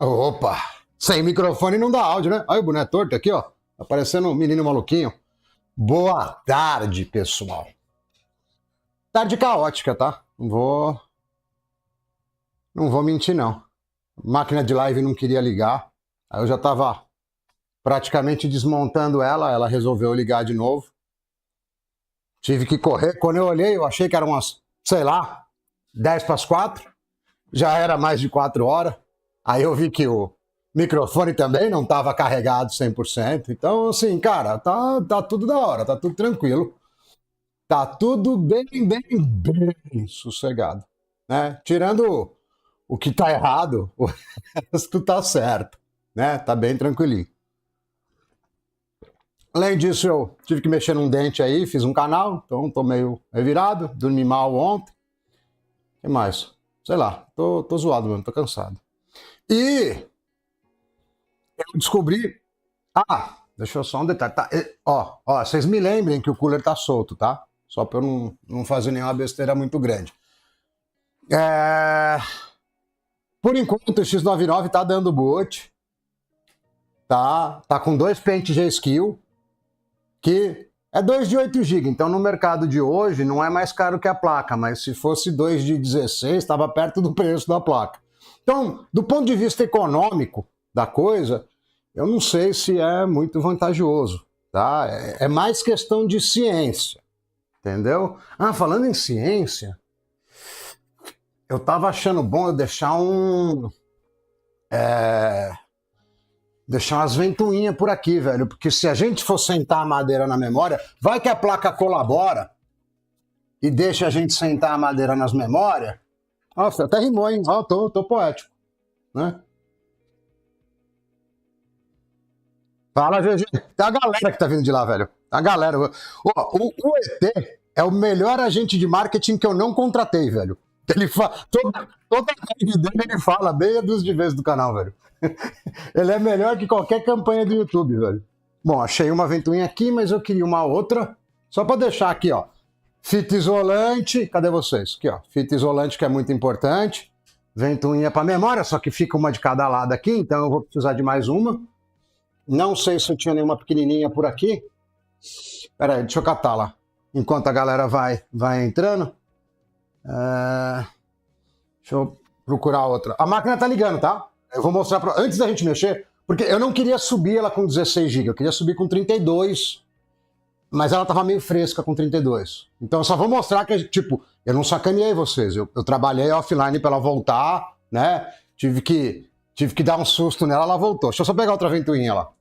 Opa! Sem microfone não dá áudio, né? Olha o boneco torto aqui, ó. Aparecendo um menino maluquinho. Boa tarde, pessoal. Tarde caótica, tá? Não vou mentir, não. Máquina de live não queria ligar. Aí eu já tava praticamente desmontando ela. Ela resolveu ligar de novo. Tive que correr. Quando eu olhei, eu achei que eram umas, sei lá, 10 para as 4. Já era mais de 4 horas. Aí eu vi que o microfone também não estava carregado 100%. Então, assim, cara, tá tudo da hora, tá tudo tranquilo. Tá tudo bem sossegado, né? Tirando o que tá errado, o resto tá certo, né? Tá bem tranquilinho. Além disso, eu tive que mexer num dente aí, fiz um canal, então tô meio revirado, dormi mal ontem. O que mais? Sei lá, tô zoado mesmo, tô cansado. E eu descobri. Ah, deixa eu só um detalhe. Tá, ó, vocês me lembrem que o cooler tá solto, tá? Só pra eu não fazer nenhuma besteira muito grande. É... Por enquanto, o X99 tá dando boot. Tá com 2 pentes G-Skill, que é 2 de 8 GB. Então, no mercado de hoje, não é mais caro que a placa, mas se fosse 2 de 16, estava perto do preço da placa. Então, do ponto de vista econômico da coisa, eu não sei se é muito vantajoso, tá? É mais questão de ciência, entendeu? Ah, falando em ciência, eu tava achando bom eu deixar umas ventoinhas por aqui, velho, porque se a gente for sentar a madeira na memória, vai que a placa colabora e deixa a gente sentar a madeira nas memórias. Nossa, até rimou, hein? Ó, tô poético, né? Fala, GG. Tem a galera que tá vindo de lá, velho. A galera. Ó, o ET é o melhor agente de marketing que eu não contratei, velho. Ele toda a live dele ele fala meia dúzia de vezes do canal, velho. Ele é melhor que qualquer campanha do YouTube, velho. Bom, achei uma ventoinha aqui, mas eu queria uma outra. Só para deixar aqui, ó. Fita isolante. Cadê vocês? Aqui, ó. Fita isolante que é muito importante. Ventoinha para memória, só que fica uma de cada lado aqui, então eu vou precisar de mais uma. Não sei se eu tinha nenhuma pequenininha por aqui. Pera aí, deixa eu catar lá. Enquanto a galera vai entrando. Deixa eu procurar outra. A máquina tá ligando, tá? Eu vou mostrar antes da gente mexer, porque eu não queria subir ela com 16 GB, eu queria subir com 32, mas ela tava meio fresca com 32. Então eu só vou mostrar que, tipo, eu não sacaneei vocês, eu trabalhei offline pra ela voltar, né? Tive que dar um susto nela, ela voltou. Deixa eu só pegar outra ventoinha lá.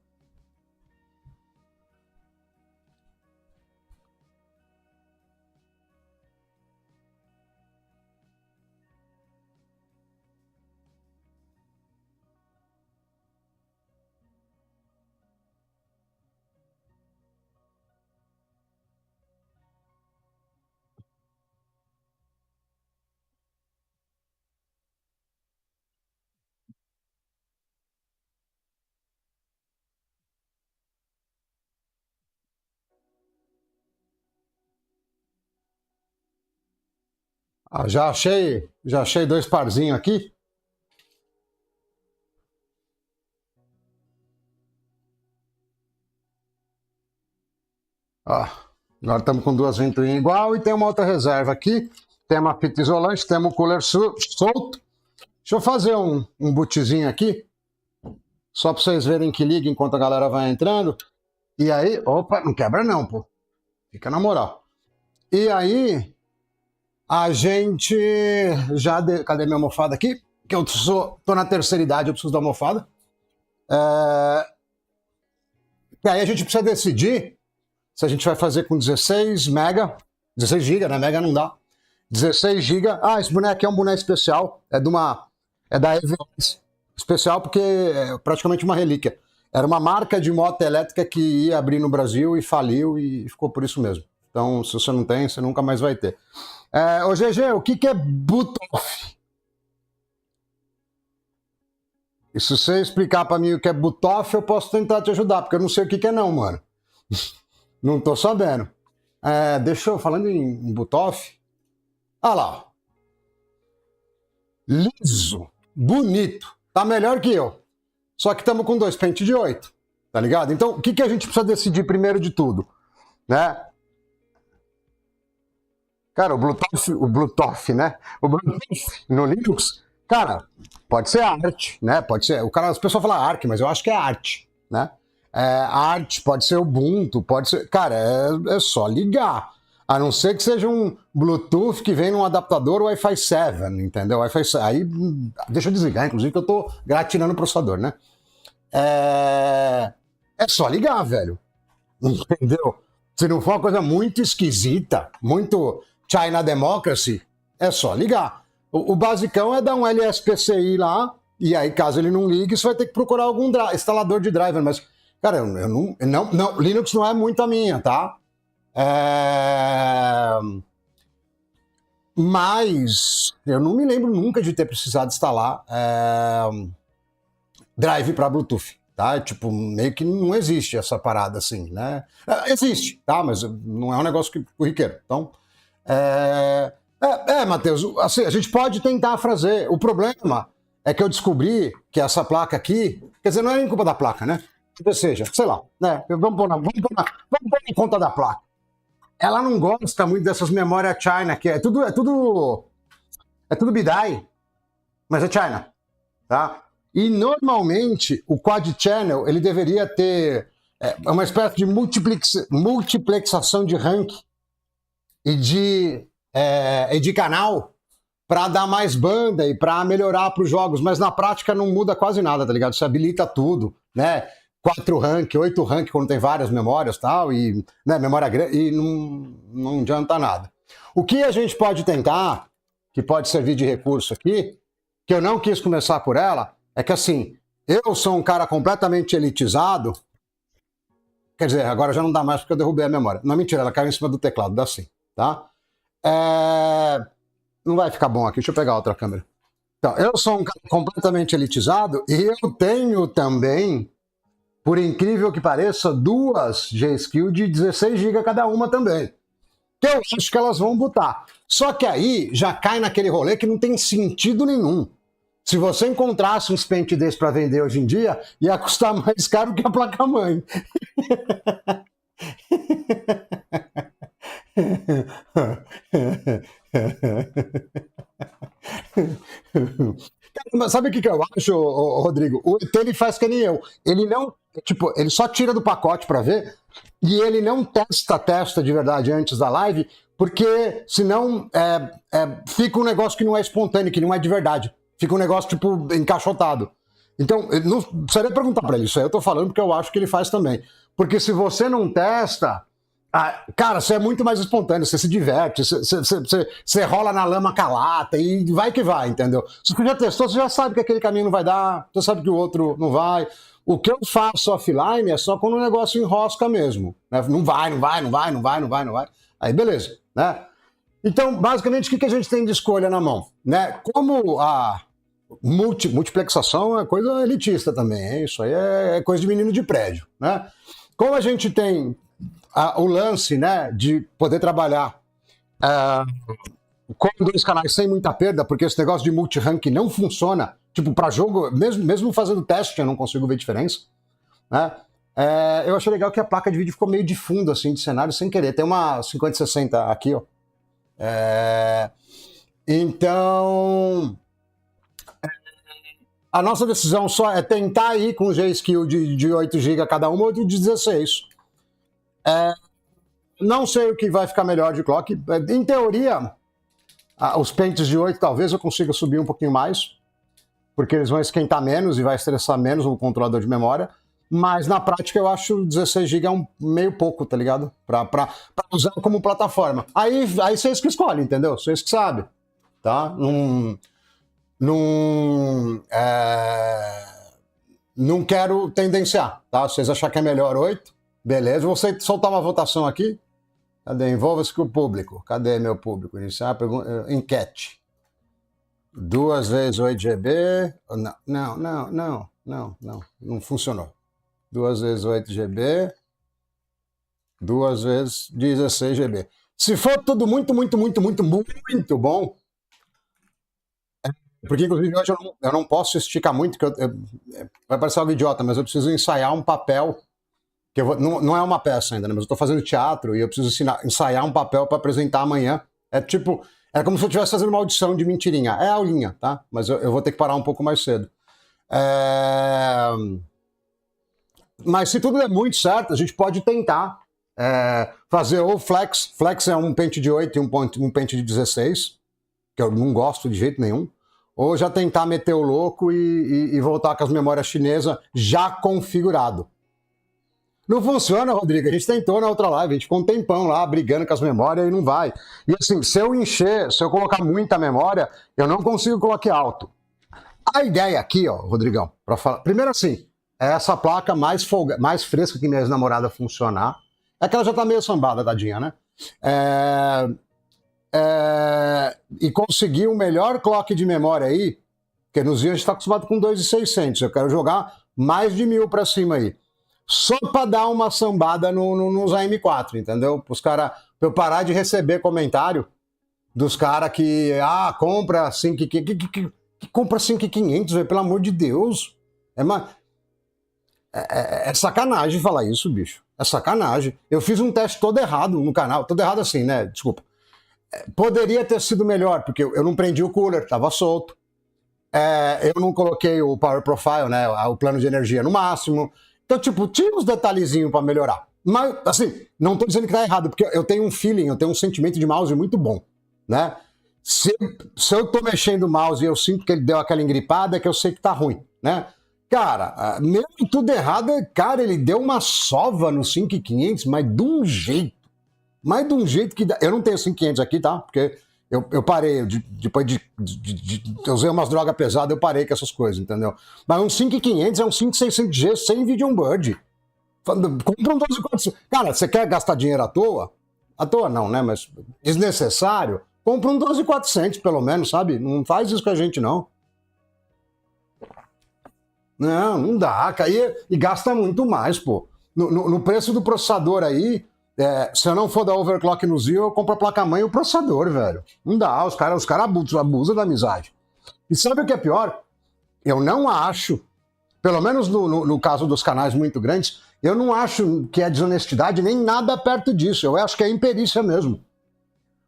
Ah, já achei 2 parzinhos aqui. Ó, agora estamos com 2 ventoinhas igual e tem uma outra reserva aqui. Tem uma fita isolante, temos o cooler solto. Deixa eu fazer um bootzinho aqui, só para vocês verem que liga enquanto a galera vai entrando. E aí, opa, não quebra não, pô. Fica na moral. E aí, a gente cadê minha almofada aqui? Que eu tô na terceira idade, eu preciso da almofada. E aí a gente precisa decidir se a gente vai fazer com 16 mega, 16 GB, né? Mega não dá. 16 GB. Ah, esse boneco aqui é um boneco especial. É da EVS. Especial porque é praticamente uma relíquia. Era uma marca de moto elétrica que ia abrir no Brasil e faliu e ficou por isso mesmo. Então, se você não tem, você nunca mais vai ter. Ô GG, o que é Butoff? E se você explicar pra mim o que é Butoff, eu posso tentar te ajudar, porque eu não sei o que é não, mano. Não tô sabendo. Deixa eu, falando em Butoff. Ah lá. Liso, bonito. tá melhor que eu. Só que estamos com 2 pentes de 8, tá ligado? Então, o que a gente precisa decidir primeiro de tudo, né? Cara, o Bluetooth, né? O Bluetooth no Linux, cara, pode ser arte, né? Pode ser. As pessoas falam Arc, mas eu acho que é arte, né? Arte, pode ser Ubuntu, pode ser. Cara, é só ligar. A não ser que seja um Bluetooth que vem num adaptador Wi-Fi 7, entendeu? Wi-Fi 7. Aí, deixa eu desligar, inclusive, que eu tô gratinando o processador, né? É só ligar, velho. Entendeu? Se não for uma coisa muito esquisita, muito China Democracy, é só ligar. O basicão é dar um LSPCI lá, e aí, caso ele não ligue, você vai ter que procurar algum instalador de driver. Mas, cara, eu não, Linux não é muito a minha, tá? Mas eu não me lembro nunca de ter precisado instalar drive para Bluetooth. Tá? Tipo, meio que não existe essa parada assim, né? Existe, tá? Mas não é um negócio corriqueiro. Então, Matheus, assim, a gente pode tentar fazer. O problema é que eu descobri que essa placa aqui, quer dizer, não é nem culpa da placa, né? Ou seja, sei lá, né? Vamos pôr na conta da placa. Ela não gosta muito dessas memórias China, que é tudo BIDAI, mas é China, tá? E normalmente o quad channel ele deveria ter uma espécie de multiplexação de rank e de canal para dar mais banda e para melhorar para os jogos, mas na prática não muda quase nada, tá ligado? Você habilita tudo, né? 4 rank, 8 rank quando tem várias memórias tal, e né, memória grande, e não adianta nada. O que a gente pode tentar, que pode servir de recurso aqui, que eu não quis começar por ela, é que assim, eu sou um cara completamente elitizado, quer dizer, agora já não dá mais porque eu derrubei a memória. Não, mentira, ela caiu em cima do teclado, dá sim, tá? Não vai ficar bom aqui, deixa eu pegar outra câmera. Então, eu sou um cara completamente elitizado e eu tenho também, por incrível que pareça, 2 G-Skill de 16 GB cada uma também. Que eu acho que elas vão botar. Só que aí já cai naquele rolê que não tem sentido nenhum. Se você encontrasse uns pente desse para vender hoje em dia, ia custar mais caro que a placa-mãe. Mas sabe o que eu acho, Rodrigo? O ET ele faz que nem eu. Ele não, tipo, ele só tira do pacote para ver e ele não testa de verdade antes da live, porque senão fica um negócio que não é espontâneo, que não é de verdade. Fica um negócio, tipo, encaixotado. Então, não precisaria perguntar para ele. Isso aí eu tô falando porque eu acho que ele faz também. Porque se você não testa, cara, você é muito mais espontâneo, você se diverte, você rola na lama calata e vai que vai, entendeu? Se você já testou, você já sabe que aquele caminho não vai dar, você sabe que o outro não vai. O que eu faço offline é só quando o negócio enrosca mesmo. Né? Não vai. Aí beleza, né? Então, basicamente, o que a gente tem de escolha na mão? Né? Como a multiplexação é coisa elitista também, isso aí é coisa de menino de prédio, né? Como a gente tem o lance, né, de poder trabalhar com 2 canais sem muita perda, porque esse negócio de multi-rank não funciona, tipo, para jogo, mesmo fazendo teste, eu não consigo ver diferença, né? Eu achei legal que a placa de vídeo ficou meio de fundo, assim, de cenário, sem querer. Tem uma 5060 aqui, ó. Então, a nossa decisão só é tentar ir com G-Skill de 8 GB cada uma ou de 16. Não sei o que vai ficar melhor de clock. Em teoria, os pentes de 8 talvez eu consiga subir um pouquinho mais, porque eles vão esquentar menos e vai estressar menos o controlador de memória. Mas na prática eu acho 16 GB é meio pouco, tá ligado? Pra usar como plataforma. Aí vocês que escolhem, entendeu? Vocês que sabem. Tá? Não quero tendenciar, tá? Se vocês acharem que é melhor 8, beleza. Vou soltar uma votação aqui. Cadê? Envolva-se com o público. Cadê meu público? Iniciar a pergunta. Enquete. 2 vezes 8 GB. Não funcionou. 2 vezes 8 GB. 2 vezes 16 GB. Se for tudo muito bom, Porque, inclusive, hoje eu não posso esticar muito, que vai parecer algo idiota, mas eu preciso ensaiar um papel, que não é uma peça ainda, né, mas eu estou fazendo teatro e eu preciso ensaiar um papel para apresentar amanhã. É tipo, é como se eu estivesse fazendo uma audição de mentirinha. É aulinha, tá? Mas eu vou ter que parar um pouco mais cedo. Mas se tudo der muito certo, a gente pode tentar fazer ou flex. Flex é um pente de 8 e um pente de 16, que eu não gosto de jeito nenhum. Ou já tentar meter o louco e voltar com as memórias chinesas já configurado. Não funciona, Rodrigo. A gente tentou na outra live, a gente ficou um tempão lá brigando com as memórias e não vai. E assim, se eu colocar muita memória, eu não consigo colocar alto. A ideia aqui, ó, Rodrigão, para falar. Primeiro assim, é essa placa mais fresca que minha ex-namorada funcionar. É que ela já tá meio sambada, tadinha, né? E conseguir o melhor clock de memória aí, porque nos dias a gente tá acostumado com 2.600. Eu quero jogar mais de 1.000 para cima aí. Só para dar uma sambada nos AM4, entendeu? Para eu parar de receber comentário dos caras que, compra 5 que compra 5.500, velho, pelo amor de Deus. É sacanagem falar isso, bicho. É sacanagem. Eu fiz um teste todo errado no canal, todo errado assim, né? Desculpa. Poderia ter sido melhor, porque eu não prendi o cooler, tava solto. Eu não coloquei o power profile, né? O plano de energia no máximo. Então, tipo, tinha uns detalhezinhos para melhorar. Mas, assim, não tô dizendo que tá errado, porque eu tenho um feeling, eu tenho um sentimento de mouse muito bom, né? Se eu tô mexendo o mouse e eu sinto que ele deu aquela engripada, é que eu sei que tá ruim, né? Cara, mesmo tudo errado, cara, ele deu uma sova no 5.500, mas de um jeito que... Eu não tenho 5.500 aqui, tá? Porque eu parei, depois eu usei umas drogas pesadas, eu parei com essas coisas, entendeu? Mas um 5.500 é um 5.600G sem Video Bird. Compra um 12.400. Cara, você quer gastar dinheiro à toa? À toa não, né? Mas desnecessário? Compra um 12.400 pelo menos, sabe? Não faz isso com a gente, não. Não dá, cara. E gasta muito mais, pô. No preço do processador aí, se eu não for da overclock no Zio, eu compro a placa-mãe e o processador, velho. Não dá, os caras abusam da amizade. E sabe o que é pior? Eu não acho, pelo menos no caso dos canais muito grandes, eu não acho que é desonestidade nem nada perto disso. Eu acho que é imperícia mesmo.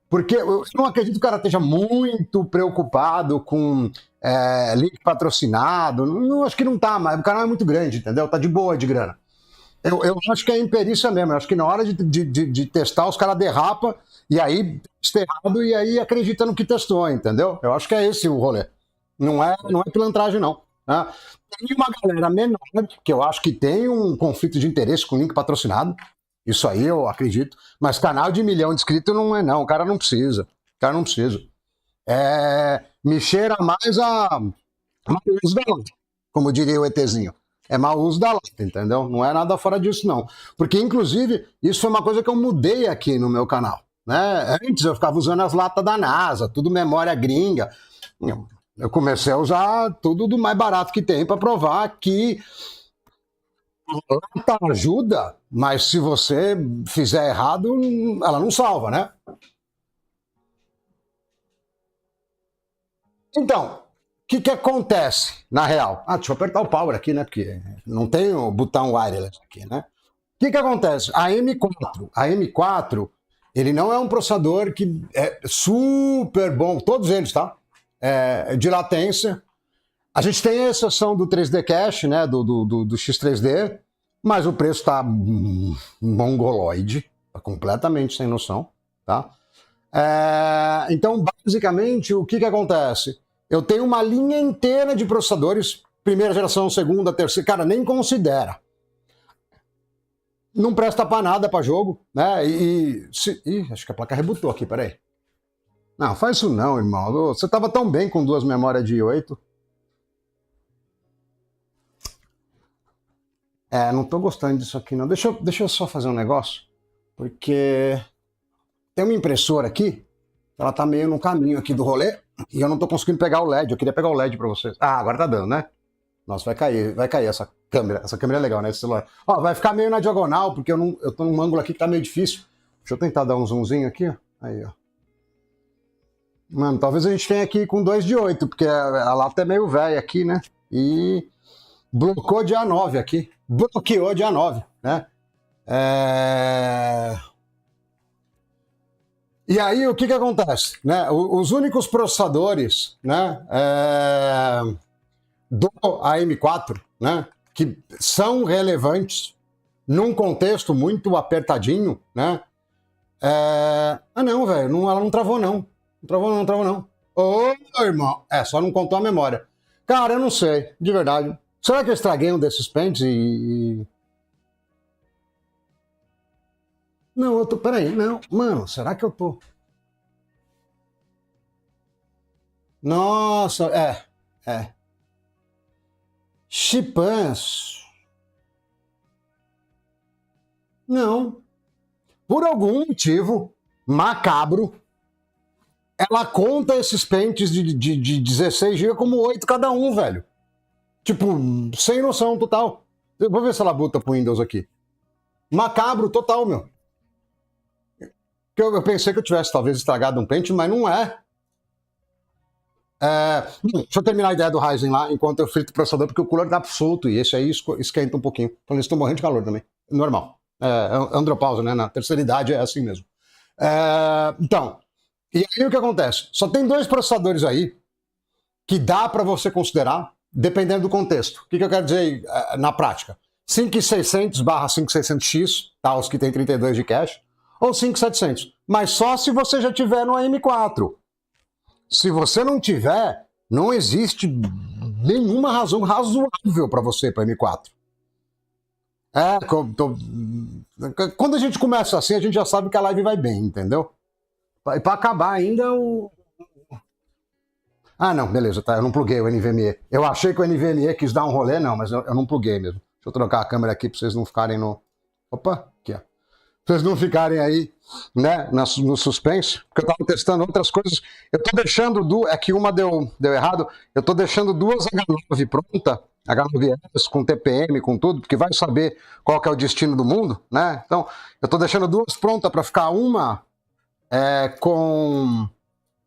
Porque eu não acredito que o cara esteja muito preocupado com link patrocinado. Não, acho que não tá, mas o canal é muito grande, entendeu? Tá de boa de grana. Eu acho que é imperícia mesmo. Eu acho que na hora de testar, os caras derrapam e aí testa errado e aí acredita no que testou, entendeu? Eu acho que é esse o rolê. Não é pilantragem, não. Né? Tem uma galera menor que eu acho que tem um conflito de interesse com link patrocinado. Isso aí eu acredito. Mas canal de 1 milhão de inscritos não é, não. O cara não precisa. Me cheira mais a mau uso da lata, como diria o ETzinho. É mau uso da lata, entendeu? Não é nada fora disso, não. Porque, inclusive, isso foi uma coisa que eu mudei aqui no meu canal. Né? Antes eu ficava usando as latas da NASA, tudo memória gringa. Eu comecei a usar tudo do mais barato que tem para provar que a lata ajuda, mas se você fizer errado, ela não salva, né? Então, o que acontece na real? Deixa eu apertar o power aqui, né? Porque não tem o botão wireless aqui, né? O que acontece? A M4, ele não é um processador que é super bom, todos eles, tá? De latência. A gente tem a exceção do 3D Cache, né? Do X3D, mas o preço tá mongoloide, tá completamente sem noção, tá? Então, basicamente, o que acontece? Eu tenho uma linha inteira de processadores, primeira geração, segunda, terceira, cara, nem considera. Não presta pra nada pra jogo, né? Acho que a placa rebutou aqui, peraí. Não, faz isso não, irmão. Você tava tão bem com 2 memórias de 8. Não tô gostando disso aqui, não. Deixa eu só fazer um negócio, porque tem uma impressora aqui, ela tá meio no caminho aqui do rolê, e eu não tô conseguindo pegar o LED. Eu queria pegar o LED pra vocês. Agora tá dando, né? Nossa, vai cair essa câmera. Essa câmera é legal, né? Esse celular. Vai ficar meio na diagonal, porque eu tô num ângulo aqui que tá meio difícil. Deixa eu tentar dar um zoomzinho aqui, ó. Aí, ó. Mano, talvez a gente tenha aqui com 2 de 8, porque a lata é meio velha aqui, né? E bloqueou dia 9 aqui. Bloqueou dia 9, né? E aí, o que que acontece? Né? Os únicos processadores, né, do AM4, né, que são relevantes num contexto muito apertadinho, né? Ah, não, velho, ela não travou, não. Não travou, não, não travou, não. Ô, irmão, só não contou a memória. Cara, eu não sei, de verdade. Será que eu estraguei um desses pentes Não, eu tô. Peraí, não. Mano, será que eu tô. Nossa, é. Chipans. Não. Por algum motivo macabro, ela conta esses pentes de 16 GB como 8 cada um, velho. Tipo, sem noção total. Eu vou ver se ela bota pro Windows aqui. Macabro total, meu. Eu pensei que eu tivesse talvez estragado um pente, mas não é. Deixa eu terminar a ideia do Ryzen lá enquanto eu frito o processador, porque o cooler tá solto e esse aí esquenta um pouquinho. Então eles estão morrendo de calor também. Normal. Andropausa, né? Na terceira idade é assim mesmo. Então, e aí o que acontece? Só tem 2 processadores aí que dá para você considerar, dependendo do contexto. O que eu quero dizer na prática? 5600/5600X, tá? Os que tem 32 de cache, ou 5700. Mas só se você já tiver no AM4. Se você não tiver, não existe nenhuma razão razoável para você para M4. Quando a gente começa assim, a gente já sabe que a live vai bem, entendeu? E para acabar ainda o. Ah, não, beleza, tá. Eu não pluguei o NVMe. Eu achei que o NVMe quis dar um rolê, não, mas eu não pluguei mesmo. Deixa eu trocar a câmera aqui para vocês não ficarem no. Opa, aqui, ó. Pra vocês não ficarem aí, né, no suspense, porque eu tava testando outras coisas. Eu tô deixando é que uma deu errado. Eu tô deixando 2 H9 pronta, H9S com TPM, com tudo, porque vai saber qual que é o destino do mundo, né? Então, eu tô deixando 2 prontas para ficar uma com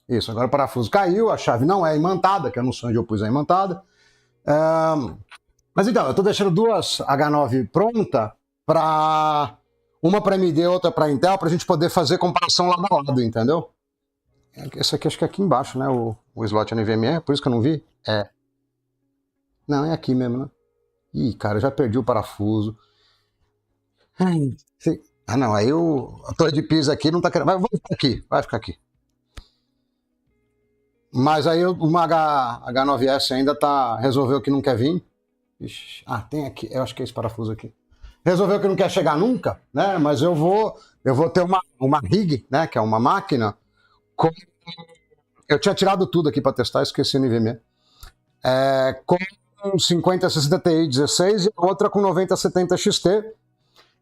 isso. Agora o parafuso caiu, a chave não é imantada, que eu não sei onde eu pus a imantada. Mas então, eu tô deixando 2 H9 pronta para uma para AMD, outra para Intel, para a gente poder fazer comparação lado a lado, entendeu? Esse aqui acho que é aqui embaixo, né? O slot NVMe, por isso que eu não vi. Não, é aqui mesmo, né? Ih, cara, eu já perdi o parafuso. Ah, não, aí a torre de pisa aqui não tá querendo. Vai ficar aqui. Mas aí uma H9S ainda resolveu que não quer vir. Ixi, tem aqui, eu acho que é esse parafuso aqui. Resolveu que não quer chegar nunca, né? Mas eu vou ter uma rig, né? Que é uma máquina. Eu tinha tirado tudo aqui para testar, esqueci o NVMe. Com 5060 Ti 16 e outra com 9070 XT.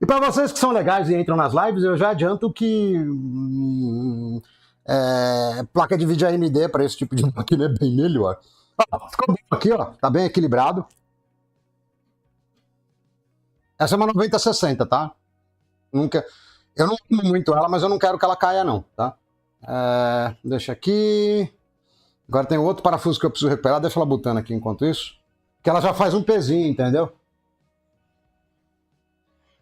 E para vocês que são legais e entram nas lives, eu já adianto que placa de vídeo AMD para esse tipo de máquina é bem melhor. Ficou bom aqui, ó. Tá bem equilibrado. Essa é uma 9060, tá? Eu não amo muito ela, mas eu não quero que ela caia, não, tá? Deixa aqui. Agora tem outro parafuso que eu preciso recuperar. Deixa ela botando aqui enquanto isso. Que ela já faz um pezinho, entendeu?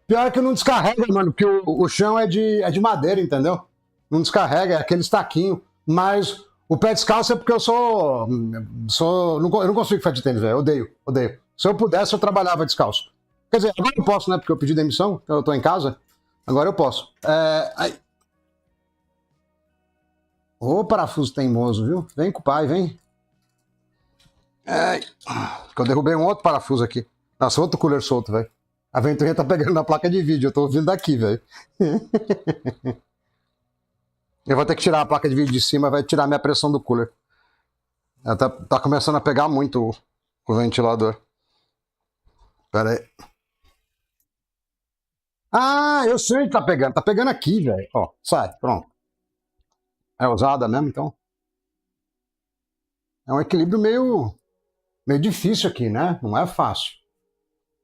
Pior é que não descarrega, mano, porque o chão é de madeira, entendeu? Não descarrega, é aquele estaquinho. Mas o pé descalço é porque eu não consigo ficar de tênis, velho. Odeio. Se eu pudesse, eu trabalhava descalço. Quer dizer, agora eu posso, né? Porque eu pedi demissão, então eu tô em casa. Agora eu posso. Ô, parafuso teimoso, viu? Vem com o pai, vem. Eu derrubei um outro parafuso aqui. Nossa, outro cooler solto, velho. A ventoinha tá pegando na placa de vídeo, eu tô ouvindo daqui, velho. Eu vou ter que tirar a placa de vídeo de cima, vai tirar minha pressão do cooler. Ela tá começando a pegar muito o ventilador. Pera aí. Eu sei que tá pegando. Tá pegando aqui, velho. Ó, sai, pronto. É usada mesmo, então. É um equilíbrio meio difícil aqui, né? Não é fácil.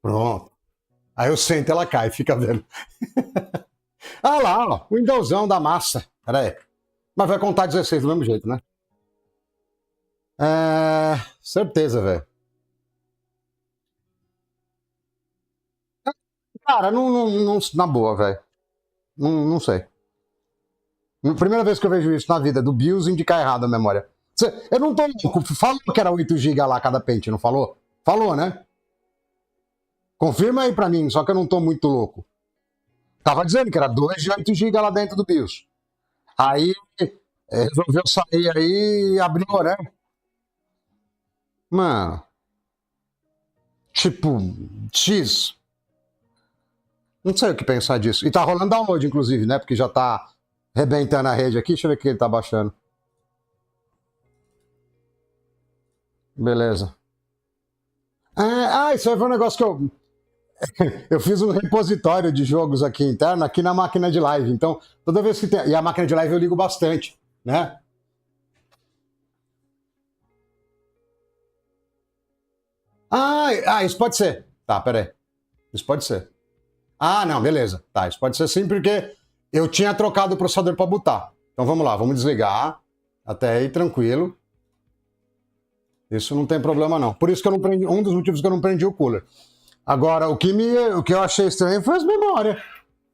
Pronto. Aí eu sento, ela cai, fica vendo. Lá, ó. Windowsão da massa. Pera aí. Mas vai contar 16 do mesmo jeito, né? Certeza, velho. Cara, na boa, velho. Não sei. Primeira vez que eu vejo isso na vida, do BIOS indicar errado a memória. Eu não tô louco. Falou que era 8 GB lá cada pente, não falou? Falou, né? Confirma aí pra mim, só que eu não tô muito louco. Tava dizendo que era 2 de 8 GB lá dentro do BIOS. Aí resolveu sair aí e abriu, né? Mano, tipo, X. Não sei o que pensar disso. E tá rolando download, inclusive, né? Porque já tá rebentando a rede aqui. Deixa eu ver o que ele tá baixando. Beleza. Isso aí foi um negócio que eu fiz um repositório de jogos aqui interno, aqui na máquina de live. Então, toda vez que tem. E a máquina de live eu ligo bastante, né? Isso pode ser. Tá, peraí. Isso pode ser. Não, beleza. Tá, isso pode ser sim, porque eu tinha trocado o processador para botar. Então vamos lá, vamos desligar. Até aí, tranquilo. Isso não tem problema, não. Por isso que eu não prendi. Um dos motivos que eu não prendi o cooler. Agora, o que eu achei estranho foi as memórias.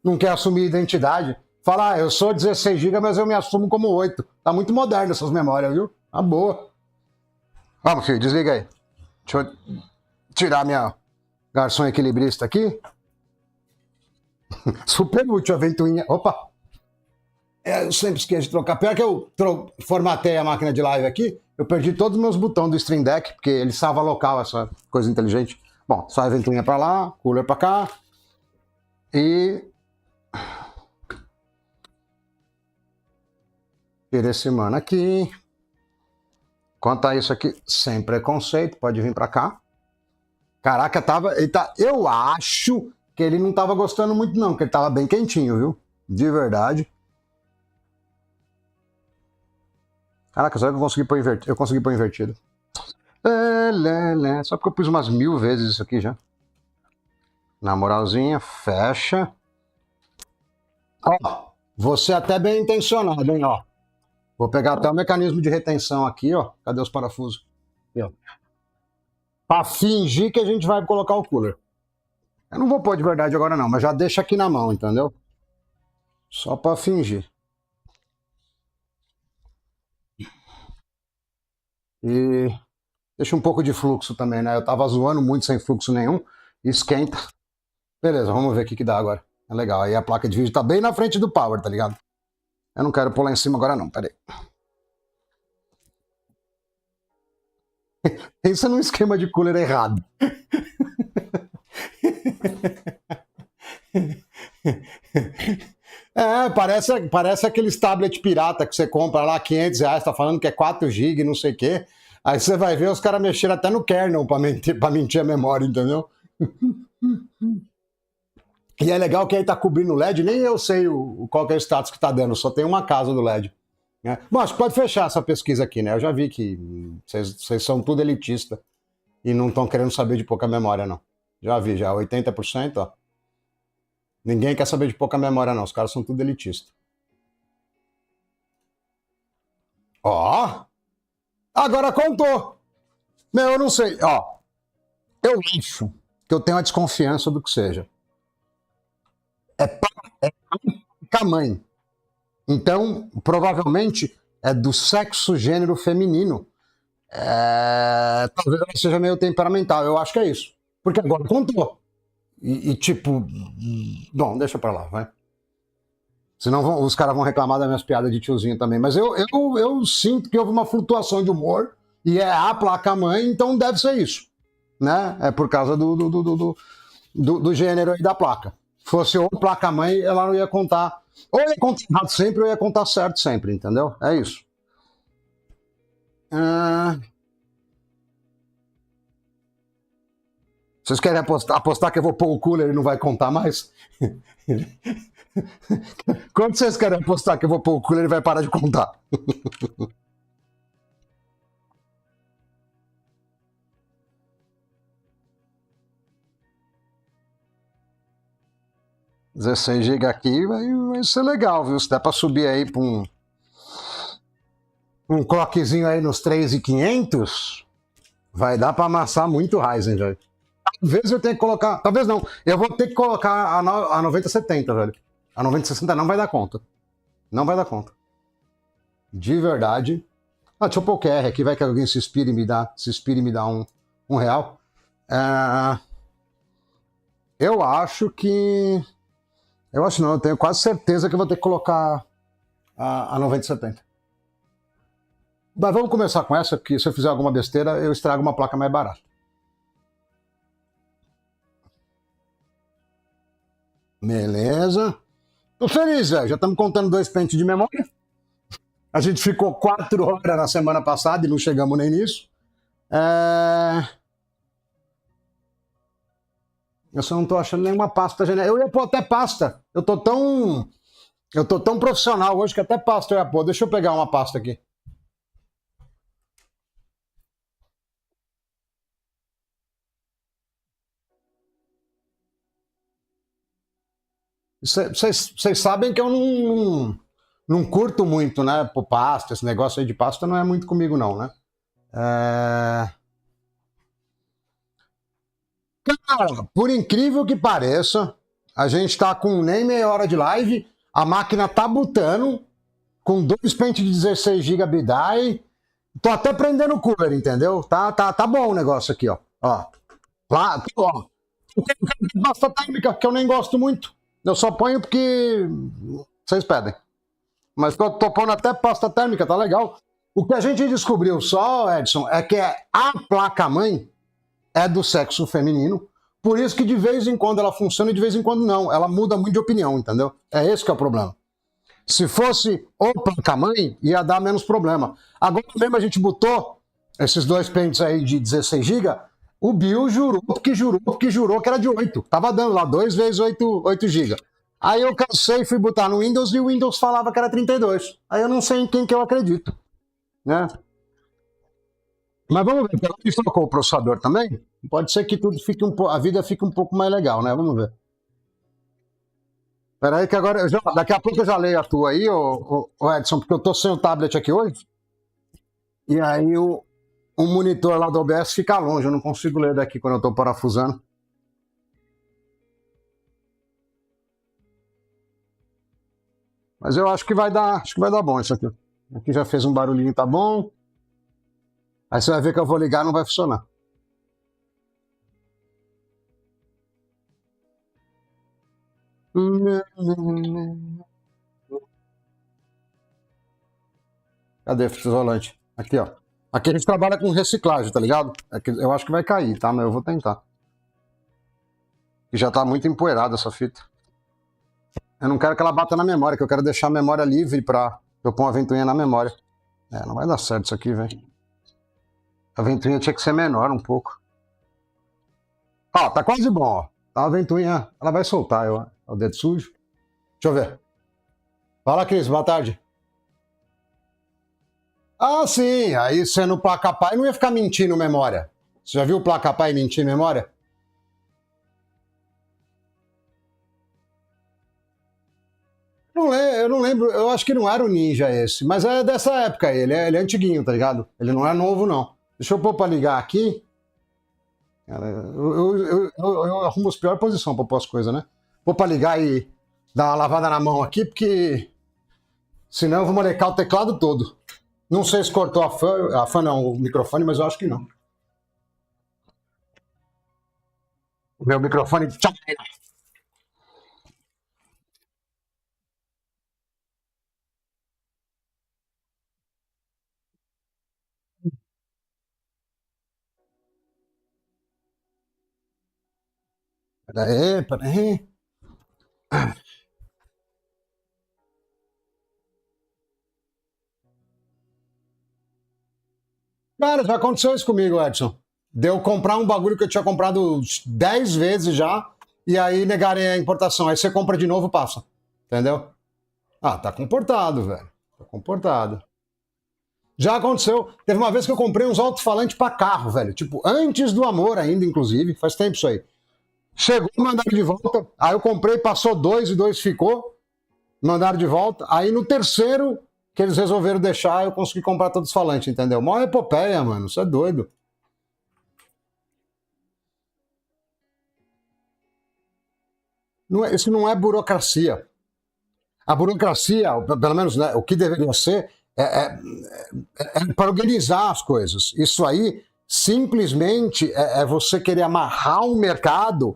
Não quer assumir identidade. Fala, eu sou 16 GB, mas eu me assumo como 8. Tá muito moderno essas memórias, viu? Tá boa. Vamos, filho, desliga aí. Deixa eu tirar minha garçom equilibrista aqui. Super útil a ventoinha. Opa! Eu sempre esqueço de trocar. Pior que eu formatei a máquina de live aqui, eu perdi todos os meus botões do Stream Deck, porque ele salva local essa coisa inteligente. Bom, só a ventoinha pra lá, cooler pra cá. E. Tira esse mano aqui. Quanto a isso aqui, sem preconceito, pode vir pra cá. Caraca, eu acho que ele não tava gostando muito, não, porque ele tava bem quentinho, viu? De verdade. Caraca, será que eu consegui pôr invertido? Eu consegui pôr invertido. Só porque eu pus umas 1000 vezes isso aqui já. Na moralzinha, fecha. Ó, você até bem intencionado, hein, ó. Vou pegar até o mecanismo de retenção aqui, ó. Cadê os parafusos? Aqui, ó. Pra fingir que a gente vai colocar o cooler. Eu não vou pôr de verdade agora não, mas já deixa aqui na mão, entendeu? Só pra fingir. E deixa um pouco de fluxo também, né? Eu tava zoando muito sem fluxo nenhum. Esquenta. Beleza, vamos ver o que dá agora. É legal. Aí a placa de vídeo tá bem na frente do power, tá ligado? Eu não quero pôr lá em cima agora não, peraí. Pensa num esquema de cooler errado. Parece aqueles tablet pirata que você compra lá, R$ 500, tá falando que é 4 GB, não sei o quê. Aí você vai ver, os caras mexeram até no kernel pra mentir a memória, entendeu? E é legal que aí tá cobrindo o LED, nem eu sei qual que é o status que tá dando, só tem uma casa do LED. Né? Bom, acho que pode fechar essa pesquisa aqui, né? Eu já vi que vocês são tudo elitista e não estão querendo saber de pouca memória, não. Já vi, já, 80%, ó. Ninguém quer saber de pouca memória, não. Os caras são tudo elitista. Ó! Agora contou! Meu, eu não sei. Ó, eu acho que eu tenho uma desconfiança do que seja. É a mãe. Então, provavelmente é do sexo gênero feminino. Talvez ela seja meio temperamental. Eu acho que é isso. Porque agora contou. Tipo, bom, deixa pra lá, vai. Senão os caras vão reclamar das minhas piadas de tiozinho também. Mas eu sinto que houve uma flutuação de humor e é a placa-mãe, então deve ser isso. Né? É por causa do gênero aí da placa. Se fosse ou placa-mãe, ela não ia contar. Ou ia contar errado sempre, ou ia contar certo sempre, entendeu? É isso. Ah, vocês querem apostar que eu vou pôr o cooler e não vai contar mais? Quanto vocês querem apostar que eu vou pôr o cooler e vai parar de contar? 16 GB aqui vai ser legal, viu? Se der pra subir aí pra um. um clockzinho aí nos 3.500, vai dar para amassar muito Ryzen, velho. Talvez eu tenha que colocar. Talvez não. Eu vou ter que colocar a 9070, velho. A 9060 não vai dar conta. Não vai dar conta. De verdade. Ah, deixa eu pôr o QR aqui, vai que alguém se inspire e me dá um real. Eu acho que. Eu acho não, eu tenho quase certeza que eu vou ter que colocar a 9070. Mas vamos começar com essa, porque se eu fizer alguma besteira, eu estrago uma placa mais barata. Beleza. Tô feliz, velho. Já estamos contando 2 pentes de memória. A gente ficou 4 horas na semana passada e não chegamos nem nisso. Eu só não tô achando nenhuma pasta genérica. Eu ia pôr até pasta. Eu tô tão profissional hoje que até pasta eu ia pôr. Deixa eu pegar uma pasta aqui. Vocês sabem que eu não curto muito, né? Por pasta, esse negócio aí de pasta não é muito comigo, não, né? Cara, por incrível que pareça, a gente tá com nem meia hora de live, a máquina tá botando, com 2 pentes de 16 GB BDI. Tô até prendendo o cooler, entendeu? Tá bom o negócio aqui, ó. Lá, ó. Tem pasta térmica, que eu nem gosto muito. Eu só ponho porque vocês pedem. Mas tô pondo até pasta térmica, tá legal. O que a gente descobriu só, Edson, é que a placa-mãe é do sexo feminino, por isso que de vez em quando ela funciona e de vez em quando não. Ela muda muito de opinião, entendeu? É esse que é o problema. Se fosse o placa-mãe, ia dar menos problema. Agora mesmo a gente botou esses 2 pentes aí de 16 GB, o Bill jurou que era de 8. Tava dando lá 2 vezes 8 GB. Aí eu cansei e fui botar no Windows e o Windows falava que era 32. Aí eu não sei em quem que eu acredito, né? Mas vamos ver, porque ela trocou o processador também. Pode ser que tudo fique a vida fique um pouco mais legal, né? Vamos ver. Espera aí que agora, daqui a pouco eu já leio a tua aí, ô Edson, porque eu tô sem o tablet aqui hoje. E aí o monitor lá do OBS fica longe, eu não consigo ler daqui quando eu tô parafusando. Mas eu acho que vai dar bom isso aqui. Aqui já fez um barulhinho, tá bom. Aí você vai ver que eu vou ligar, não vai funcionar. Cadê o isolante? Aqui, ó. Aqui a gente trabalha com reciclagem, tá ligado? Eu acho que vai cair, tá? Mas eu vou tentar. E já tá muito empoeirada essa fita. Eu não quero que ela bata na memória, que eu quero deixar a memória livre pra eu pôr uma ventoinha na memória. Não vai dar certo isso aqui, velho. A ventoinha tinha que ser menor um pouco. Ó, tá quase bom, ó. Tá a ventoinha, ela vai soltar, o dedo sujo. Deixa eu ver. Fala, Cris, boa tarde. Ah, sim, aí sendo placa-pai não ia ficar mentindo memória. Você já viu o placa-pai mentir memória? Eu não lembro, eu acho que não era o Ninja esse, mas é dessa época ele é antiguinho, tá ligado? Ele não é novo, não. Deixa eu pôr pra ligar aqui. Eu arrumo as piores posições pra pôr as coisas, né? Pôr pra ligar e dar uma lavada na mão aqui, porque senão eu vou molecar o teclado todo. Não sei se cortou a fã não, o microfone, mas eu acho que não. O meu microfone. Peraí. Cara, já aconteceu isso comigo, Edson. Deu comprar um bagulho que eu tinha comprado 10 vezes já, e aí negarem a importação. Aí você compra de novo, passa. Entendeu? Ah, tá comportado, velho. Tá comportado. Já aconteceu. Teve uma vez que eu comprei uns alto-falantes pra carro, velho. Tipo, antes do amor ainda, inclusive. Faz tempo isso aí. Chegou, mandaram de volta. Aí eu comprei, passou 2 e 2 ficou. Mandaram de volta. Aí no terceiro, que eles resolveram deixar eu consegui comprar todos os falantes, entendeu? Mó epopeia, mano, isso é doido. Isso não é burocracia. A burocracia, pelo menos né, o que deveria ser, é para organizar as coisas. Isso aí simplesmente é você querer amarrar um mercado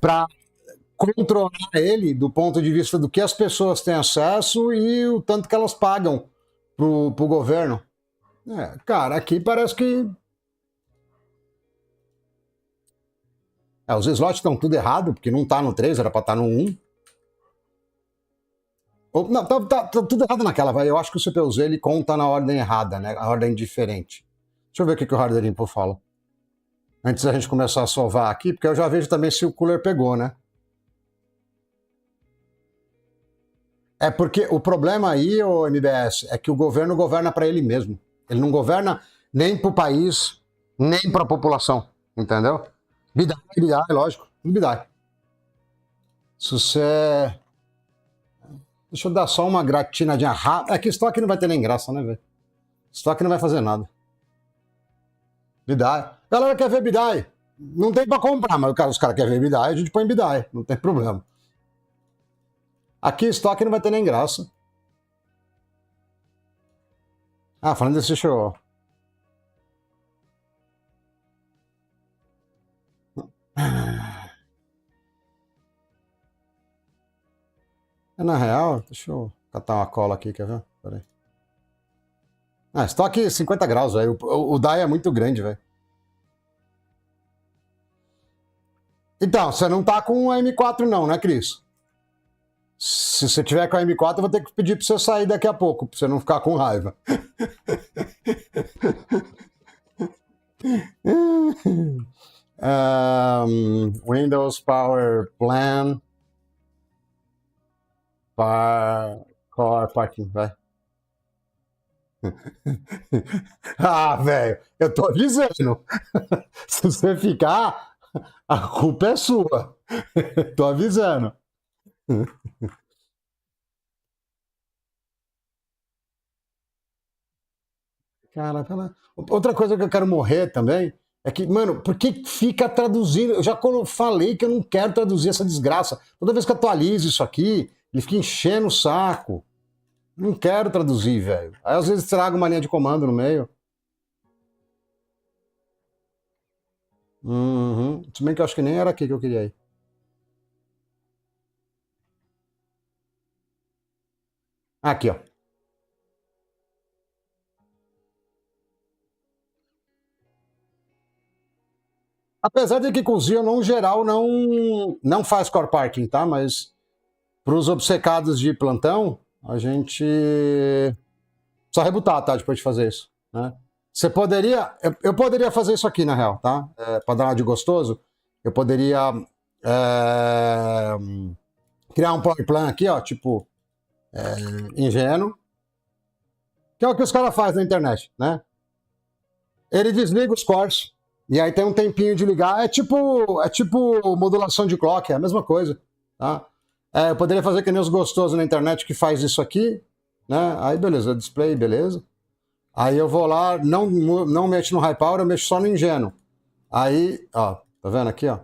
para controlar ele do ponto de vista do que as pessoas têm acesso e o tanto que elas pagam pro governo. Cara, aqui parece que os slots estão tudo errado, porque não tá no 3, era para estar no 1. Não, tá tudo errado naquela, vai. Eu acho que o CPU-Z ele conta na ordem errada, né? A ordem diferente. Deixa eu ver o que o Hardware Info fala. Antes da gente começar a salvar aqui, porque eu já vejo também se o cooler pegou, né? É porque o problema aí, o MBS, é que o governo governa para ele mesmo. Ele não governa nem para o país, nem para a população, entendeu? Bidai, lógico, bidai. Se você... Deixa eu dar só uma gratinadinha rápida. É que estoque não vai ter nem graça, né, velho? Estoque não vai fazer nada. Bidai. Galera quer ver Bidai. Não tem pra comprar, mas os caras querem ver Bidai, a gente põe Bidai. Não tem problema. Aqui estoque não vai ter nem graça. Ah, falando desse show. Na real, deixa eu catar uma cola aqui, quer ver? Pera aí. Estoque 50 graus, velho. O DAI é muito grande, velho. Então, você não tá com a M4 não, né, Cris? Se você tiver com a M4, eu vou ter que pedir pra você sair daqui a pouco, pra você não ficar com raiva. Windows Power Plan Core Parking, vai. Velho, eu tô avisando. Se você ficar, a culpa é sua. Tô avisando. Cara, outra coisa que eu quero morrer também é que, mano, por que fica traduzindo? Eu já falei que eu não quero traduzir essa desgraça. Toda vez que eu atualizo isso aqui, ele fica enchendo o saco. Não quero traduzir, velho. Aí às vezes trago uma linha de comando no meio. Uhum. Se bem que eu acho que nem era aqui que eu queria ir. Aqui, ó. Apesar de que com o Xeon, no geral, não faz core parking, tá? Mas para os obcecados de plantão, a gente só rebutar, tá? Depois de fazer isso, né? Você poderia... Eu poderia fazer isso aqui, na real, tá? Para dar uma de gostoso, eu poderia criar um power plan aqui, ó, tipo ingênuo, que é o que os caras fazem na internet, né? Ele desliga os cores, e aí tem um tempinho de ligar. É tipo modulação de clock, é a mesma coisa. Tá? Eu poderia fazer que nem os gostosos na internet que faz isso aqui. Né? Aí beleza, display, beleza. Aí eu vou lá, não mexo no high power, eu mexo só no ingênuo. Aí, ó, tá vendo aqui, ó?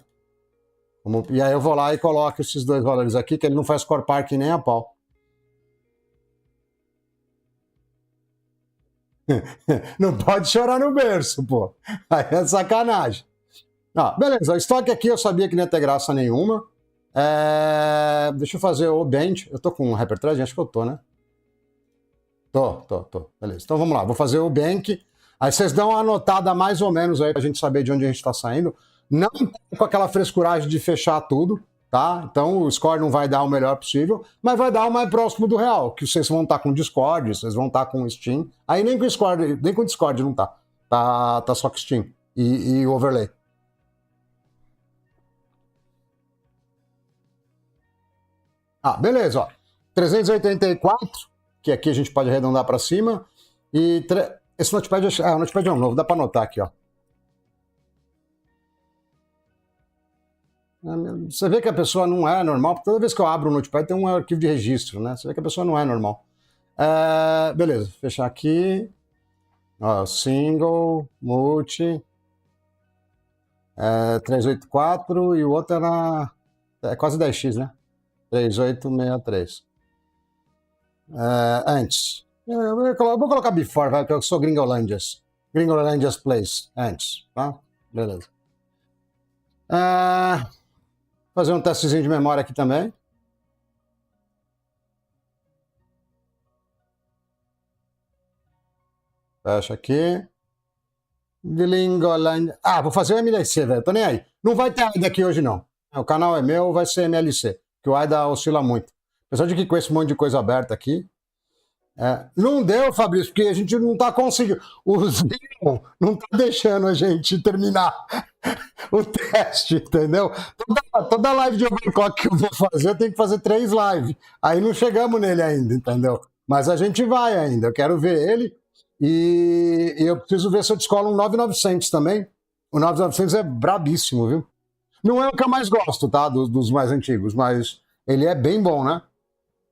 E aí eu vou lá e coloco esses dois valores aqui, que ele não faz core parking nem a pau. Não pode chorar no berço, pô. Aí é sacanagem. Beleza, o estoque aqui eu sabia que não ia ter graça nenhuma. Deixa eu fazer o bench. Eu tô com um Hyperthread? Acho que eu tô, né? Tô. Beleza. Então vamos lá, vou fazer o bank. Aí vocês dão uma anotada mais ou menos aí pra gente saber de onde a gente tá saindo. Não com aquela frescuragem de fechar tudo, tá? Então o score não vai dar o melhor possível, mas vai dar o mais próximo do real, que vocês vão estar com Discord, vocês vão estar com Steam. Aí nem com Discord não tá. Tá só com Steam e overlay. Beleza, ó. 384, que aqui a gente pode arredondar para cima. E esse notepad, o notepad é um novo, dá para anotar aqui, ó. Você vê que a pessoa não é normal, porque toda vez que eu abro o notepad tem um arquivo de registro, né? Você vê que a pessoa não é normal. Beleza, fechar aqui. Ó, single, multi, 384 e o outro era quase 10x, né? 3863. Antes. Vou colocar before, vai, porque eu sou Gringolandias. Gringolandias Place, antes, tá? Beleza. Fazer um testezinho de memória aqui também. Fecha aqui. Gringolandia. Vou fazer o MLC, velho. Tô nem aí. Não vai ter AIDA aqui hoje, não. O canal é meu, vai ser MLC. Que o AIDA oscila muito. Apesar de que com esse monte de coisa aberta aqui. Não deu, Fabrício, porque a gente não tá conseguindo. O Zion não tá deixando a gente terminar o teste, entendeu? Toda live de overclock que eu vou fazer, eu tenho que fazer 3 lives. Aí não chegamos nele ainda, entendeu? Mas a gente vai ainda. Eu quero ver ele. E eu preciso ver se eu descolo um 9900 também. O 9900 é brabíssimo, viu? Não é o que eu mais gosto, tá? Dos mais antigos, mas ele é bem bom, né?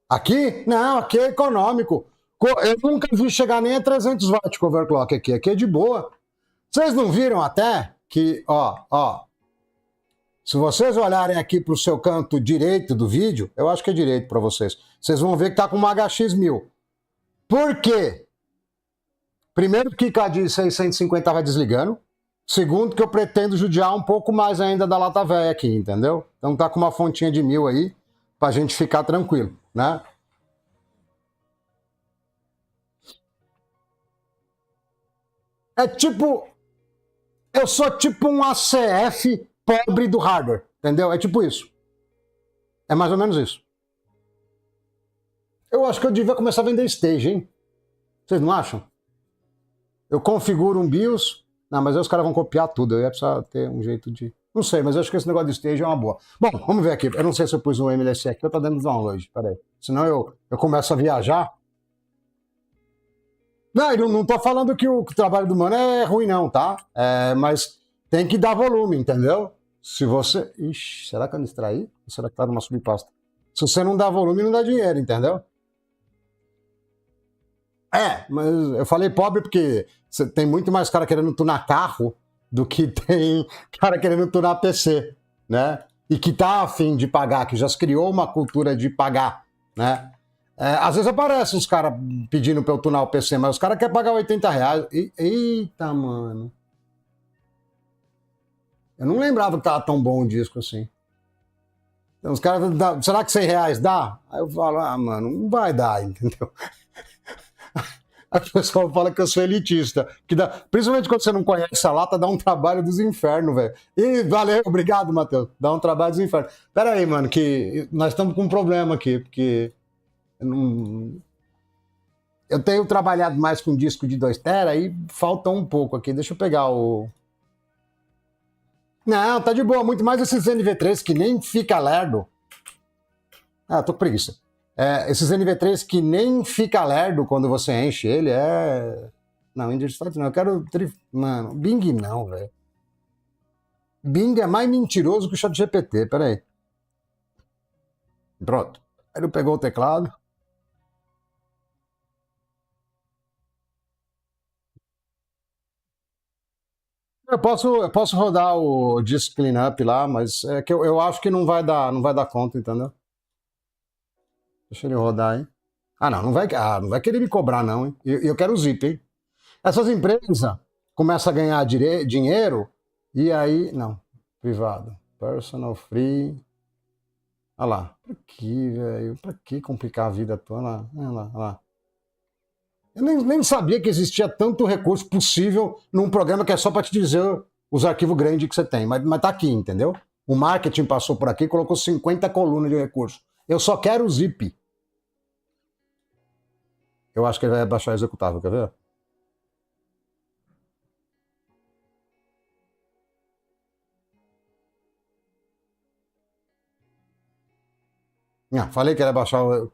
Aqui? Não, aqui é econômico. Eu nunca vi chegar nem a 300 watts com overclock aqui. Aqui é de boa. Vocês não viram até que, ó, se vocês olharem aqui para o seu canto direito do vídeo, eu acho que é direito para vocês, vocês vão ver que tá com uma HX1000. Por quê? Primeiro que a de 650 vai desligando. Segundo que eu pretendo judiar um pouco mais ainda da lata velha aqui, entendeu? Então tá com uma fontinha de 1000 aí, pra gente ficar tranquilo, né? É tipo, eu sou tipo um ACF pobre do hardware, entendeu? É tipo isso. É mais ou menos isso. Eu acho que eu devia começar a vender stage, hein? Vocês não acham? Eu configuro um BIOS. Não, mas aí os caras vão copiar tudo. Eu ia precisar ter um jeito de. Não sei, mas eu acho que esse negócio de stage é uma boa. Bom, vamos ver aqui. Eu não sei se eu pus um MLC aqui, eu tô dando download. Peraí. Senão eu começo a viajar. Não, eu não tô falando que o trabalho do mano é ruim, não, tá? Mas tem que dar volume, entendeu? Se você. Ixi, será que eu me distraí? Ou será que tá numa subpasta? Se você não dá volume, não dá dinheiro, entendeu? Mas eu falei pobre porque tem muito mais cara querendo tunar carro do que tem cara querendo tunar PC, né? E que tá afim de pagar, que já se criou uma cultura de pagar, né? Às vezes aparecem os caras pedindo pra eu tunar o PC, mas os caras querem pagar R$ 80. Eita, mano. Eu não lembrava que tava tão bom o disco assim. Então, os caras, será que R$ 100 dá? Aí eu falo, mano, não vai dar, entendeu? A pessoa fala que eu sou elitista. Principalmente quando você não conhece a lata, dá um trabalho dos infernos, velho. E valeu, obrigado, Matheus. Dá um trabalho dos infernos. Pera aí, mano, que nós estamos com um problema aqui, porque eu tenho trabalhado mais com disco de 2 tera e falta um pouco aqui. Deixa eu pegar o. Não, tá de boa. Muito mais esses NV3 que nem fica lerdo. Tô com preguiça. Esses NV3 que nem fica lerdo quando você enche ele, Não, Interstellar não. Eu quero. Mano, Bing não, velho. Bing é mais mentiroso que o chat GPT. Pera aí. Pronto. Ele pegou o teclado. Eu posso rodar o Disk Cleanup lá, mas é que eu acho que não vai dar conta, entendeu? Deixa ele rodar aí. Não vai querer me cobrar, não, hein? Eu quero o zip, hein? Essas empresas começam a ganhar dinheiro e aí. Não, privado. Personal free. Olha lá. Pra que, velho? Pra que complicar a vida toda? Olha lá, olha lá. Eu nem sabia que existia tanto recurso possível num programa que é só para te dizer os arquivos grandes que você tem. Mas tá aqui, entendeu? O marketing passou por aqui e colocou 50 colunas de recurso. Eu só quero o zip. Eu acho que ele vai baixar o executável, quer ver? Não, falei que ele ia baixar o.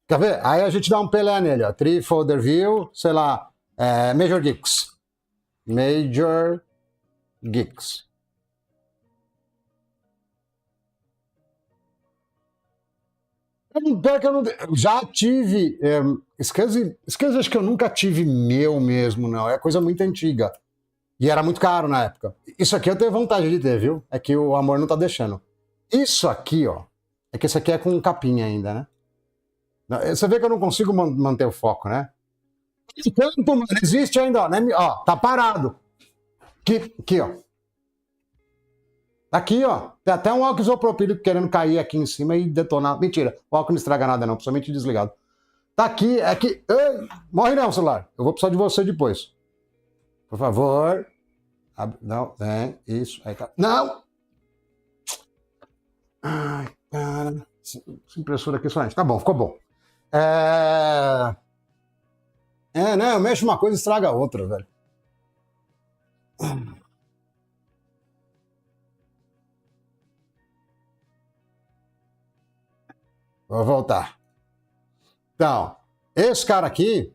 Quer ver? Aí a gente dá um pelé nele, ó. Tree folder view, sei lá, Major Geeks. Major Geeks. Pior que eu não. Eu já tive. Esquece, acho que eu nunca tive meu mesmo, não. É coisa muito antiga. E era muito caro na época. Isso aqui eu tenho vontade de ter, viu? É que o amor não tá deixando. Isso aqui, ó. É que esse aqui é com capinha ainda, né? Você vê que eu não consigo manter o foco, né? Que tempo, mano, existe ainda, ó, né? Ó, tá parado. Aqui, ó. Aqui, ó. Tem até um álcool isopropílico querendo cair aqui em cima e detonar. Mentira, o álcool não estraga nada, não, principalmente desligado. Tá aqui, é que. Ei, morre não, celular. Eu vou precisar de você depois. Por favor. Não, vem. Isso. Aí tá. Não! Ai, cara. Essa impressora aqui só. Tá bom, ficou bom. Né? Eu mexo uma coisa e estraga a outra, velho. Vou voltar. Então, esse cara aqui,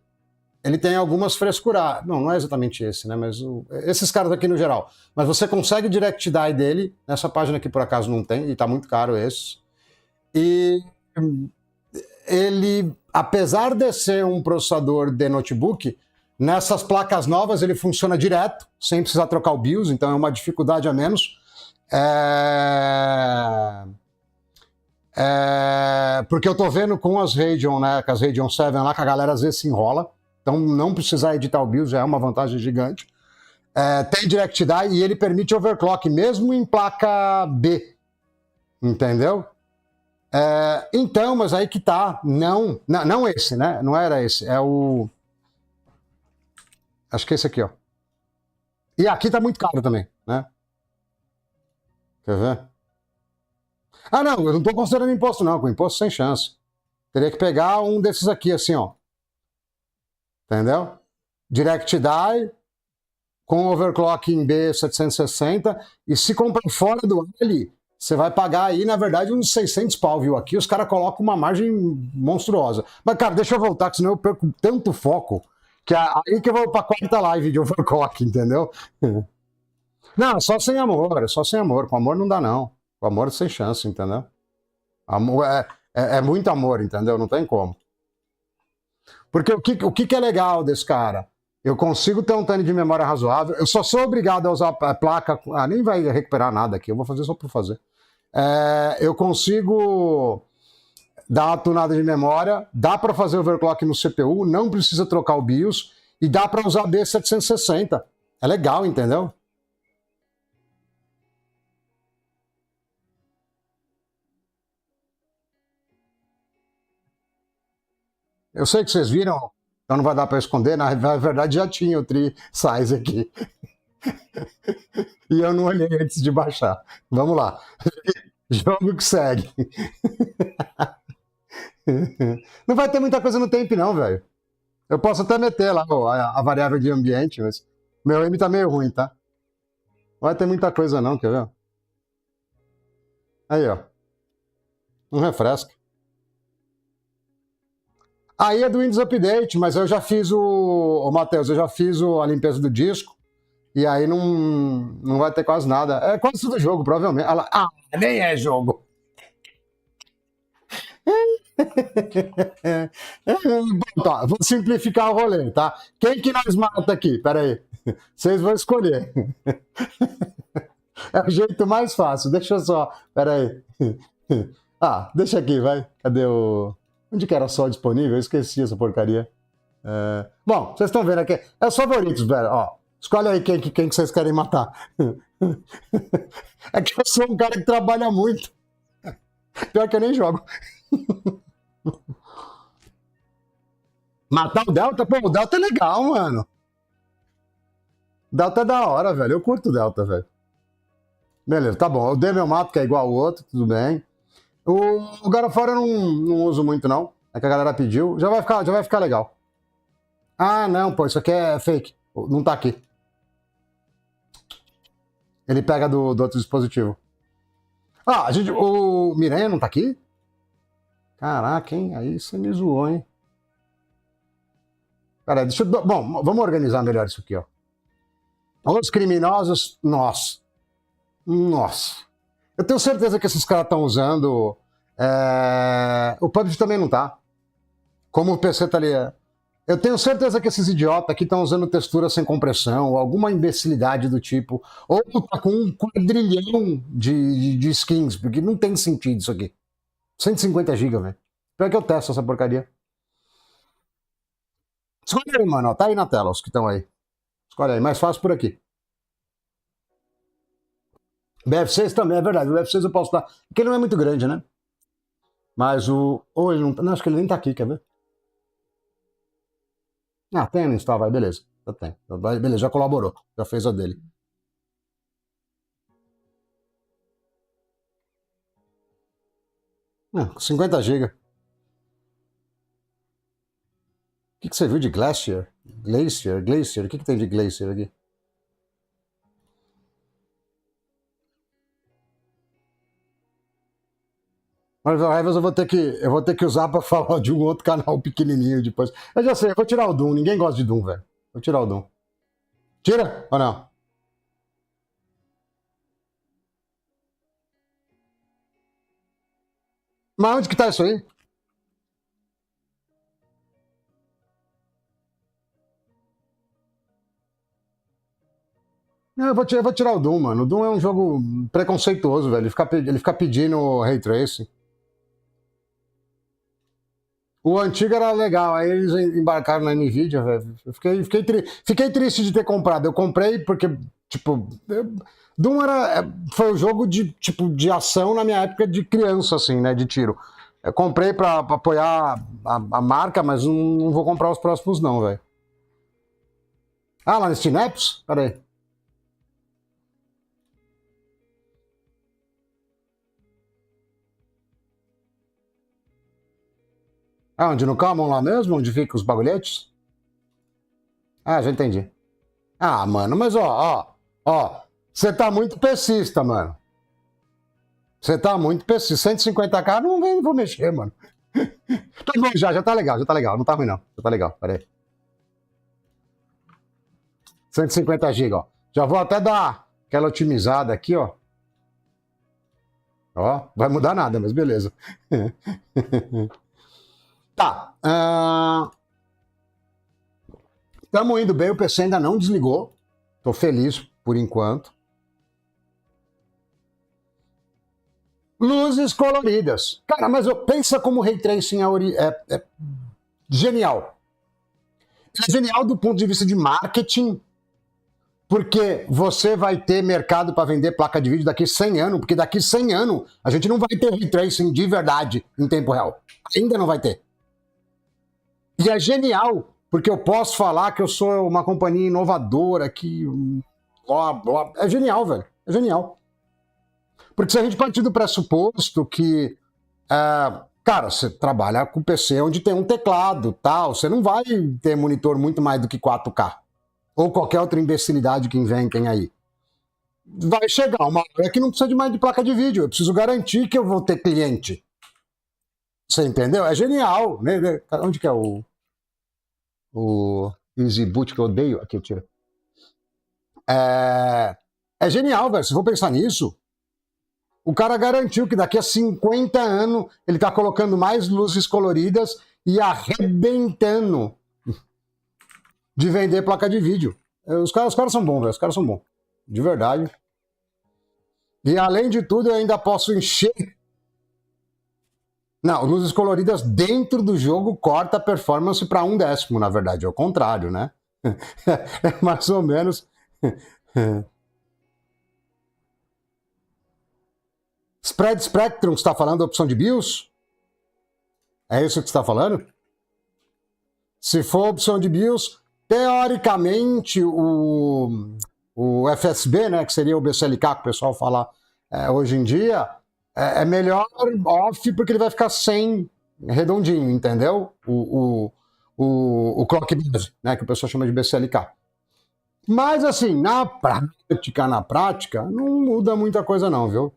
ele tem algumas frescuras. Não é exatamente esse, né? Mas esses caras aqui no geral. Mas você consegue direct die dele. Nessa página aqui, por acaso, não tem. E tá muito caro esse. E ele, apesar de ser um processador de notebook, nessas placas novas ele funciona direto, sem precisar trocar o BIOS, então é uma dificuldade a menos. Porque eu tô vendo com as Radeon, né, com as Radeon 7 lá, que a galera às vezes se enrola, então não precisar editar o BIOS já é uma vantagem gigante. Tem Direct Die e ele permite overclock, mesmo em placa B, entendeu? Então, mas aí que tá, não esse, né, não era esse, é o... Acho que é esse aqui, ó. E aqui tá muito caro também, né? Quer ver? Ah, não, eu não tô considerando imposto, não. Com imposto, sem chance. Teria que pegar um desses aqui, assim, ó. Entendeu? Direct Die, com overclock em B760. E se comprar fora do L, você vai pagar aí, na verdade, uns 600 pau, viu? Aqui os caras colocam uma margem monstruosa. Mas, cara, deixa eu voltar, que senão eu perco tanto foco. Que é aí que eu vou pra quarta live de overclock, entendeu? Não, só sem amor, é só sem amor. Com amor não dá, não. Com amor sem chance, entendeu? Amor é muito amor, entendeu? Não tem como. Porque o que é legal desse cara? Eu consigo ter um tanto de memória razoável. Eu só sou obrigado a usar a placa. Nem vai recuperar nada aqui, eu vou fazer só por fazer. Eu consigo dar uma tunada de memória, dá para fazer overclock no CPU, não precisa trocar o BIOS e dá para usar B760. É legal, entendeu? Eu sei que vocês viram, então não vai dar para esconder, na verdade já tinha o Tri Size aqui. E eu não olhei antes de baixar. Vamos lá. Jogo que segue. Não vai ter muita coisa no tempo, não, velho. Eu posso até meter lá a variável de ambiente, mas meu M tá meio ruim, tá? Não vai ter muita coisa, não, quer ver? Aí, ó. Um refresca. Aí é do Windows Update, mas eu já fiz Matheus, eu já fiz a limpeza do disco. E aí não vai ter quase nada. É quase tudo jogo, provavelmente. Nem é jogo. Bom, tá, vou simplificar o rolê, tá? Quem que nós mata aqui? Pera aí. Vocês vão escolher. É o jeito mais fácil. Deixa eu só. Pera aí. Deixa aqui, vai. Cadê o... Onde que era só disponível? Eu esqueci essa porcaria. Bom, vocês estão vendo aqui. É os favoritos, velho. Ó, escolhe aí quem que vocês querem matar. É que eu sou um cara que trabalha muito. Pior que eu nem jogo. Matar o Delta? Pô, o Delta é legal, mano. O Delta é da hora, velho. Eu curto o Delta, velho. Beleza, tá bom. O Demi eu mato, que é igual ao outro, tudo bem. O God of War eu não uso muito, não. É que a galera pediu. Já vai ficar legal. Ah, não, pô, isso aqui é fake. Não tá aqui. Ele pega do outro dispositivo. O Miranha não tá aqui? Caraca, hein? Aí você me zoou, hein? Peraí, Bom, vamos organizar melhor isso aqui, ó. Os criminosos, nossa. Eu tenho certeza que esses caras estão usando O PUBG também não tá. Como o PC tá ali. Eu tenho certeza que esses idiotas aqui estão usando textura sem compressão, ou alguma imbecilidade do tipo. Ou tá com um quadrilhão de skins, porque não tem sentido isso aqui. 150 GB, velho. Espera que eu testo essa porcaria. Escolhe aí, mano. Ó, tá aí na tela os que estão aí. Escolhe aí, mais fácil por aqui. BF6 também, é verdade. O BF6 eu posso dar. Porque ele não é muito grande, né? Mas o. Ou ele não. Não, acho que ele nem tá aqui, quer ver? Ah, tem no install, vai, beleza. Já tem. Beleza, já colaborou. Já fez a dele. 50 GB. O que você viu de Glacier? Glacier? O que tem de Glacier aqui? Mas eu vou ter que usar pra falar de um outro canal pequenininho depois. Eu já sei, eu vou tirar o Doom. Ninguém gosta de Doom, velho. Vou tirar o Doom. Tira ou não? Mas onde que tá isso aí? Não, eu vou tirar o Doom, mano. O Doom é um jogo preconceituoso, velho. Ele fica pedindo Ray Tracing. O antigo era legal, aí eles embarcaram na Nvidia, velho. Fiquei triste de ter comprado. Eu comprei porque, tipo, Doom foi o jogo de, tipo, de ação na minha época de criança, assim, né, de tiro. Eu comprei pra apoiar a marca, mas não vou comprar os próximos não, velho. Ah, lá no Steam Apps? Pera aí. Ah, onde no Common lá mesmo? Onde fica os bagulhetes? Ah, já entendi. Ah, mano, mas ó. Você tá muito pessimista, mano. Você tá muito pessimista. 150k não vou mexer, mano. Tá bom, já tá legal, já tá legal. Não tá ruim, não. Já tá legal, pera aí. 150 GB, ó. Já vou até dar aquela otimizada aqui, ó. Ó, vai mudar nada, mas beleza. Tá. Estamos indo bem, o PC ainda não desligou. Tô feliz por enquanto. Luzes coloridas. Cara, mas pensa como o Ray Tracing é genial. É genial do ponto de vista de marketing, porque você vai ter mercado para vender placa de vídeo daqui 100 anos, porque daqui 100 anos a gente não vai ter Ray Tracing de verdade em tempo real. Ainda não vai ter. E é genial, porque eu posso falar que eu sou uma companhia inovadora, que. É genial, velho. É genial. Porque se a gente partir do pressuposto que. Cara, você trabalha com PC onde tem um teclado, tal, você não vai ter monitor muito mais do que 4K. Ou qualquer outra imbecilidade que inventem aí. Vai chegar uma hora que não precisa de mais de placa de vídeo. Eu preciso garantir que eu vou ter cliente. Você entendeu? É genial. Né? Onde que é o Easy Boot que eu odeio? Aqui eu tiro. É genial, velho. Se for pensar nisso, o cara garantiu que daqui a 50 anos ele tá colocando mais luzes coloridas e arrebentando de vender placa de vídeo. Os caras são bons, velho. Os caras são bons. De verdade. E além de tudo, eu ainda posso encher. Não, luzes coloridas dentro do jogo corta a performance para 1/10, na verdade. É o contrário, né? É mais ou menos. Spread Spectrum, você está falando da opção de BIOS? É isso que você está falando? Se for opção de BIOS, teoricamente o FSB, né, que seria o BCLK que o pessoal fala hoje em dia, é melhor off porque ele vai ficar sem redondinho, entendeu? O clock base, né, que o pessoal chama de BCLK. Mas assim, na prática, não muda muita coisa não, viu?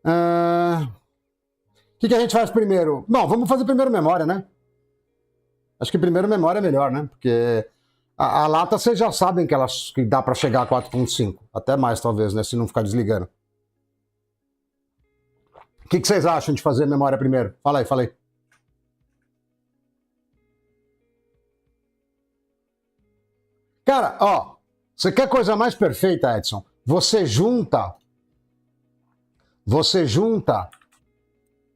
O que a gente faz primeiro? Bom, vamos fazer primeiro memória, né? Acho que primeiro memória é melhor, né? Porque A lata vocês já sabem que dá para chegar a 4.5. Até mais, talvez, né? Se não ficar desligando. O que vocês acham de fazer memória primeiro? Fala aí. Cara, ó, você quer coisa mais perfeita, Edson? Você junta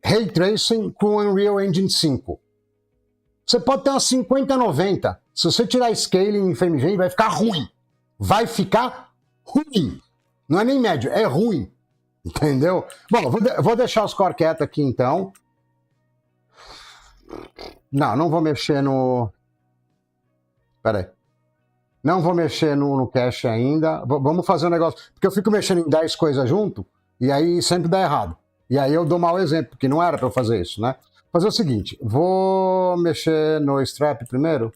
Ray Tracing com Unreal Engine 5. Você pode ter uma 50-90. Se você tirar scaling em FameGen, vai ficar ruim. Vai ficar ruim. Não é nem médio, é ruim. Entendeu? Bom, vou deixar os core quietos aqui então. Não vou mexer no... Pera aí. Não vou mexer no cache ainda. Vamos fazer um negócio. Porque eu fico mexendo em 10 coisas junto e aí sempre dá errado. E aí eu dou mau exemplo, porque não era para eu fazer isso, né? Fazer o seguinte, vou mexer no strap primeiro.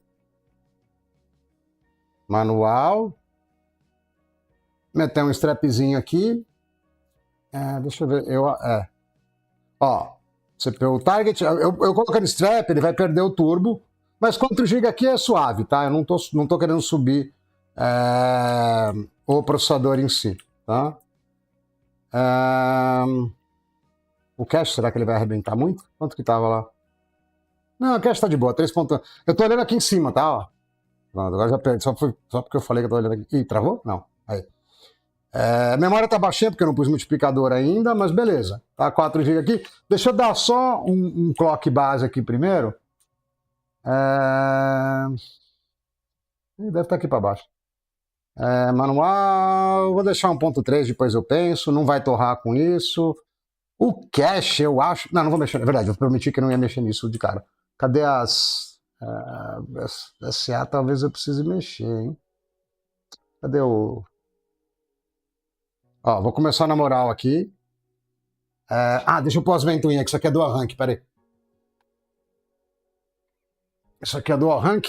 Manual. Meter um strapzinho aqui. Deixa eu ver. Ó, CPU target. Eu colocando strap, ele vai perder o turbo. Mas 4 GB aqui é suave, tá? Eu não tô querendo subir o processador em si, tá? O cache, será que ele vai arrebentar muito? Quanto que tava lá? Não, o cache tá de boa, 3.1. Eu tô olhando aqui em cima, tá? Ó. Pronto, agora já perdi, só porque eu falei que eu tô olhando aqui. Ih, travou? Não. Aí. A memória tá baixinha porque eu não pus multiplicador ainda, mas beleza. Tá 4 GB aqui. Deixa eu dar só um clock base aqui primeiro. Deve estar aqui para baixo. Manual, vou deixar 1.3, depois eu penso, não vai torrar com isso. O cache, eu acho... Não vou mexer, é verdade, eu prometi que não ia mexer nisso de cara. Cadê as... SA talvez eu precise mexer, hein? Cadê o... Ó, vou começar na moral aqui. Deixa eu pôr as ventoinhas, que isso aqui é dual rank, peraí. Isso aqui é dual rank.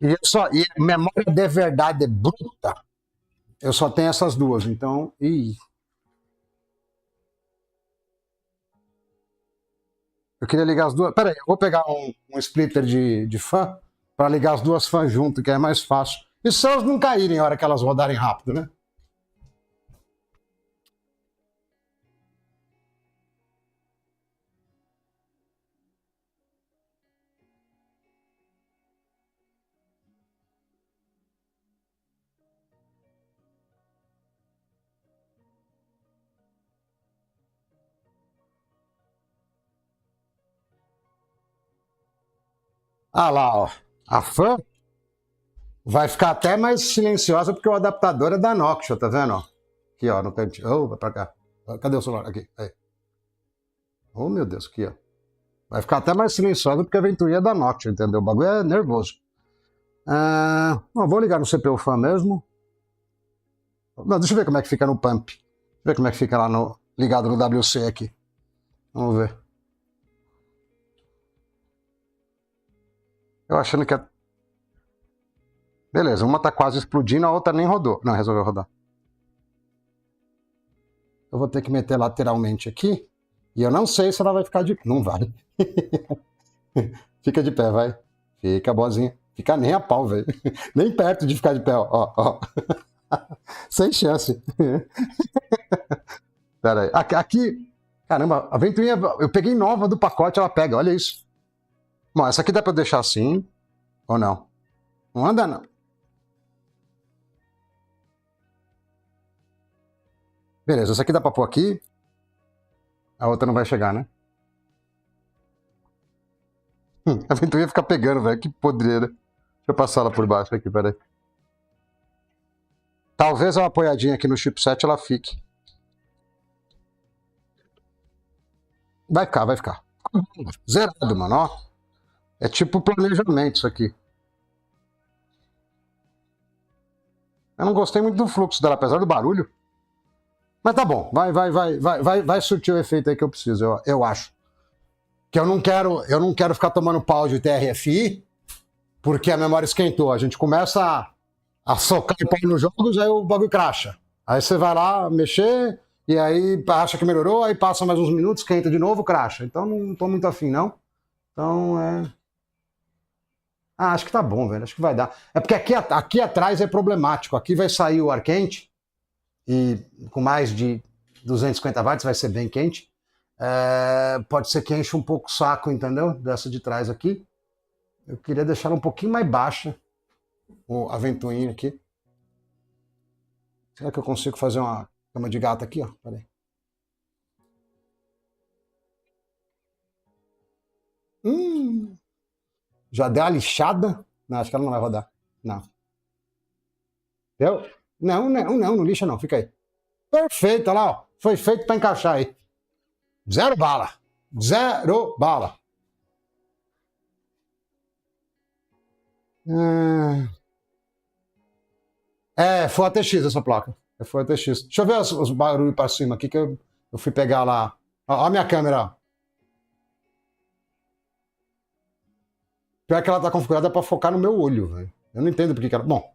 E memória de verdade bruta, eu só tenho essas duas, então... Eu queria ligar as duas... Peraí, eu vou pegar um splitter de fã para ligar as duas fãs junto, que é mais fácil. E se elas não caírem na hora que elas rodarem rápido, né? Ah lá, ó. A fã vai ficar até mais silenciosa porque o adaptador é da Noctua, tá vendo? Aqui, ó, no cantinho. Vai pra cá. Cadê o celular? Aqui. Aí. Oh, meu Deus, aqui, ó. Vai ficar até mais silenciosa porque a ventoinha é da Noctua, entendeu? O bagulho é nervoso. Vou ligar no CPU fan mesmo. Não, deixa eu ver como é que fica no pump. Deixa eu ver como é que fica lá ligado no WC aqui. Vamos ver. Eu achando que Beleza, uma tá quase explodindo, a outra nem rodou. Não, resolveu rodar. Eu vou ter que meter lateralmente aqui. E eu não sei se ela vai ficar de... Não vai. Fica de pé, vai. Fica boazinha. Fica nem a pau, velho. Nem perto de ficar de pé, ó. Sem chance. Pera aí. Aqui... Caramba, a ventoinha... Eu peguei nova do pacote, ela pega. Olha isso. Bom, essa aqui dá pra deixar assim. Ou não? Não anda, não. Beleza, essa aqui dá pra pôr aqui. A outra não vai chegar, né? A ventoinha fica pegando, velho. Que podreira. Deixa eu passar ela por baixo aqui, peraí. Talvez uma apoiadinha aqui no chipset ela fique. Vai ficar. Zerado, mano, ó. É tipo planejamento isso aqui. Eu não gostei muito do fluxo dela, apesar do barulho. Mas tá bom, vai surtir o efeito aí que eu preciso, eu acho. Que eu não quero ficar tomando pau de TRFI, porque a memória esquentou. A gente começa a socar o pau nos jogos, aí o bagulho cracha. Aí você vai lá mexer, e aí acha que melhorou, aí passa mais uns minutos, esquenta de novo, cracha. Então não tô muito afim, não. Então Ah, acho que tá bom, velho. Acho que vai dar. É porque aqui atrás é problemático. Aqui vai sair o ar quente e com mais de 250 watts vai ser bem quente. Pode ser que enche um pouco o saco, entendeu? Dessa de trás aqui. Eu queria deixar ela um pouquinho mais baixa, a ventoinha aqui. Será que eu consigo fazer uma cama de gato aqui, ó? Peraí. Já deu uma lixada? Não, acho que ela não vai rodar. Não. Deu? Não, não, não, não lixa não, fica aí. Perfeito, olha lá, ó. Foi feito para encaixar aí. Zero bala. Zero bala. Foi ATX essa placa. Foi ATX. Deixa eu ver os barulhos para cima aqui que eu fui pegar lá. Ó, a minha câmera. Pior que ela tá configurada para focar no meu olho, velho. Eu não entendo porque que ela. Bom.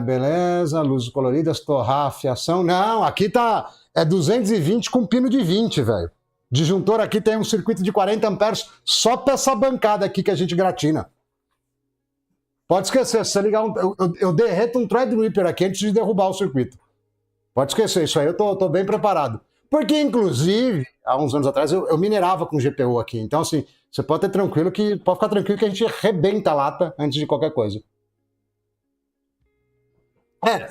Beleza, luzes coloridas, torrar, fiação. Não, aqui tá. É 220 com pino de 20, velho. Disjuntor aqui tem um circuito de 40 amperes só pra essa bancada aqui que a gente gratina. Pode esquecer, se você ligar eu derreto um Threadripper aqui antes de derrubar o circuito. Pode esquecer, isso aí eu tô bem preparado. Porque, inclusive, há uns anos atrás, eu minerava com GPU aqui. Então, assim, você pode ficar tranquilo que a gente rebenta a lata antes de qualquer coisa.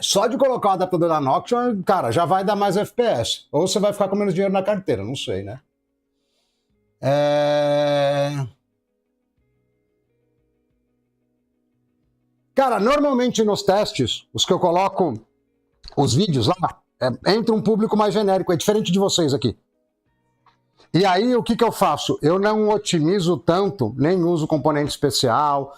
Só de colocar o adaptador da Noction, cara, já vai dar mais FPS. Ou você vai ficar com menos dinheiro na carteira, não sei, né? Cara, normalmente nos testes, os que eu coloco, os vídeos lá, entra um público mais genérico, é diferente de vocês aqui. E aí, o que eu faço? Eu não otimizo tanto, nem uso componente especial,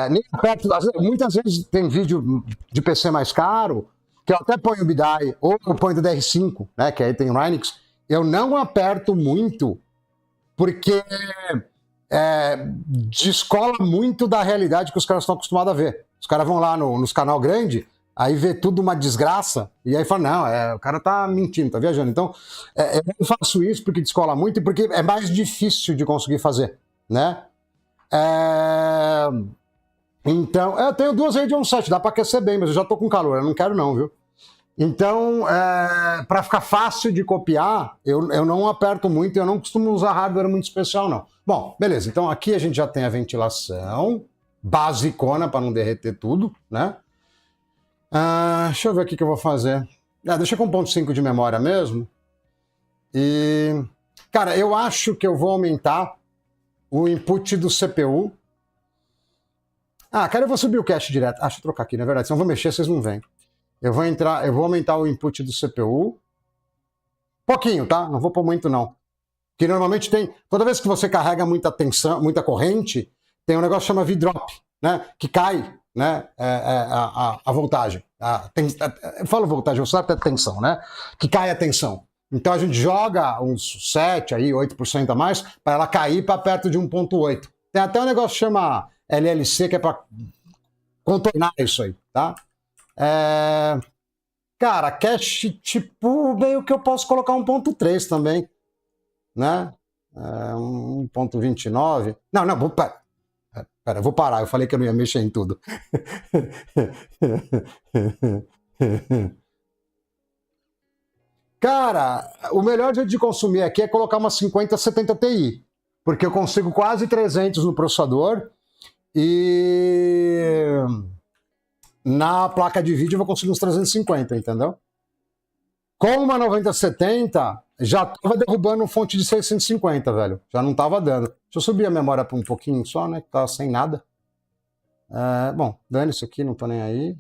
nem aperto. Muitas vezes tem vídeo de PC mais caro, que eu até ponho o BDI, ou eu ponho do DR5, né, que aí tem o Hynix. Eu não aperto muito, porque descola muito da realidade que os caras estão acostumados a ver. Os caras vão lá nos canal grande, aí vê tudo uma desgraça, e aí fala, não, o cara tá mentindo, tá viajando. Então, eu não faço isso porque descola muito e porque é mais difícil de conseguir fazer, né? Então, eu tenho duas Radeon 7, dá pra aquecer bem, mas eu já tô com calor, eu não quero não, viu? Então, para ficar fácil de copiar, eu não aperto muito, eu não costumo usar hardware muito especial, não. Bom, beleza, então aqui a gente já tem a ventilação basicona para não derreter tudo, né? Deixa eu ver o que eu vou fazer. Deixa com 1.5 de memória mesmo. E, cara, eu acho que eu vou aumentar o input do CPU. Cara, eu vou subir o cache direto. Deixa eu trocar aqui, na verdade, se eu vou mexer, vocês não veem. Eu vou aumentar o input do CPU. Pouquinho, tá? Não vou pôr muito, não. Que normalmente tem. Toda vez que você carrega muita tensão, muita corrente, tem um negócio que chama V-drop, né? Que cai, né? A voltagem. Eu falo voltagem, eu sabe até tensão, né? Que cai a tensão. Então a gente joga uns 7, aí, 8% a mais, para ela cair para perto de 1.8. Tem até um negócio que chama LLC, que é para contornar isso aí, tá? Cara, cache tipo, meio que eu posso colocar 1.3 também, né? 1.29. Não, pera, eu vou parar, eu falei que eu não ia mexer em tudo. Cara, o melhor jeito de consumir aqui é colocar uma 5070 Ti, porque eu consigo quase 300 no processador e na placa de vídeo eu vou conseguir uns 350, entendeu? Com uma 9070, já tava derrubando fonte de 650, velho. Já não tava dando. Deixa eu subir a memória para um pouquinho só, né? Que tá sem nada. Bom, dane isso aqui, não tô nem aí.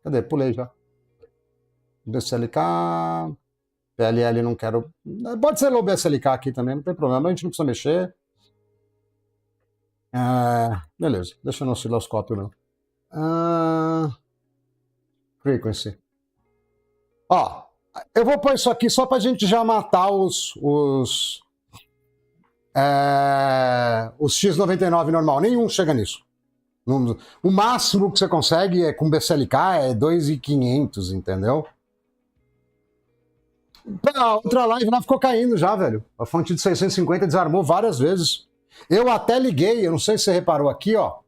Cadê? Pulei já. BSLK. PLL não quero. Pode ser low BSLK aqui também, não tem problema. A gente não precisa mexer. Beleza, deixa no osciloscópio não. Frequency. Ó, eu vou pôr isso aqui só pra gente já matar os X99 normal. Nenhum chega nisso. O máximo que você consegue com BSLK é 2.500, entendeu? A outra live lá ficou caindo já, velho. A fonte de 650 desarmou várias vezes. Eu até liguei, eu não sei se você reparou aqui, ó.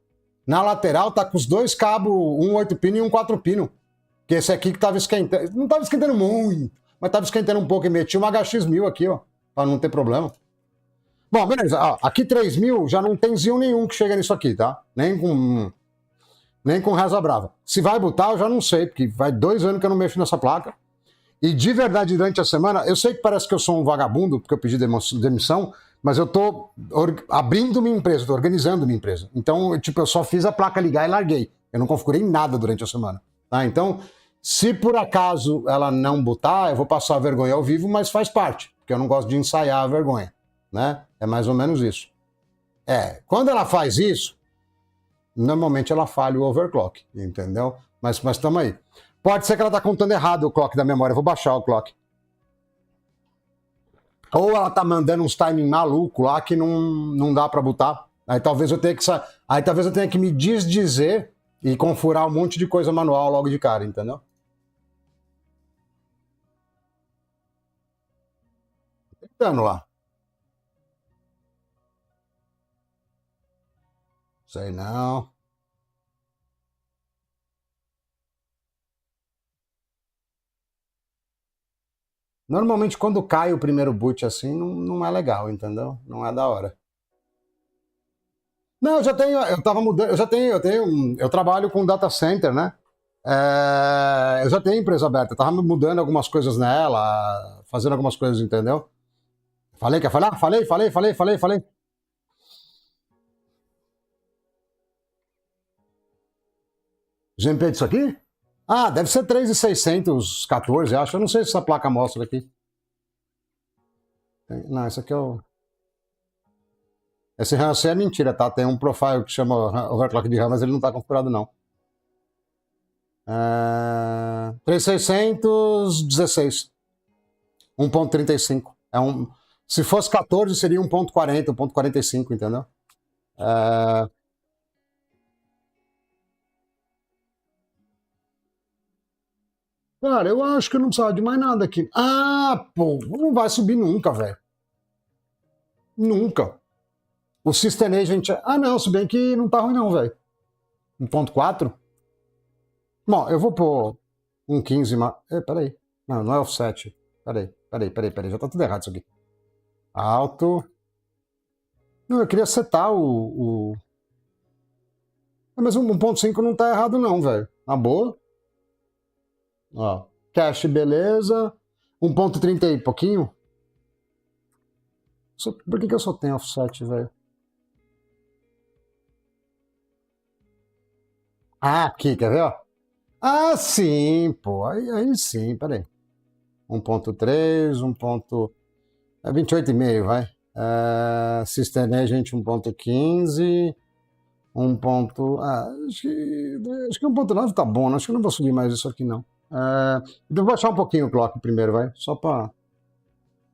Na lateral tá com os dois cabos, um 8 pino e um 4 pino. Que esse aqui que tava esquentando. Não tava esquentando muito, mas tava esquentando um pouco e meti uma HX1000 aqui, ó. Pra não ter problema. Bom, beleza. Ó, aqui 3000 já não tem Xeon nenhum que chega nisso aqui, tá? Nem com Reza Brava. Se vai botar, eu já não sei, porque vai 2 anos que eu não mexo nessa placa. E de verdade, durante a semana, eu sei que parece que eu sou um vagabundo, porque eu pedi demissão, mas eu tô abrindo minha empresa, tô organizando minha empresa. Então, tipo, eu só fiz a placa ligar e larguei. Eu não configurei nada durante a semana. Tá? Então, se por acaso ela não botar, eu vou passar a vergonha ao vivo, mas faz parte, porque eu não gosto de ensaiar a vergonha. Né? É mais ou menos isso. Quando ela faz isso, normalmente ela falha o overclock, entendeu? Mas estamos aí. Pode ser que ela está contando errado o clock da memória. Eu vou baixar o clock. Ou ela tá mandando uns timing maluco lá que não dá para botar. Aí talvez eu tenha que me desdizer e confurar um monte de coisa manual logo de cara, entendeu? Tentando lá. Sei não. Normalmente quando cai o primeiro boot assim, não é legal, entendeu? Não é da hora. Não, eu tava mudando, eu trabalho com data center, né? Eu já tenho empresa aberta, eu tava mudando algumas coisas nela, fazendo algumas coisas, entendeu? Falei, quer falar? Falei. GMP disso aqui? Ah, deve ser 3614, acho. Eu não sei se essa placa mostra aqui. Não, esse aqui é o. Esse RAM assim é mentira, tá? Tem um profile que chama overclock de RAM, mas ele não tá configurado, não. 3616. 1.35. Se fosse 14, seria 1.40, 1.45, entendeu? É... Cara, eu acho que eu não precisava de mais nada aqui. Ah, pô, não vai subir nunca, velho. Nunca. O System Agent. Ah, não, se bem que não tá ruim, não, velho. 1.4? Bom, eu vou pôr um 15. Peraí. Não é offset. Peraí. Já tá tudo errado isso aqui. Alto. Não, eu queria setar o... Mas o 1.5 não tá errado, não, velho. Na boa. Ó. Cache, beleza. 1.30 e pouquinho. Por que eu só tenho offset, velho? Ah, aqui, quer ver, ó? Ah, sim, pô. Aí sim, peraí. 1.3, 1. É 28,5, vai. System Agent 1.15. Acho que 1.9 tá bom, né? Acho que eu não vou subir mais isso aqui, não. Então vou baixar um pouquinho o clock primeiro, vai. Só pra.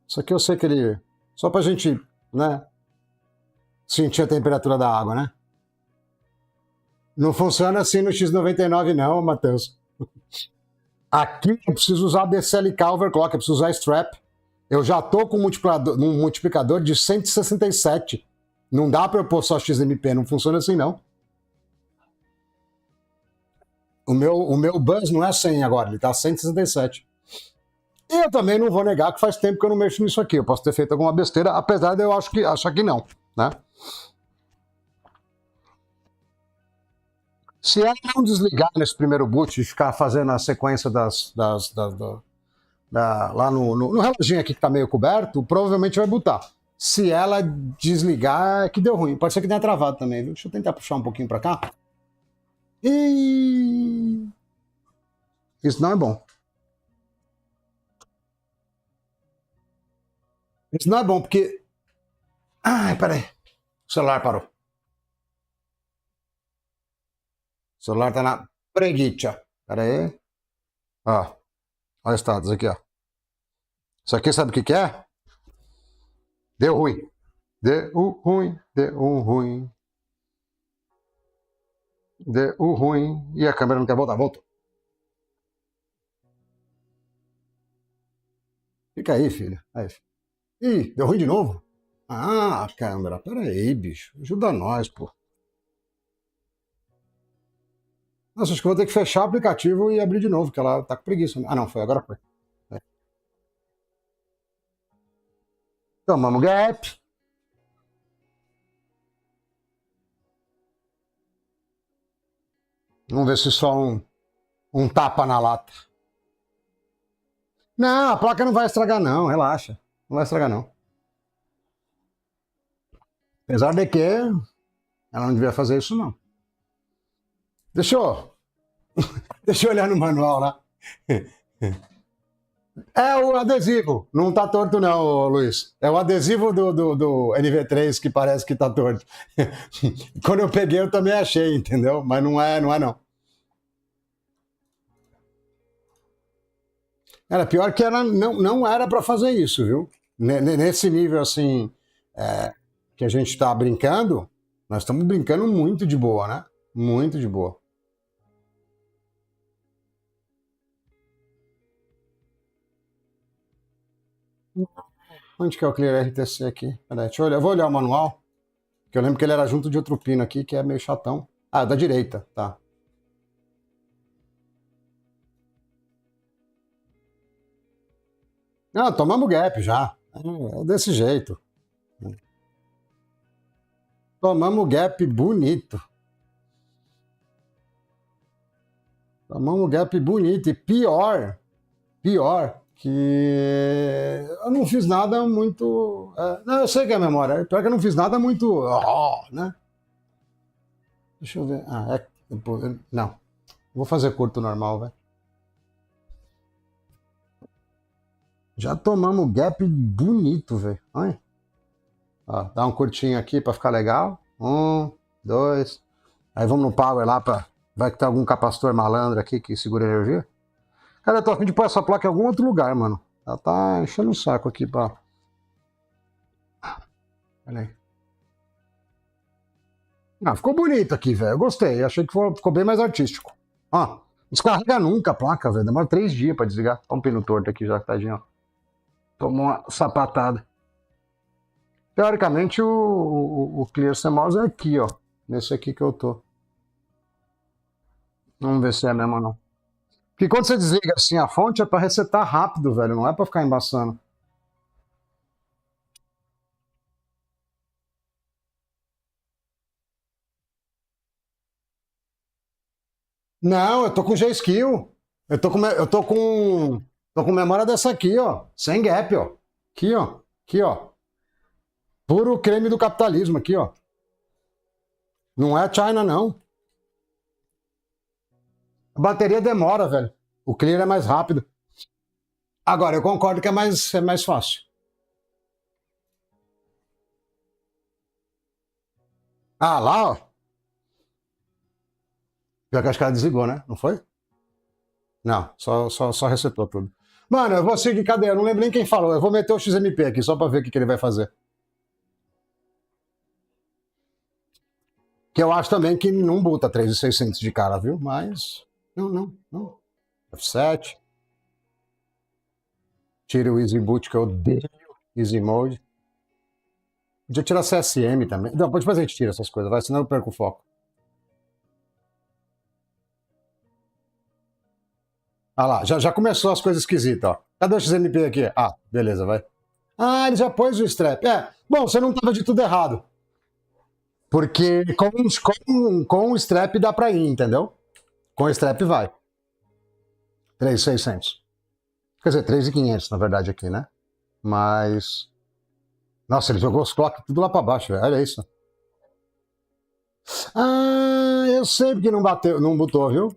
Isso aqui eu sei que ele. Só pra gente, né? Sentir a temperatura da água, né? Não funciona assim no X99, não, Matheus. Aqui eu preciso usar DCLK overclock, eu preciso usar strap. Eu já tô com um multiplicador de 167. Não dá para eu pôr só XMP, não funciona assim, não. O meu buzz não é 100 agora, ele tá 167. E eu também não vou negar que faz tempo que eu não mexo nisso aqui. Eu posso ter feito alguma besteira, apesar de eu achar que não, né? Se ela não desligar nesse primeiro boot e ficar fazendo a sequência lá no reloginho aqui que tá meio coberto, provavelmente vai botar. Se ela desligar, é que deu ruim. Pode ser que tenha travado também, viu? Deixa eu tentar puxar um pouquinho para cá. E isso não é bom. Isso não é bom, porque. Ai, peraí. O celular parou. O celular tá na preguiça. Peraí. Ó, olha o status aqui, ó. Isso aqui sabe o que é? Deu ruim. Deu ruim. Deu ruim. E a câmera não quer voltar. Voltou. Fica aí, filha. Aí. Ih, deu ruim de novo? Ah, câmera, peraí, bicho. Ajuda nós, pô. Nossa, acho que eu vou ter que fechar o aplicativo e abrir de novo, que ela tá com preguiça. Ah, não, foi, agora foi. É. Tomamos gap. Vamos ver se só um tapa na lata. Não, a placa não vai estragar, não, relaxa. Não vai estragar, não. Apesar de que ela não devia fazer isso, não. Deixa eu, deixa eu olhar no manual lá. É o adesivo, não tá torto não, ô, Luiz. É o adesivo do NV3 que parece que tá torto. Quando eu peguei eu também achei, entendeu? Mas não é, não é não. Era pior que ela não era para fazer isso, viu? Nesse nível assim que a gente tá brincando, nós estamos brincando muito de boa, né? Muito de boa. Onde que é o Clear RTC aqui? Peraí, deixa eu olhar. Eu vou olhar o manual, que eu lembro que ele era junto de outro pino aqui, que é meio chatão. Ah, da direita, tá. Não, tomamos gap já. É desse jeito. Tomamos gap bonito. Tomamos gap bonito. E pior, que eu não fiz nada muito. Não, eu sei que é memória. Pior que eu não fiz nada muito. Né? Deixa eu ver. Não. Vou fazer curto normal, velho. Já tomamos gap bonito, velho. Olha. Ó, dá um curtinho aqui pra ficar legal. Um, dois. Aí vamos no power lá pra. Vai que tem algum capacitor malandro aqui que segura energia. Cara, eu tô a fim de pôr essa placa em algum outro lugar, mano. Ela tá enchendo o saco aqui pra. Olha aí. Ah, ficou bonito aqui, velho. Eu gostei. Achei que ficou bem mais artístico. Ó, descarrega nunca a placa, velho. Demora 3 dias pra desligar. Olha um pino torto aqui já, tadinho, ó. Tomou uma sapatada. Teoricamente, o Clear CMOS é aqui, ó. Nesse aqui que eu tô. Vamos ver se é mesmo ou não. Porque quando você desliga assim a fonte é pra resetar rápido, velho. Não é pra ficar embaçando. Não, eu tô com G-Skill. Eu tô com memória dessa aqui, ó. Sem gap, ó. Aqui, ó. Aqui, ó. Puro creme do capitalismo aqui, ó. Não é China, não. A bateria demora, velho. O clear é mais rápido. Agora, eu concordo que é mais fácil. Ah, lá, ó. Pior que acho que ela desligou, né? Não foi? Não, só resetou tudo. Mano, eu vou seguir, cadê? Eu não lembro nem quem falou. Eu vou meter o XMP aqui só pra ver o que ele vai fazer. Que eu acho também que não boota 3.600 de cara, viu? Mas. Não. F7. Tira o Easy Boot, que eu odeio. Easy Mode. Podia tirar CSM também. Não, depois a gente tira essas coisas, vai, senão eu perco o foco. Ah lá, já começou as coisas esquisitas, ó. Cadê o XMP aqui? Ah, beleza, vai. Ah, ele já pôs o strap. Bom, você não tava de tudo errado. Porque com o strap dá pra ir, entendeu? Com o strap vai. 3.600. Quer dizer, 3.500 na verdade aqui, né? Mas. Nossa, ele jogou os clock tudo lá pra baixo, velho. Olha isso. Ah, eu sei porque não bateu, não botou, viu?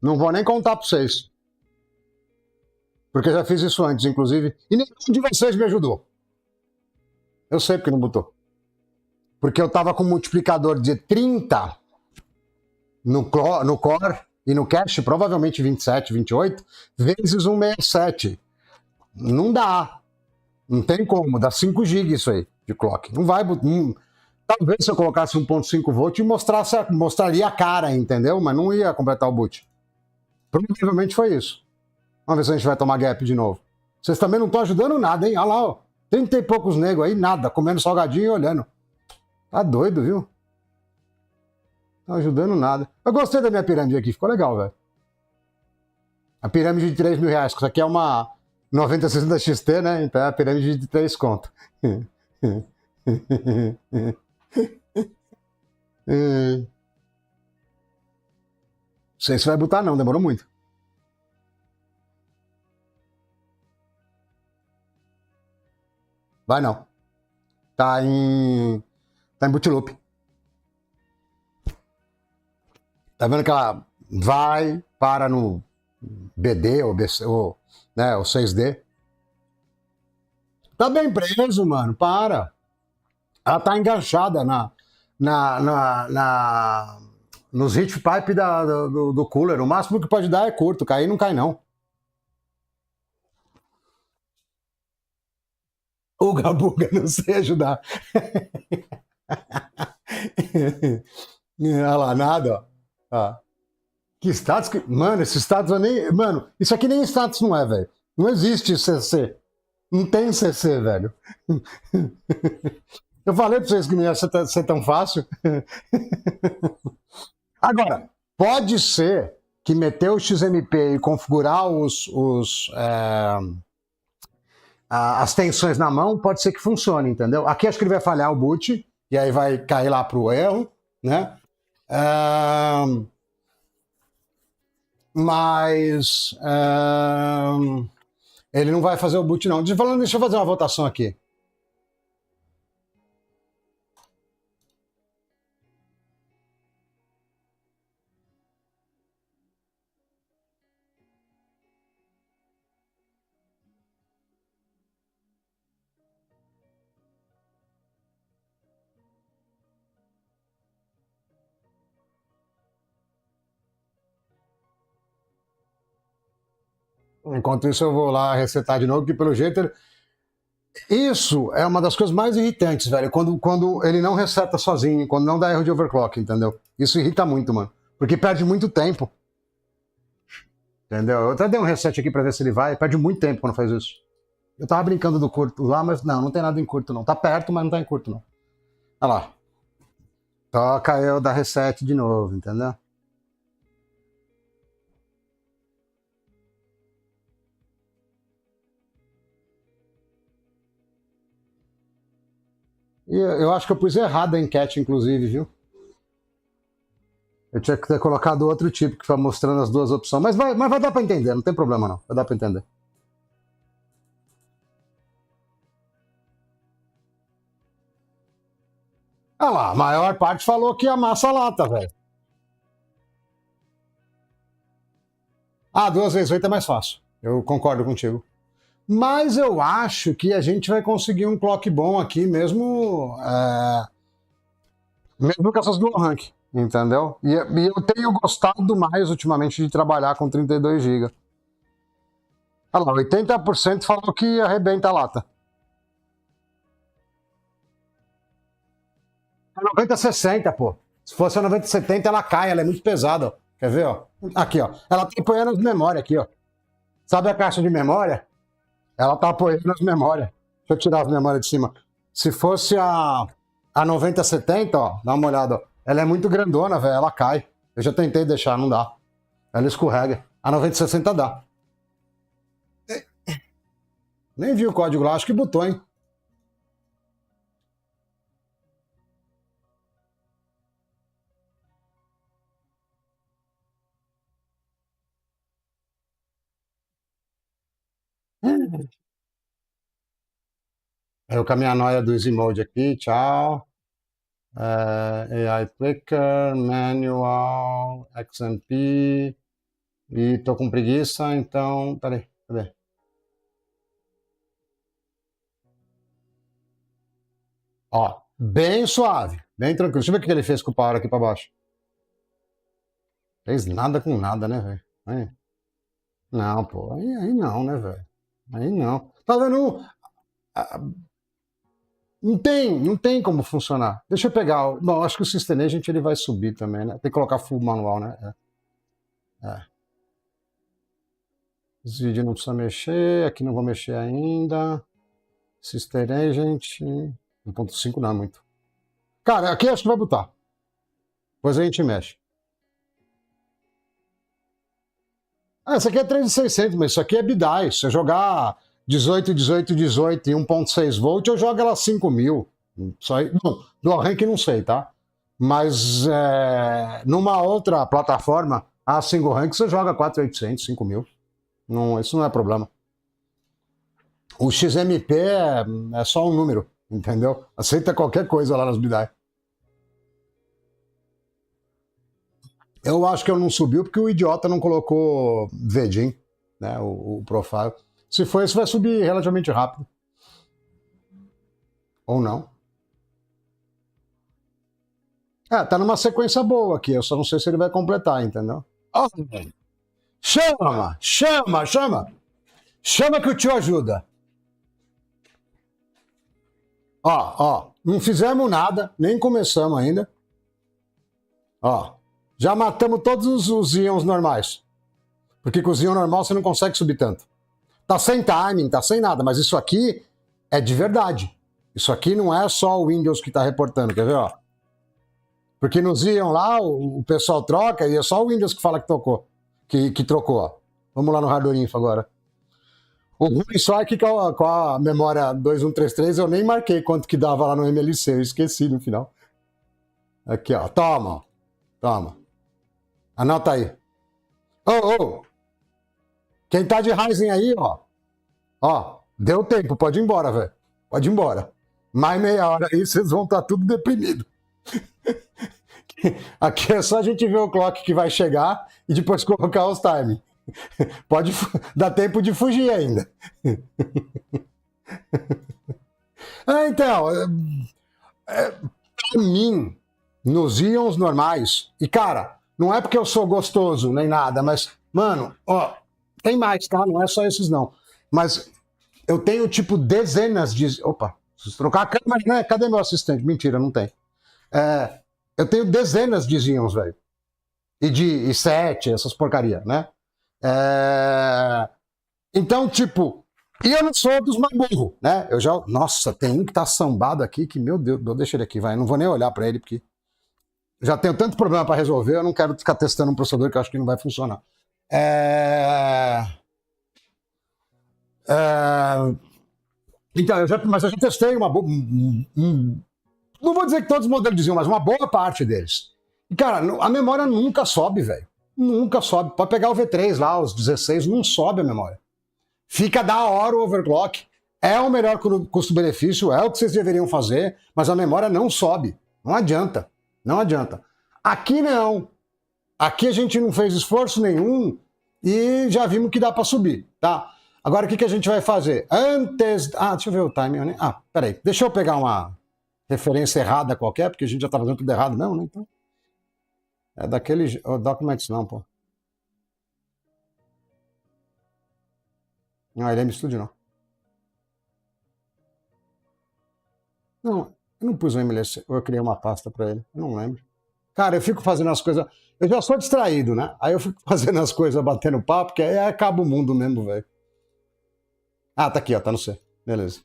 Não vou nem contar pra vocês. Porque eu já fiz isso antes, inclusive. E nenhum de vocês me ajudou. Eu sei porque não botou. Porque eu tava com um multiplicador de 30 no core e no cache, provavelmente 27, 28, vezes 167. Não dá. Não tem como. Dá 5 GB isso aí de clock. Não vai. Talvez se eu colocasse 1.5 volt mostraria a cara, entendeu? Mas não ia completar o boot. Provavelmente foi isso. Vamos ver se a gente vai tomar gap de novo. Vocês também não estão ajudando nada, hein? Olha lá, ó. 30 e poucos negros aí, nada, comendo salgadinho e olhando. Tá doido, viu? Não ajudando nada. Eu gostei da minha pirâmide aqui, ficou legal, velho. A pirâmide de 3 mil reais, que isso aqui é uma 9060 XT, né? Então é a pirâmide de 3 conto. Não sei se vai botar não, demorou muito. Vai não. Tá em bootloop. Tá vendo que ela vai, para no BD ou, BC, ou, né, ou 6D. Tá bem preso, mano, para. Ela tá enganchada nos heat pipe do cooler. O máximo que pode dar é curto, cair não cai não. Uga buga, não sei ajudar. Olha lá, nada, ó. Ah. Que status que. Mano, esse status é nem. Mano, isso aqui nem status não é, velho. Não existe CC. Não tem CC, velho. Eu falei pra vocês que não ia ser tão fácil. Agora, pode ser que meter o XMP e configurar as tensões na mão, pode ser que funcione, entendeu? Aqui acho que ele vai falhar o boot, e aí vai cair lá pro erro, né? Mas ele não vai fazer o boot, não. Deixa eu fazer uma votação aqui. Enquanto isso, eu vou lá resetar de novo, que pelo jeito. Isso é uma das coisas mais irritantes, velho. Quando ele não reseta sozinho, quando não dá erro de overclock, entendeu? Isso irrita muito, mano. Porque perde muito tempo. Entendeu? Eu até dei um reset aqui pra ver se ele vai. Perde muito tempo quando faz isso. Eu tava brincando do curto lá, mas não tem nada em curto, não. Tá perto, mas não tá em curto, não. Olha lá. Toca eu dar reset de novo, entendeu? E eu acho que eu pus errado a enquete, inclusive, viu? Eu tinha que ter colocado outro tipo que foi mostrando as duas opções. Mas vai dar pra entender, não tem problema não. Vai dar pra entender. Ah lá, a maior parte falou que amassa a lata, velho. Ah, 2 vezes 8 é mais fácil. Eu concordo contigo. Mas eu acho que a gente vai conseguir um clock bom aqui, mesmo com essas dual rank, entendeu? E eu tenho gostado mais ultimamente de trabalhar com 32 GB. Olha lá, 80% falou que arrebenta a lata. É 90-60, pô. Se fosse a 90-70, ela cai, ela é muito pesada. Ó. Quer ver, ó? Aqui, ó. Ela tá apoiando as memórias aqui, ó. Sabe a caixa de memória? Ela tá apoiando as memórias. Deixa eu tirar as memórias de cima. Se fosse a 90-70, ó, dá uma olhada, ó. Ela é muito grandona, velho. Ela cai. Eu já tentei deixar, não dá. Ela escorrega. A 90-60 dá. Nem vi o código lá, acho que botou, hein? Eu com a minha noia do Easy aqui, tchau. AI Clicker, Manual, XMP. E tô com preguiça, então. Peraí, cadê? Ó, bem suave, bem tranquilo. Deixa eu ver o que ele fez com o power aqui pra baixo. Fez nada com nada, né, velho? Não, pô, aí não, né, velho? Aí não. Tá vendo? Não tem como funcionar. Deixa eu pegar. Bom, acho que o System Agent ele vai subir também, né? Tem que colocar full manual, né? É. Os vídeos não precisa mexer, aqui não vou mexer ainda. Sister Agent, 1.5 não é muito. Cara, aqui acho que vai botar. Depois a gente mexe. Ah, essa aqui é 3.600, mas isso aqui é bidai. Se você jogar 18, 18, 18 e 1.6 volt, eu jogo ela 5.000. Isso aí, não, do arranque não sei, tá? Mas numa outra plataforma, a single rank, você joga 4.800, 5.000. Não, isso não é problema. O XMP é só um número, entendeu? Aceita qualquer coisa lá nas bidai. Eu acho que eu não subiu porque o idiota não colocou VDIN, né, o profile. Se for isso, vai subir relativamente rápido. Ou não. Tá numa sequência boa aqui, eu só não sei se ele vai completar, entendeu? Oh, chama, chama, chama. Chama que o tio ajuda. Ó, não fizemos nada, nem começamos ainda. Ó, já matamos todos os íons normais. Porque com os íons normais você não consegue subir tanto. Tá sem timing, tá sem nada, mas isso aqui é de verdade. Isso aqui não é só o Windows que tá reportando, quer ver, ó? Porque nos íons lá, o pessoal troca e é só o Windows que fala que tocou, que trocou, ó. Vamos lá no Hardware Info agora. O ruim só é que com a memória 2133 eu nem marquei quanto que dava lá no MLC, eu esqueci no final. Aqui, ó, toma. Anota aí. Ô, quem tá de Ryzen aí, ó, deu tempo, pode ir embora, velho. Pode ir embora. Mais meia hora aí, vocês vão estar tudo deprimido. Aqui é só a gente ver o clock que vai chegar e depois colocar os timing. Pode dar tempo de fugir ainda. Então, pra mim, nos íons normais, e cara, não é porque eu sou gostoso nem nada, mas, mano, ó, tem mais, tá? Não é só esses não. Mas eu tenho, tipo, dezenas de. Opa, preciso trocar a câmera, né? Cadê meu assistente? Mentira, não tem. Eu tenho dezenas de íons, velho. E de i7, essas porcaria, né? Então, tipo, e eu não sou dos mais burros, né? Eu já. Nossa, tem um que tá sambado aqui que, meu Deus, deixa ele aqui, vai. Eu não vou nem olhar pra ele, porque já tenho tanto problema pra resolver, eu não quero ficar testando um processador que eu acho que não vai funcionar. Então, mas eu já testei uma boa. Não vou dizer que todos os modelos diziam, mas uma boa parte deles. E, cara, a memória nunca sobe, velho. Nunca sobe. Pode pegar o V3 lá, os 16, não sobe a memória. Fica da hora o overclock. É o melhor custo-benefício, é o que vocês deveriam fazer, mas a memória não sobe. Não adianta. Não adianta. Aqui não. Aqui a gente não fez esforço nenhum e já vimos que dá para subir, tá? Agora o que a gente vai fazer? Antes. Deixa eu ver o timing. Peraí. Deixa eu pegar uma referência errada qualquer, porque a gente já tá fazendo tudo errado mesmo, né? Então. É daquele. Documents não, pô. Não, ele é Studio não. Não, eu não pus o MLC, ou eu criei uma pasta para ele, eu não lembro. Cara, eu fico fazendo as coisas. Eu já sou distraído, né? Aí eu fico fazendo as coisas, batendo papo, que aí acaba o mundo mesmo, velho. Tá aqui, ó, tá no C. Beleza.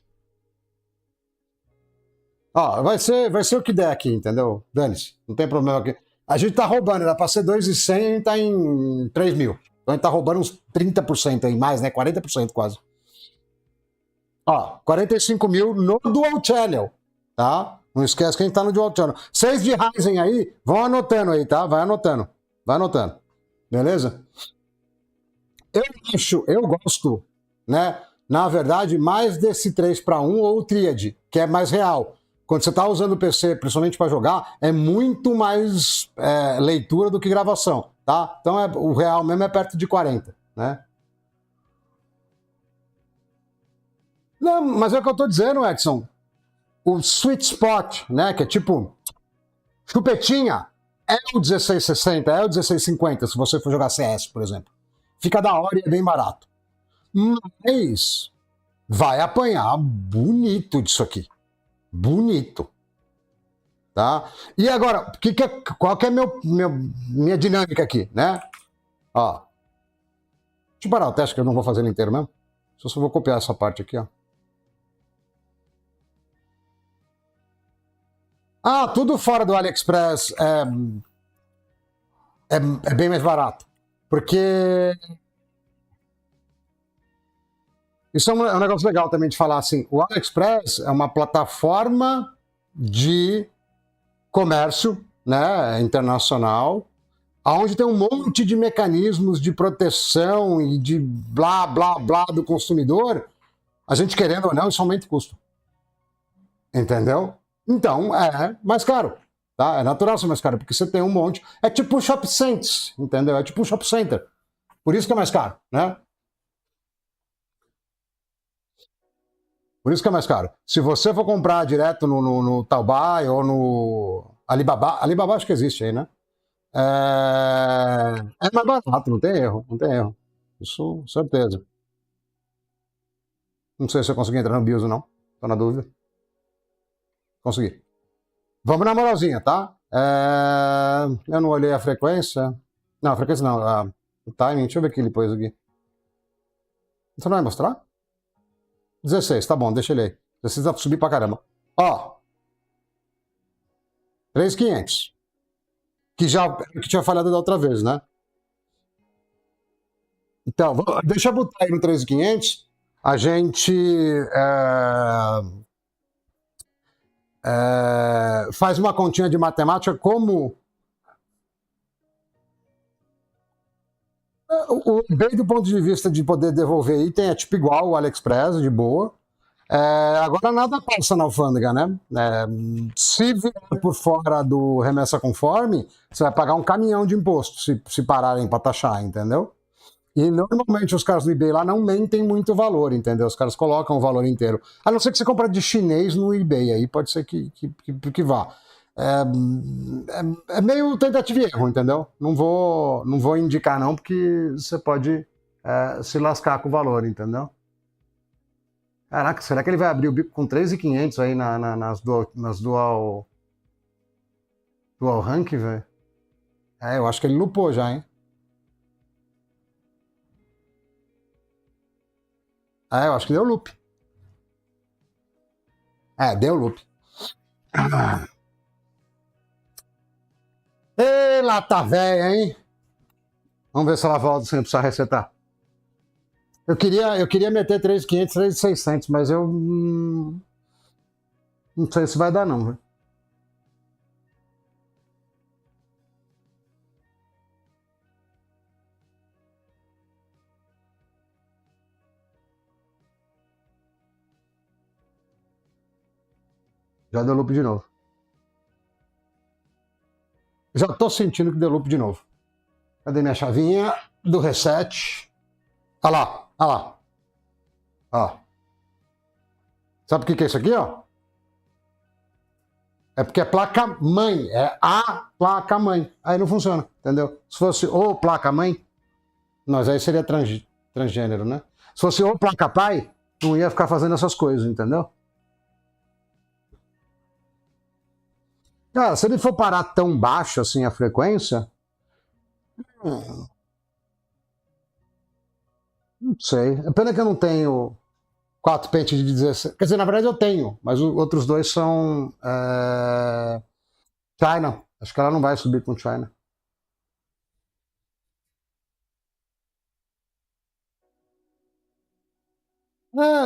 Ó, vai ser o que der aqui, entendeu? Dane-se, não tem problema aqui. A gente tá roubando, era pra ser 2.100, a gente tá em 3.000. Então a gente tá roubando uns 30% aí, mais, né? 40% quase. Ó, 45.000 no Dual Channel, tá? Não esquece que a gente tá no Dual Channel. 6 de Ryzen aí, vão anotando aí, tá? Vai anotando. Beleza? Eu gosto, né? Na verdade, mais desse 3-para-1 ou o Triad, que é mais real. Quando você está usando o PC, principalmente para jogar, é muito mais leitura do que gravação, tá? Então o real mesmo é perto de 40, né? Não, mas é o que eu estou dizendo, Edson. O sweet spot, né? Que é tipo chupetinha, é o 1660, é o 1650, se você for jogar CS, por exemplo. Fica da hora e é bem barato. Mas vai apanhar bonito disso aqui. Bonito. Tá? E agora, qual que é minha dinâmica aqui, né? Ó. eu parar o teste, que eu não vou fazer ele inteiro mesmo. Eu só vou copiar essa parte aqui, ó. Ah, tudo fora do AliExpress é bem mais barato. Porque isso é um negócio legal também de falar assim. O AliExpress é uma plataforma de comércio, né, internacional, onde tem um monte de mecanismos de proteção e de blá, blá, blá do consumidor. A gente querendo ou não, isso aumenta o custo. Entendeu? Então é mais caro. Tá? É natural ser mais caro, porque você tem um monte. É tipo o Shop Sense, entendeu? É tipo um Shop Center. Por isso que é mais caro, né? Por isso que é mais caro. Se você for comprar direto no Taobao ou no Alibaba, Alibaba acho que existe aí, né? É mais barato, não tem erro, não tem erro. Isso, certeza. Não sei se eu consegui entrar no BIOS ou não. Tô na dúvida. Consegui. Vamos na moralzinha, tá? Eu não olhei a frequência. Não, a frequência não. O timing. Deixa eu ver o que ele pôs aqui. Você não vai mostrar? 16, tá bom, deixa ele aí. 16 dá pra subir pra caramba. Ó, 3.500. Que tinha falhado da outra vez, né? Então, deixa eu botar aí no 3.500. A gente faz uma continha de matemática como bem do ponto de vista de poder devolver item, é tipo igual o AliExpress, de boa. Agora nada passa na alfândega, né? Se vier por fora do remessa conforme, você vai pagar um caminhão de imposto se pararem para taxar, entendeu? E normalmente os caras do eBay lá não mentem muito o valor, entendeu? Os caras colocam o valor inteiro. A não ser que você compre de chinês no eBay, aí pode ser que vá. É meio tentativa e erro, entendeu? Não vou indicar não, porque você pode se lascar com o valor, entendeu? Caraca, será que ele vai abrir o bico com 3.500 aí nas dual rank, velho? Eu acho que ele lupou já, hein? Eu acho que deu loop. Deu loop. Ei, lata velha, hein? Vamos ver se ela volta sem precisar resetar. Eu queria meter 3.500, 3.600, mas eu não sei se vai dar não, velho. Já deu loop de novo. Já tô sentindo que deu loop de novo. Cadê minha chavinha do reset? Olha lá, olha lá. Ó. Sabe o que é isso aqui, ó? É porque é placa-mãe, é a placa-mãe. Aí não funciona, entendeu? Se fosse o placa-mãe, nós aí seria transgênero, né? Se fosse o placa-pai, não ia ficar fazendo essas coisas, entendeu? Cara, se ele for parar tão baixo assim a frequência, não sei. É pena que eu não tenho 4 pentes de 16. Quer dizer, na verdade eu tenho, mas os outros dois são China. Acho que ela não vai subir com China.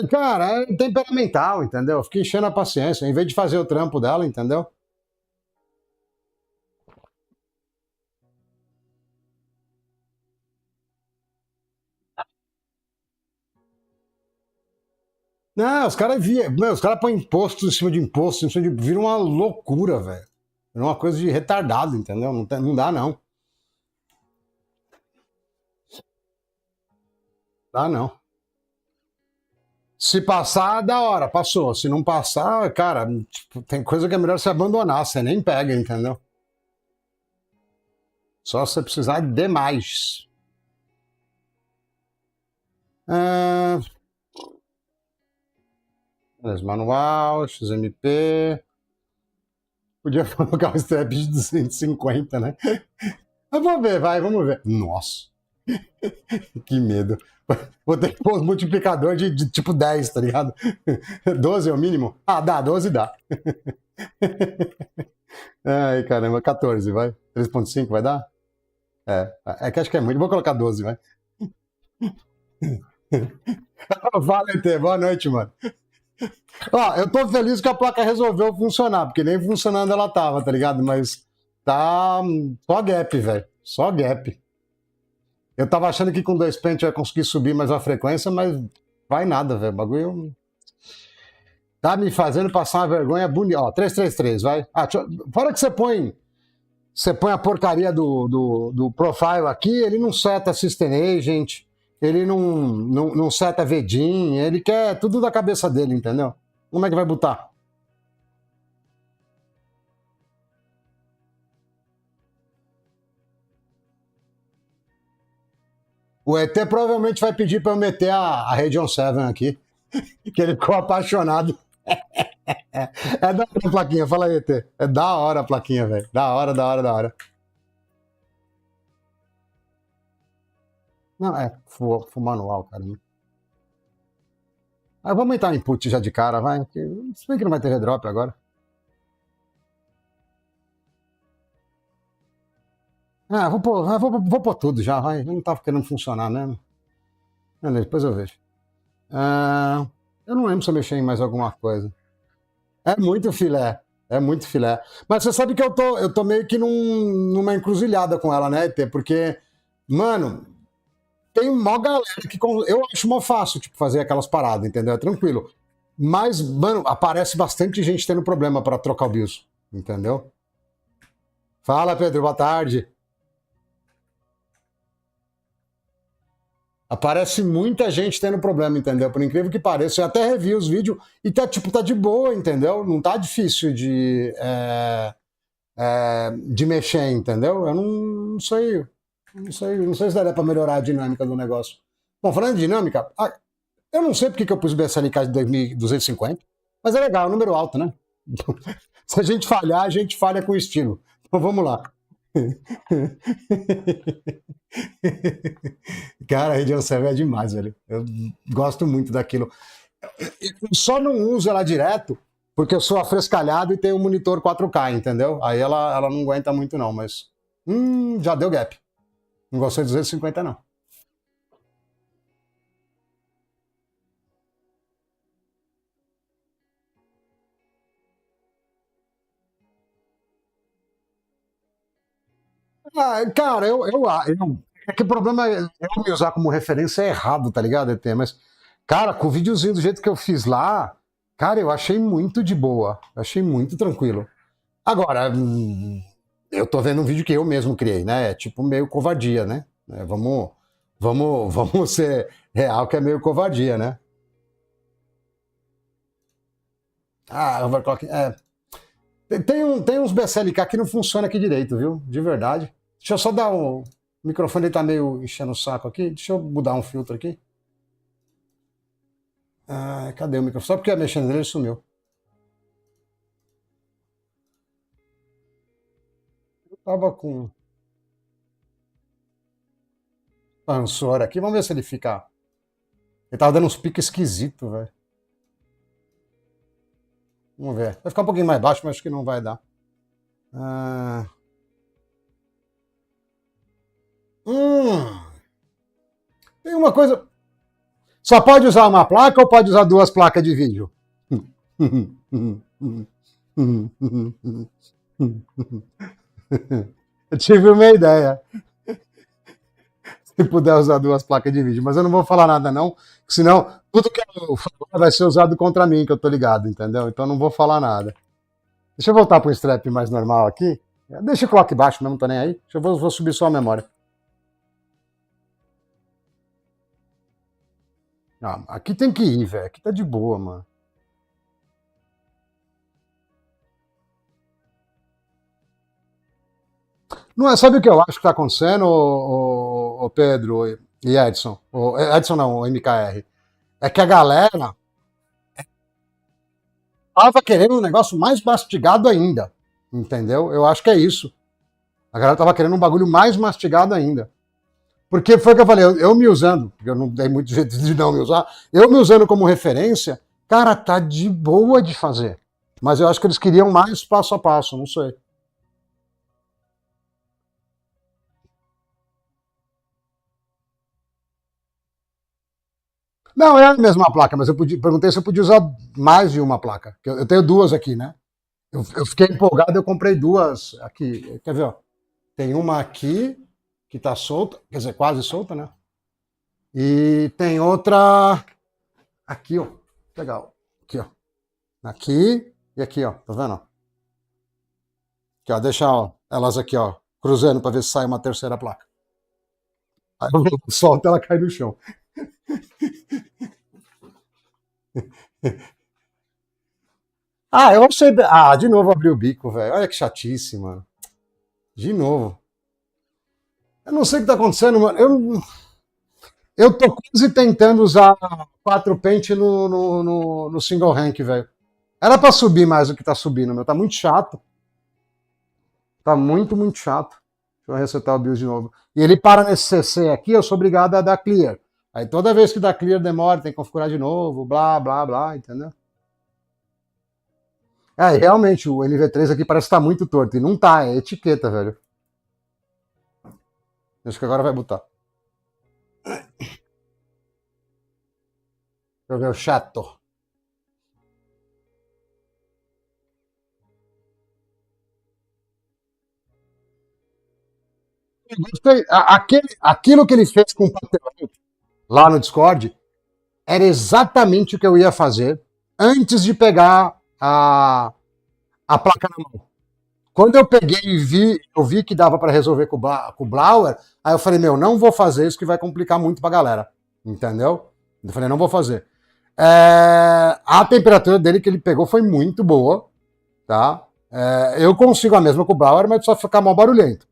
Cara, é temperamental, entendeu? Fiquei enchendo a paciência, em vez de fazer o trampo dela, entendeu? Não, os caras põem imposto em cima de imposto, em cima de, vira uma loucura, velho. Vira uma coisa de retardado, entendeu? Não dá, não. Dá, não. Se passar, da hora, passou. Se não passar, cara, tipo, tem coisa que é melhor você abandonar, você nem pega, entendeu? Só se você precisar demais. Ah, beleza, manual, XMP. Podia colocar um step de 250, né? Mas vamos ver, vai, vamos ver. Nossa. Que medo. Vou ter que pôr um multiplicador de tipo 10, tá ligado? 12 é o mínimo? Ah, dá, 12 dá. Ai, caramba, 14, vai. 3,5 vai dar? É que acho que é muito. Vou colocar 12, vai. Fala, ET, boa noite, mano. Ó, eu tô feliz que a placa resolveu funcionar, porque nem funcionando ela tava, tá ligado? Mas tá só gap, velho. Só gap. Eu tava achando que com dois pentes eu ia conseguir subir mais a frequência, mas vai nada, velho. O bagulho tá me fazendo passar uma vergonha bonita. Ó, 333, vai. Ah, fora que você põe a porcaria do profile aqui, ele não seta System Agent, ele não seta VDIN, ele quer tudo da cabeça dele, entendeu? Como é que vai botar? O ET provavelmente vai pedir para eu meter a Radeon 7 aqui, que ele ficou apaixonado. É da hora a plaquinha, fala aí, ET. É da hora a plaquinha, velho. Da hora, da hora, da hora. Não, é full manual, cara. Ah, vamos aumentar o input já de cara, vai. Se bem que não vai ter redrop agora. Ah, vou pôr tudo já, vai. Não tava querendo funcionar mesmo. Beleza, depois eu vejo. Ah, eu não lembro se eu mexi em mais alguma coisa. É muito filé. É muito filé. Mas você sabe que eu tô meio que numa encruzilhada com ela, né, ET? Porque, mano, tem mó galera que. Eu acho mó fácil, tipo, fazer aquelas paradas, entendeu? É tranquilo. Mas, mano, aparece bastante gente tendo problema para trocar o BIOS, entendeu? Fala, Pedro, boa tarde. Aparece muita gente tendo problema, entendeu? Por incrível que pareça, eu até revi os vídeos e tá, tipo, tá de boa, entendeu? Não tá difícil de mexer, entendeu? Eu não sei se daria pra melhorar a dinâmica do negócio. Bom, falando de dinâmica, eu não sei porque que eu pus o BSLK de 2250, mas é legal, é um número alto, né? Se a gente falhar, a gente falha com estilo. Então vamos lá. Cara, a Radeon 7 é demais, velho. Eu gosto muito daquilo. Eu só não uso ela direto porque eu sou afrescalhado e tenho um monitor 4K, entendeu? Aí ela não aguenta muito, não, mas. Já deu gap. Não gostei de 250, não. Ah, cara, é que o problema é eu me usar como referência é errado, tá ligado, ET? Mas, cara, com o videozinho do jeito que eu fiz lá, cara, eu achei muito de boa. Achei muito tranquilo. Agora, eu tô vendo um vídeo que eu mesmo criei, né? É tipo meio covardia, né? Vamos ser real que é meio covardia, né? Ah, overclock. Tem uns BSLK que não funciona aqui direito, viu? De verdade. Deixa eu só dar um. O microfone tá meio enchendo o saco aqui. Deixa eu mudar um filtro aqui. Ah, cadê o microfone? Só porque eu mexendo nele ele sumiu. Eu tava com sensor aqui. Vamos ver se ele fica. Ele tava dando uns piques esquisitos, velho. Vamos ver. Vai ficar um pouquinho mais baixo, mas acho que não vai dar. Ah, hum, tem uma coisa. Só pode usar uma placa ou pode usar duas placas de vídeo? Eu tive uma ideia. Se puder usar duas placas de vídeo, mas eu não vou falar nada, não, senão tudo que eu falar vai ser usado contra mim, que eu tô ligado, entendeu? Então não vou falar nada. Deixa eu voltar para o strap mais normal aqui. Deixa o clock baixo mesmo, não tô nem aí. Vou subir só a memória. Ah, aqui tem que ir, velho. Aqui tá de boa, mano. Não é, sabe o que eu acho que tá acontecendo, o Pedro e Edson? Edson não, o MKR. É que a galera tava querendo um negócio mais mastigado ainda. Entendeu? Eu acho que é isso. A galera tava querendo um bagulho mais mastigado ainda. Porque foi o que eu falei, eu me usando, porque eu não dei muito jeito de não me usar, eu me usando como referência, cara, tá de boa de fazer. Mas eu acho que eles queriam mais passo a passo, não sei. Não, é a mesma placa, mas eu perguntei se eu podia usar mais de uma placa. Eu tenho duas aqui, né? Eu fiquei empolgado, eu comprei duas aqui. Quer ver? Ó? Tem uma aqui que tá solta, quer dizer, quase solta, né? E tem outra aqui, ó. Legal. Aqui, ó. Aqui e aqui, ó. Tá vendo? Aqui, ó. Deixa ó, elas aqui, ó, cruzando para ver se sai uma terceira placa. Aí eu solto, ela cai no chão. Ah, eu achei. Ah, de novo abriu o bico, velho. Olha que chatice, mano. De novo. Eu não sei o que tá acontecendo, mano. Eu tô quase tentando usar 4 pente no single rank, velho. Era pra subir mais do que tá subindo, meu. Tá muito chato. Tá muito, muito chato. Deixa eu resetar o BIOS de novo. E ele para nesse CC aqui, eu sou obrigado a dar clear. Aí toda vez que dá clear demora, tem que configurar de novo, blá, blá, blá, entendeu? É, realmente, o NV3 aqui parece que tá muito torto. E não tá, é etiqueta, velho. Acho que agora vai botar. Deixa eu ver o chato. Aquilo que ele fez com o papel lá no Discord era exatamente o que eu ia fazer antes de pegar a placa na mão. Quando eu peguei e vi, eu vi que dava para resolver com o Blower, aí eu falei, meu, não vou fazer isso que vai complicar muito pra galera. Entendeu? Eu falei, não vou fazer. A temperatura dele que ele pegou foi muito boa, tá? Eu consigo a mesma com o Blower, mas só ficar mal barulhento.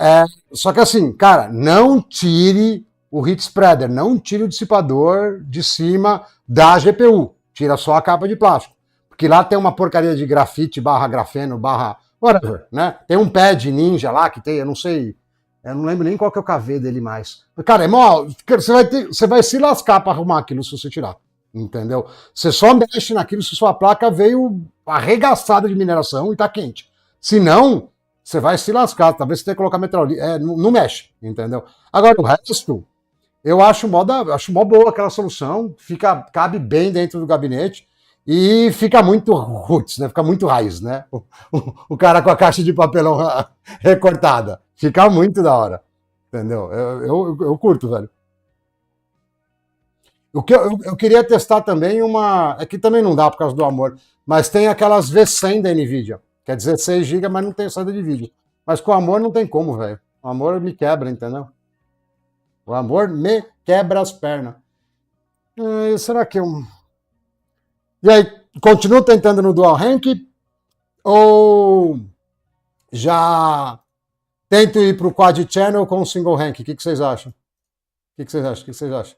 É, só que assim, cara, não tire o heat spreader, não tire o dissipador de cima da GPU. Tira só a capa de plástico. Porque lá tem uma porcaria de grafite barra grafeno barra whatever, né? Tem um pad ninja lá que tem, eu não sei, eu não lembro nem qual que é o KV dele mais. Cara, é mó, você vai se lascar para arrumar aquilo se você tirar. Entendeu? Você só mexe naquilo se sua placa veio arregaçada de mineração e tá quente. Se não, você vai se lascar. Talvez você tenha que colocar metrolina. Não, não mexe, entendeu? Agora, o resto, eu acho mó boa aquela solução. Cabe bem dentro do gabinete e fica muito roots, né? Fica muito raiz, né? O cara com a caixa de papelão recortada. Fica muito da hora. Entendeu? Eu curto, velho. O que eu queria testar também uma. É que também não dá por causa do amor. Mas tem aquelas V100 da Nvidia. Que é 16 GB, mas não tem saída de vídeo. Mas com o amor não tem como, velho. O amor me quebra, entendeu? O amor me quebra as pernas. Será que eu. E aí, continuo tentando no Dual Rank? Ou já tento ir pro Quad Channel com o Single Rank? O que vocês acham? O que vocês acham? O que vocês acham?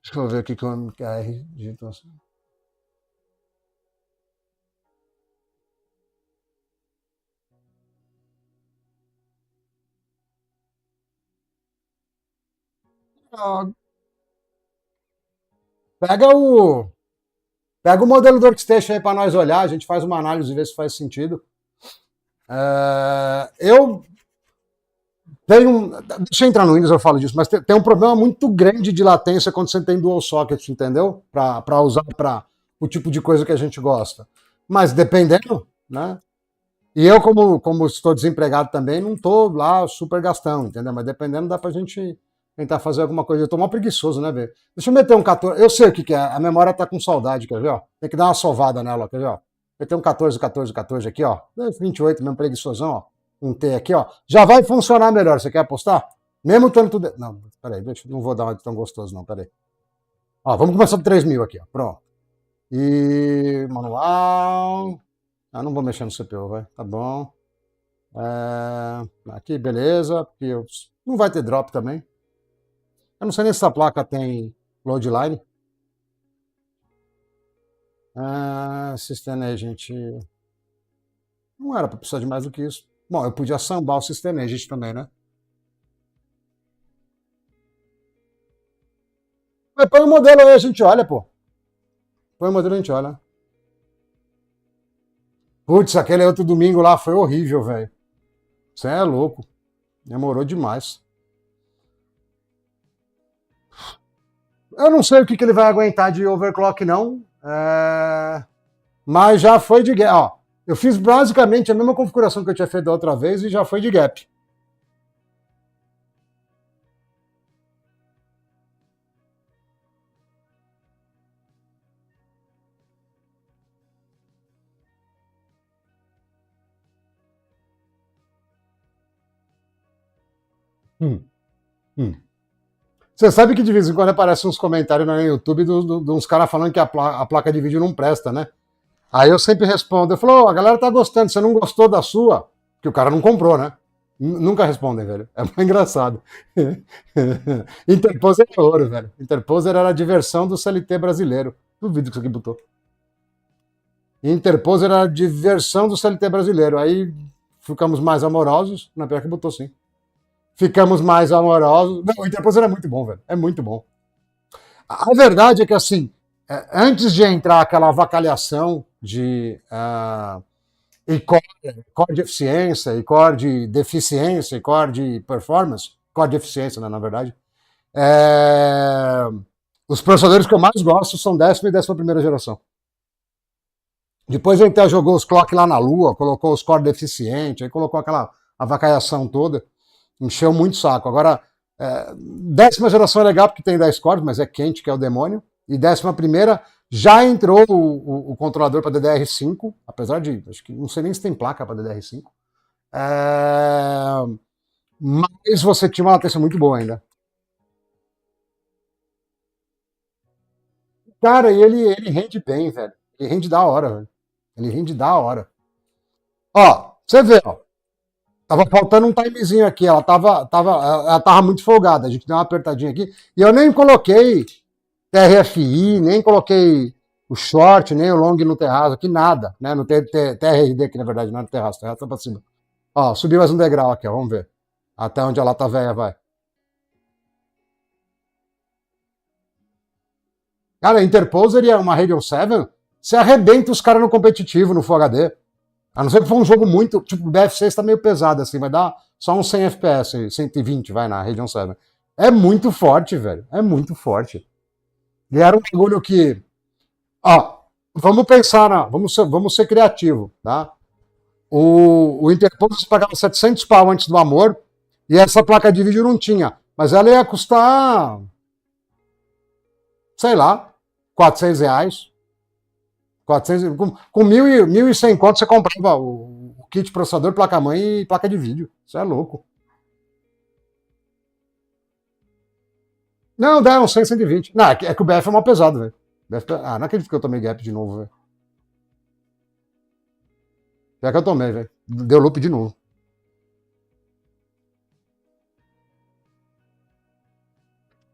Deixa eu ver o que o MKR digitou assim. Ah, pega o. Pega o modelo do Workstation aí para nós olhar, a gente faz uma análise e vê se faz sentido. Eu tenho. Deixa eu entrar no Windows, eu falo disso, mas tem um problema muito grande de latência quando você tem dual socket, entendeu? Para usar para o tipo de coisa que a gente gosta. Mas dependendo, né? E eu, como estou desempregado também, não estou lá super gastão, entendeu? Mas dependendo, dá para a gente tentar fazer alguma coisa. Eu estou mal preguiçoso, né, velho? Deixa eu meter um 14. Eu sei o que é. A memória está com saudade, quer ver? Ó? Tem que dar uma sovada nela, quer ver? Ó? Meter um 14, 14, 14 aqui, ó. 28, mesmo preguiçosão, ó. Um T aqui, ó. Já vai funcionar melhor. Você quer apostar? Mesmo estando tudo. Não, peraí, não vou dar uma de tão gostoso, não, peraí. Ó, vamos começar com 3.000 aqui, ó. Pronto. E manual. Ah, não vou mexer no CPU, vai. Tá bom. Aqui, beleza. Não vai ter drop também. Eu não sei nem se essa placa tem load line. System Agent. Não era para precisar de mais do que isso. Bom, eu podia sambar o System Agent também, né? Mas põe o modelo aí, a gente olha, pô. Põe o modelo e a gente olha. Putz, aquele outro domingo lá foi horrível, velho. Você é louco. Demorou demais. Eu não sei o que ele vai aguentar de overclock, não. Mas já foi de gap. Ó, eu fiz basicamente a mesma configuração que eu tinha feito da outra vez e já foi de gap. Hum, hum. Você sabe que de vez em quando aparecem uns comentários no YouTube de uns caras falando que a placa de vídeo não presta, né? Aí eu sempre respondo, eu falo, a galera tá gostando, você não gostou da sua? Que o cara não comprou, né? Nunca respondem, velho. É muito engraçado. Interposer é ouro, velho. Interposer era a diversão do CLT brasileiro. Duvido que isso aqui botou. Interposer era a diversão do CLT brasileiro. Aí ficamos mais amorosos. Na pior que botou sim. Ficamos mais amorosos. Não, o Interposer é muito bom, velho. É muito bom. A verdade é que, assim, antes de entrar aquela avacalhação de e core de eficiência, e core de deficiência, e core de performance, core de eficiência, né, na verdade, é, os processadores que eu mais gosto são 10ª e 11ª geração. Depois a Intel jogou os clock lá na lua, colocou os core deficientes, aí colocou aquela avacalhação toda, encheu muito o saco. Agora, 10ª geração é legal porque tem 10 cores, mas é quente, que é o demônio. E 11ª já entrou o controlador para DDR5, apesar de, acho que não sei nem se tem placa para DDR5. Mas você tinha uma latência muito boa ainda. Cara, e ele rende bem, velho. Ele rende da hora, velho. Ele rende da hora. Ó, você vê, ó. Tava faltando um timezinho aqui, ela tava muito folgada. A gente deu uma apertadinha aqui. E eu nem coloquei TRFI, nem coloquei o short, nem o long no terraço aqui, nada, né? No TRD, que na verdade não é no terraço tá pra cima. Ó, subiu mais um degrau aqui, ó, vamos ver. Até onde a lata velha vai. Cara, Interposer e uma Radeon 7, você arrebenta os caras no competitivo, no Full HD. A não ser que for um jogo muito. Tipo, o BF6 tá meio pesado, assim, vai dar só uns 100 FPS, 120 vai na Radeon 7. É muito forte, velho. É muito forte. E era um bagulho que. Ó, vamos pensar, vamos ser criativos, tá? O Interposer você pagava 700 pau antes do amor e essa placa de vídeo não tinha. Mas ela ia custar, sei lá, R$ 400. 400, com 1.100 conto você comprava o kit processador, placa-mãe e placa de vídeo. Isso é louco. Não, dá uns 100, 120. Não, é que o BF é mal pesado, velho. Não acredito que eu tomei gap de novo, velho. É que eu tomei, velho. Deu loop de novo.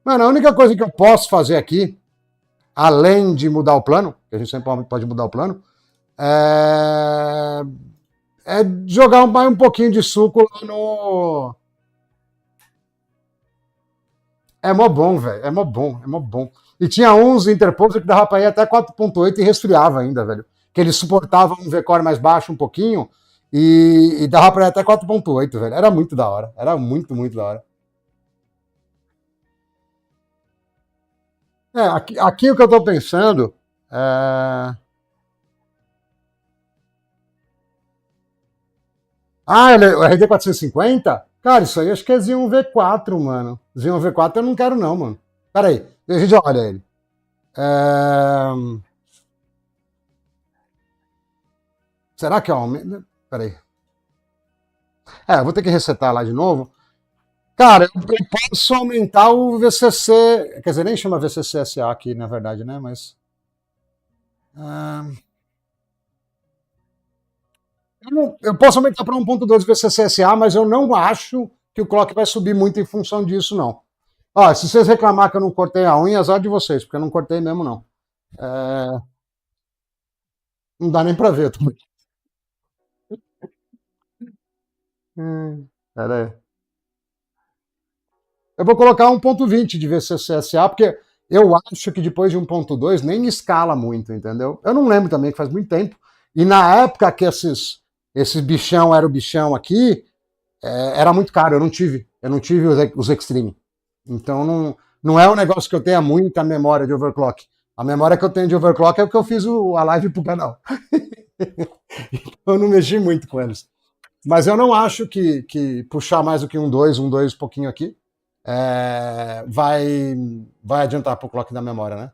Mano, a única coisa que eu posso fazer aqui, além de mudar o plano, que a gente sempre pode mudar o plano, é, jogar um pouquinho de suco lá no. É mó bom, velho. É mó bom, é mó bom. E tinha uns interposer que dava pra ir até 4.8 e resfriava ainda, velho. Que eles suportavam um V-Core mais baixo um pouquinho e dava pra ir até 4.8, velho. Era muito da hora. Era muito, muito da hora. Aqui o que eu tô pensando é... o RD 450? Cara, isso aí acho que é Xeon V4, mano. Xeon V4 eu não quero não, mano. Pera aí, a gente olha ele. É... Será que é aumenta? Pera aí. Eu vou ter que resetar lá de novo. Cara, eu posso aumentar o VCC. Quer dizer, nem chama VCC SA aqui, na verdade, né? Mas. Eu posso aumentar para 1.2 VCC SA, mas eu não acho que o clock vai subir muito em função disso, não. Ó, se vocês reclamar que eu não cortei a unha, azar de vocês, porque eu não cortei mesmo, não. Não dá nem pra ver também. Pera aí. Eu vou colocar 1.20 de VCCSA, porque eu acho que depois de 1.2 nem escala muito, entendeu? Eu não lembro também, que faz muito tempo. E na época que esses bichão era o bichão aqui, era muito caro, eu não tive. Eu não tive os Extreme. Então não é um negócio que eu tenha muita memória de overclock. A memória que eu tenho de overclock é o que eu fiz a live pro canal. Eu não mexi muito com eles. Mas eu não acho que puxar mais do que um 2 pouquinho aqui, vai adiantar pro clock da memória, né?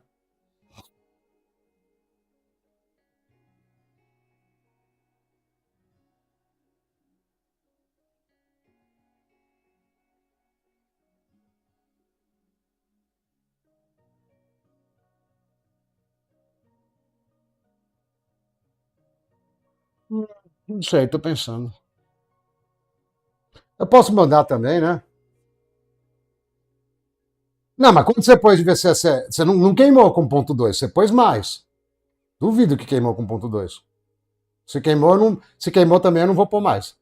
Não sei, tô pensando. Eu posso mandar também, né? Não, mas quando você pôs de VCS, você não queimou com ponto 2, você pôs mais. Duvido que queimou com ponto 2. Se queimou também, eu não vou pôr mais.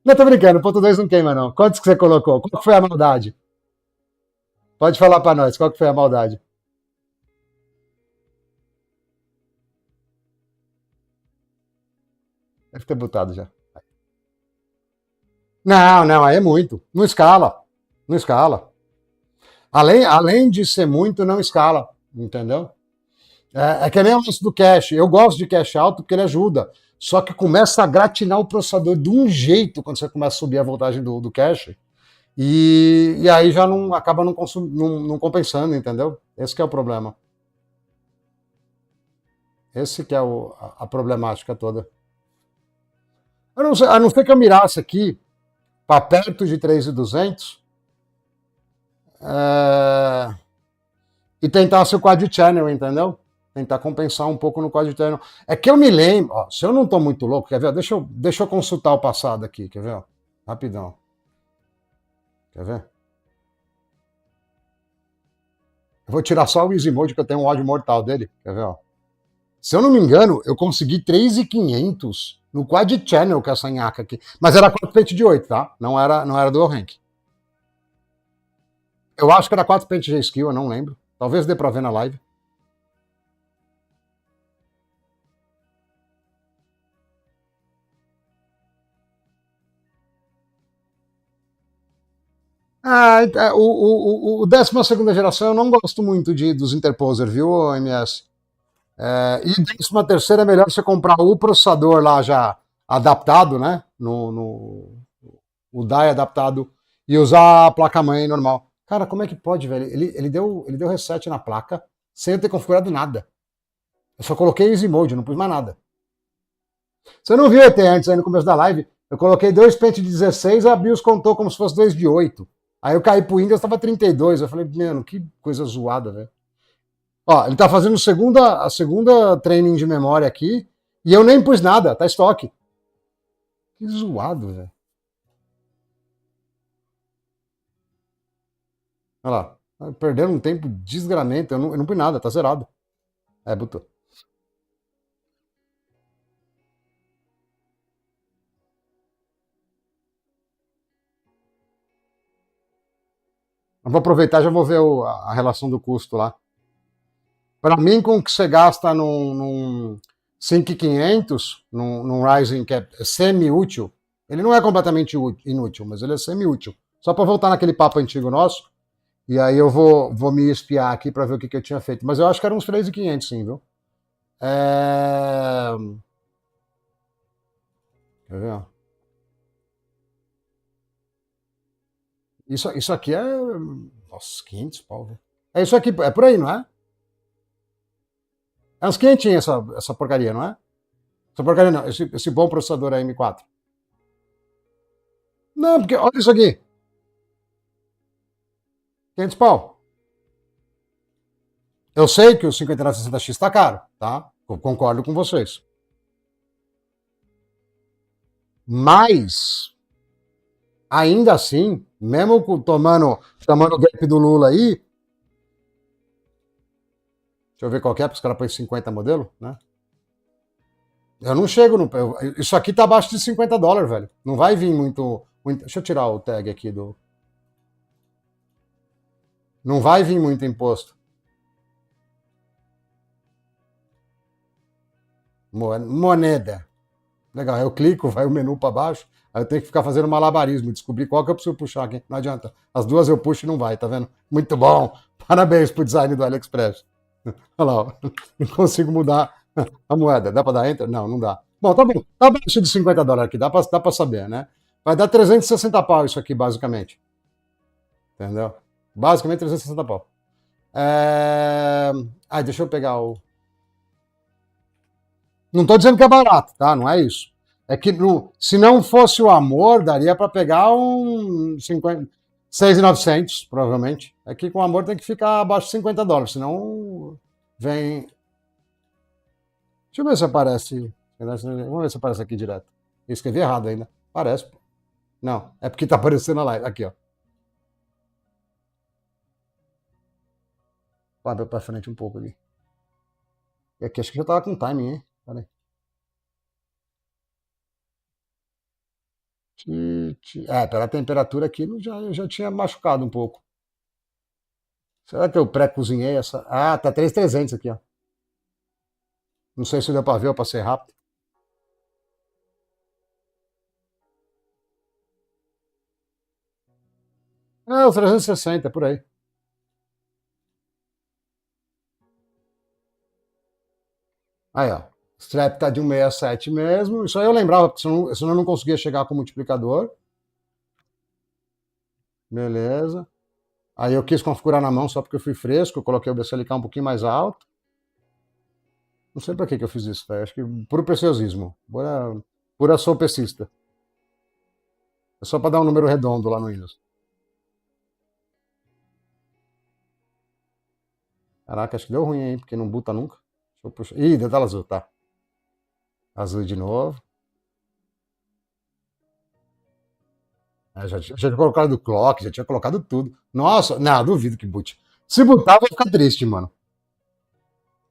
Não, tô brincando, ponto 2 não queima, não. Quantos que você colocou? Qual que foi a maldade? Pode falar pra nós, qual que foi a maldade? Deve ter botado já. Não, não, aí é muito. Não escala. Não escala. Além de ser muito, não escala. Entendeu? É que nem o lance do cache. Eu gosto de cache alto porque ele ajuda. Só que começa a gratinar o processador de um jeito quando você começa a subir a voltagem do cache. E aí já não acaba não compensando, entendeu? Esse que é o problema. Esse que é a problemática toda. A não ser que eu mirasse aqui para perto de 3.200 é, e tentasse o quad channel, entendeu? Tentar compensar um pouco no quad channel. É que eu me lembro, ó, se eu não estou muito louco, quer ver? Deixa eu consultar o passado aqui, quer ver? Rapidão. Quer ver? Eu vou tirar só o Easy Mode, que eu tenho um ódio mortal dele. Quer ver? Ó? Se eu não me engano, eu consegui 3.500 no quad channel com essa nhaca aqui. Mas era 4 pente de 8, tá? Não era dual rank. Eu acho que era 4 pente de skill, eu não lembro. Talvez dê pra ver na live. O 12ª geração eu não gosto muito dos interposer, viu, MS? E 13ª é melhor você comprar o processador lá já adaptado, né? O DAI adaptado e usar a placa-mãe normal. Cara, como é que pode, velho? Ele deu reset na placa sem eu ter configurado nada. Eu só coloquei Easy Mode, não pus mais nada. Você não viu até antes, aí no começo da live? Eu coloquei 2 pente de 16, a BIOS contou como se fosse 2 de 8. Aí eu caí pro Windows, tava 32. Eu falei, mano, que coisa zoada, velho. Ó, ele tá fazendo a segunda training de memória aqui e eu nem pus nada, tá estoque. Que zoado, velho. Olha lá. Perdendo um tempo desgramento, eu não pus nada, tá zerado. Botou. Eu vou aproveitar e já vou ver a relação do custo lá. Para mim, com o que você gasta num 5500, num Ryzen que é semi-útil, ele não é completamente inútil, mas ele é semi-útil. Só para voltar naquele papo antigo nosso, e aí eu vou me espiar aqui para ver o que eu tinha feito. Mas eu acho que era uns 3.500, sim, viu? É... Quer ver? Isso aqui é. Nossa, 500 pau, velho. É isso aqui, é por aí, não é? É uns 500 essa porcaria, não é? Essa porcaria não, esse bom processador aí M4. Não, porque olha isso aqui. 500 pau. Eu sei que o 5960X está caro, tá? Eu concordo com vocês. Mas, ainda assim, mesmo tomando o gap do Lula aí, deixa eu ver qual que é, porque os caras põem 50 modelo, né? Eu não chego no. Isso aqui tá abaixo de US$ 50, velho. Não vai vir deixa eu tirar o tag aqui do. Não vai vir muito imposto. Moneda. Legal, eu clico, vai o menu para baixo, aí eu tenho que ficar fazendo malabarismo, descobrir qual que eu preciso puxar aqui. Não adianta. As duas eu puxo e não vai, tá vendo? Muito bom. Parabéns pro design do AliExpress. Olha lá, ó. Não consigo mudar a moeda. Dá para dar enter? Não, não dá. Bom, tá bom. Tá abaixo de US$ 50 aqui, dá pra saber, né? Vai dar 360 pau isso aqui, basicamente. Entendeu? Basicamente 360 pau. Deixa eu pegar o. Não estou dizendo que é barato, tá? Não é isso. É que se não fosse o amor, daria para pegar um 50, 6.900, provavelmente. É que com o amor tem que ficar abaixo de US$ 50, senão vem. Deixa eu ver se aparece. Vamos ver se aparece aqui direto. Eu escrevi errado ainda. Parece. Não, é porque tá aparecendo a live. Aqui, ó. Vai para frente um pouco ali. E aqui acho que já tava com timing, hein? Peraí. Pela temperatura aqui eu já tinha machucado um pouco. Será que eu pré-cozinhei essa? Ah, tá 3.300 aqui, ó. Não sei se deu pra ver ou passei rápido. Ah, os 360, por aí. Aí, ó. O strap tá de 167 mesmo. Isso aí eu lembrava, porque senão eu não conseguia chegar com o multiplicador. Beleza. Aí eu quis configurar na mão só porque eu fui fresco. Eu coloquei o BCLK um pouquinho mais alto. Não sei pra que eu fiz isso, velho. Acho que puro preciosismo. Pura sopecista. É só pra dar um número redondo lá no Windows. Caraca, acho que deu ruim aí, porque não buta nunca. Deixa eu puxar. Ih, deu tela azul, tá. Azul de novo. Já tinha colocado clock, já tinha colocado tudo. Nossa, não, duvido que boot. Se botar, vai ficar triste, mano.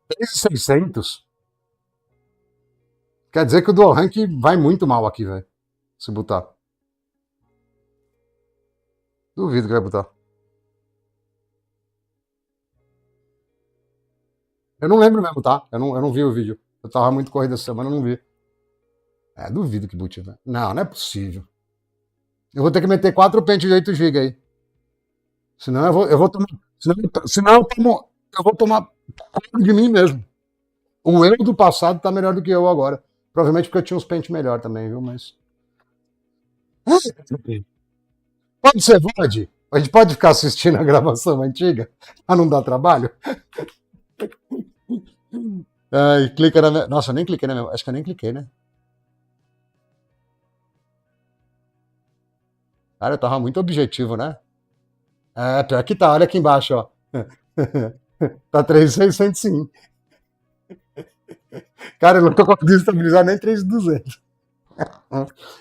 3.600? Quer dizer que o Dual Rank vai muito mal aqui, velho. Se botar. Duvido que vai botar. Eu não lembro mesmo, tá? Eu não vi o vídeo. Eu tava muito corrido essa semana, eu não vi. Duvido que boot, velho. Não, não é possível. Eu vou ter que meter 4 pentes de 8 GB aí. Senão eu vou tomar. Senão eu vou tomar conta de mim mesmo. O eu do passado tá melhor do que eu agora. Provavelmente porque eu tinha uns pentes melhor também, viu? Mas. Pode ser, pode. A gente pode ficar assistindo a gravação antiga pra não dar trabalho? Ai, clica na minha. Nossa, eu nem cliquei na minha. Acho que eu nem cliquei, né? Cara, eu tava muito objetivo, né? Pior que tá, olha aqui embaixo, ó. Tá 3.600 sim. Cara, eu não tô conseguindo estabilizar nem 3.200.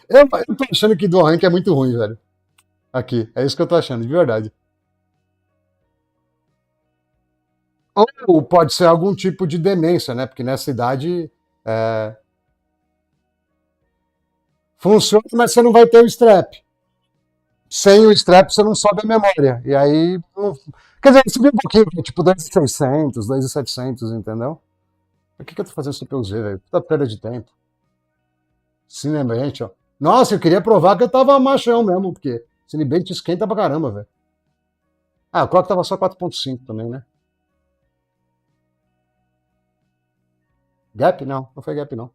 Eu tô achando que do rank é muito ruim, velho. Aqui, é isso que eu tô achando, de verdade. Ou pode ser algum tipo de demência, né? Porque nessa idade funciona, mas você não vai ter o strap. Sem o strap você não sobe a memória. E aí. Quer dizer, subiu um pouquinho, tipo 2.600, 2.700, entendeu? Por que eu tô fazendo CPU-Z, velho? Puta perda de tempo. Cinebench, ó. Nossa, eu queria provar que eu tava machão mesmo, porque Cinebench esquenta pra caramba, velho. O clock tava só 4.5 também, né? Gap? Não, não foi gap, não.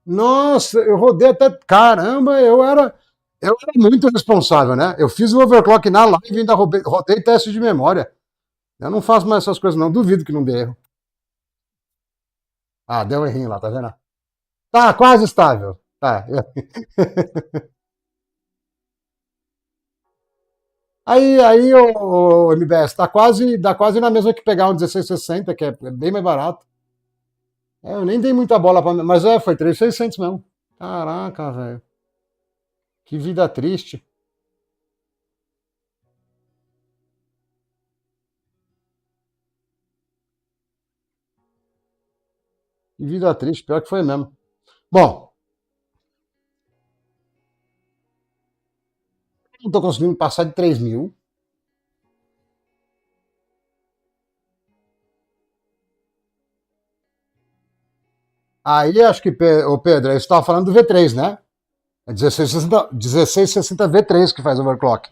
Nossa, eu rodei até. Caramba, eu era muito responsável, né? Eu fiz o overclock na live e ainda rodei teste de memória. Eu não faço mais essas coisas, não. Duvido que não dê erro. Deu um errinho lá, tá vendo? Tá quase estável. Tá. Aí o MBS, tá quase na mesma que pegar um 1660, que é bem mais barato. Eu nem dei muita bola pra. Mas foi 3.600 mesmo. Caraca, velho. Que vida triste. Que vida triste, pior que foi mesmo. Bom, não tô conseguindo passar de 3.000. Aí acho que, ô Pedro, aí você estava falando do V3, né? É 1660 V3 que faz overclock.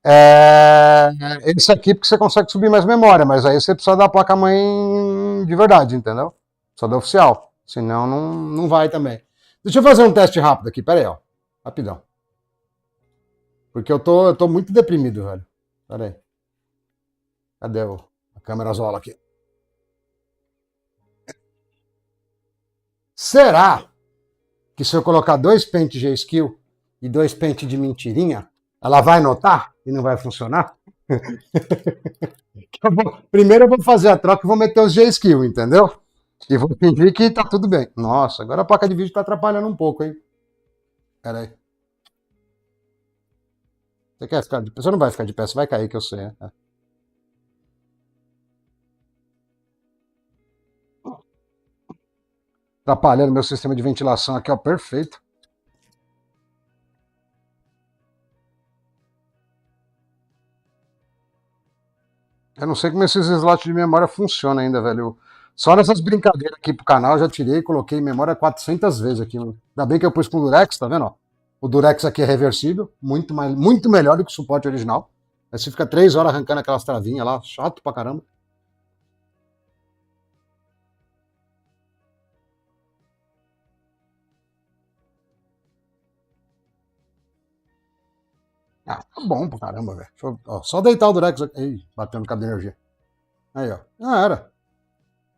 É esse aqui porque você consegue subir mais memória, mas aí você precisa da placa-mãe de verdade, entendeu? Só da oficial. Senão não vai também. Deixa eu fazer um teste rápido aqui, pera aí, ó. Rapidão. Porque eu tô muito deprimido, velho. Pera aí. Cadê a câmera zola aqui? Será que se eu colocar dois pentes G-Skill e dois pentes de mentirinha, ela vai notar e não vai funcionar? Primeiro eu vou fazer a troca e vou meter os G-Skill, entendeu? E vou fingir que tá tudo bem. Nossa, agora a placa de vídeo tá atrapalhando um pouco, hein? Pera aí. Você quer ficar de pé? Você não vai ficar de pé, você vai cair, que eu sei. Né? Atrapalhando meu sistema de ventilação aqui, ó, perfeito. Eu não sei como esses slots de memória funcionam ainda, velho. Só nessas brincadeiras aqui pro canal, eu já tirei e coloquei memória 400 vezes aqui. Ainda bem que eu pus com o Durex, tá vendo? Ó? O Durex aqui é reversível, muito melhor do que o suporte original. Aí você fica 3 horas arrancando aquelas travinhas lá, chato pra caramba. Ah, tá bom pra caramba, velho. Só deitar o Durex aqui. Ih, batendo cabo de energia. Aí, ó. Já era.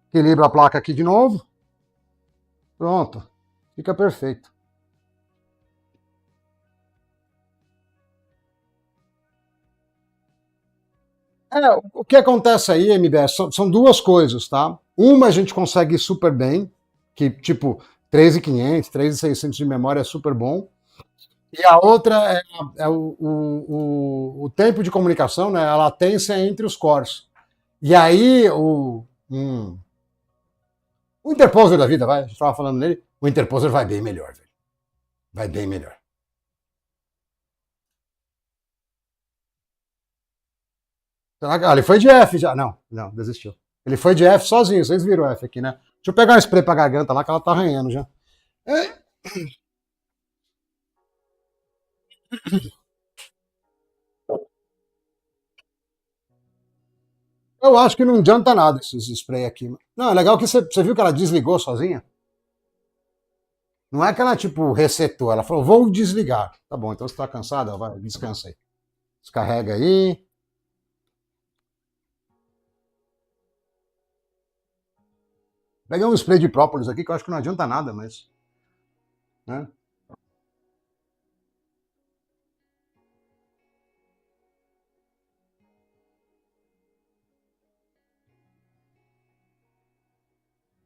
Equilibra a placa aqui de novo. Pronto. Fica perfeito. O que acontece aí, MBS, são duas coisas, tá? Uma a gente consegue ir super bem, que tipo 3.500, 3.600 de memória é super bom. E a outra é o tempo de comunicação, né? A latência entre os cores. E aí o interposer da vida, vai, a gente estava falando nele, o interposer vai bem melhor, velho. Vai bem melhor. Ele foi de F já. Não, não, desistiu. Ele foi de F sozinho, vocês viram o F aqui, né? Deixa eu pegar um spray pra garganta lá que ela tá arranhando já. É, eu acho que não adianta nada esses spray aqui. Não, é legal que você viu que ela desligou sozinha. Não é que ela, tipo, resetou. Ela falou, vou desligar. Tá bom, então você tá cansada? Vai, descansa aí. Descarrega aí. Peguei um spray de própolis aqui que eu acho que não adianta nada, mas. Né?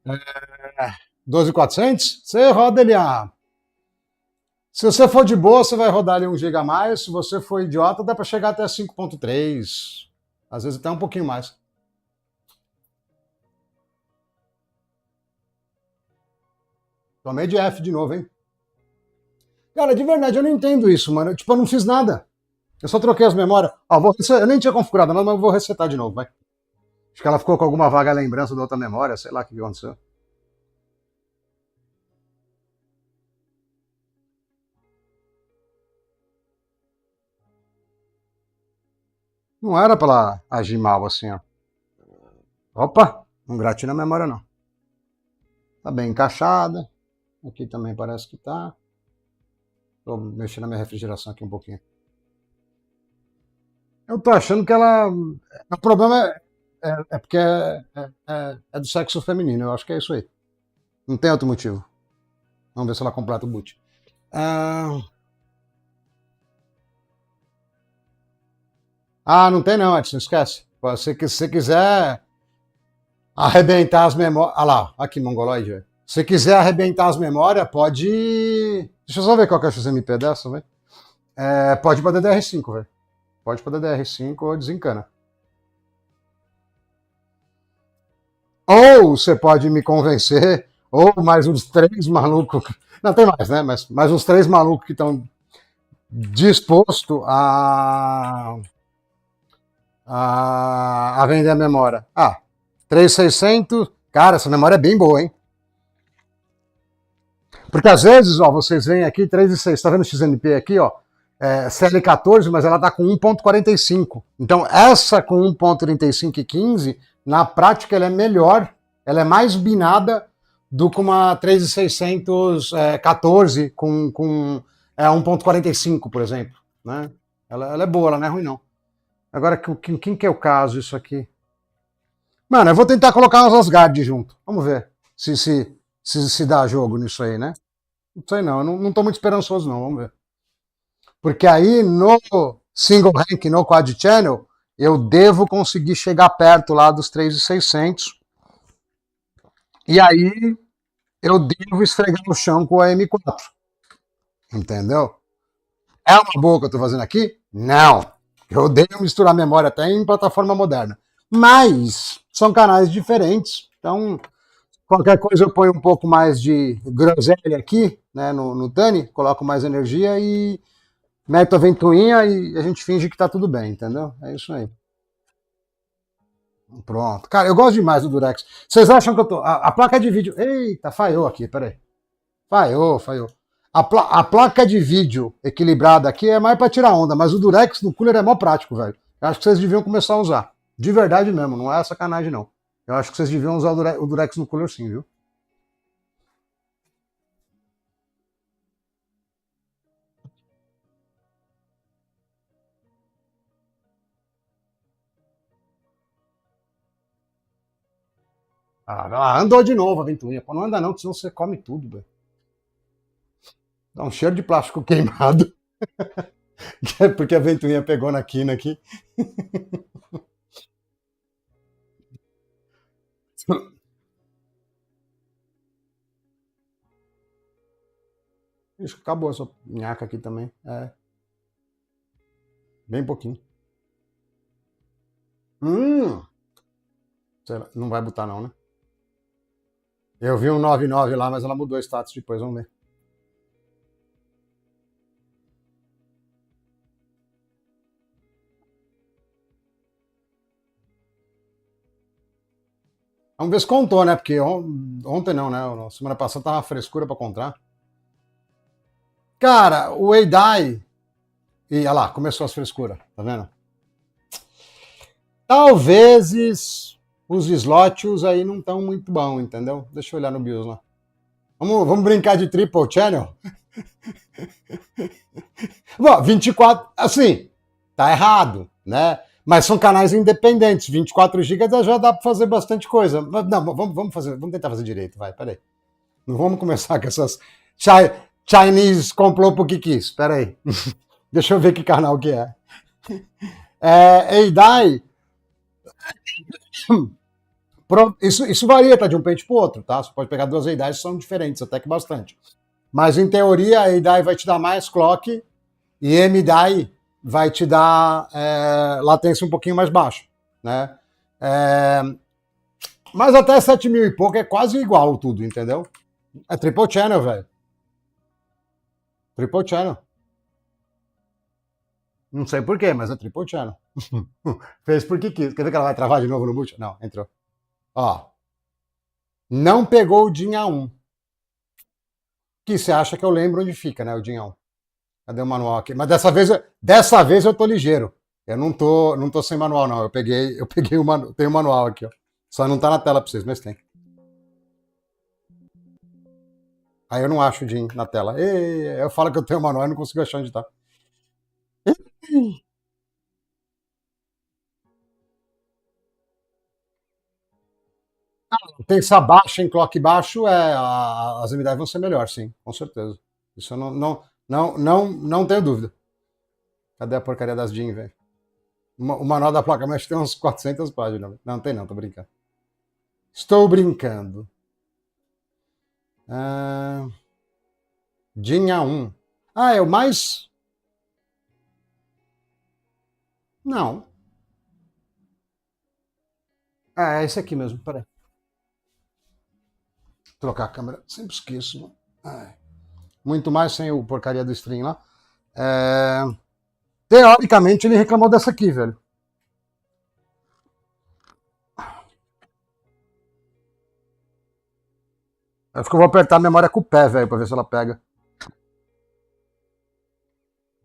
É, 12.400? Você roda ele a. Se você for de boa, você vai rodar ali 1 GB a mais. Se você for idiota, dá para chegar até 5.3. Às vezes até um pouquinho mais. Tomei de F de novo, hein? Cara, de verdade, eu não entendo isso, mano. Tipo, eu não fiz nada. Eu só troquei as memórias. Ó, eu nem tinha configurado nada, mas eu vou resetar de novo, vai. Acho que ela ficou com alguma vaga lembrança da outra memória, sei lá o que aconteceu. Não era pra ela agir mal assim, ó. Opa, não gratina a memória, não. Tá bem encaixada. Aqui também parece que tá. Vou mexer na minha refrigeração aqui um pouquinho. Eu tô achando que ela. O problema é porque é do sexo feminino. Eu acho que é isso aí. Não tem outro motivo. Vamos ver se ela completa o boot. Ah, não tem não, Edson. Esquece. Se você quiser arrebentar as memórias. Ah lá, aqui, mongoloide. Velho. Se quiser arrebentar as memórias, pode. Deixa eu só ver qual que é a XMP dessa, velho. Pode ir pra DDR5, velho. Pode ir pra DDR5 ou desencana. Ou você pode me convencer Ou mais uns três malucos. Não, tem mais, né? Mas mais uns três malucos que estão dispostos a vender a memória. Ah, 3.600. Cara, essa memória é bem boa, hein? Porque às vezes, ó, vocês veem aqui 3.600. Tá vendo o XNP aqui, ó? CL14, mas ela tá com 1.45. Então, essa com 1.35 e 15, na prática, ela é melhor, ela é mais binada do que uma 3600 14 com 1.45, por exemplo. Né? Ela é boa, ela não é ruim, não. Agora, quem que é o caso isso aqui? Mano, eu vou tentar colocar umas Asgard junto. Vamos ver se dá jogo nisso aí, né? Não sei não, eu não tô muito esperançoso não, vamos ver. Porque aí no single rank, no quad channel, eu devo conseguir chegar perto lá dos 3.600. E aí eu devo esfregar no chão com a M4. Entendeu? É uma boa que eu tô fazendo aqui? Não. Eu odeio misturar memória até em plataforma moderna. Mas são canais diferentes. Então, qualquer coisa eu ponho um pouco mais de groselha aqui, né, no Dani, coloco mais energia e meto a ventoinha e a gente finge que tá tudo bem, entendeu? É isso aí. Pronto. Cara, eu gosto demais do Durex. Vocês acham que eu tô. A placa de vídeo. Eita, falhou aqui, peraí. Falhou. A placa de vídeo equilibrada aqui é mais pra tirar onda, mas o Durex no cooler é mó prático, velho. Eu acho que vocês deviam começar a usar. De verdade mesmo, não é sacanagem, não. Eu acho que vocês deviam usar o Durex no cooler sim, viu? Andou de novo a ventoinha. Pô, não anda não, senão você come tudo, velho. Dá um cheiro de plástico queimado. Porque a ventoinha pegou na quina aqui. Ixi, acabou essa nhaca aqui também. É, bem pouquinho. Hum, não vai botar não, né? Eu vi um 99 lá, mas ela mudou o status depois, vamos ver. Vamos ver se contou, né? Porque ontem não, né? Semana passada tava uma frescura pra encontrar. Cara, o Eidai. E olha lá, começou as frescuras, tá vendo? Talvez os slots aí não estão muito bons, entendeu? Deixa eu olhar no BIOS lá. Vamos brincar de triple channel? Bom, 24, assim, tá errado, né? Mas são canais independentes, 24 GB já dá para fazer bastante coisa. Mas, não, vamos tentar fazer direito, vai, peraí. Não vamos começar com essas Chinese comprou porque quis, peraí. Deixa eu ver que canal que é. Eidai, isso varia, tá, de um pente pro outro, tá? Você pode pegar duas Eidais que são diferentes, até que bastante. Mas em teoria, a Eidai vai te dar mais clock e MDAI vai te dar latência um pouquinho mais baixa, né? É, mas até 7.000 e pouco é quase igual tudo, entendeu? É triple channel, velho. Triple channel. Não sei porquê, mas é triple channel. Fez porque quis. Quer ver que ela vai travar de novo no boot? Não, entrou. Ó, não pegou o DIN A1. Que você acha que eu lembro onde fica, né? O DIN A1. Cadê o manual aqui? Mas dessa vez eu tô ligeiro. Eu não tô sem manual, não. Eu peguei o manual. Tem o manual aqui, ó. Só não tá na tela pra vocês, mas tem. Aí eu não acho o DIN na tela. Eu falo que eu tenho o manual e não consigo achar onde tá. Pensar baixo em clock baixo, as unidades vão ser melhores, sim, com certeza. Isso eu não tenho dúvida. Cadê a porcaria das DIN, velho? O manual da placa mexe tem uns 400 páginas. Não tem não, tô brincando. Estou brincando. Ah, DIN A1. Ah, é o mais... Não. É esse aqui mesmo, peraí. Trocar a câmera, sempre esqueço. Mano. Ai. Muito mais sem o porcaria do stream lá. É... Teoricamente ele reclamou dessa aqui, velho. Acho que eu vou apertar a memória com o pé, velho, pra ver se ela pega.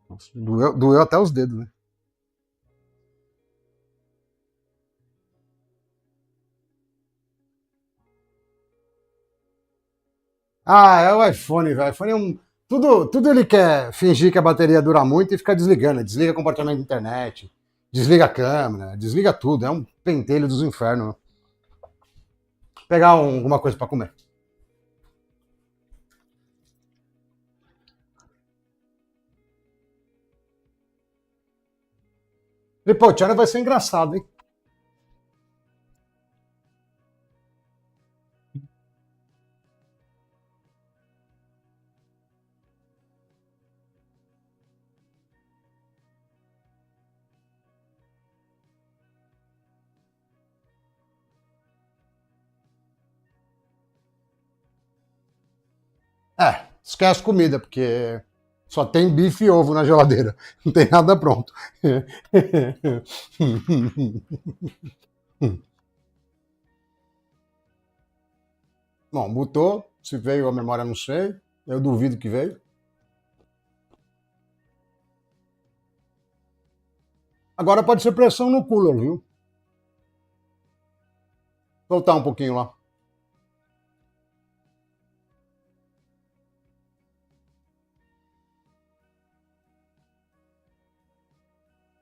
Nossa, doeu até os dedos, né? Ah, é o iPhone, velho. iPhone é um. Tudo ele quer fingir que a bateria dura muito e fica desligando. Desliga compartilhamento de internet, desliga a câmera, desliga tudo. É um pentelho dos infernos. Vou pegar alguma coisa pra comer. E, pô, o China vai ser engraçado, hein? É, esquece comida, porque só tem bife e ovo na geladeira. Não tem nada pronto. Bom, botou. Se veio a memória, não sei. Eu duvido que veio. Agora pode ser pressão no cooler, viu? Soltar um pouquinho lá.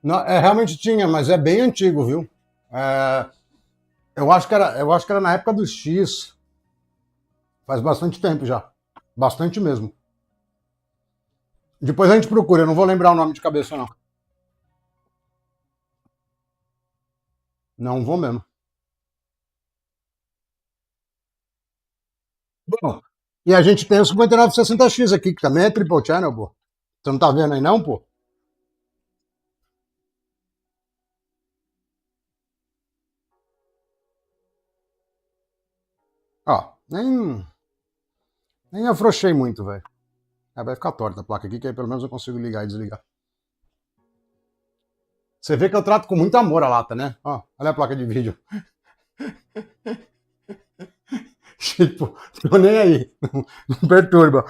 Não, realmente tinha, mas é bem antigo, viu? É, eu acho que era na época do X. Faz bastante tempo já. Bastante mesmo. Depois a gente procura, eu não vou lembrar o nome de cabeça, não. Não vou mesmo. Bom, e a gente tem o 5960X aqui, que também é triple channel, pô. Você não tá vendo aí não, pô? Ó, nem afrouxei muito, velho. Vai ficar torta a placa aqui, que aí pelo menos eu consigo ligar e desligar. Você vê que eu trato com muito amor a lata, né? Ó, olha a placa de vídeo. Tipo, tô nem aí. Não perturba.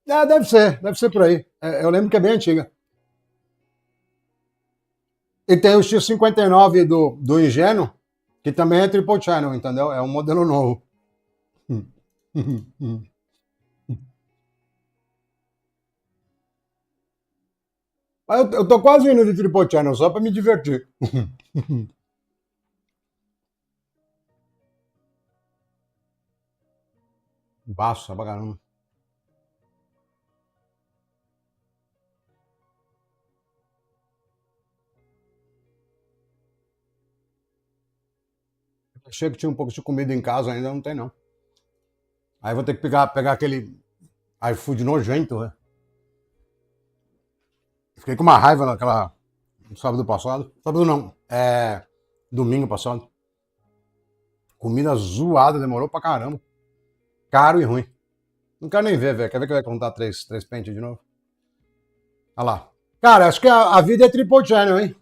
Deve ser por aí. Eu lembro que é bem antiga. E tem o X59 do Ingênuo, que também é triple channel, entendeu? É um modelo novo. Mas eu tô quase indo de triple channel só pra me divertir. Baixa pra caramba. Achei que tinha um pouco de comida em casa, ainda não tem não. Aí vou ter que pegar aquele iFood nojento, né? Fiquei com uma raiva naquela. No sábado passado. Sábado não. Domingo passado. Comida zoada, demorou pra caramba. Caro e ruim. Não quero nem ver, velho. Quer ver que vai contar três pentes de novo? Olha lá. Cara, acho que a vida é triple channel, hein?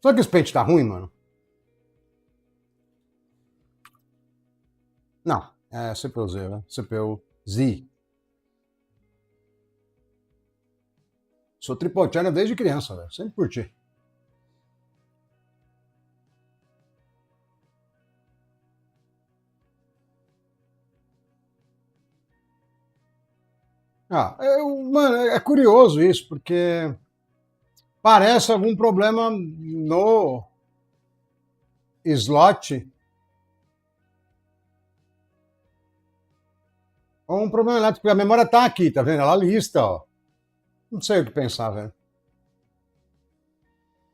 Só que esse pente tá ruim, mano? Não. É CPU-Z, né? CPU-Z. Sou triple channel desde criança, velho. Sempre curti. Mano, é curioso isso, porque parece algum problema no slot ou um problema elétrico, porque a memória tá aqui, tá vendo? Ela lista, ó. Não sei o que pensar, velho.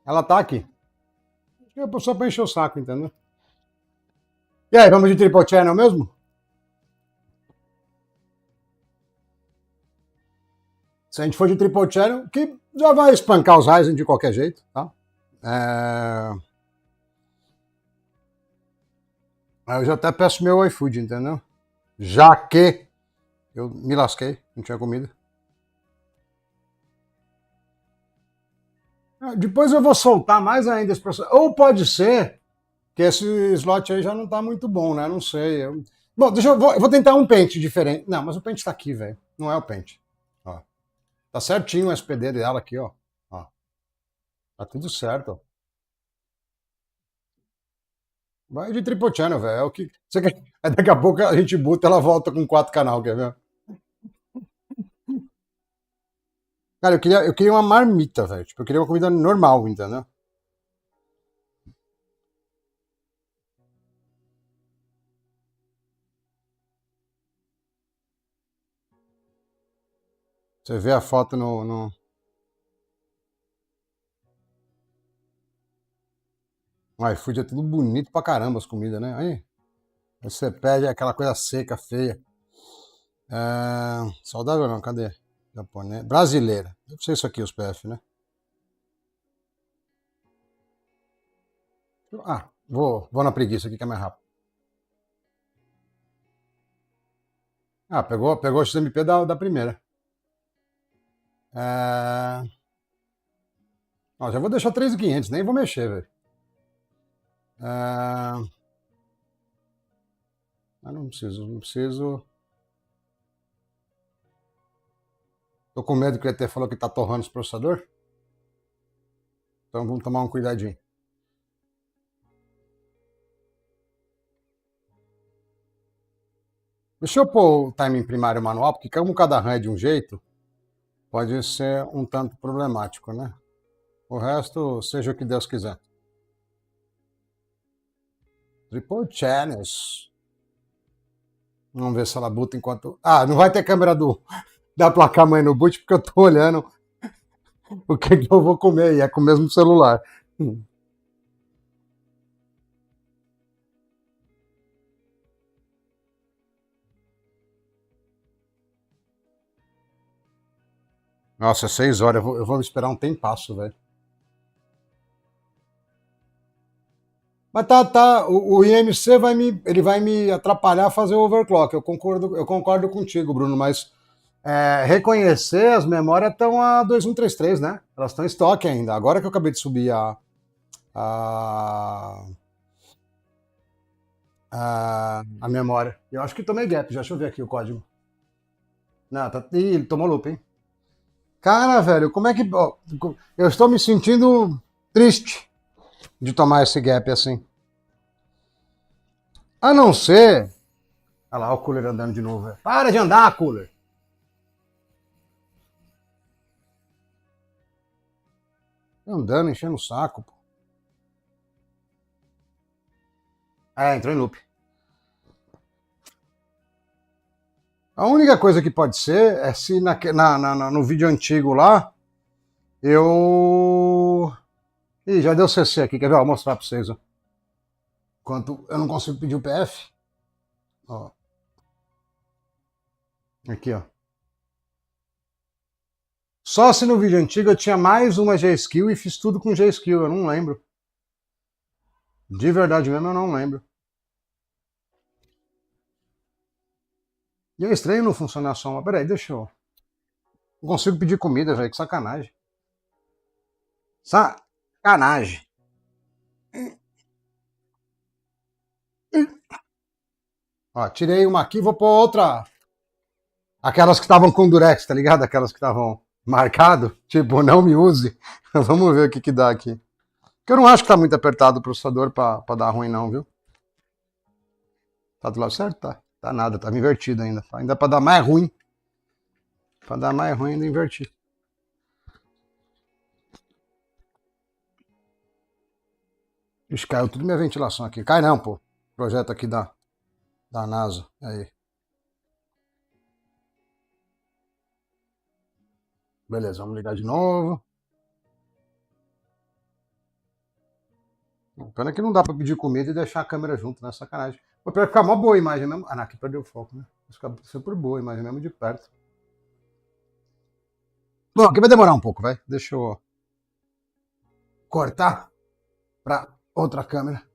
Ela tá aqui. É só pra encher o saco, entendeu? E aí, vamos de triple channel mesmo? Se a gente for de triple channel, que já vai espancar os Ryzen de qualquer jeito, tá? Aí eu já até peço meu iFood, entendeu? Já que eu me lasquei, não tinha comida. Depois eu vou soltar mais ainda esse processo. Ou pode ser que esse slot aí já não tá muito bom, né? Não sei. Bom, eu vou tentar um pente diferente. Não, mas o pente tá aqui, velho. Não é o pente. Ó. Tá certinho o SPD dela aqui, ó. Ó. Tá tudo certo, ó. Vai de triple channel, velho. É o que. Você quer... Aí daqui a pouco a gente buta ela volta com 4 canal, quer ver? Cara, eu queria uma marmita, velho. Tipo, eu queria uma comida normal, entendeu? Você vê a foto no iFood, é tudo bonito pra caramba as comidas, né? Aí você pede aquela coisa seca, feia. Saudável não, cadê? Japonês. Brasileira. Deve ser isso aqui, os PF, né? Vou na preguiça aqui que é mais rápido. Pegou o XMP da primeira. É... Ó, já vou deixar 3.500, nem vou mexer, velho. É... não preciso, não preciso. Tô com medo que o ET falou que tá torrando os processador. Então vamos tomar um cuidadinho. Deixa eu pôr o timing primário manual, porque como cada RAM é de um jeito, pode ser um tanto problemático, né? O resto, seja o que Deus quiser. Triple channels. Vamos ver se ela buta enquanto. Não vai ter câmera da placa-mãe no boot, porque eu tô olhando o que eu vou comer, e é com o mesmo celular. Nossa, 6 horas, eu vou esperar um tempasso, velho. Mas o IMC ele vai me atrapalhar a fazer o overclock. Eu concordo contigo, Bruno, mas reconhecer as memórias estão a 2133, né? Elas estão em estoque ainda. Agora que eu acabei de subir a, a memória. Eu acho que tomei gap, já deixa eu ver aqui o código. Não, Ih, ele tomou loop, hein? Cara, velho, como é que. Ó, eu estou me sentindo triste de tomar esse gap assim. A não ser. Olha lá, o cooler andando de novo, velho. Para de andar, cooler! Andando, enchendo o saco, pô. Entrou em loop. A única coisa que pode ser é se no vídeo antigo lá eu. Ih, já deu CC aqui, quer ver? Vou mostrar pra vocês. Ó. Enquanto eu não consigo pedir o PF. Ó. Aqui, ó. Só se no vídeo antigo eu tinha mais uma G-Skill e fiz tudo com G-Skill, eu não lembro. De verdade mesmo, eu não lembro. E é estranho não funcionar só uma. Peraí, deixa eu. Não consigo pedir comida, velho, que sacanagem. Sacanagem. Ó, tirei uma aqui, vou pôr outra. Aquelas que estavam com durex, tá ligado? Aquelas que estavam marcado, tipo, não me use. Vamos ver o que dá aqui. Porque eu não acho que tá muito apertado o processador pra dar ruim não, viu? Tá do lado certo? Tá. Tá nada, tá invertido ainda. Ainda pra dar mais ruim. Pra dar mais ruim ainda invertir. Ixi, caiu tudo minha ventilação aqui. Cai não, pô. Projeto aqui da NASA. Aí. Beleza, vamos ligar de novo. Pena que não dá pra pedir comida e deixar a câmera junto, né? Sacanagem. Pô, pior que ficar uma boa a imagem mesmo. Não, aqui perdeu o foco, né? Fica super boa a imagem mesmo de perto. Bom, aqui vai demorar um pouco, vai. Deixa eu cortar pra outra câmera.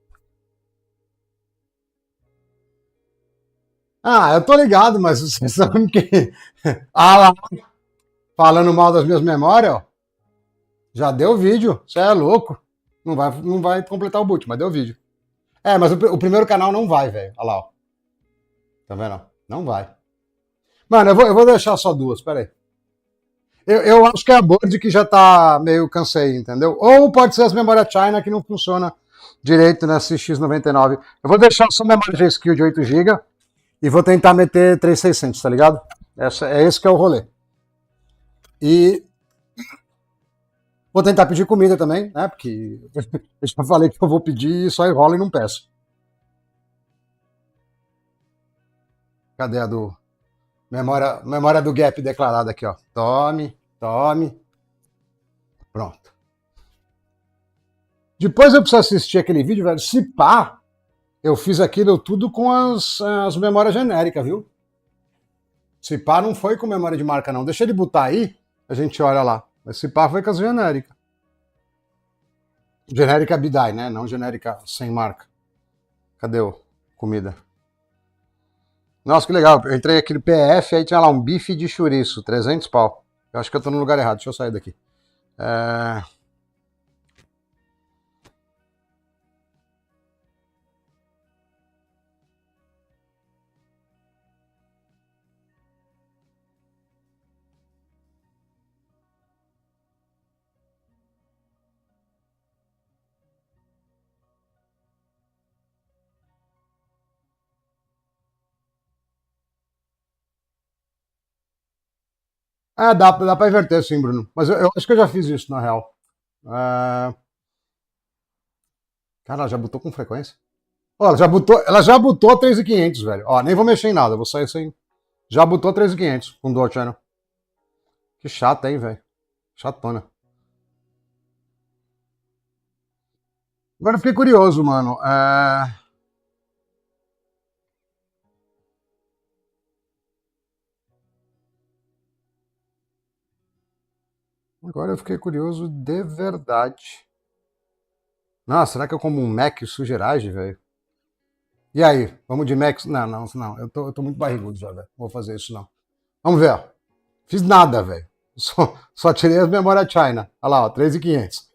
Ah, eu tô ligado, mas vocês sabem que. Ah lá, falando mal das minhas memórias, ó. Já deu vídeo. Você é louco. Não vai completar o boot, mas deu vídeo. É, mas o primeiro canal não vai, velho. Olha lá, ó. Tá vendo? Não vai. Mano, eu vou deixar só duas, peraí. Eu acho que é a board que já tá meio cansei, entendeu? Ou pode ser as memórias China que não funciona direito nessa X99. Eu vou deixar só memória G-Skill de 8 GB e vou tentar meter 3600, tá ligado? É esse que é o rolê. E vou tentar pedir comida também, né? Porque eu já falei que eu vou pedir e só enrola e não peço. Cadê a do. Memória do gap declarada aqui, ó. Tome, tome. Pronto. Depois eu preciso assistir aquele vídeo, velho. Se pá, eu fiz aquilo tudo com as memórias genéricas, viu? Se pá, não foi com memória de marca, não. Deixa ele botar aí, a gente olha lá. Mas se pá, foi com as genéricas. Genérica Bidai, né? Não genérica sem marca. Cadê o comida? Nossa, que legal. Eu entrei aqui no PF, aí tinha lá um bife de chouriço, 300 pau. Eu acho que eu tô no lugar errado. Deixa eu sair daqui. É... dá pra inverter sim, Bruno. Mas eu acho que eu já fiz isso, na real. É... Cara, ela já botou com frequência? Ó, ela já botou 3.500, velho. Ó, nem vou mexer em nada, vou sair sem. Já botou 3.500 com Dual Channel. Que chata, hein, velho. Chatona. Agora eu fiquei curioso, mano. Agora eu fiquei curioso de verdade. Nossa, será que eu como um Mac sugerage, velho? E aí, vamos de Mac? Não, não, não. Eu tô muito barrigudo já, velho. Vou fazer isso não. Vamos ver, ó. Fiz nada, velho. Só tirei as memórias China. Olha lá, ó, 3.500.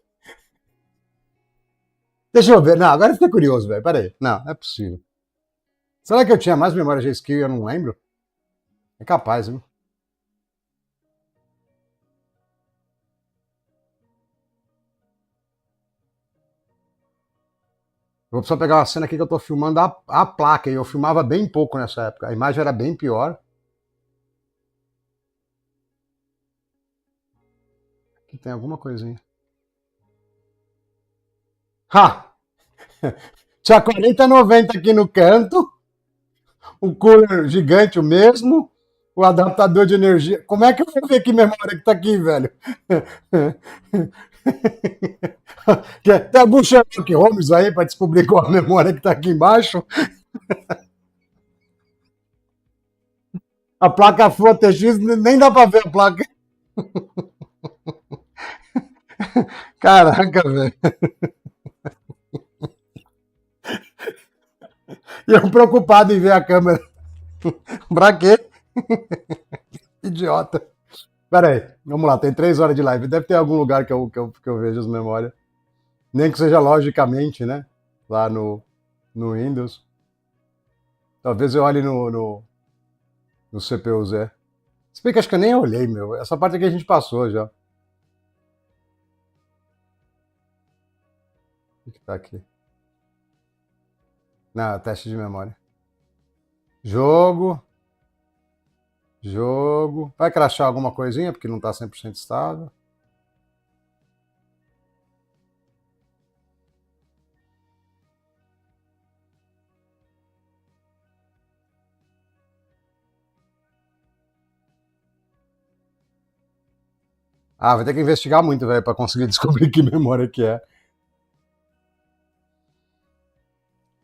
Deixa eu ver. Não, agora eu fiquei curioso, velho. Pera aí. Não é possível. Será que eu tinha mais memória G-Skill e eu não lembro? É capaz, viu? Eu vou precisar pegar uma cena aqui que eu tô filmando a placa, e eu filmava bem pouco nessa época. A imagem era bem pior. Aqui tem alguma coisinha. Ha! Tinha 4090 aqui no canto, um cooler gigante o mesmo, o adaptador de energia. Como é que eu vou ver que memória que tá aqui, velho? Tem algum Sherlock Holmes aí para descobrir qual a memória que tá aqui embaixo? A placa Full ATX nem dá para ver a placa. Caraca, velho. E eu preocupado em ver a câmera. Pra quê? Idiota. Pera aí, vamos lá, tem 3 horas de live. Deve ter algum lugar que eu vejo as memórias. Nem que seja logicamente, né? Lá no Windows. Talvez eu olhe no CPU-Z. Se bem que acho que eu nem olhei, meu. Essa parte aqui a gente passou já. O que tá aqui? Não, teste de memória. Jogo. Jogo. Vai crashar alguma coisinha, porque não tá 100% estável. Ah, vai ter que investigar muito, velho, pra conseguir descobrir que memória que é.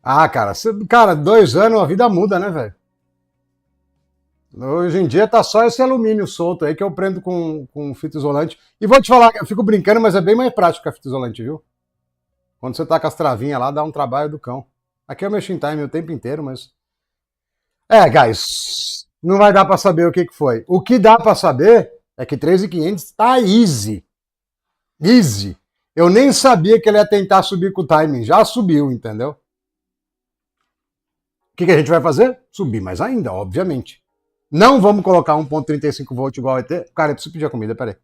Ah, cara, cara, 2 anos a vida muda, né, velho? Hoje em dia tá só esse alumínio solto aí que eu prendo com fita isolante. E vou te falar, eu fico brincando, mas é bem mais prático que a fita isolante, viu? Quando você tá com as travinhas lá, dá um trabalho do cão. Aqui eu mexo em time o tempo inteiro, mas. Guys, não vai dar para saber o que que foi. O que dá para saber é que 13.500 tá easy. Easy. Eu nem sabia que ele ia tentar subir com o timing. Já subiu, entendeu? O que que a gente vai fazer? Subir mais ainda, obviamente. Não vamos colocar 1.35 volt igual a ET. Cara, eu preciso pedir a comida, peraí.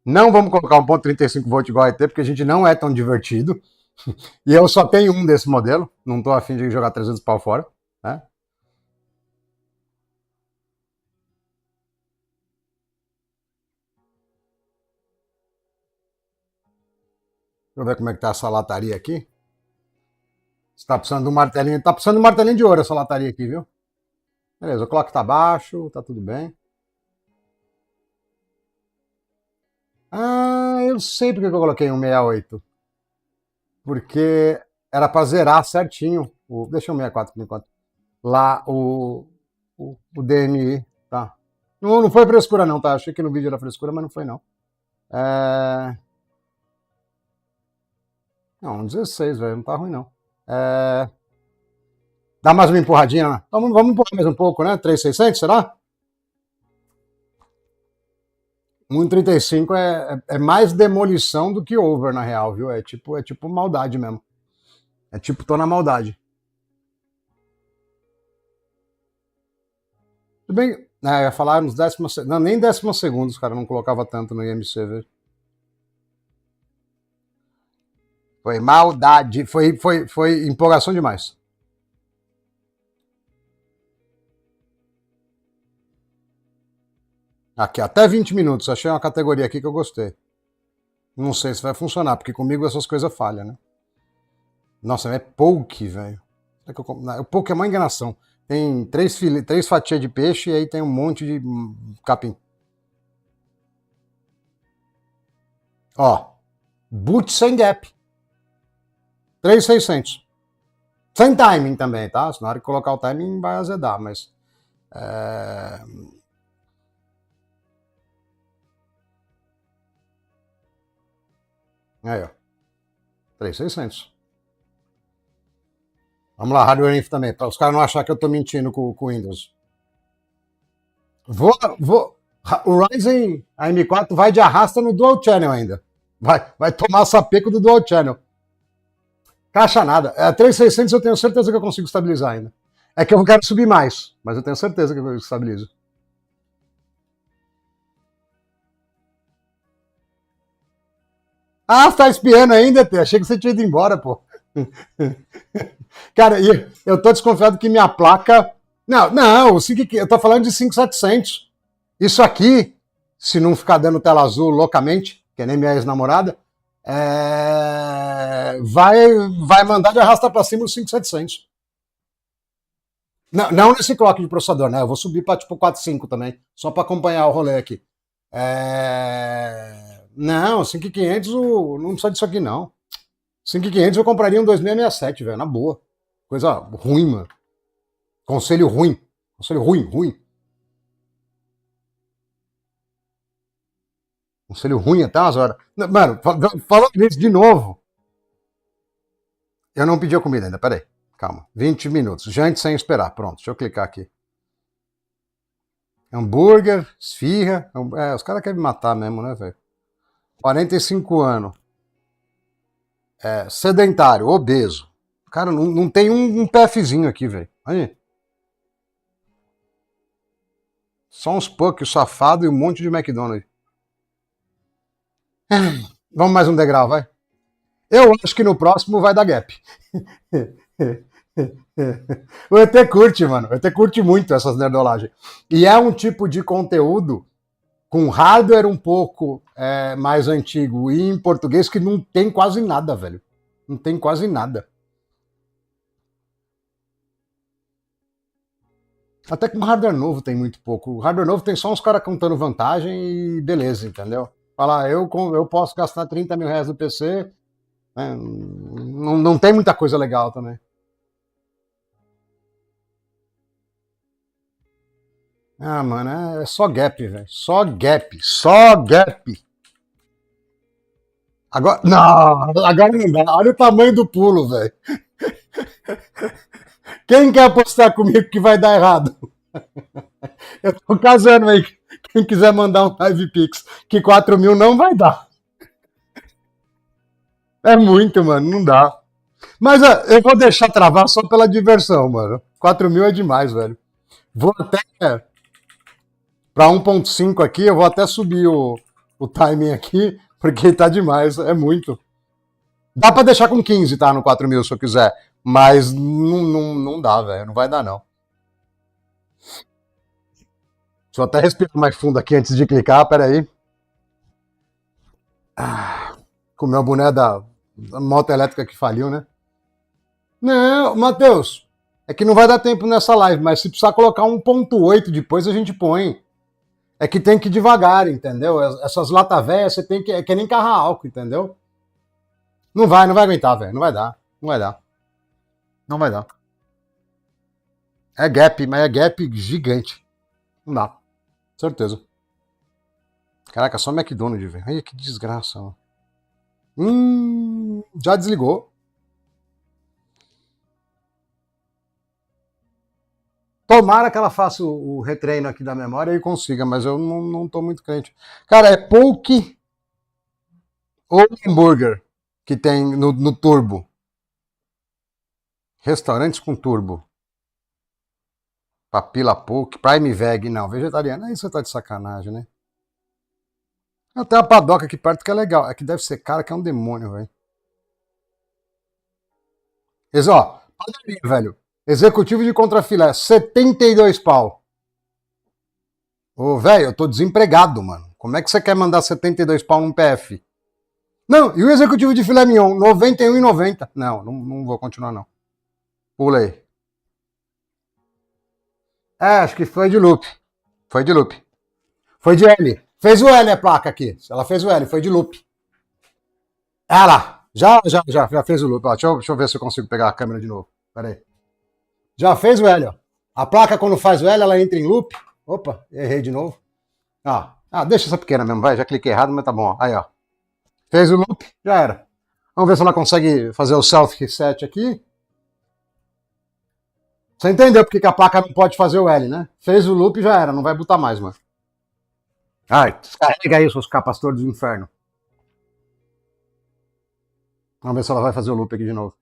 Não vamos colocar 1.35 volt igual a ET, porque a gente não é tão divertido. E eu só tenho um desse modelo. Não tô afim de jogar 300 pau fora. Né? Deixa eu ver como é que tá essa lataria aqui. Você tá precisando de um martelinho. Tá precisando de um martelinho de ouro essa lataria aqui, viu? Beleza, o clock tá baixo, tá tudo bem. Ah, eu sei porque que eu coloquei um 68. Porque era pra zerar certinho. Deixa eu 64 por enquanto. Lá o DMI, tá? Não, não foi frescura não, tá? Achei que no vídeo era frescura, mas não foi não. É... Não, 16, velho, não tá ruim não. É... Dá mais uma empurradinha, né? Então, vamos empurrar mais um pouco, né? 3.600, será? 1,35 é mais demolição do que over, na real, viu? É tipo maldade mesmo. É tipo, tô na maldade. Tudo bem, eu ia falar nos décimos... Não, nem décimos segundos, cara, não colocava tanto no IMC, velho. Foi maldade, foi empolgação demais. Aqui, até 20 minutos. Achei uma categoria aqui que eu gostei. Não sei se vai funcionar, porque comigo essas coisas falham, né? Nossa, é poke, velho. O poke é uma enganação. Tem três fatias de peixe e aí tem um monte de capim. Ó, boot sem gap. 3.600. Sem timing também, tá? Se na hora de colocar o timing vai azedar, mas... Aí, ó. 3.600. Vamos lá, Hardware Info também, para os caras não acharem que eu tô mentindo com o Windows. Vou. O Ryzen AM4 vai de arrasta no Dual Channel ainda. Vai tomar sapeco do Dual Channel. Caixa nada. A 3600 eu tenho certeza que eu consigo estabilizar ainda. É que eu quero subir mais, mas eu tenho certeza que eu estabilizo. Ah, tá espiando ainda, Tê? Achei que você tinha ido embora, pô. Cara, eu tô desconfiado que minha placa... Não, eu tô falando de 5700. Isso aqui, se não ficar dando tela azul loucamente, que é nem minha ex-namorada, vai mandar de arrasta para cima os 5700. Não nesse clock de processador, né? Eu vou subir para tipo 4.5 também, só para acompanhar o rolê aqui. Não, 5.500 não precisa disso aqui não. 5.500 eu compraria um 2667, velho, na boa. Coisa ruim, mano. Conselho ruim. Conselho ruim. Conselho ruim até umas horas. Mano, falando nisso de novo. Eu não pedi a comida ainda, peraí. Calma. 20 minutos. Gente sem esperar. Pronto, deixa eu clicar aqui. Hambúrguer, esfirra. Os caras querem me matar mesmo, né, velho? 45 anos. Sedentário, obeso. Cara, não tem um PFzinho aqui, velho. Aí. Só uns puck, safado e um monte de McDonald's. Vamos mais um degrau, vai. Eu acho que no próximo vai dar gap. O ET curte, mano. O ET curte muito essas nerdolagens. E é um tipo de conteúdo com hardware um pouco mais antigo e em português que não tem quase nada, velho. Não tem quase nada. Até com hardware novo tem muito pouco. O hardware novo tem só uns caras contando vantagem e beleza, entendeu? Falar, eu posso gastar 30 mil reais no PC, né? Não tem muita coisa legal também. Ah, mano, é só gap, velho. Só gap. Só gap. Agora não dá. Olha o tamanho do pulo, velho. Quem quer apostar comigo que vai dar errado? Eu tô casando aí. Quem quiser mandar um Live Pix, que 4 mil não vai dar. É muito, mano, não dá. Mas eu vou deixar travar só pela diversão, mano. 4 mil é demais, velho. Vou até. Para 1.5 aqui, eu vou até subir o timing aqui, porque tá demais, é muito. Dá para deixar com 15, tá? No 4 mil, se eu quiser. Mas não dá, velho. Não vai dar, não. Deixa eu até respirar mais fundo aqui antes de clicar, peraí. Comer o boné da moto elétrica que faliu, né? Não, Matheus, é que não vai dar tempo nessa live, mas se precisar colocar 1.8 depois a gente põe. É que tem que ir devagar, entendeu? Essas latas velhas você tem que. É que nem carro a álcool, entendeu? Não vai aguentar, velho. Não vai dar. Não vai dar. Não vai dar. É gap, mas é gap gigante. Não dá. Certeza. Caraca, só McDonald's, velho. Ai, que desgraça, mano. Já desligou. Tomara que ela faça o retreino aqui da memória e consiga, mas eu não tô muito crente. Cara, é poke ou hambúrguer que tem no turbo? Restaurantes com turbo. Papila poke, prime veg, não, vegetariano. Aí você tá de sacanagem, né? Até a padoca aqui perto que é legal. É que deve ser cara que é um demônio, velho. Ó, padaria, velho. Executivo de contrafilé, 72 pau. Ô, velho, eu tô desempregado, mano. Como é que você quer mandar 72 pau num PF? Não, e o executivo de filé mignon, 91,90. Não vou continuar, não. Pulei. Acho que foi de loop. Foi de loop. Foi de L. Fez o L a placa aqui. Ela fez o L, foi de loop. Ela! Já fez o loop. Ó, deixa eu ver se eu consigo pegar a câmera de novo. Pera aí. Já fez o L, ó. A placa, quando faz o L, ela entra em loop. Opa, errei de novo. Deixa essa pequena mesmo, vai. Já cliquei errado, mas tá bom. Ó. Aí, ó. Fez o loop, já era. Vamos ver se ela consegue fazer o self-reset aqui. Você entendeu porque que a placa não pode fazer o L, né? Fez o loop, já era. Não vai botar mais, mano. Ai, descarrega aí, seus capastores do inferno. Vamos ver se ela vai fazer o loop aqui de novo.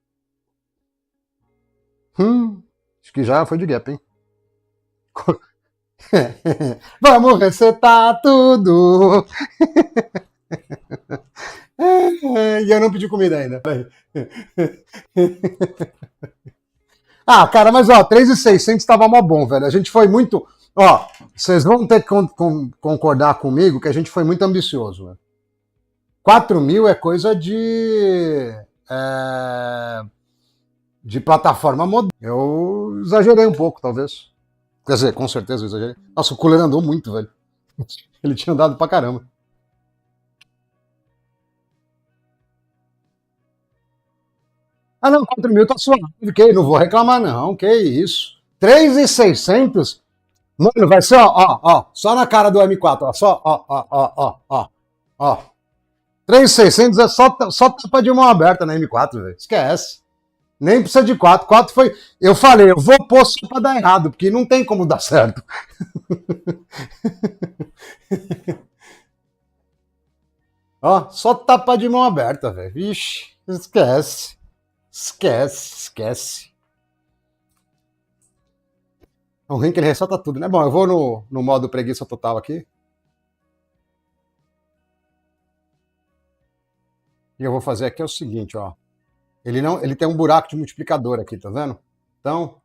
Acho que já foi de gap, hein? Vamos resetar tudo! E eu não pedi comida ainda. Cara, mas ó, 3.600 estava mó bom, velho. A gente foi muito. Ó, vocês vão ter que concordar comigo que a gente foi muito ambicioso, velho. 4 mil é coisa de plataforma moderna. Eu exagerei um pouco, talvez. Quer dizer, com certeza eu exagerei. Nossa, o cooler andou muito, velho. Ele tinha andado pra caramba. Não, 4 mil tá suave, que não vou reclamar não, que isso. 3.600? Mano, vai ser, ó, só na cara do M4, ó, só, ó. 3.600 é só tapa de mão aberta na M4, velho, esquece. Nem precisa de 4, 4 foi, eu falei, eu vou pôr só pra dar errado, porque não tem como dar certo. Ó, só tapa de mão aberta, velho, vixe, esquece. Esquece. É um ruim que ele ressalta tudo, né? Bom, eu vou no modo preguiça total aqui. E eu vou fazer aqui é o seguinte, ó. Ele tem um buraco de multiplicador aqui, tá vendo? Então,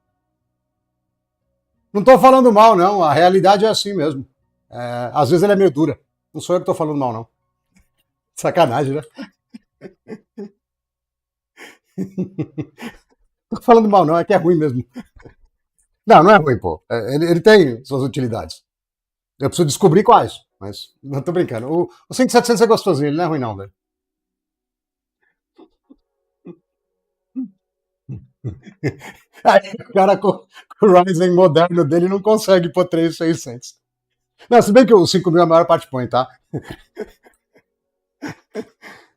não tô falando mal, não. A realidade é assim mesmo. Às vezes ele é meio dura. Não sou eu que tô falando mal, não. Sacanagem, né? Tô falando mal, não. É que é ruim mesmo. Não é ruim, pô. Ele tem suas utilidades. Eu preciso descobrir quais. Mas não tô brincando. O 5700 é gostosinho, ele não é ruim, não, velho. Aí o cara com o Ryzen moderno dele não consegue pôr 3.600. Não, se bem que o 5 mil a maior parte põe, tá?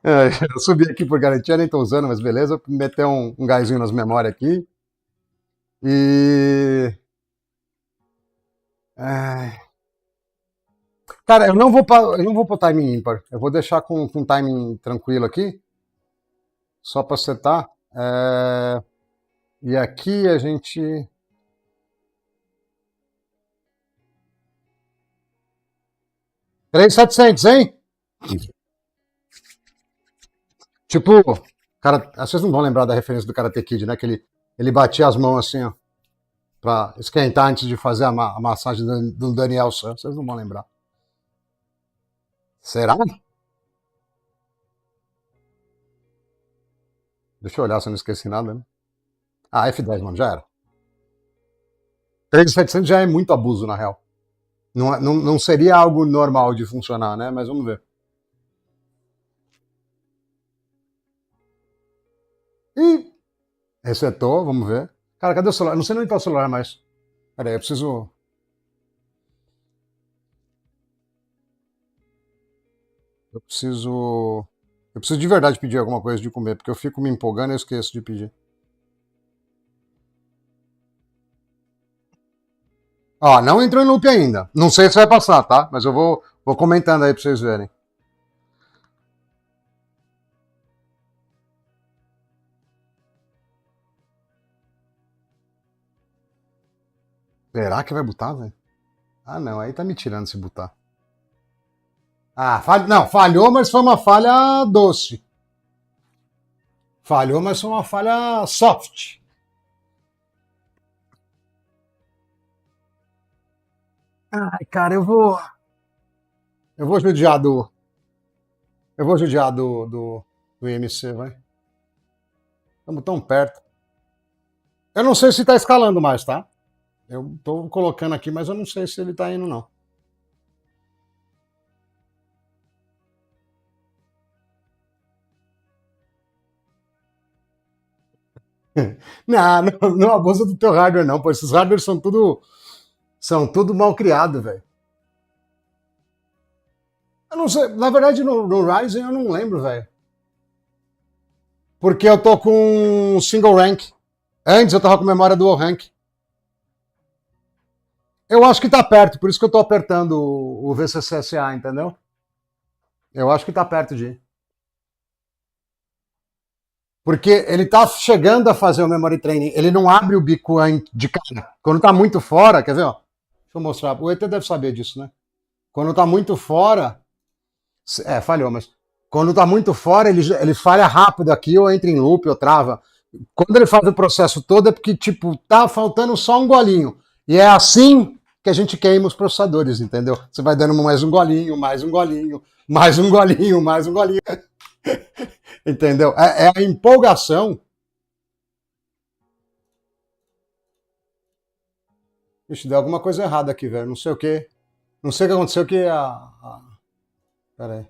Eu subi aqui por garantia, nem tô usando, mas beleza. Meter um gásinho nas memórias aqui. E. Ai, cara, eu não vou pôr timing ímpar. Eu vou deixar com timing tranquilo aqui, só para setar. E aqui a gente. 3.700, hein? Tipo, cara, vocês não vão lembrar da referência do Karate Kid, né? Que ele batia as mãos assim, ó, pra esquentar antes de fazer a massagem do Daniel San. Vocês não vão lembrar. Será? Deixa eu olhar se eu não esqueci nada, né? Ah, F10, mano, já era. 3.700 já é muito abuso, na real. Não seria algo normal de funcionar, né? Mas vamos ver. Ih, resetou, vamos ver. Cara, cadê o celular? Não sei nem onde tá o celular mais. Pera aí, eu preciso. Eu preciso. Eu preciso de verdade pedir alguma coisa de comer, porque eu fico me empolgando e eu esqueço de pedir. Ó, não entrou em loop ainda. Não sei se vai passar, tá? Mas eu vou comentando aí pra vocês verem. Será que vai botar, velho? Ah, não. Aí tá me tirando se botar. Ah, não, falhou, mas foi uma falha doce. Falhou, mas foi uma falha soft. Ai, cara, eu vou judiar do, eu vou judiar do IMC, vai. Estamos tão perto. Eu não sei se tá escalando mais, tá? Eu tô colocando aqui, mas eu não sei se ele tá indo, não. Não, não, não abusa do teu hardware, não, pô. Esses hardwares são tudo mal criado, velho. Eu não sei, na verdade, no Ryzen eu não lembro, velho. Porque eu tô com single rank. Antes eu tava com memória dual rank. Eu acho que tá perto, por isso que eu tô apertando o VCCSA, entendeu? Eu acho que tá perto de ir. Porque ele tá chegando a fazer o memory training. Ele não abre o bico de cara. Quando tá muito fora, quer ver, ó? Deixa eu mostrar. O ET deve saber disso, né? Quando tá muito fora. Falhou, mas. Quando tá muito fora, ele falha rápido aqui, ou entra em loop, ou trava. Quando ele faz o processo todo, é porque, tipo, tá faltando só um golinho. E é assim que a gente queima os processadores, entendeu? Você vai dando mais um golinho, mais um golinho, mais um golinho, mais um golinho. Entendeu? É a empolgação. Ixi, deu alguma coisa errada aqui, velho. Não sei o que. Não sei o que aconteceu que Pera aí.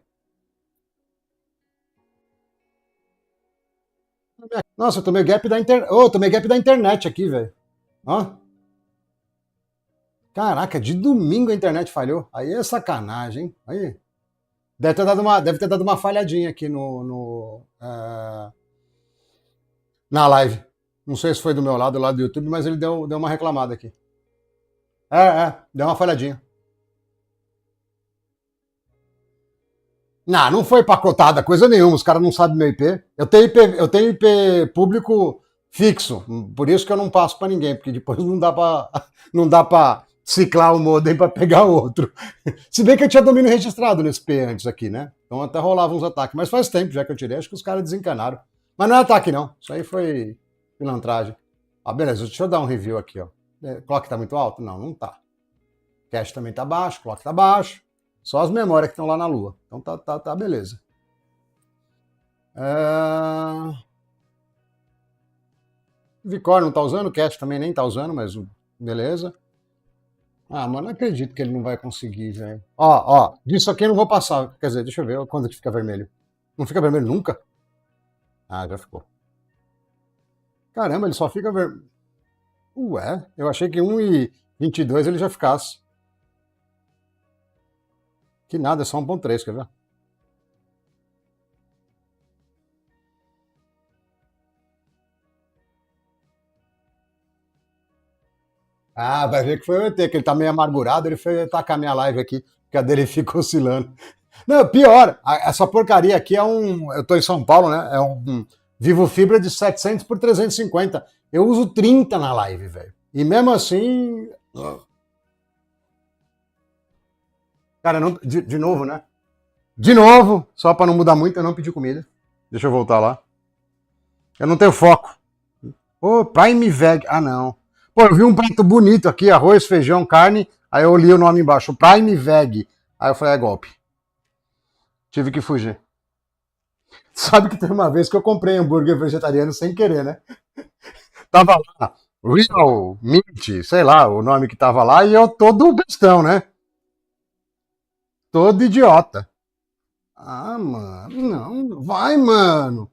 Nossa, eu tomei gap da internet. Oh, tomei gap da internet aqui, velho. Ó. Caraca, de domingo a internet falhou. Aí é sacanagem, hein? Aí. Deve ter dado uma falhadinha aqui na live. Não sei se foi do meu lado, do lado do YouTube, mas ele deu uma reclamada aqui. Deu uma falhadinha. Não foi pacotada, coisa nenhuma, os caras não sabem meu IP. Eu tenho IP público fixo, por isso que eu não passo para ninguém, porque depois não dá para ciclar o modem para pegar outro. Se bem que eu tinha domínio registrado nesse P antes aqui, né? Então até rolavam uns ataques, mas faz tempo já que eu tirei, acho que os caras desencanaram. Mas não é ataque não, isso aí foi pilantragem. Ah, beleza, deixa eu dar um review aqui, ó. Clock tá muito alto? Não, não tá. Cache também tá baixo, clock tá baixo. Só as memórias que estão lá na Lua. Então tá beleza. É... Vicor não tá usando, Cache também nem tá usando, mas beleza. Ah, mas não acredito que ele não vai conseguir, velho. Ó, disso aqui eu não vou passar. Quer dizer, deixa eu ver quando que fica vermelho. Não fica vermelho nunca? Ah, já ficou. Caramba, ele só fica vermelho. Ué, eu achei que 1,22 ele já ficasse. Que nada, é só 1,3, quer ver? Ah, vai ver que foi o ET, que ele tá meio amargurado, ele foi tacar minha live aqui, porque a dele fica oscilando. Não, pior, essa porcaria aqui é um. Eu tô em São Paulo, né? É um Vivo Fibra de 700 por 350. Eu uso 30 na live, velho. E mesmo assim. Cara, não, de novo, né? De novo, só pra não mudar muito, eu não pedi comida. Deixa eu voltar lá. Eu não tenho foco. Ô, Prime Veg. Ah, não. Pô, eu vi um prato bonito aqui, arroz, feijão, carne. Aí eu li o nome embaixo, Prime Veg. Aí eu falei, é golpe. Tive que fugir. Sabe que teve uma vez que eu comprei hambúrguer vegetariano sem querer, né? Tava lá, Real Meat, sei lá, o nome que tava lá, e eu todo bestão, né? Todo idiota. Ah, mano, não, vai, mano.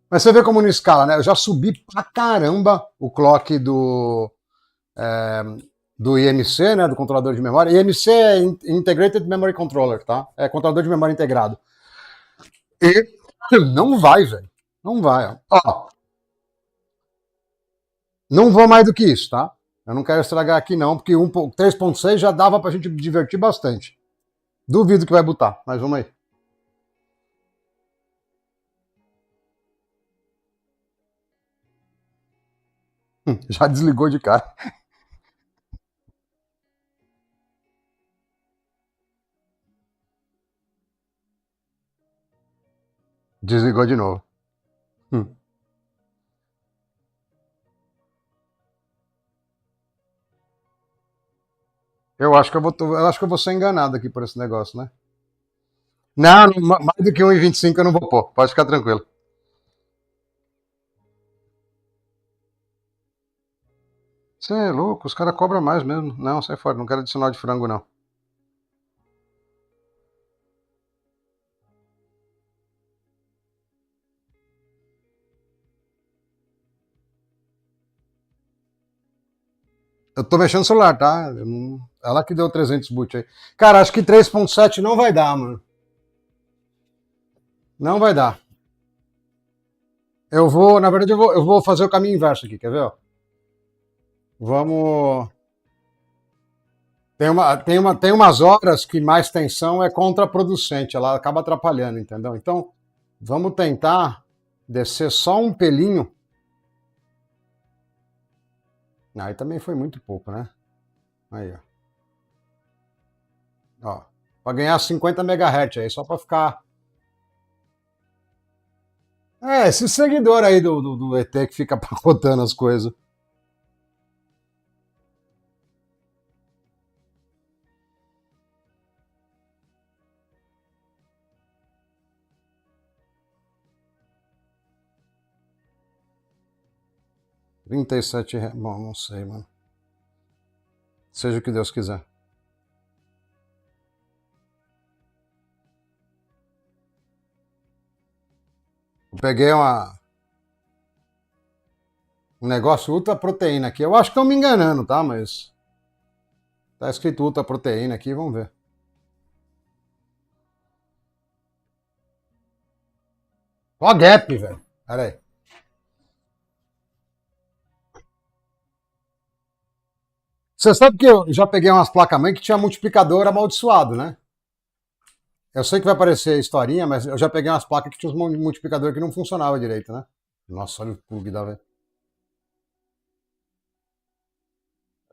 Mas você vê como não escala, né? Eu já subi pra caramba o clock é, do IMC, né? Do controlador de memória. IMC é Integrated Memory Controller, tá? É controlador de memória integrado. E não vai, velho. Não vai. Ó, não vou mais do que isso, tá? Eu não quero estragar aqui, não, porque 3.6 já dava pra gente divertir bastante. Duvido que vai botar, mas vamos aí. Já desligou de cara. Desligou de novo. Hum. Eu acho que eu vou ser enganado aqui por esse negócio, né? Não, mais do que 1,25 eu não vou pôr. Pode ficar tranquilo. Você é louco, os caras cobram mais mesmo. Não, sai fora, não quero adicional de frango, não. 'Eu tô mexendo no celular, tá? Ela que deu 300 boot aí. Cara, acho que 3.7 não vai dar, mano. Não vai dar. Na verdade, eu vou fazer o caminho inverso aqui, quer ver? Ó? Vamos. Tem umas horas que mais tensão é contraproducente, ela acaba atrapalhando, entendeu? Então, vamos tentar descer só um pelinho. Aí também foi muito pouco, né? Aí, ó. Para ganhar 50 MHz aí, só para ficar. É, esse seguidor aí do ET que fica pacotando as coisas. 37 reais. Bom, não sei, mano. Seja o que Deus quiser. Eu peguei um negócio ultra proteína aqui. Eu acho que estão me enganando, tá? Mas tá escrito ultra proteína aqui, vamos ver. Ó, Gap, velho. Pera aí. Você sabe que eu já peguei umas placas-mãe que tinha multiplicador amaldiçoado, né? Eu sei que vai aparecer a historinha, mas eu já peguei umas placas que tinha um multiplicador que não funcionava direito, né? Nossa, olha o plug da velho.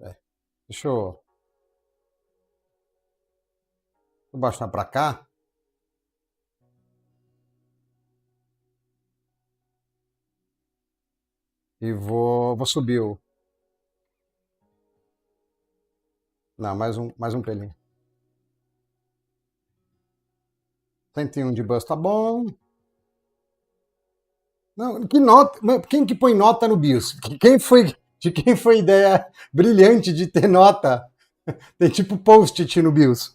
É. Vou baixar pra cá. E vou subir o. Não, mais um pelinho. 101 de bus tá bom. Não, que nota. Quem que põe nota no BIOS? De quem foi a ideia brilhante de ter nota? Tem tipo post-it no BIOS.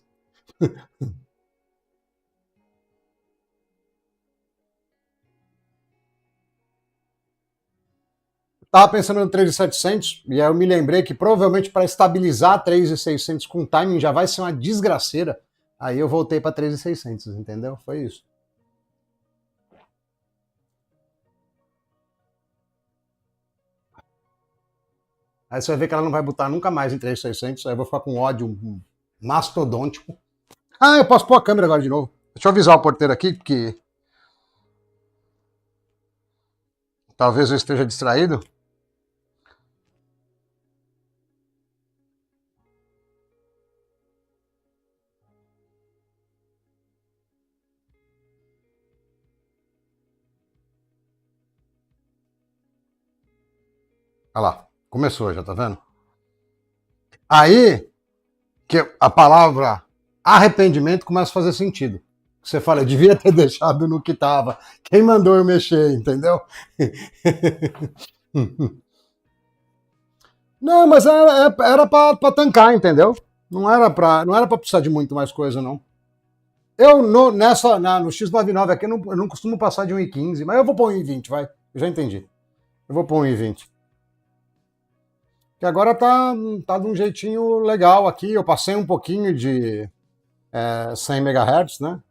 Tava pensando no 3700 e aí eu me lembrei que provavelmente para estabilizar 3600 com timing já vai ser uma desgraceira. Aí eu voltei para 3600, entendeu? Foi isso. Aí você vai ver que ela não vai botar nunca mais em 3600, aí eu vou ficar com ódio mastodôntico. Ah, eu posso pôr a câmera agora de novo. Deixa eu avisar o porteiro aqui, porque talvez eu esteja distraído. Olha lá, começou já, tá vendo? Aí que a palavra arrependimento começa a fazer sentido. Você fala, eu devia ter deixado no que tava. Quem mandou eu mexer, entendeu? Não, mas era pra tancar, entendeu? Não era pra precisar de muito mais coisa, não. Eu, no X99 aqui, eu não costumo passar de 1,15, mas eu vou pôr 1,20, vai. Eu já entendi. Eu vou pôr 1,20. Que agora tá de um jeitinho legal aqui. Eu passei um pouquinho de 100 MHz, né?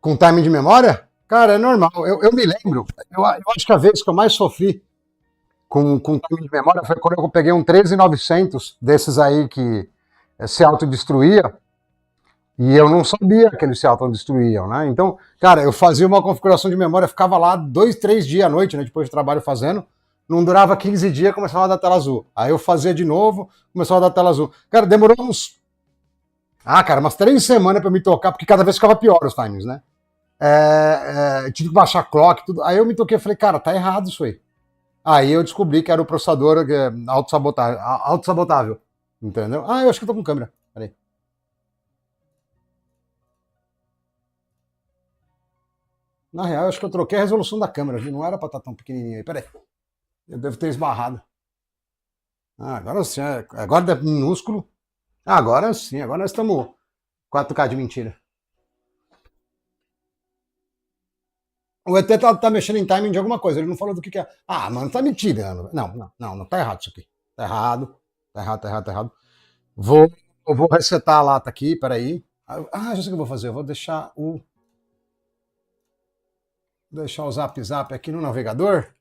Com timing de memória? Cara, é normal. Eu me lembro. Eu acho que a vez que eu mais sofri com timing de memória foi quando eu peguei um 13900 desses aí que se autodestruía. E eu não sabia que eles se autodestruíam, né? Então, cara, eu fazia uma configuração de memória, ficava lá 2, 3 dias à noite, né? Depois de trabalho fazendo. Não durava 15 dias, começava a dar tela azul. Aí eu fazia de novo, começava a dar tela azul. Cara, demorou uns. Ah, cara, umas 3 semanas pra me tocar, porque cada vez ficava pior os times, né? Tive que baixar clock, tudo. Aí eu me toquei e falei, cara, tá errado isso aí. Aí eu descobri que era o processador autossabotável. Entendeu? Ah, eu acho que eu tô com câmera. Peraí. Na real, eu acho que eu troquei a resolução da câmera, viu? Não era pra estar tão pequenininho aí. Peraí. Eu devo ter esbarrado. Ah, agora sim. Agora é minúsculo. Agora sim. Agora nós estamos 4K de mentira. O ET tá mexendo em timing de alguma coisa. Ele não falou do que é. Ah, mano, tá mentindo. Não. Tá errado isso aqui. Tá errado. Tá errado. Eu vou resetar a lata aqui, peraí. Ah, já sei o que eu vou fazer. Eu vou deixar o Zap aqui no navegador.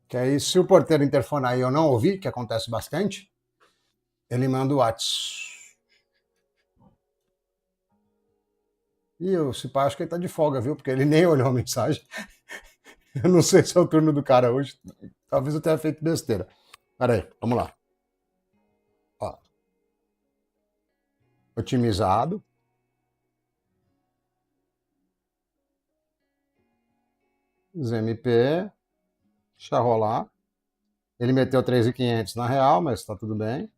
Que aí, se o porteiro interfonar e eu não ouvir, que acontece bastante, ele manda o WhatsApp. E eu, se pá, acho que ele tá de folga, viu? Porque ele nem olhou a mensagem. Eu não sei se é o turno do cara hoje. Talvez eu tenha feito besteira. Pera aí, vamos lá. Ó, otimizado. ZMP. Deixa rolar. Ele meteu 3.500 na real, mas tá tudo bem.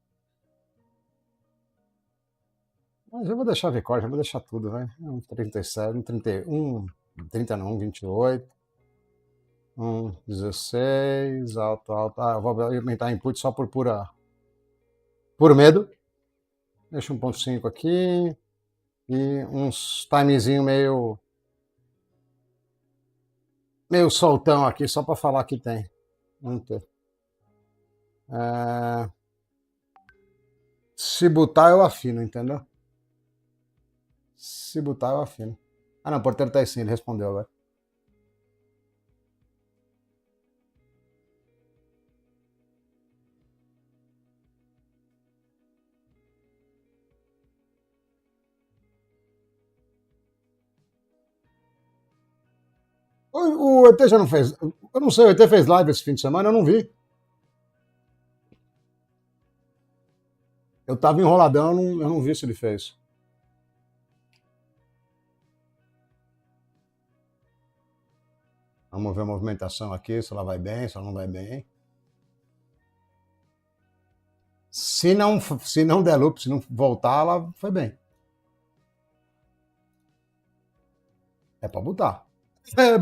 Mas eu vou deixar record, já vou deixar tudo, vai. 37, 31, 30 não, 28. 16, alto. Ah, eu vou aumentar input só por medo. Deixa 1.5 aqui. E uns timezinho meio soltão aqui, só para falar que tem. É, se botar, eu afino, entendeu? Se botar, eu afino. Ah, não, o porteiro tá aí sim, ele respondeu agora. O ET já não fez. Eu não sei, o ET fez live esse fim de semana, eu não vi. Eu tava enroladão, eu não vi se ele fez. Vamos ver a movimentação aqui, se ela vai bem, se ela não vai bem. Se não der loop, se não voltar, ela foi bem. É pra botar.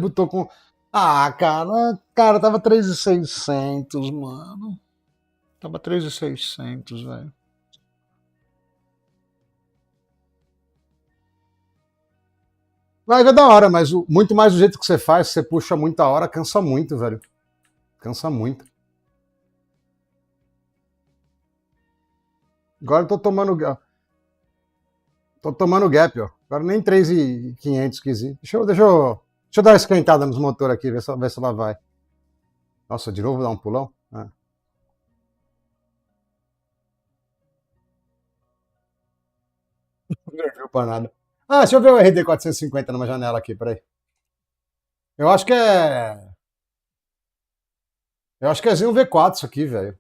Botou com. Ah, cara, tava 3.600, mano. Tava 3.600, velho. Vai é da hora, mas muito mais do jeito que você faz, você puxa muita hora, cansa muito, velho. Cansa muito. Agora eu tô tomando gap, ó. Agora nem 3.500 quis ir. Deixa eu dar uma esquentada nos motores aqui, ver se ela vai. Nossa, de novo dar um pulão? Ah, não serviu pra nada. Ah, deixa eu ver o RD 450 numa janela aqui, peraí. Eu acho que é. Eu acho que é Zinho V4 isso aqui, velho.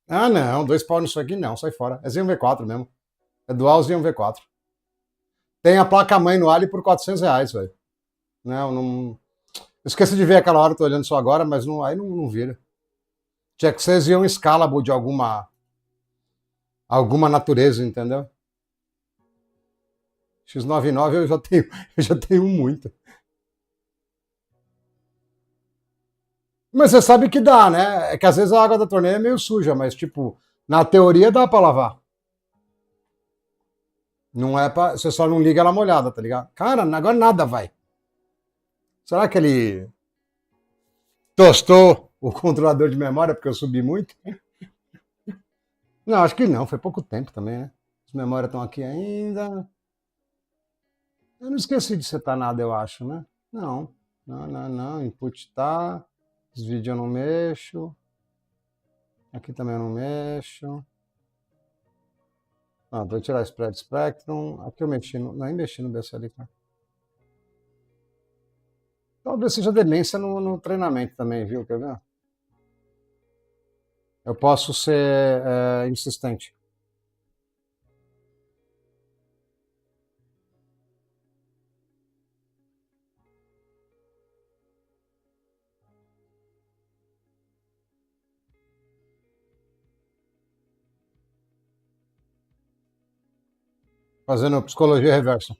Ah, não, dois pau nisso aqui não, sai fora. É Zinho V4 mesmo. É Dual Zinho V4. Tem a placa-mãe no Ali por R$ 400, velho. Não, não. Esqueci de ver aquela hora, tô olhando só agora, mas não, aí não vira. Tinha que ser Xeon Scalable de alguma natureza, entendeu? X99 eu já tenho, eu já tenho muito. Mas você sabe que dá, né? É que às vezes a água da torneira é meio suja, mas tipo, na teoria dá pra lavar. Não é pra. Você só não liga ela molhada, tá ligado? Cara, agora nada vai. Será que ele tostou o controlador de memória porque eu subi muito? Não, acho que não, foi pouco tempo também, né? As memórias estão aqui ainda. Eu não esqueci de setar nada, eu acho, né? Não, não. Input tá. Os vídeos eu não mexo. Aqui também eu não mexo. Ah, vou tirar Spread Spectrum. Aqui eu mexi, nem mexi no BSL. Talvez seja demência no treinamento também, viu? Quer ver? Eu posso ser insistente. Fazendo psicologia reversa.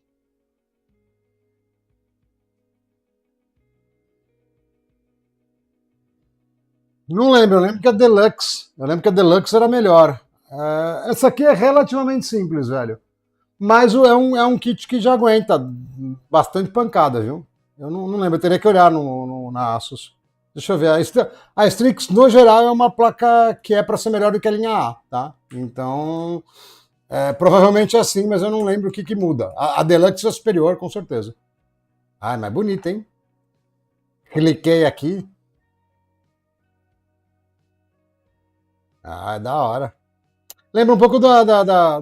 Não lembro, eu lembro que a Deluxe. Eu lembro que a Deluxe era melhor. Essa aqui é relativamente simples, velho. Mas é um kit que já aguenta bastante pancada, viu? Eu não lembro, eu teria que olhar na Asus. Deixa eu ver. A Strix, no geral, é uma placa que é para ser melhor do que a linha A, tá? Então, provavelmente é assim, mas eu não lembro o que muda. A Deluxe é superior, com certeza. Ah, mas bonita, hein? Cliquei aqui. Ah, é da hora. Lembra um pouco do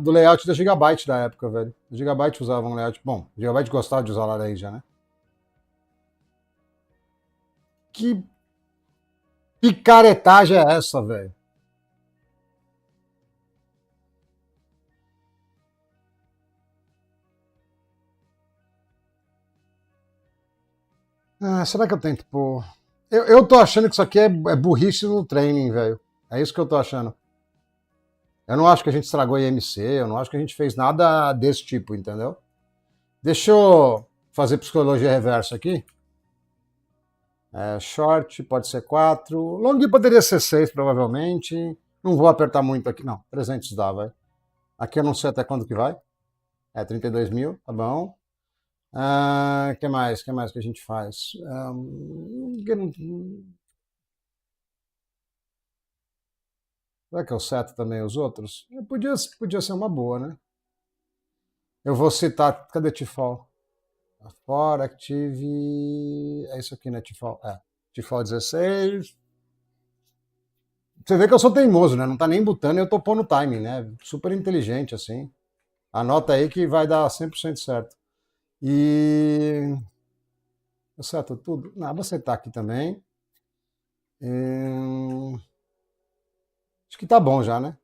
layout da Gigabyte da época, velho. A Gigabyte usava um layout. Bom, a Gigabyte gostava de usar laranja, né? Que picaretagem é essa, velho? Ah, será que eu tento pôr? Eu tô achando que isso aqui é burrice no training, velho. É isso que eu tô achando. Eu não acho que a gente estragou IMC, eu não acho que a gente fez nada desse tipo, entendeu? Deixa eu fazer psicologia reversa aqui. Short pode ser 4. Long poderia ser 6, provavelmente. Não vou apertar muito aqui, não. 300 dá, vai. Aqui eu não sei até quando que vai. 32 mil, tá bom. Que mais? Que mais que a gente faz? Será que eu seto também os outros? Podia ser uma boa, né? Eu vou citar. Cadê Tifol? For Active. É isso aqui, né? Tifol. Tifol 16. Você vê que eu sou teimoso, né? Não tá nem botando e eu tô pondo timing, né? Super inteligente, assim. Anota aí que vai dar 100% certo. E. Eu seto tudo? Não, vou setar aqui também. Acho que tá bom já, né?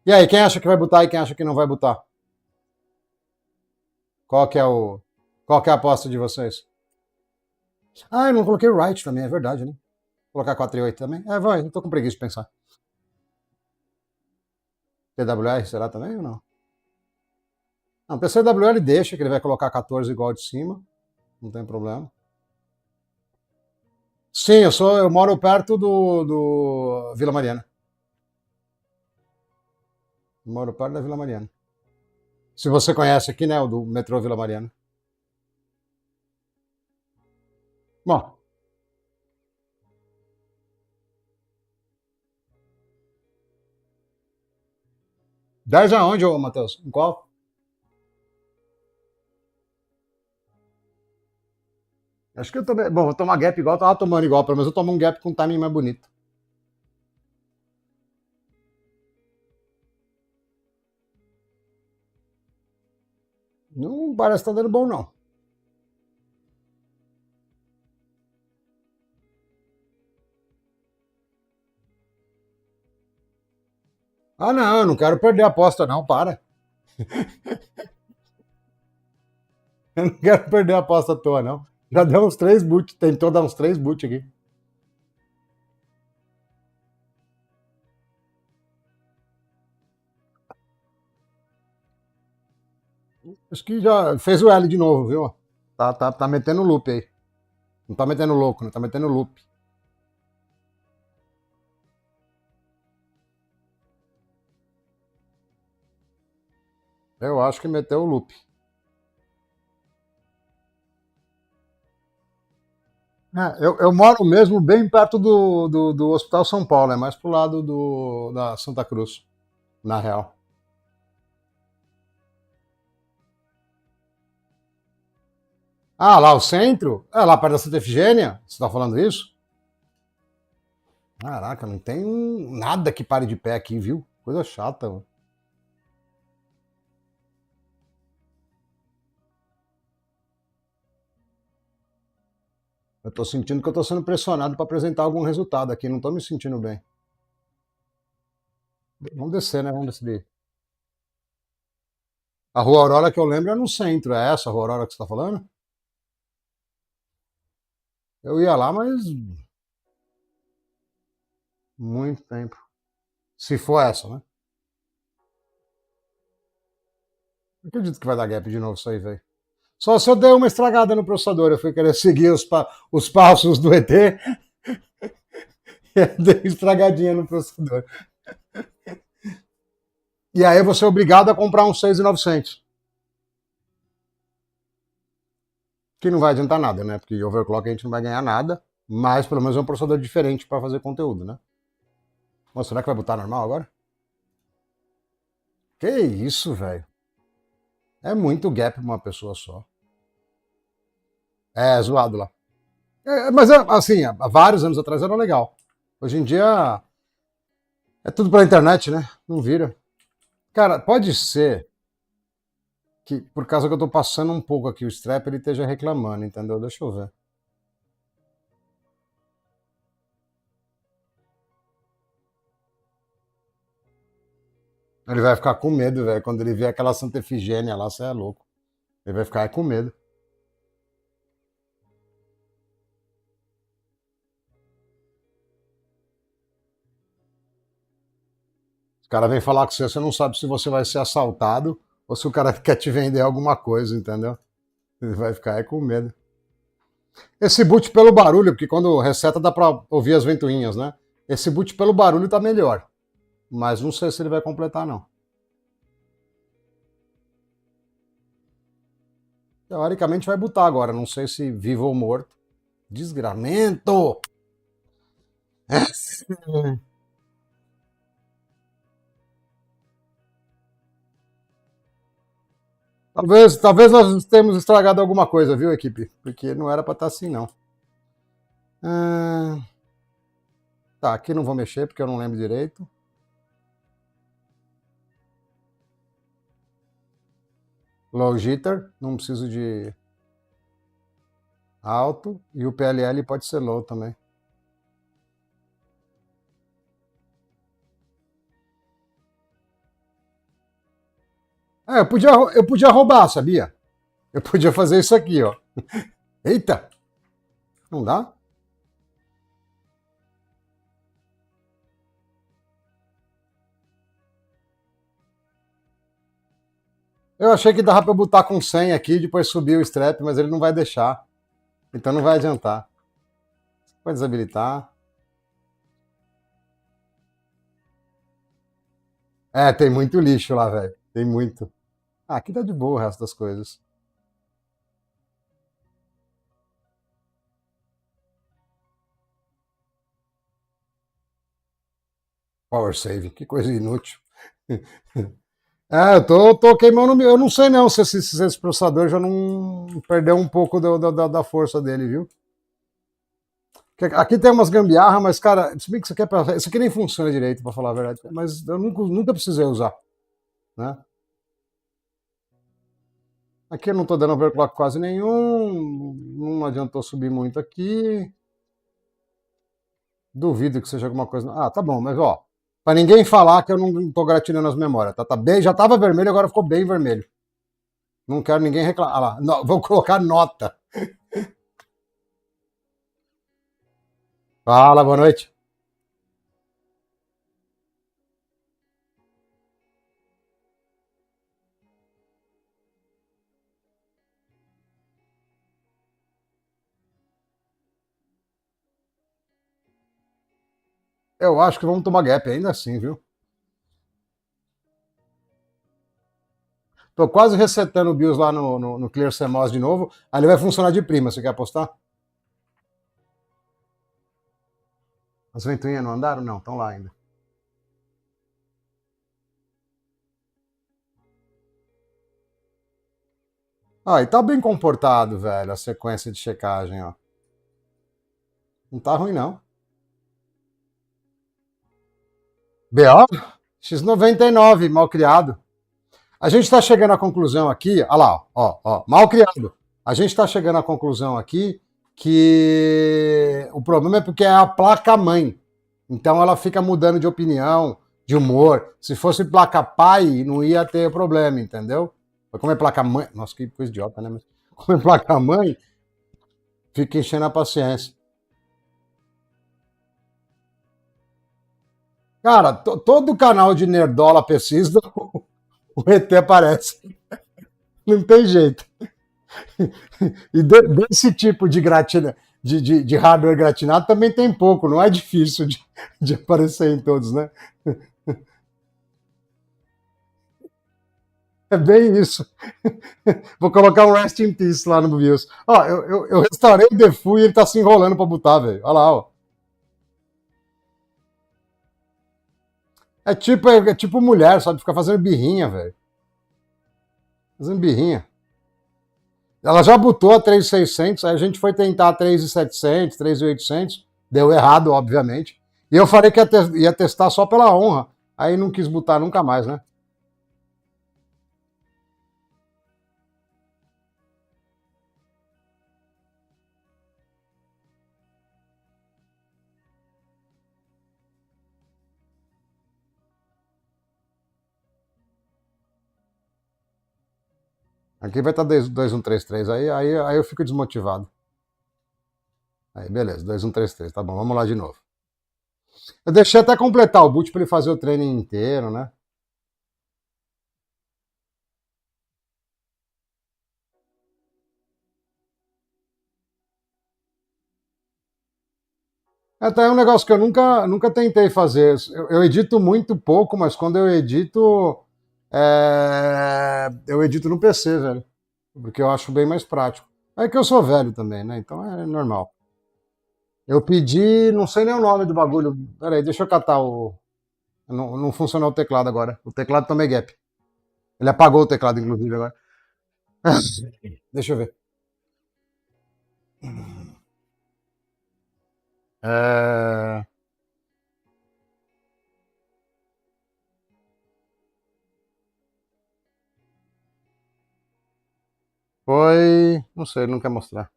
E aí, quem acha que vai botar e quem acha que não vai botar? Qual que é o. Qual que é a aposta de vocês? Ah, eu não coloquei o right também, é verdade, né? Vou colocar 4 e 8 também? Vai, não tô com preguiça de pensar. PWR será também ou não? Não, PCWR deixa, que ele vai colocar 14 igual de cima, não tem problema. Sim, eu moro perto do Vila Mariana. Eu moro perto da Vila Mariana. Se você conhece aqui, né, o do metrô Vila Mariana. Bom, 10 aonde, ô Matheus? Em qual? Acho que eu também. Bom, vou tomar gap igual, eu tava tomando igual, pelo menos eu tomo um gap com um timing mais bonito. Não parece que tá dando bom, não. Ah, não, eu não quero perder a aposta, não, para. Eu não quero perder a aposta à toa, não. Já deu uns 3 boot, tentou dar uns 3 boot aqui. Acho que já fez o L de novo, viu? Tá metendo loop aí. Não tá metendo louco, não tá metendo loop. Eu acho que meteu o loop. Eu moro mesmo bem perto do Hospital São Paulo, é mais pro lado da Santa Cruz, na real. Ah, lá o centro? É lá perto da Santa Efigênia? Você tá falando isso? Caraca, não tem nada que pare de pé aqui, viu? Coisa chata, mano. Eu tô sentindo que eu tô sendo pressionado para apresentar algum resultado aqui, não tô me sentindo bem. Vamos descer, né? Vamos descer. A Rua Aurora que eu lembro é no centro, é essa a Rua Aurora que você tá falando? Eu ia lá, mas muito tempo. Se for essa, né? Não acredito que vai dar gap de novo isso aí, velho. Só se eu dei uma estragada no processador, eu fui querer seguir os passos do ET e dei estragadinha no processador. E aí você é obrigado a comprar um 6.900, que não vai adiantar nada, né? Porque overclock a gente não vai ganhar nada, mas pelo menos é um processador diferente para fazer conteúdo, né? Mas será que vai botar normal agora? Que isso, velho? É muito gap pra uma pessoa só. É, zoado lá. Mas assim, há vários anos atrás era legal. Hoje em dia é tudo pela internet, né? Não vira. Cara, pode ser que por causa que eu tô passando um pouco aqui o strap, ele esteja reclamando, entendeu? Deixa eu ver. Ele vai ficar com medo, velho. Quando ele vê aquela Santa Efigênia lá, você é louco. Ele vai ficar com medo. Os cara vem falar com você, você não sabe se você vai ser assaltado ou se o cara quer te vender alguma coisa, entendeu? Ele vai ficar com medo. Esse boot pelo barulho, porque quando reseta dá pra ouvir as ventoinhas, né? Esse boot pelo barulho tá melhor. Mas não sei se ele vai completar, não. Teoricamente vai botar agora, não sei se vivo ou morto. Desgramento! Talvez nós tenhamos estragado alguma coisa, viu, equipe? Porque não era pra estar assim, não. Ah, tá, aqui não vou mexer porque eu não lembro direito. Low jitter, não preciso de alto. E o PLL pode ser low também. Eu podia roubar, sabia? Eu podia fazer isso aqui, ó. Eita! Não dá? Eu achei que dava pra botar com 100 aqui, depois subir o strap, mas ele não vai deixar. Então não vai adiantar. Pode desabilitar. É, tem muito lixo lá, velho. Tem muito. Ah, aqui tá de boa o resto das coisas. Power save, que coisa inútil. É, eu tô queimando. Eu não sei não se esse processador já não perdeu um pouco da força dele, viu? Aqui tem umas gambiarra, mas, cara, se bem que isso aqui nem funciona direito, pra falar a verdade. Mas eu nunca precisei usar, né? Aqui eu não tô dando overclock quase nenhum, não adiantou subir muito aqui. Duvido que seja alguma coisa. Ah, tá bom, mas ó, pra ninguém falar que eu não tô gratinando as memórias, tá? Tá bem, já tava vermelho, agora ficou bem vermelho. Não quero ninguém reclamar. Ah lá, vou colocar nota. Fala, boa noite. Eu acho que vamos tomar gap ainda assim, viu? Tô quase resetando o BIOS lá no Clear CMOS de novo. Aí ele vai funcionar de prima. Você quer apostar? As ventoinhas não andaram? Não, estão lá ainda. Ah, e tá bem comportado, velho, a sequência de checagem, ó. Não tá ruim, não. BO? X99, mal criado. A gente está chegando à conclusão aqui, olha lá, ó, mal criado. A gente está chegando à conclusão aqui que o problema é porque é a placa-mãe. Então ela fica mudando de opinião, de humor. Se fosse placa-pai, não ia ter problema, entendeu? Mas como é placa-mãe. Nossa, que coisa idiota, né? Mas como é placa-mãe, fica enchendo a paciência. Cara, todo canal de Nerdola pesquisa, o ET aparece. Não tem jeito. E desse tipo de gratina, de hardware gratinado também tem pouco, não é difícil de aparecer em todos, né? É bem isso. Vou colocar um Rest in Peace lá no BIOS. Ó, eu restaurei o Defu e ele tá se enrolando pra botar, velho. Olha lá, ó. É tipo mulher, sabe? Ficar fazendo birrinha, velho. Fazendo birrinha. Ela já botou a 3.600, aí a gente foi tentar a 3.700, 3.800, deu errado, obviamente. E eu falei que ia testar só pela honra. Aí não quis botar nunca mais, né? Aqui vai estar 2133, aí eu fico desmotivado. Aí, beleza, 2133, tá bom, vamos lá de novo. Eu deixei até completar o boot para ele fazer o treino inteiro, né? Até é um negócio que eu nunca tentei fazer. Eu edito muito pouco, mas quando eu edito, eu edito no PC, velho. Porque eu acho bem mais prático. É que eu sou velho também, né? Então é normal. Eu pedi, não sei nem o nome do bagulho. Peraí, deixa eu catar o. Não funcionou o teclado agora. O teclado tomei gap. Ele apagou o teclado, inclusive, agora. Deixa eu ver. É, Foi. Não sei, não quer mostrar.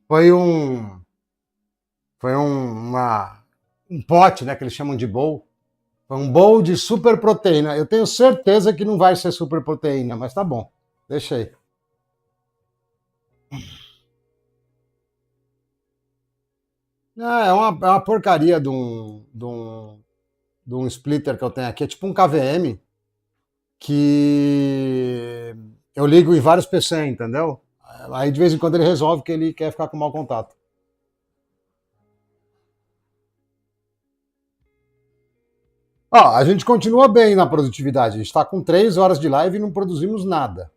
Foi um. Um pote, né? Que eles chamam de bowl. Foi um bowl de super proteína. Eu tenho certeza que não vai ser super proteína, mas tá bom. Deixa aí. Ah, é uma porcaria de um splitter que eu tenho aqui. É tipo um KVM que eu ligo em vários PC, entendeu? Aí de vez em quando ele resolve que ele quer ficar com mau contato. Ah, a gente continua bem na produtividade. A gente está com 3 horas de live e não produzimos nada.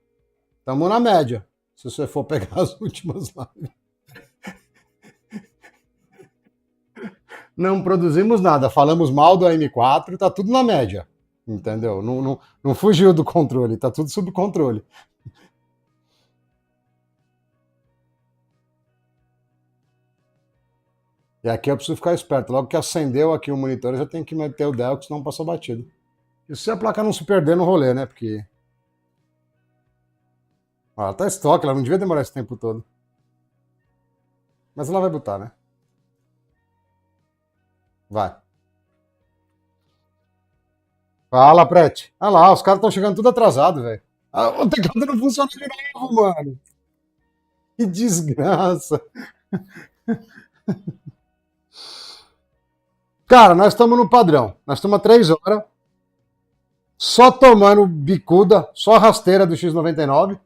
Estamos na média. Se você for pegar as últimas lives. Não produzimos nada, falamos mal do AM4, tá tudo na média, entendeu? Não fugiu do controle, tá tudo sob controle. E aqui eu preciso ficar esperto, logo que acendeu aqui o monitor, eu já tenho que meter o Dell, que senão passou batido. Isso se a placa não se perder no rolê, né? Porque ela tá estoque, ela não devia demorar esse tempo todo. Mas ela vai botar, né? Vai. Fala, Prete. Ah lá, os caras estão chegando tudo atrasado, velho. Ah, o teclado não funciona de novo, mano. Que desgraça. Cara, nós estamos no padrão. Nós estamos há 3 horas só tomando bicuda, só rasteira do X99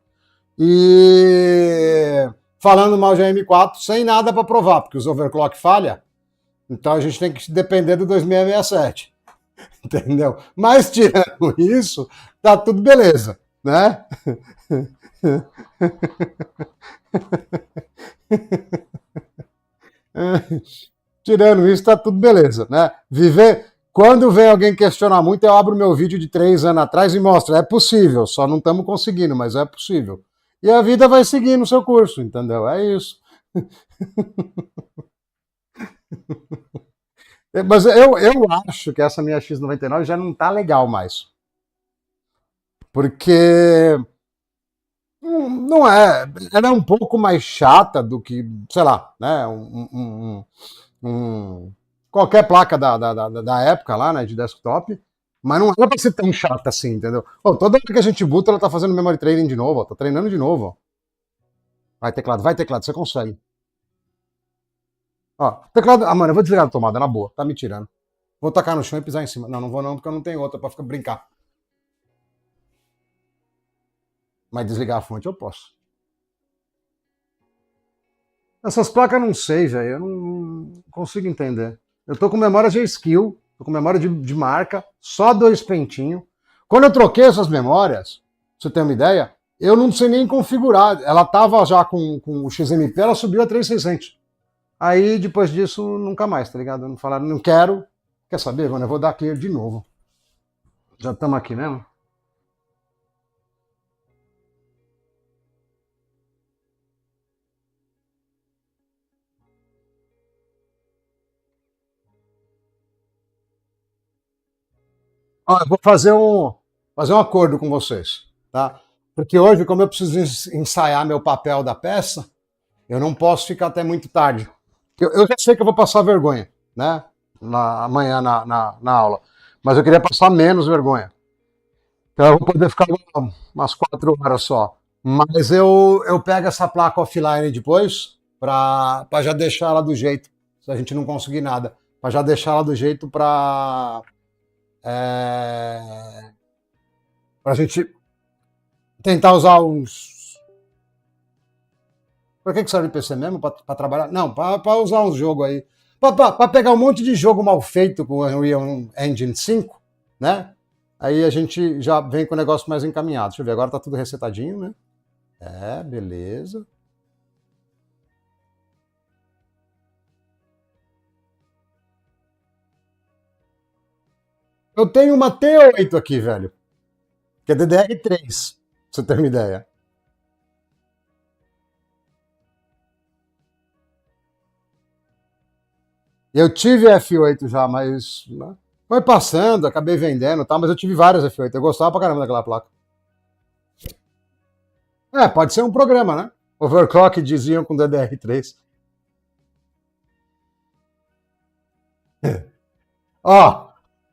e falando mal de AM4 sem nada para provar, porque os overclock falha. Então a gente tem que depender do 2667. Entendeu? Mas tirando isso, tá tudo beleza, né? Tirando isso, tá tudo beleza, né? Viver. Quando vem alguém questionar muito, eu abro meu vídeo de 3 anos atrás e mostro. É possível, só não estamos conseguindo, mas é possível. E a vida vai seguindo o seu curso, entendeu? É isso. Mas eu acho que essa minha X99 já não tá legal mais. Porque não é. Ela é um pouco mais chata do que, sei lá, né? Qualquer placa da época lá, né? De desktop. Mas não era pra ser tão chata assim, entendeu? Ó, toda hora que a gente boota, ela tá fazendo memory training de novo, ó, tá treinando de novo. Ó. Vai teclado, você consegue. Ó, teclado. Ah, mano, eu vou desligar a tomada, na boa, tá me tirando. Vou tacar no chão e pisar em cima. Não, não vou não, porque eu não tenho outra pra ficar brincar. Mas desligar a fonte eu posso. Essas placas eu não sei, velho. Eu não consigo entender. Eu tô com memória G-Skill, tô com memória de marca, só 2 pentinhos. Quando eu troquei essas memórias, pra você ter uma ideia, eu não sei nem configurar. Ela tava já com o XMP, ela subiu a 3600. Aí depois disso, nunca mais, tá ligado? Não falaram, não quero. Quer saber, mano? Eu vou dar clear de novo. Já estamos aqui mesmo? Ó, eu vou fazer um acordo com vocês, tá? Porque hoje, como eu preciso ensaiar meu papel da peça, eu não posso ficar até muito tarde. Eu já sei que eu vou passar vergonha, né? Amanhã na aula. Mas eu queria passar menos vergonha. Então eu vou poder ficar umas 4 horas só. Mas eu pego essa placa offline depois para já deixar ela do jeito, se a gente não conseguir nada. Para já deixar ela do jeito para a gente tentar usar uns. Para que serve o PC mesmo? Para trabalhar? Não, para usar uns jogos aí. Para pegar um monte de jogo mal feito com o Unreal Engine 5, né? Aí a gente já vem com o negócio mais encaminhado. Deixa eu ver, agora tá tudo resetadinho, né? É, beleza. Eu tenho uma T8 aqui, velho, que é DDR3, pra você ter uma ideia. Eu tive F8 já, mas né, foi passando, acabei vendendo e tal, mas eu tive várias F8. Eu gostava pra caramba daquela placa. É, pode ser um programa, né? Overclock diziam com DDR3. Ó,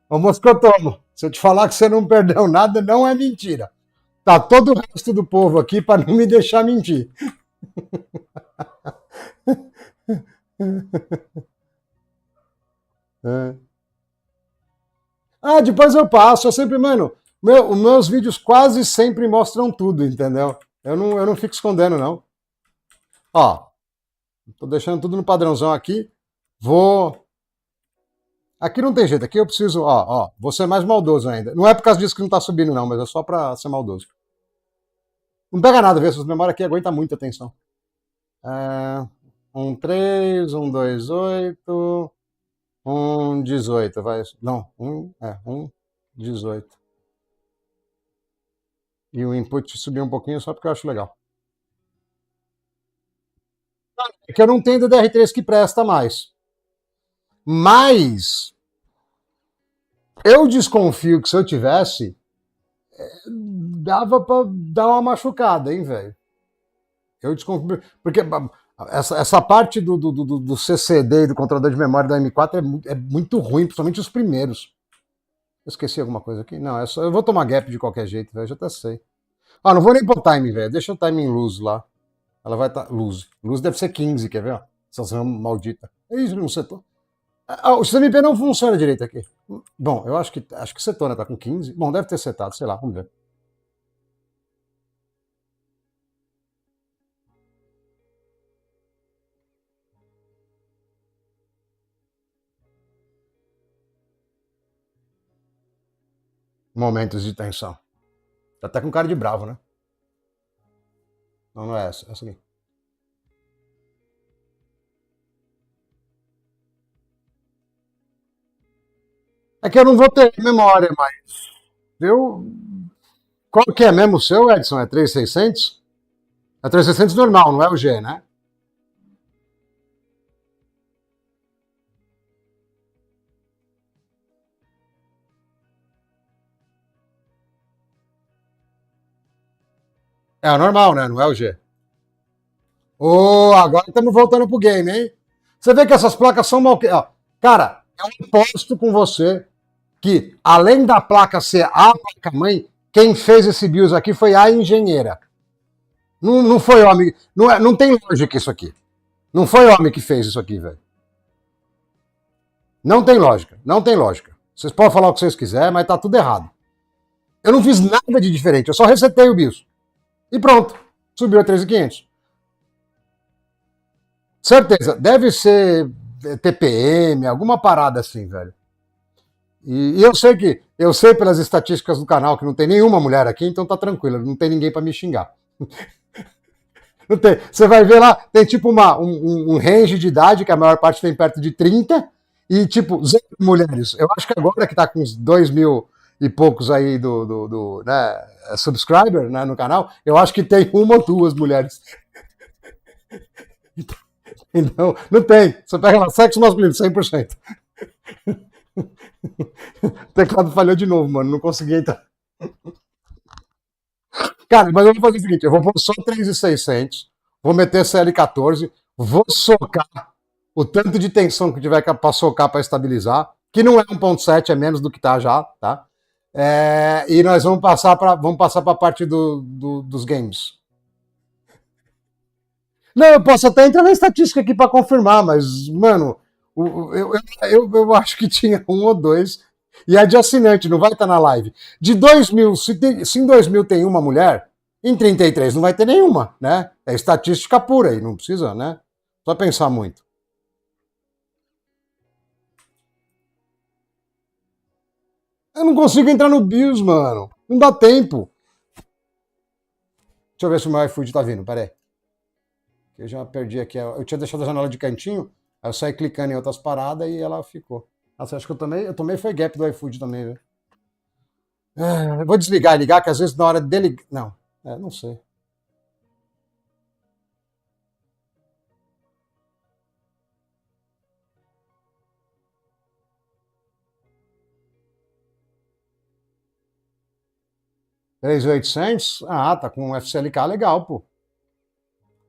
ô Moscotomo, se eu te falar que você não perdeu nada, não é mentira. Tá todo o resto do povo aqui para não me deixar mentir. É. Ah, depois eu passo. Eu sempre, mano, os meus vídeos quase sempre mostram tudo, entendeu? Eu não fico escondendo, não. Ó, tô deixando tudo no padrãozão aqui. Vou. Aqui não tem jeito, aqui eu preciso, vou ser mais maldoso ainda. Não é por causa disso que não tá subindo, não, mas é só pra ser maldoso. Não pega nada, ver, essas memórias aqui aguentam muita tensão. É, 1, 3, 1, 2, 8. 1,18, vai. Não, 1,18. E o input subiu um pouquinho só porque eu acho legal. É que eu não tenho DDR3 que presta mais. Mas eu desconfio que se eu tivesse, dava pra dar uma machucada, hein, velho? Eu desconfio. Porque essa parte do CCD e do controlador de memória da M4 é muito ruim, principalmente os primeiros. Eu esqueci alguma coisa aqui? Não, eu vou tomar gap de qualquer jeito, velho. Já até sei. Ah, não vou nem pôr time, velho. Deixa o time em luz lá. Ela vai estar. Luz. Luz deve ser 15, quer ver? Ó? Sensação maldita. É isso, não setou. O CMP não funciona direito aqui. Bom, eu acho que setou, né? Tá com 15. Bom, deve ter setado, sei lá, vamos ver. Momentos de tensão. Tá até com cara de bravo, né? Não, não é essa. Essa aqui. É que eu não vou ter memória, mas. Eu. Qual que é mesmo o seu, Edson? É 3600? É 3600 normal, não é o G, né? É o normal, né? Não é o G. Ô, agora estamos voltando pro game, hein? Você vê que essas placas são mal. Ó, cara, eu aposto com você que, além da placa ser a placa-mãe, quem fez esse BIOS aqui foi a engenheira. Não, não foi homem. Não, não tem lógica isso aqui. Não foi homem que fez isso aqui, velho. Não tem lógica. Não tem lógica. Vocês podem falar o que vocês quiserem, mas tá tudo errado. Eu não fiz nada de diferente. Eu só resetei o BIOS. E pronto. Subiu a 13.500. Certeza. Deve ser TPM, alguma parada assim, velho. E eu sei pelas estatísticas do canal que não tem nenhuma mulher aqui, então tá tranquilo, não tem ninguém para me xingar. Não tem. Você vai ver lá, tem tipo um range de idade, que a maior parte tem perto de 30, e tipo, zero mulheres. Eu acho que agora que tá com uns 2 mil e poucos aí né, subscriber, né, no canal, eu acho que tem uma ou duas mulheres. Então, não tem. Você pega lá, sexo masculino, 100%. O teclado falhou de novo, mano, não consegui entrar. Cara, mas eu vou fazer o seguinte: eu vou pôr só 3.600, vou meter CL14, vou socar o tanto de tensão que tiver para socar para estabilizar, que não é 1.7, é menos do que tá já, tá? E nós vamos passar para a parte dos games. Não, eu posso até entrar na estatística aqui para confirmar, mas, mano, eu acho que tinha um ou dois. E é de assinante, não vai estar na live. De 2.000, se em 2.000 tem uma mulher, em 33 não vai ter nenhuma, né? É estatística pura aí, não precisa, né? Só pensar muito. Eu não consigo entrar no BIOS, mano. Não dá tempo. Deixa eu ver se o meu iFood tá vindo, peraí. Eu já perdi aqui. Eu tinha deixado a janela de cantinho, aí eu saí clicando em outras paradas e ela ficou. Nossa, acho que eu tomei foi gap do iFood também, viu? Eu vou desligar e ligar, que às vezes na hora dele. Não, não sei. $3.800? Ah, tá com um FCLK legal, pô.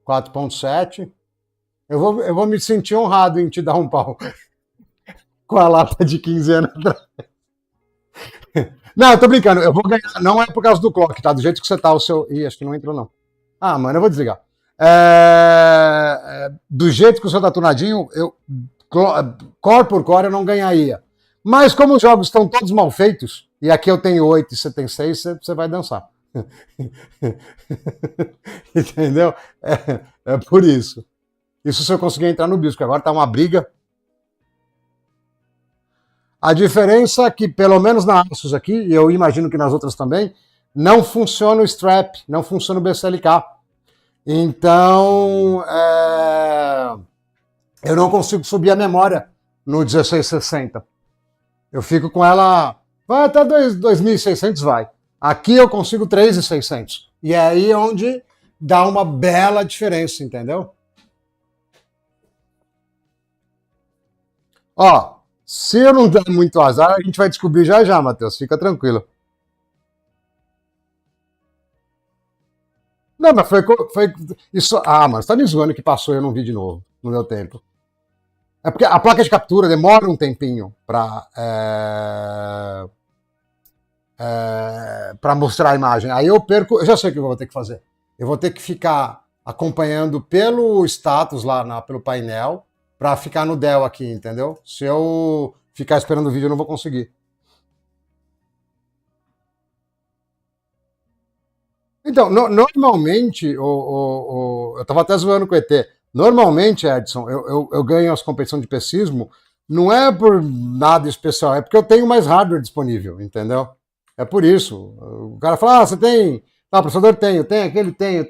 4.7. Eu vou me sentir honrado em te dar um pau com a lata de 15 anos atrás. Não, eu tô brincando. Eu vou ganhar. Não é por causa do clock, tá? Do jeito que você tá, o seu. Ih, acho que não entrou, não. Ah, mano, eu vou desligar. Do jeito que o seu tá tunadinho, core por core eu não ganharia. Mas como os jogos estão todos mal feitos, e aqui eu tenho 8 e você tem 6, você vai dançar. Entendeu? É por isso. Isso se eu conseguir entrar no BIOS, porque agora tá uma briga. A diferença é que, pelo menos na Asus aqui, e eu imagino que nas outras também, não funciona o strap, não funciona o BCLK. Então, eu não consigo subir a memória no 1660. Eu fico com ela, vai até 2.600, vai. Aqui eu consigo 3.600. E é aí onde dá uma bela diferença, entendeu? Ó, se eu não der muito azar, a gente vai descobrir já já, Matheus. Fica tranquilo. Não, mas foi isso. Ah, mano, você tá me zoando que passou e eu não vi de novo. Não deu tempo. É porque a placa de captura demora um tempinho para mostrar a imagem. Aí eu perco, eu já sei o que eu vou ter que fazer. Eu vou ter que ficar acompanhando pelo status lá pelo painel para ficar no Dell aqui, entendeu? Se eu ficar esperando o vídeo, eu não vou conseguir. Então, normalmente, eu estava até zoando com o ET. Normalmente, Edson, eu ganho as competições de pesismo, não é por nada especial, é porque eu tenho mais hardware disponível, entendeu? É por isso. O cara fala, ah, você tem. Ah, processador tenho aquele tem.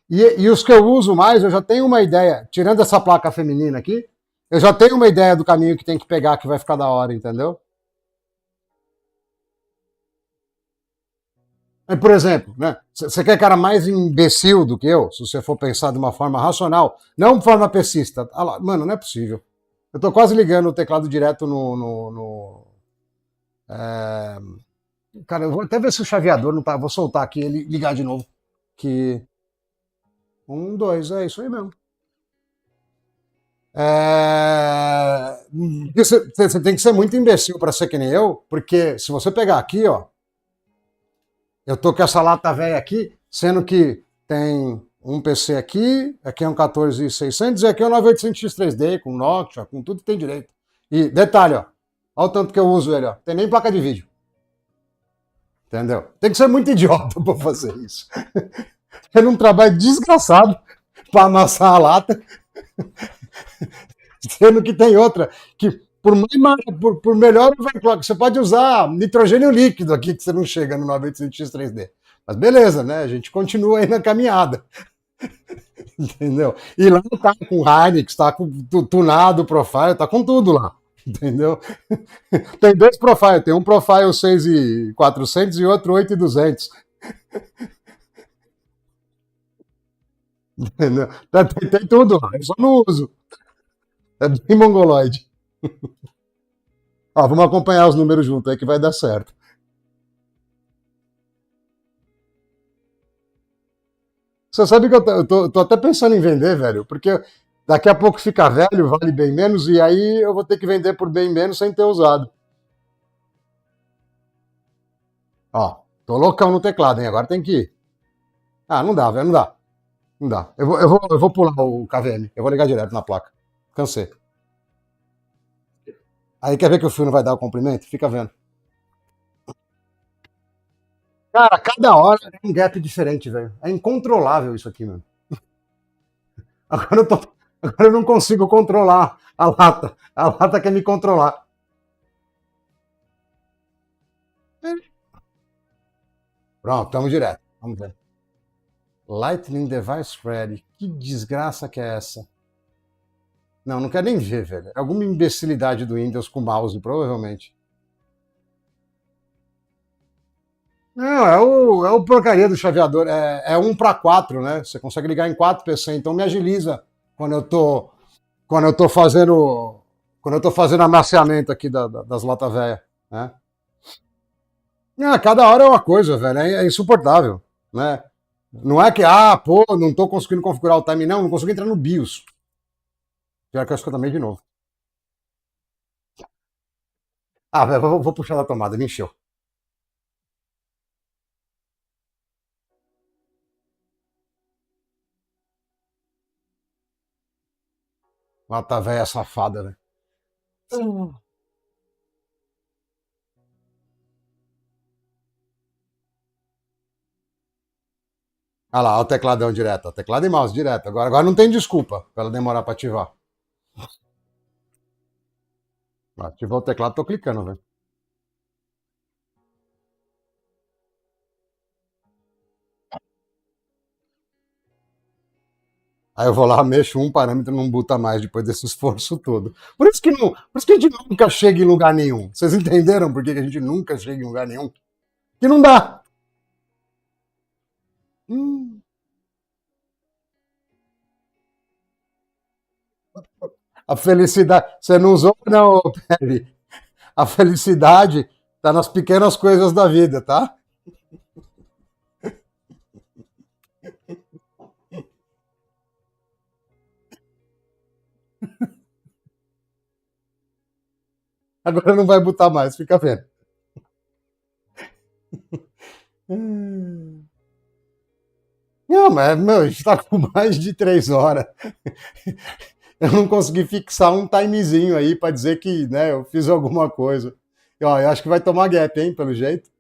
E os que eu uso mais, eu já tenho uma ideia. Tirando essa placa feminina aqui, eu já tenho uma ideia do caminho que tem que pegar que vai ficar da hora, entendeu? Por exemplo, né? Você quer cara mais imbecil do que eu, se você for pensar de uma forma racional, não de forma pessimista. Ah lá, mano, não é possível. Eu tô quase ligando o teclado direto é, cara, eu vou até ver se o chaveador não tá. Vou soltar aqui e ele ligar de novo. Que. Dois, é isso aí mesmo. Você tem que ser muito imbecil para ser que nem eu, porque se você pegar aqui, ó, eu tô com essa lata velha aqui, sendo que tem um PC aqui é um 14600 e aqui é um 9800X3D com Noctua, com tudo que tem direito. E detalhe, ó, olha o tanto que eu uso ele, ó, tem nem placa de vídeo, entendeu? Tem que ser muito idiota para fazer isso. É um trabalho desgraçado para amassar a lata, sendo que tem outra que por melhor overclock, você pode usar nitrogênio líquido aqui que você não chega no 9800X3D. Mas beleza, né? A gente continua aí na caminhada. Entendeu? E lá tá com Hynix, tá com tunado profile, tá com tudo lá. Entendeu? Tem dois profiles, tem um profile 6.400 e outro 8.200. Entendeu? Tem tudo lá, eu só não uso. É bem mongoloide. Ó, vamos acompanhar os números juntos aí que vai dar certo. Você sabe que eu tô até pensando em vender, velho, porque daqui a pouco fica velho, vale bem menos, e aí eu vou ter que vender por bem menos sem ter usado. Ó, tô loucão no teclado, hein? Agora tem que ir. Ah, não dá, velho, não dá. Não dá. Eu vou pular o KVM. Eu vou ligar direto na placa. Cansei. Aí quer ver que o fio não vai dar o comprimento? Fica vendo. Cara, cada hora é um gap diferente, velho. É incontrolável isso aqui, mano. Agora eu, tô, agora eu não consigo controlar a lata. A lata quer me controlar. Pronto, tamo direto. Vamos ver. Lightning Device Ready. Que desgraça que é essa? Não, não quero nem ver, velho. É alguma imbecilidade do Windows com mouse, provavelmente. Não, é o porcaria do chaveador. É 1 para 4, né? Você consegue ligar em 4 PC, então me agiliza quando eu tô, quando eu tô fazendo, quando eu tô fazendo amaciamento aqui das latas velhas, né? Cada hora é uma coisa, velho. É insuportável, né? Não é que, pô, não tô conseguindo configurar o time, não consigo entrar no BIOS. Já que eu acho que eu também de novo. Velho, vou puxar da tomada, me encheu. Lata velha safada, velho. Ah lá, o tecladão direto, ó, teclado e mouse direto. Agora não tem desculpa pra ela demorar pra ativar. Ativou o teclado, tô clicando, velho. Aí eu vou lá, mexo um parâmetro, não buta mais depois desse esforço todo. Por isso que a gente nunca chega em lugar nenhum. Vocês entenderam por que a gente nunca chega em lugar nenhum? Que não dá. Hum, a felicidade. Você não usou, não, Peri. A felicidade tá nas pequenas coisas da vida, tá? Agora não vai botar mais, fica vendo. Não, mas meu, a gente tá com mais de 3 horas. Eu não consegui fixar um timezinho aí para dizer que, né, eu fiz alguma coisa. E, ó, eu acho que vai tomar gap, hein, pelo jeito.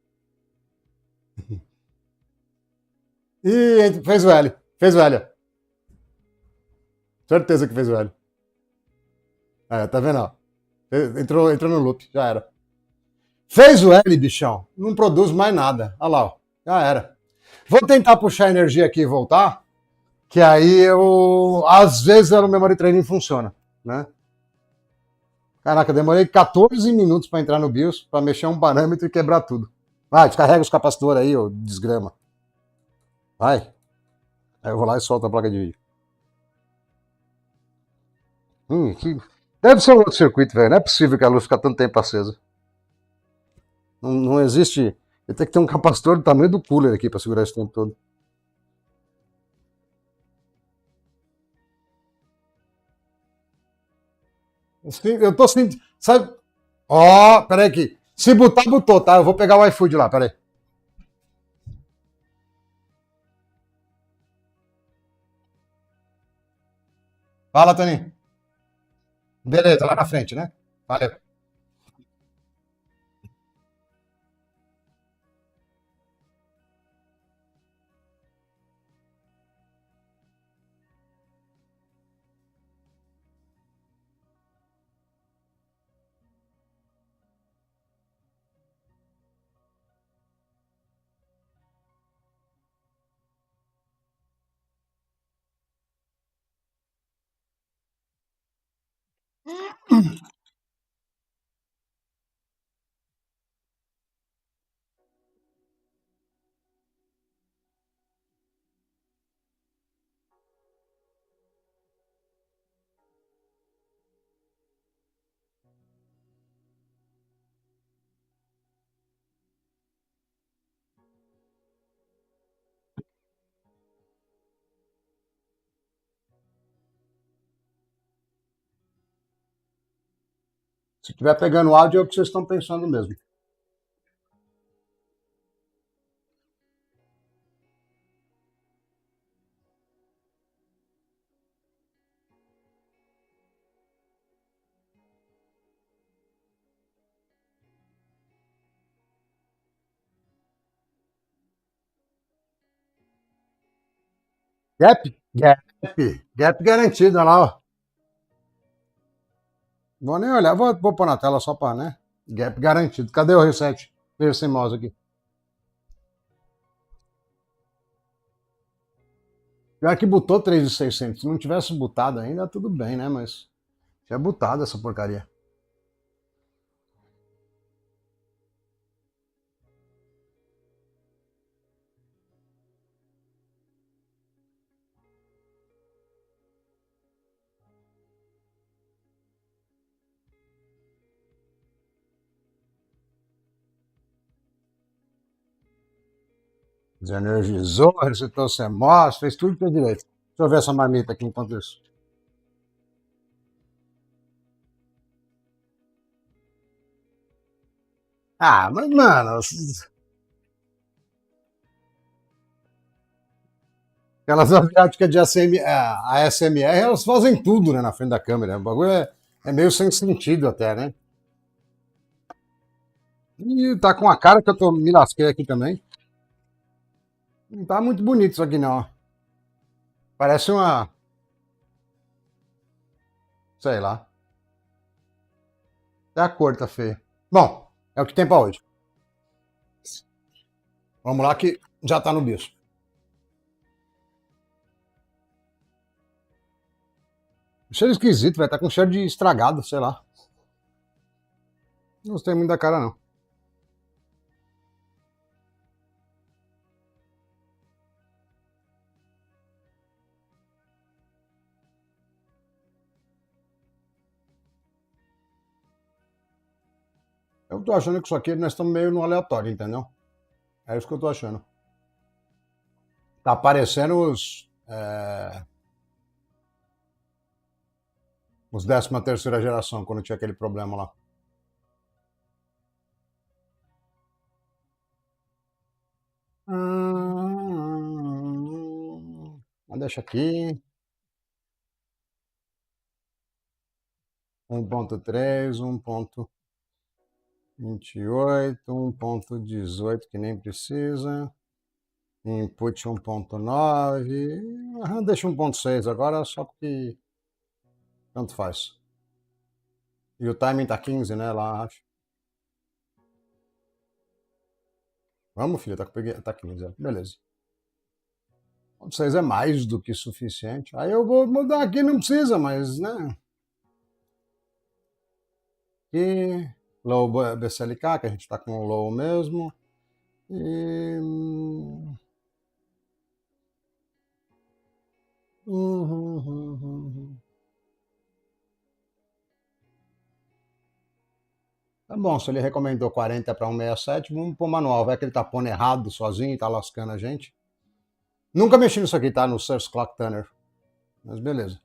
Ih, fez o L. Fez o L. Certeza que fez o L. É, tá vendo? Ó? Entrou no loop, já era. Fez o L, bichão. Não produz mais nada. Olha lá, ó. Já era. Vou tentar puxar a energia aqui e voltar, que aí eu. Às vezes o memory training funciona, né? Caraca, demorei 14 minutos para entrar no BIOS, para mexer um parâmetro e quebrar tudo. Vai, descarrega os capacitores aí, ô desgrama. Vai. Aí eu vou lá e solto a placa de vídeo. Que... Deve ser um outro circuito, velho. Não é possível que a luz fique tanto tempo acesa. Não, não existe. Eu tenho que ter um capacitor do tamanho do cooler aqui para segurar esse tempo todo. Eu tô sentindo. Sabe? Ó, peraí aqui. Se botar, botou, tá? Eu vou pegar o iFood lá, peraí. Fala, Toninho. Beleza, lá na frente, né? Valeu. Se estiver pegando áudio, é o que vocês estão pensando mesmo. Gap? Gap. Gap garantido, olha lá, ó. Vou nem olhar, vou pôr na tela só para, né? Gap garantido. Cadê o reset? Veio sem mouse aqui. Pior que botou 3.600. Se não tivesse botado ainda, tudo bem, né? Mas tinha botado essa porcaria. Desenergizou, resetou o CMOS, fez tudo que tem direito. Deixa eu ver essa marmita aqui enquanto isso. Ah, mas, mano, aquelas asiáticas de ASMR, elas fazem tudo, né, na frente da câmera. O bagulho é meio sem sentido até, né? E tá com a cara que eu me lasquei aqui também. Não tá muito bonito isso aqui, não. Parece uma. Sei lá. Até a cor tá feia. Bom, é o que tem pra hoje. Vamos lá que já tá no bicho. Cheiro esquisito, velho. Tá com cheiro de estragado, sei lá. Não gostei muito da cara, não. Eu tô achando que isso aqui nós estamos meio no aleatório, entendeu? É isso que eu tô achando. Tá parecendo os 13ª geração, quando tinha aquele problema lá. Deixa aqui. 1.3, 1.28, 1.18, que nem precisa. Input 1.9. Deixa 1.6 agora, só porque tanto faz. E o timing tá 15, né? Lá, acho. Vamos, filho, tá 15. Beleza. 1.6 é mais do que suficiente. Aí eu vou mudar aqui, não precisa, mas, né? Aqui, low BCLK, que a gente tá com o low mesmo. E... Tá bom, se ele recomendou 40 para 167, vamos pôr manual. Vai que ele tá pondo errado sozinho e tá lascando a gente. Nunca mexi nisso aqui, tá? No Source Clock Tanner. Mas beleza.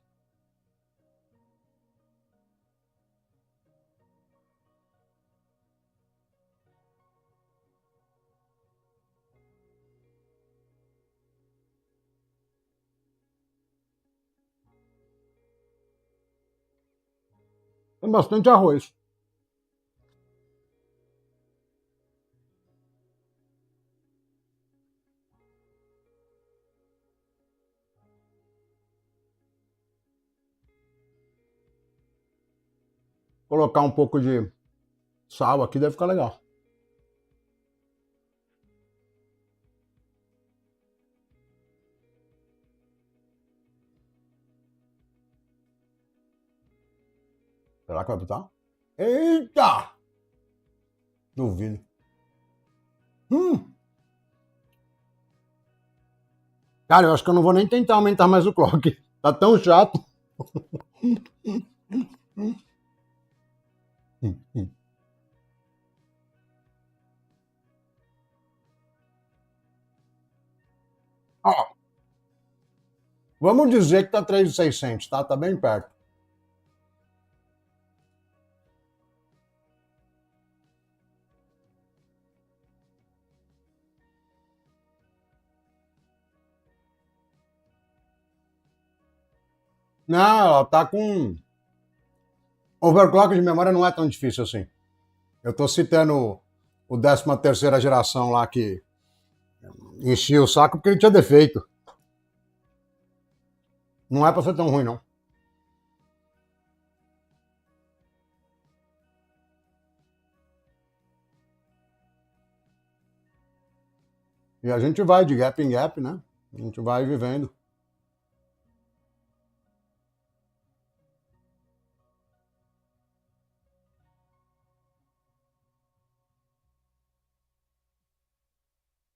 Tem bastante arroz. Colocar um pouco de sal aqui deve ficar legal. Será que vai botar? Eita! Duvido. Cara, eu acho que eu não vou nem tentar aumentar mais o clock. Tá tão chato. Ó, vamos dizer que tá 3.600, tá? Tá bem perto. Não, ela tá com... Overclock de memória não é tão difícil assim. Eu tô citando o 13ª geração lá que enchia o saco porque ele tinha defeito. Não é pra ser tão ruim, não. E a gente vai de gap em gap, né? A gente vai vivendo.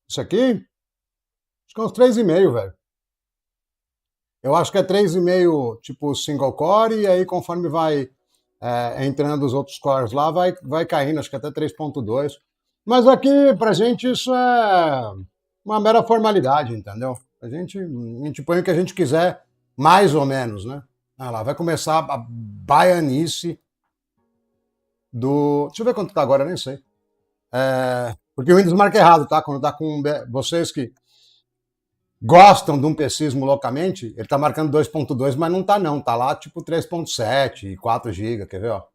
Isso aqui, acho que é uns 3,5, velho. Eu acho que é 3,5 tipo single core, e aí conforme vai entrando os outros cores lá, vai caindo, acho que até 3.2. Mas aqui, pra gente, isso é uma mera formalidade, entendeu? A gente põe o que a gente quiser, mais ou menos, né? Ah lá, vai começar a baianice do... Deixa eu ver quanto tá agora, eu nem sei. Porque o Windows marca errado, tá? Quando tá com... Vocês que gostam de um PCismo loucamente, ele tá marcando 2.2, mas não tá não, tá lá tipo 3.7 e 4 GB, quer ver, ó?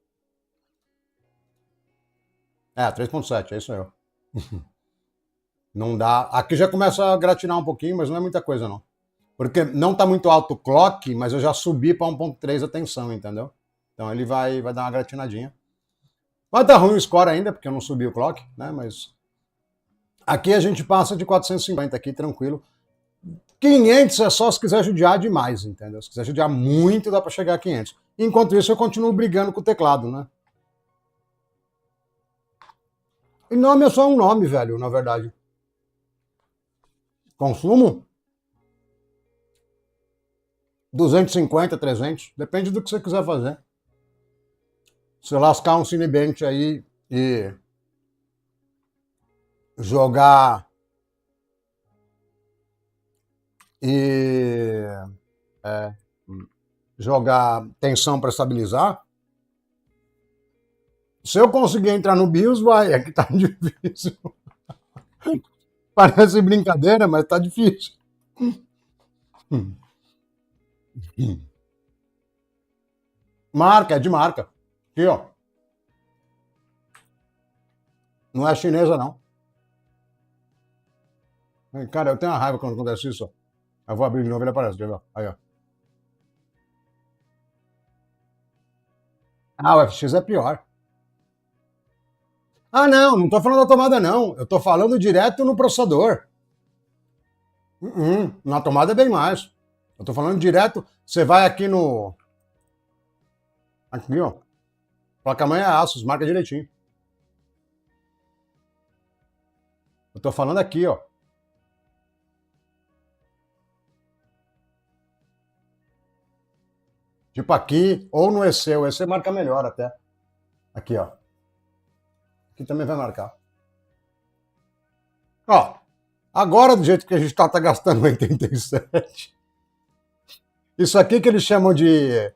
3.7, é isso aí, ó. Não dá. Aqui já começa a gratinar um pouquinho, mas não é muita coisa não. Porque não tá muito alto o clock, mas eu já subi para 1.3 a tensão, entendeu? Então ele vai dar uma gratinadinha. Vai dar ruim o score ainda, porque eu não subi o clock, né? Mas aqui a gente passa de 450 aqui, tranquilo. 500 é só se quiser judiar demais, entendeu? Se quiser judiar muito, dá pra chegar a 500. Enquanto isso, eu continuo brigando com o teclado, né? E nome é só um nome, velho, na verdade. Consumo? 250, 300. Depende do que você quiser fazer. Se lascar um Cinebench aí e jogar e jogar tensão para estabilizar, se eu conseguir entrar no BIOS, vai. É que tá difícil. Parece brincadeira, mas tá difícil. Marca, é de marca. Aqui, ó. Não é chinesa, não. Cara, eu tenho uma raiva quando acontece isso. Eu vou abrir de novo e ele aparece. Aí, ó. Ah, o FX é pior. Ah, não tô falando da tomada, não. Eu tô falando direto no processador. Na tomada é bem mais. Eu tô falando direto. Você vai aqui no. Aqui, ó. Placa-mãe é Asus, marca direitinho. Eu tô falando aqui, ó. Tipo aqui, ou no EC. O EC marca melhor até. Aqui, ó. Aqui também vai marcar. Ó, agora do jeito que a gente tá gastando 87. Isso aqui que eles chamam de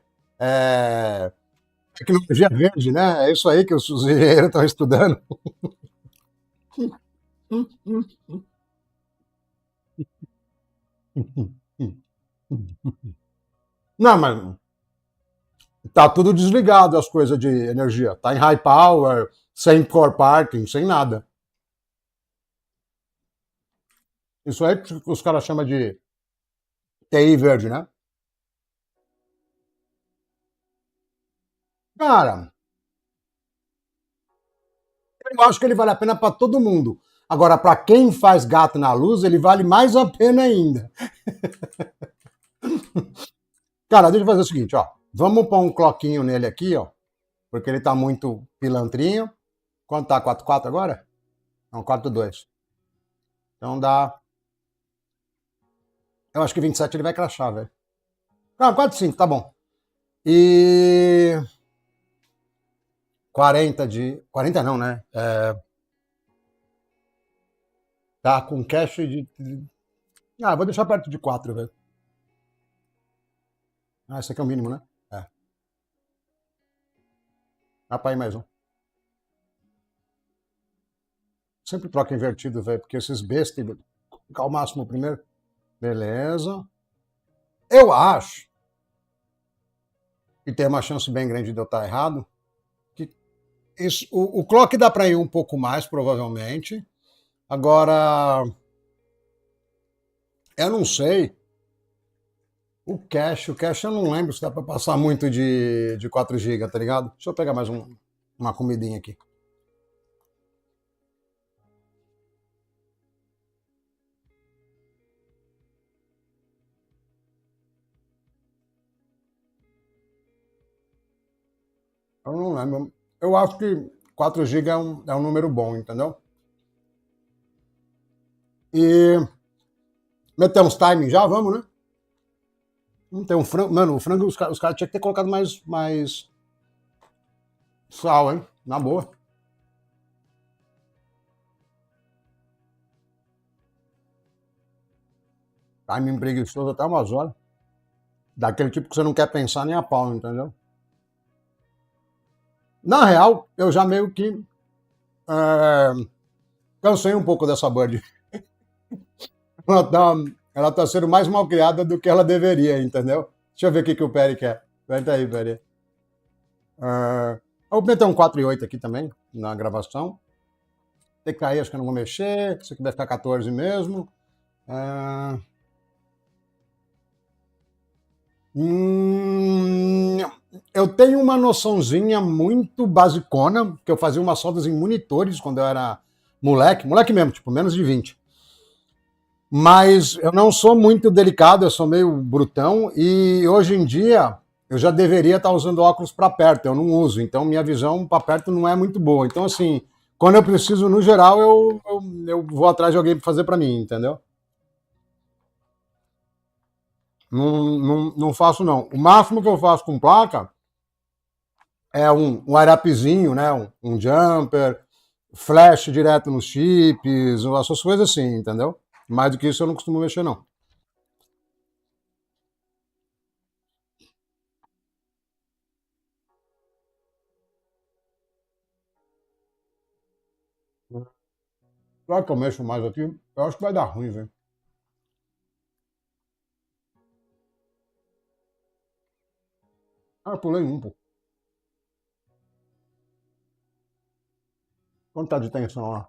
tecnologia verde, né? É isso aí que os engenheiros estão estudando. Não, mas tá tudo desligado as coisas de energia. Tá em high power, sem core parking, sem nada. Isso aí que os caras chamam de TI verde, né? Cara, eu acho que ele vale a pena para todo mundo. Agora, para quem faz gato na luz, ele vale mais a pena ainda. Cara, deixa eu fazer o seguinte, ó. Vamos pôr um cloquinho nele aqui, ó. Porque ele tá muito pilantrinho. Quanto tá? 4,4 agora? Não, 4,2. Então dá. Eu acho que 27 ele vai crachar, velho. Ah, 4,5, tá bom. E 40 de. 40 não, né? Tá com cache de. Ah, vou deixar perto de 4, velho. Ah, esse aqui é o mínimo, né? É. Dá pra ir mais um. Sempre troca invertido, velho, porque esses bestas. Colocar o máximo primeiro. Beleza. Eu acho que tem uma chance bem grande de eu estar errado. Que isso, o clock dá para ir um pouco mais, provavelmente. Agora, eu não sei. O cache eu não lembro se dá para passar muito de 4 GB, tá ligado? Deixa eu pegar mais uma comidinha aqui. Eu não lembro. Eu acho que 4 GB é um número bom, entendeu? E metemos timing já, vamos, né? Não tem um frango. Mano, o frango os caras tinham que ter colocado mais sal, hein? Na boa. Timing preguiçoso até umas horas. Daquele tipo que você não quer pensar nem a pau, entendeu? Na real, eu já meio que cansei um pouco dessa Bird. Ela tá, ela tá sendo mais mal criada do que ela deveria, entendeu? Deixa eu ver o que o Perry quer. Aguenta aí, Perry. Eu vou meter um 4,8 aqui também, na gravação. Tem que cair, acho que eu não vou mexer. Isso aqui vai ficar 14 mesmo. Eu tenho uma noçãozinha muito basicona, que eu fazia umas soldas em monitores quando eu era moleque mesmo, tipo, menos de 20. Mas eu não sou muito delicado, eu sou meio brutão e hoje em dia eu já deveria estar usando óculos para perto, eu não uso, então minha visão para perto não é muito boa. Então, assim, quando eu preciso, no geral, eu vou atrás de alguém para fazer para mim, entendeu? Não faço, não. O máximo que eu faço com placa é um arapezinho, né? Um jumper, flash direto nos chips, essas coisas assim, entendeu? Mais do que isso eu não costumo mexer, não. Claro que eu mexo mais aqui, eu acho que vai dar ruim, velho. Ah, pulei um, pô. Quanto tá de tensão lá?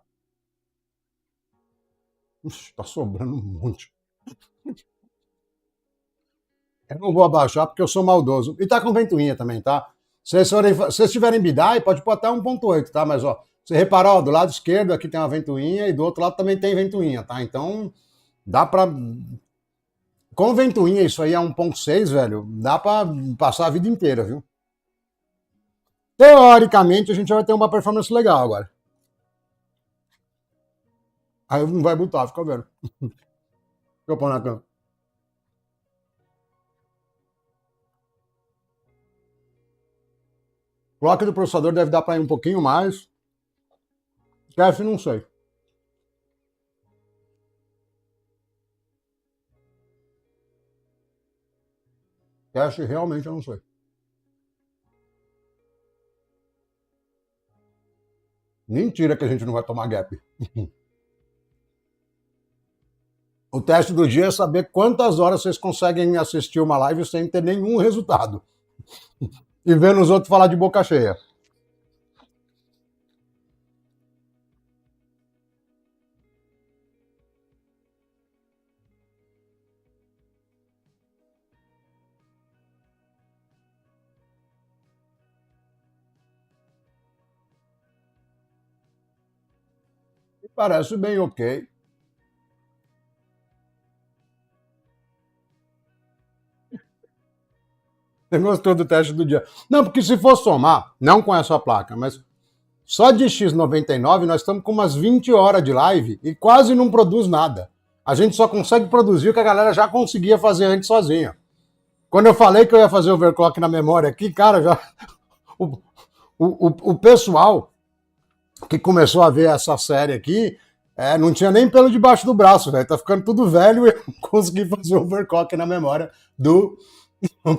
Ixi, tá sobrando um monte. Eu não vou abaixar porque eu sou maldoso. E tá com ventoinha também, tá? Se vocês tiverem bidai, pode pôr até 1.8, tá? Mas, ó, você reparar, ó, do lado esquerdo aqui tem uma ventoinha e do outro lado também tem ventoinha, tá? Então, dá pra. Com ventoinha, isso aí é 1.6, velho, dá pra passar a vida inteira, viu? Teoricamente, a gente vai ter uma performance legal agora. Aí não vai botar, fica vendo. Deixa eu pôr na cama. Clock do processador deve dar pra ir um pouquinho mais. Cache, não sei. Cache, realmente, eu não sei. Mentira que a gente não vai tomar gap. O teste do dia é saber quantas horas vocês conseguem assistir uma live sem ter nenhum resultado. E vendo os outros falar de boca cheia. Parece bem ok. Você gostou do teste do dia? Não, porque se for somar, não com essa placa, mas só de X99 nós estamos com umas 20 horas de live e quase não produz nada. A gente só consegue produzir o que a galera já conseguia fazer antes sozinha. Quando eu falei que eu ia fazer overclock na memória aqui, cara, já o, o pessoal que começou a ver essa série aqui não tinha nem pelo debaixo do braço, velho. Tá ficando tudo velho e eu consegui fazer overclock na memória do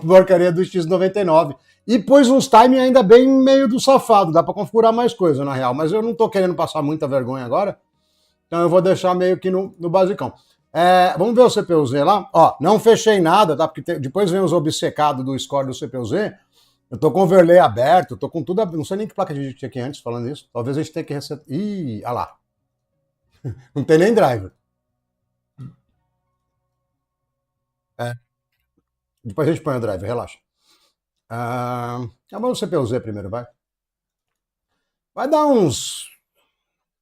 porcaria do X99. E pôs uns timing ainda bem meio do safado, dá para configurar mais coisa na real, mas eu não tô querendo passar muita vergonha agora, então eu vou deixar meio que no basicão. Vamos ver o CPU-Z lá. Ó, não fechei nada, tá? Porque depois vem os obcecados do score do CPU-Z. Eu tô com o overlay aberto, tô com tudo. Não sei nem que placa de vídeo tinha aqui antes falando isso. Talvez a gente tenha que resetar. Ih, olha lá. Não tem nem driver. É. Depois a gente põe o driver, relaxa. Vamos o CPU-Z primeiro, vai. Vai dar uns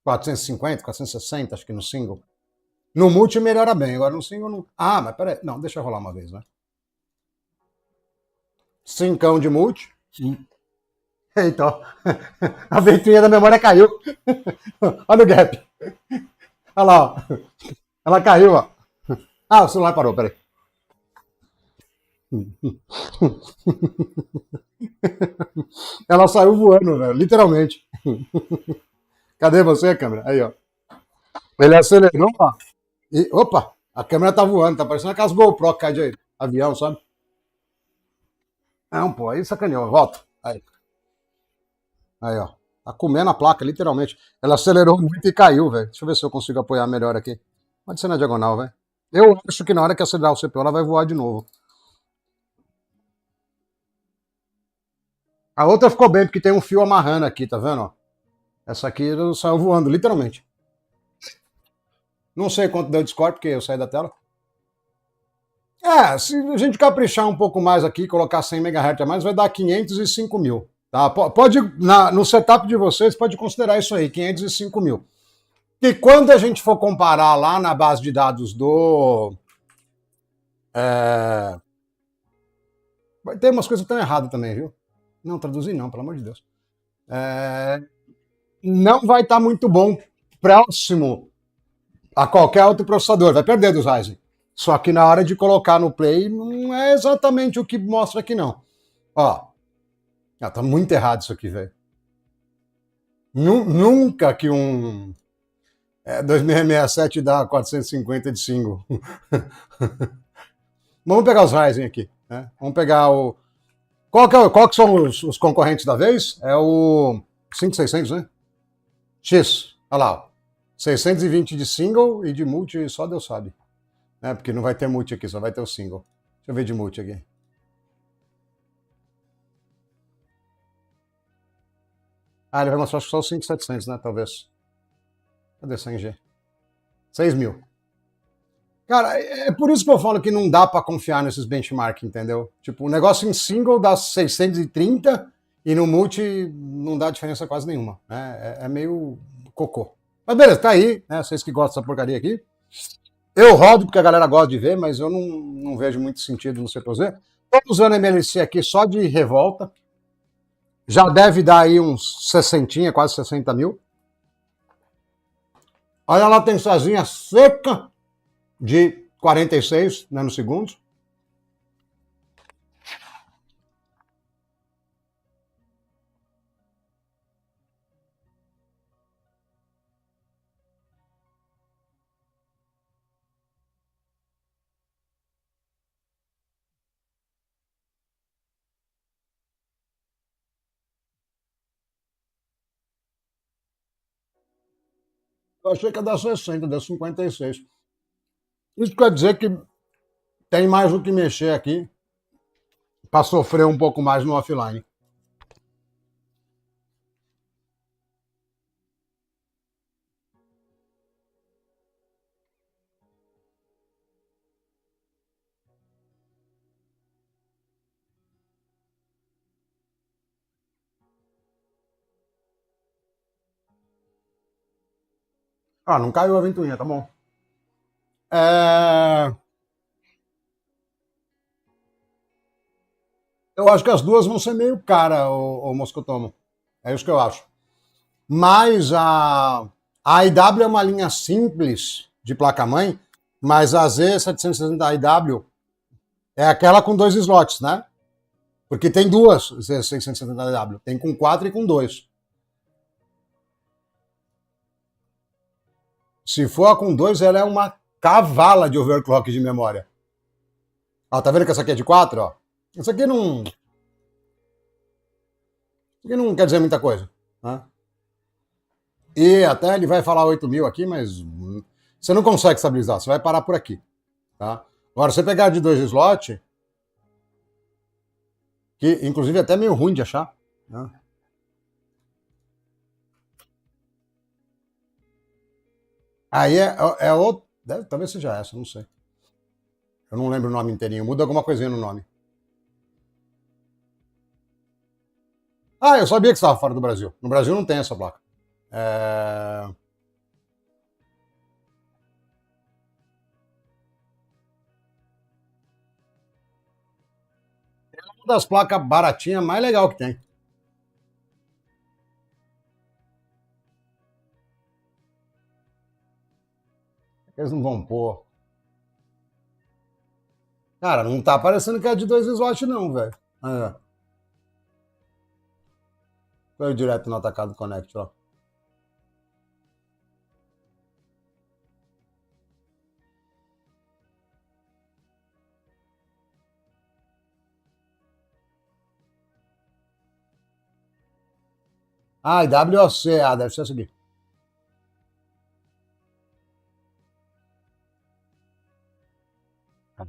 450, 460, acho que no single. No multi melhora bem, agora no single não. Ah, mas peraí. Não, deixa eu rolar uma vez, né? Cincão de multi. Então, a ventoinha da memória caiu. Olha o gap. Olha lá, ó. Ela caiu, ó. Ah, o celular parou, peraí. Ela saiu voando, velho, literalmente. Cadê você, câmera? Aí, ó. Ele acelerou, ó. E, opa, a câmera tá voando, tá parecendo aquelas GoPro que cai de avião, sabe? Não, pô, aí sacaneou. Volta. Aí, ó. Tá comendo a placa, literalmente. Ela acelerou muito e caiu, velho. Deixa eu ver se eu consigo apoiar melhor aqui. Pode ser na diagonal, velho. Eu acho que na hora que acelerar o CPU, ela vai voar de novo. A outra ficou bem, porque tem um fio amarrando aqui, tá vendo? Essa aqui saiu voando, literalmente. Não sei quanto deu de score, porque eu saí da tela. Se a gente caprichar um pouco mais aqui, colocar 100 MHz a mais, vai dar 505 mil. Tá? Pode, no setup de vocês, pode considerar isso aí, 505 mil. E quando a gente for comparar lá na base de dados do... Vai ter umas coisas que estão erradas também, viu? Não, traduzir não, pelo amor de Deus. Não vai estar muito bom próximo a qualquer outro processador, vai perder dos Ryzen. Só que na hora de colocar no Play, não é exatamente o que mostra aqui, não. Ó, tá muito errado isso aqui, velho. Nunca que um 2667 dá 450 de single. Vamos pegar os Ryzen aqui, né? Vamos pegar o... Qual que são os concorrentes da vez? É o 5600, né? X, olha lá, ó. 620 de single e de multi só Deus sabe. Né? Porque não vai ter multi aqui, só vai ter o single. Deixa eu ver de multi aqui. Ele vai mostrar só os 5700, né? Talvez. Cadê 100G? 6.000. Cara, é por isso que eu falo que não dá para confiar nesses benchmark, entendeu? Tipo, o negócio em single dá 630 e no multi não dá diferença quase nenhuma. Né? É meio cocô. Mas beleza, tá aí, né? Vocês que gostam dessa porcaria aqui. Eu rodo porque a galera gosta de ver, mas eu não vejo muito sentido no C++. Estou usando MLC aqui só de revolta. Já deve dar aí uns 60, quase 60 mil. Olha a latênciazinha seca de 46 nanosegundos. Eu achei que ia dar 60, deu 56. Isso quer dizer que tem mais o que mexer aqui para sofrer um pouco mais no offline. Não caiu a ventoinha, tá bom. Eu acho que as duas vão ser meio cara, o Moscotomo. É isso que eu acho. Mas a IW é uma linha simples de placa-mãe, mas a Z760IW é aquela com 2 slots, né? Porque tem duas Z660IW. Tem com 4 e com 2. Se for a com 2, ela é uma cavala de overclock de memória. Ó, tá vendo que essa aqui é de 4? Ó? Isso aqui não quer dizer muita coisa. Né? E até ele vai falar 8.000 aqui, mas você não consegue estabilizar, você vai parar por aqui. Tá? Agora, se você pegar de 2 slots, que inclusive é até meio ruim de achar. Né? Aí é outro. Talvez seja essa, não sei. Eu não lembro o nome inteirinho, muda alguma coisinha no nome. Eu sabia que estava fora do Brasil. No Brasil não tem essa placa. É uma das placas baratinhas mais legal que tem. Eles não vão pôr. Cara, não tá parecendo que é de 2 slots, não, velho. Foi direto no Atacado Connect, ó. WOC, deve ser essa aqui.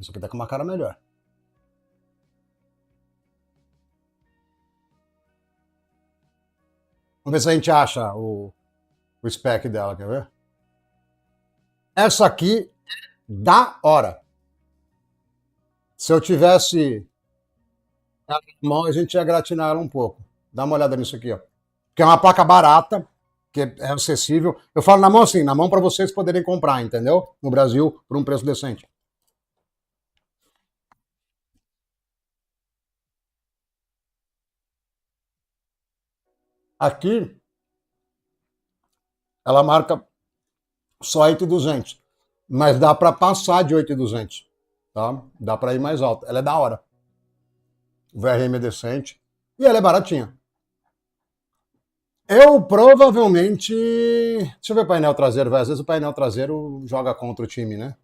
Isso aqui tá com uma cara melhor. Vamos ver se a gente acha o spec dela, quer ver? Essa aqui, da hora. Se eu tivesse ela na mão, a gente ia gratinar ela um pouco. Dá uma olhada nisso aqui, ó. Que é uma placa barata, que é acessível. Eu falo na mão assim, na mão para vocês poderem comprar, entendeu? No Brasil, por um preço decente. Aqui, ela marca só 8.200, mas dá para passar de 8.200, tá? Dá para ir mais alto. Ela é da hora. O VRM é decente e ela é baratinha. Eu provavelmente. Deixa eu ver o painel traseiro, vai. Às vezes o painel traseiro joga contra o time, né?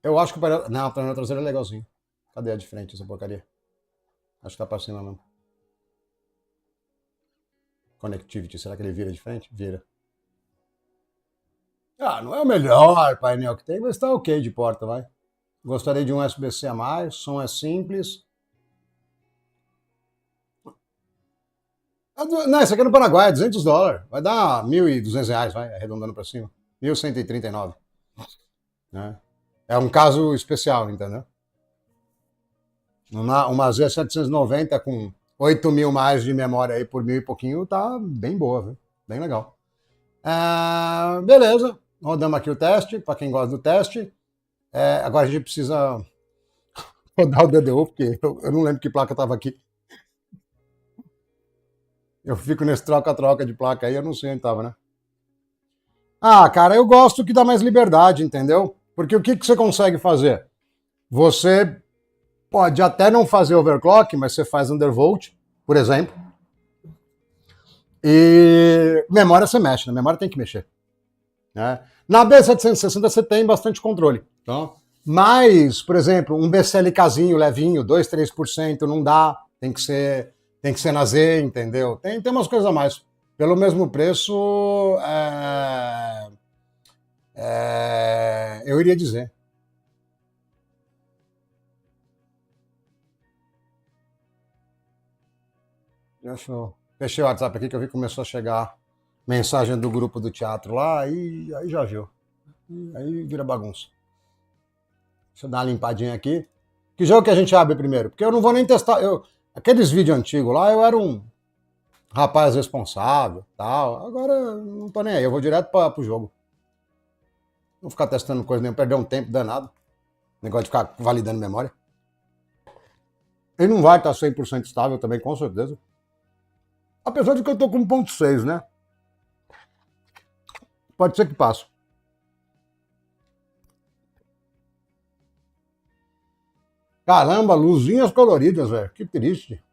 Eu acho que o painel. Não, o painel traseiro é legalzinho. Cadê a de frente, essa porcaria? Acho que tá pra cima mesmo. Connectivity, será que ele vira de frente? Vira. Ah, não é o melhor painel que tem, mas tá ok de porta, vai. Gostaria de um USB-C a mais, som é simples. Não, isso aqui é no Paraguai, é $200. Vai dar R$ 1.200, vai, arredondando pra cima. 1.139, né? É um caso especial, entendeu? Uma Z790 com 8.000 mais de memória aí por 1.000 e pouquinho tá bem boa, viu? Bem legal. Beleza, rodamos aqui o teste, para quem gosta do teste. Agora a gente precisa rodar o DDU, porque eu não lembro que placa estava aqui. Eu fico nesse troca-troca de placa aí, eu não sei onde estava, né? Ah, cara, eu gosto que dá mais liberdade, entendeu? Porque o que, que você consegue fazer? Você pode até não fazer overclock, mas você faz undervolt, por exemplo. E memória você mexe, né? Memória tem que mexer. Né? Na B760 você tem bastante controle. Tá? Mas, por exemplo, um BCLKzinho levinho, 2, 3%, não dá. Tem que ser na Z, entendeu? Tem umas coisas a mais. Pelo mesmo preço, eu iria dizer. Deixa eu... Fechei o WhatsApp aqui que eu vi que começou a chegar mensagem do grupo do teatro lá, e aí já viu. Aí vira bagunça. Deixa eu dar uma limpadinha aqui. Que jogo que a gente abre primeiro? Porque eu não vou nem testar. Aqueles vídeos antigos lá, eu era um rapaz responsável, tal. Agora não tô nem aí, eu vou direto pro jogo. Não vou ficar testando coisa nenhuma, perder um tempo danado. Negócio de ficar validando memória. Ele não vai estar 100% estável também, com certeza. Apesar de que eu tô com 1.6, né? Pode ser que passe. Caramba, luzinhas coloridas, velho. Que triste.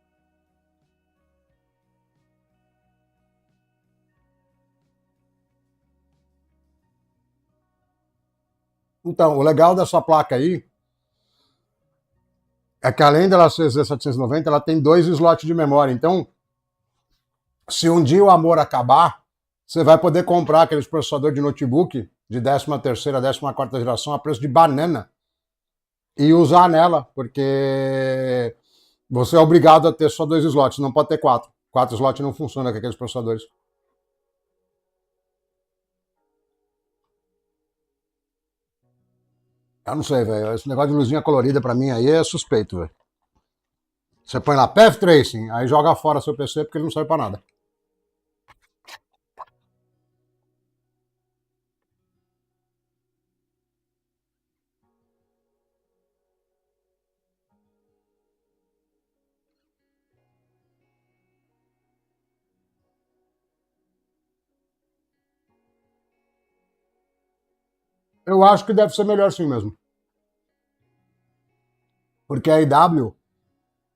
Então, o legal dessa placa aí é que além dela ser Z790, ela tem 2 slots de memória. Então, se um dia o amor acabar, você vai poder comprar aqueles processadores de notebook de 13ª, 14ª geração a preço de banana e usar nela, porque você é obrigado a ter só 2 slots, não pode ter 4. 4 slots não funciona com aqueles processadores. Eu não sei, velho. Esse negócio de luzinha colorida pra mim aí é suspeito, velho. Você põe lá Path Tracing, aí joga fora seu PC porque ele não serve pra nada. Eu acho que deve ser melhor assim mesmo. Porque a IW,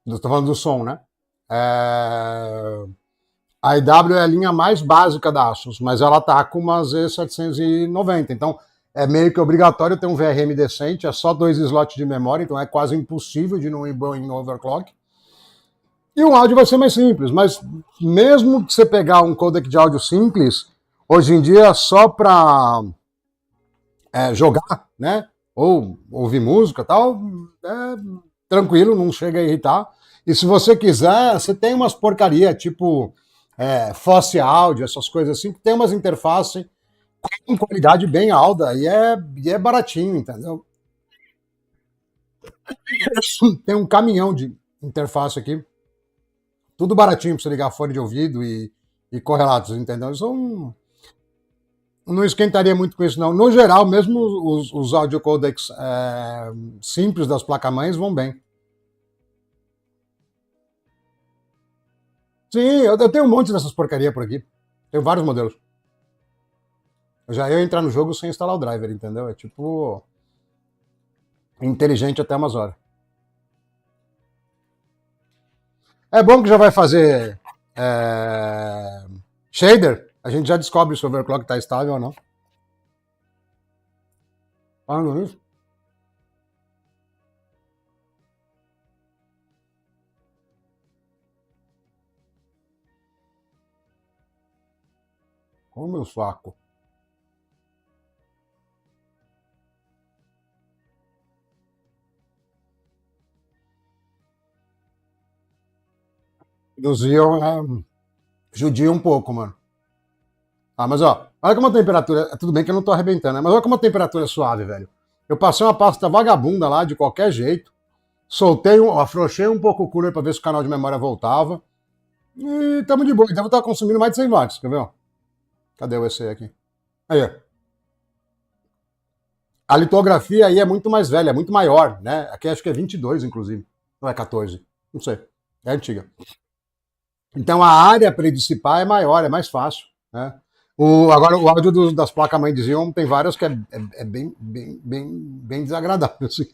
estou falando do som, né? É... A IW é a linha mais básica da Asus, mas ela tá com uma Z790. Então, é meio que obrigatório ter um VRM decente, é só 2 slots de memória, então é quase impossível de não ir em overclock. E o áudio vai ser mais simples, mas mesmo que você pegar um codec de áudio simples, hoje em dia só para jogar, né? Ou ouvir música tal, é tranquilo, não chega a irritar. E se você quiser, você tem umas porcaria, tipo Fosse Áudio, essas coisas assim, que tem umas interfaces com qualidade bem alta e é baratinho, entendeu? Tem um caminhão de interface aqui, tudo baratinho para você ligar fone de ouvido e correlatos, entendeu? Isso não esquentaria muito com isso, não. No geral, mesmo os audio codecs simples das placas-mães vão bem. Sim, eu tenho um monte dessas porcaria por aqui. Tenho vários modelos. Eu já ia entrar no jogo sem instalar o driver, entendeu? É tipo inteligente até umas horas. É bom que já vai fazer shader. A gente já descobre se o overclock está estável ou não. Falando nisso. Ô meu saco. Os Ion judia um pouco, mano. Ah, mas ó, olha como a temperatura. Tudo bem que eu não tô arrebentando, né? Mas olha como a temperatura é suave, velho. Eu passei uma pasta vagabunda lá de qualquer jeito. Afrouxei um pouco o cooler pra ver se o canal de memória voltava. E tamo de boa. Então eu tava consumindo mais de 100 watts, quer ver? Ó? Cadê o EC aqui? Aí, ó. A litografia aí é muito mais velha, é muito maior, né? Aqui acho que é 22, inclusive. Não é 14. Não sei. É antiga. Então a área para ele dissipar é maior, é mais fácil. Né? Agora o áudio das placas-mãe de Xeon tem várias que é bem desagradável. Assim.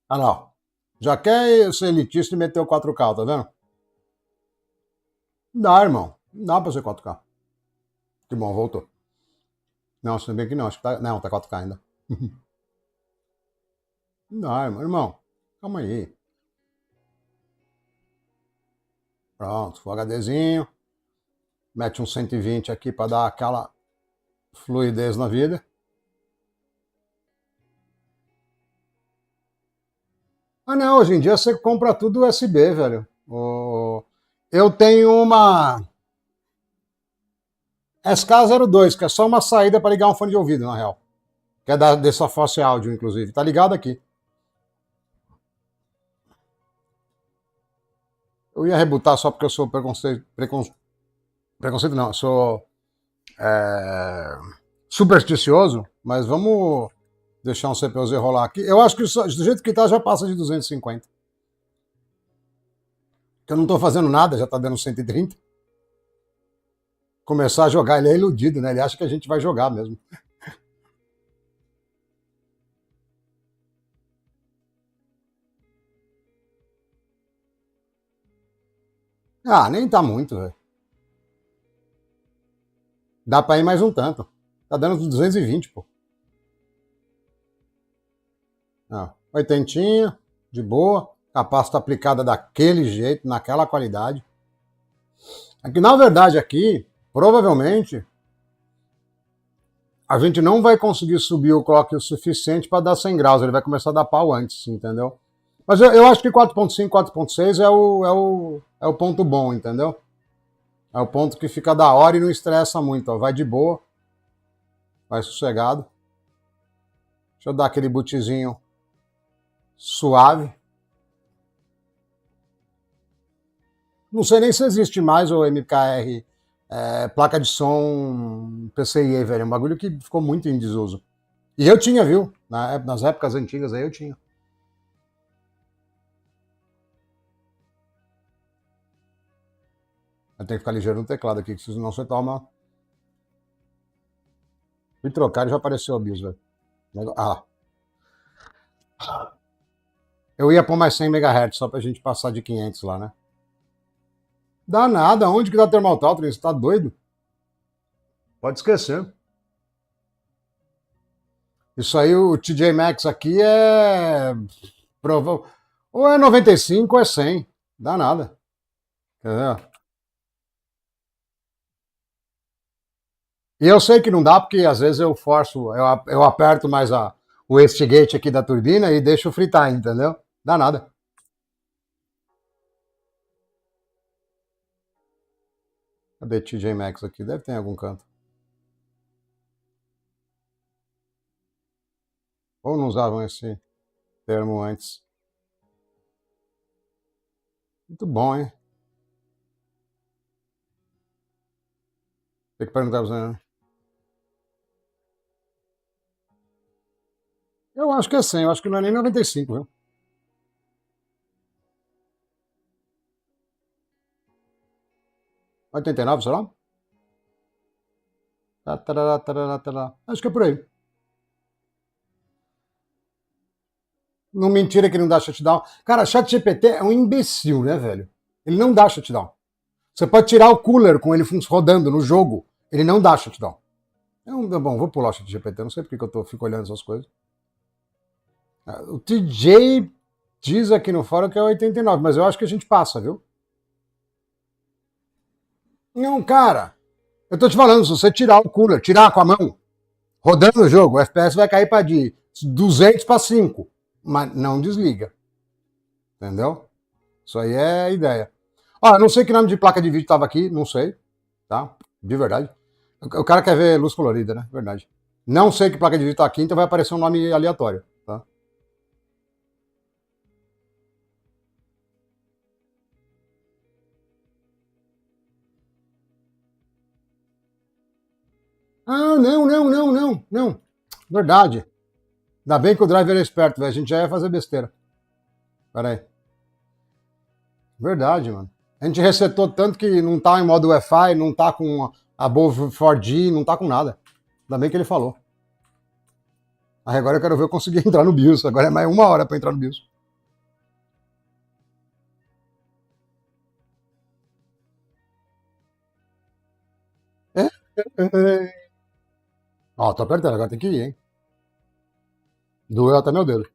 Ah, não. Já quer ser elitista e meter o 4K, tá vendo? Não dá, irmão. Não dá pra ser 4K. Que bom, voltou. Não, se bem que não. Acho que tá, não, tá 4K ainda. Não dá, irmão. Irmão, calma aí. Pronto, Full HDzinho. Mete um 120 aqui pra dar aquela fluidez na vida. Ah, não, hoje em dia você compra tudo USB, velho. Eu tenho uma SK02, que é só uma saída para ligar um fone de ouvido, na real. Que é dessa Fosse Áudio, inclusive. Tá ligado aqui. Eu ia rebutar só porque eu sou preconceito não, eu sou é, supersticioso, mas vamos deixar um CPU-Z rolar aqui. Eu acho que do jeito que tá já passa de 250. Que eu não tô fazendo nada, já tá dando 130. Começar a jogar, ele é iludido, né? Ele acha que a gente vai jogar mesmo. Ah, nem tá muito, velho. Dá pra ir mais um tanto. Tá dando 220, pô. Ah, oitentinha, de boa. A pasta aplicada daquele jeito, naquela qualidade. Aqui, na verdade, aqui, provavelmente, a gente não vai conseguir subir o clock o suficiente para dar 100 graus. Ele vai começar a dar pau antes, entendeu? Mas eu acho que 4.5, 4.6 é o ponto bom, entendeu? É o ponto que fica da hora e não estressa muito. Ó. Vai de boa, vai sossegado. Deixa eu dar aquele bootzinho suave. Não sei nem se existe mais o MKR, placa de som PCIe, velho. É um bagulho que ficou muito em desuso. E eu tinha, viu? Nas épocas antigas aí eu tinha. Eu tenho que ficar ligeiro no teclado aqui, que senão você toma. E trocar e já apareceu o bis, velho. Ah, eu ia pôr mais 100 MHz só pra gente passar de 500 lá, né? Dá nada, onde que dá Thermal Talk? Você tá doido? Pode esquecer. Isso aí, o TJ Maxx aqui é. Ou é 95 ou é 100. Dá nada. Entendeu? E eu sei que não dá, porque às vezes eu forço, eu aperto mais o wastegate aqui da turbina e deixo fritar, entendeu? Dá nada. Cadê TJ Maxx aqui? Deve ter em algum canto. Ou não usavam esse termo antes? Muito bom, hein? Tem que perguntar pra você, né? Eu acho que é 100, eu acho que não é nem 95, viu? 89, será? Tarará, tarará, tarará. Acho que é por aí. Não mentira que não dá shutdown. Cara, ChatGPT é um imbecil, né, velho? Ele não dá shutdown. Você pode tirar o cooler com ele rodando no jogo, ele não dá shutdown. Bom, vou pular o ChatGPT, não sei porque que fico olhando essas coisas. O TJ diz aqui no fórum que é 89, mas eu acho que a gente passa, viu? Não, cara, eu tô te falando, se você tirar o cooler, tirar com a mão, rodando o jogo, o FPS vai cair para de 200 para 5, mas não desliga. Entendeu? Isso aí é a ideia. Ó, não sei que nome de placa de vídeo estava aqui, não sei, tá? De verdade. O cara quer ver luz colorida, né? Verdade. Não sei que placa de vídeo tá aqui, então vai aparecer um nome aleatório, tá? Ah, não, não, não, não, não. Verdade. Ainda bem que o driver é esperto, velho. A gente já ia fazer besteira. Pera aí. Verdade, mano. A gente resetou tanto que não tá em modo Wi-Fi, não tá com a Above 4G, não tá com nada. Ainda bem que ele falou. Aí agora eu quero ver eu conseguir entrar no BIOS. Agora é mais 1 hora pra entrar no BIOS. É? Ó, tô apertando, agora tem que ir, hein? Doeu até meu dedo.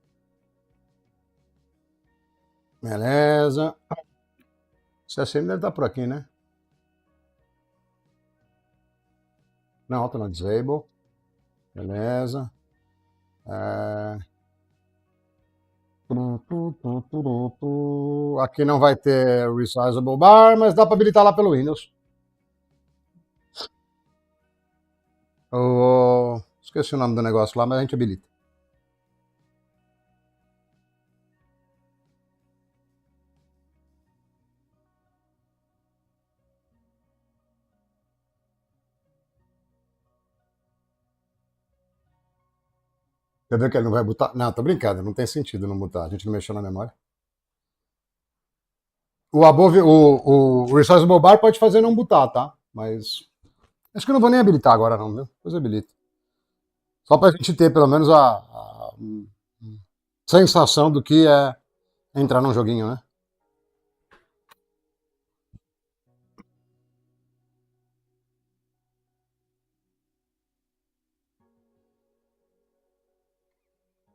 Beleza. Esse SM deve estar por aqui, né? Não, tá no disable. Beleza. É... Aqui não vai ter resizable bar, mas dá para habilitar lá pelo Windows. Esqueci o nome do negócio lá, mas a gente habilita. Quer ver que ele não vai botar? Não, tô brincando, não tem sentido não botar. A gente não mexeu na memória. O resizable bar pode fazer não botar, tá? Mas acho que eu não vou nem habilitar agora não, viu? Depois habilito. Só pra gente ter pelo menos a sensação do que é entrar num joguinho, né?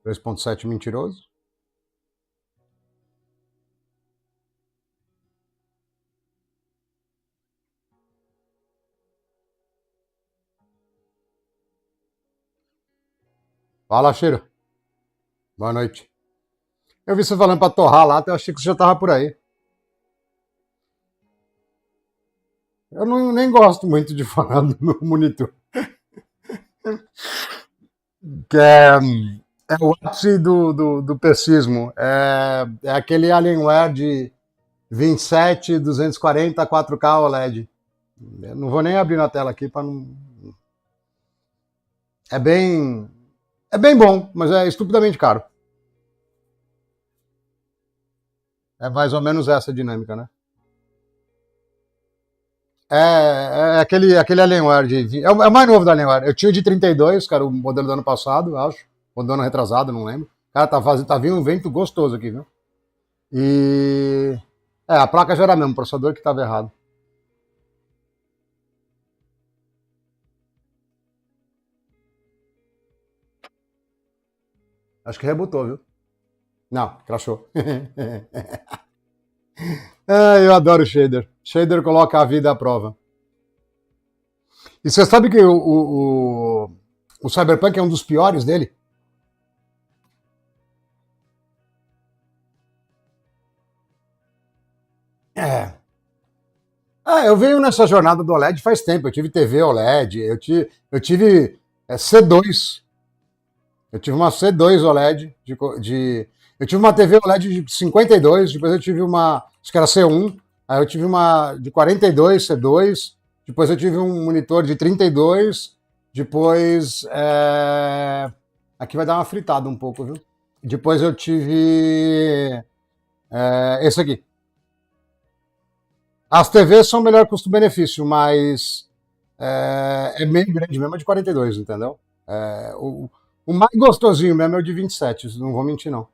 Três ponto sete mentiroso. Fala, cheiro. Boa noite. Eu vi você falando pra torrar lá, eu achei que você já tava por aí. Eu não, nem gosto muito de falar do meu monitor. Que é o ápice do pesismo. É aquele Alienware de 27, 240, 4K OLED. Eu não vou nem abrir na tela aqui para não. É bem. É bem bom, mas é estupidamente caro. É mais ou menos essa a dinâmica, né? É aquele Alienware é o mais novo da Alienware. Eu tinha o de 32, cara, o modelo do ano passado, acho. Ou do ano retrasado, não lembro. Cara, tá vindo um vento gostoso aqui, viu? E. A placa já era mesmo, o processador que tava errado. Acho que rebutou, viu? Não, crashou. Eu adoro o shader. Shader coloca a vida à prova. E você sabe que o Cyberpunk é um dos piores dele? É. Eu venho nessa jornada do OLED faz tempo. Eu tive TV OLED, eu tive C2. Eu tive uma C2 OLED eu tive uma TV OLED de 52, depois eu tive uma, acho que era C1, aí eu tive uma de 42 C2, depois eu tive um monitor de 32, depois aqui vai dar uma fritada um pouco, viu? Depois eu tive esse aqui. As TVs são melhor custo-benefício, mas meio grande mesmo, é de 42, entendeu? O mais gostosinho mesmo é o de 27, não vou mentir, não.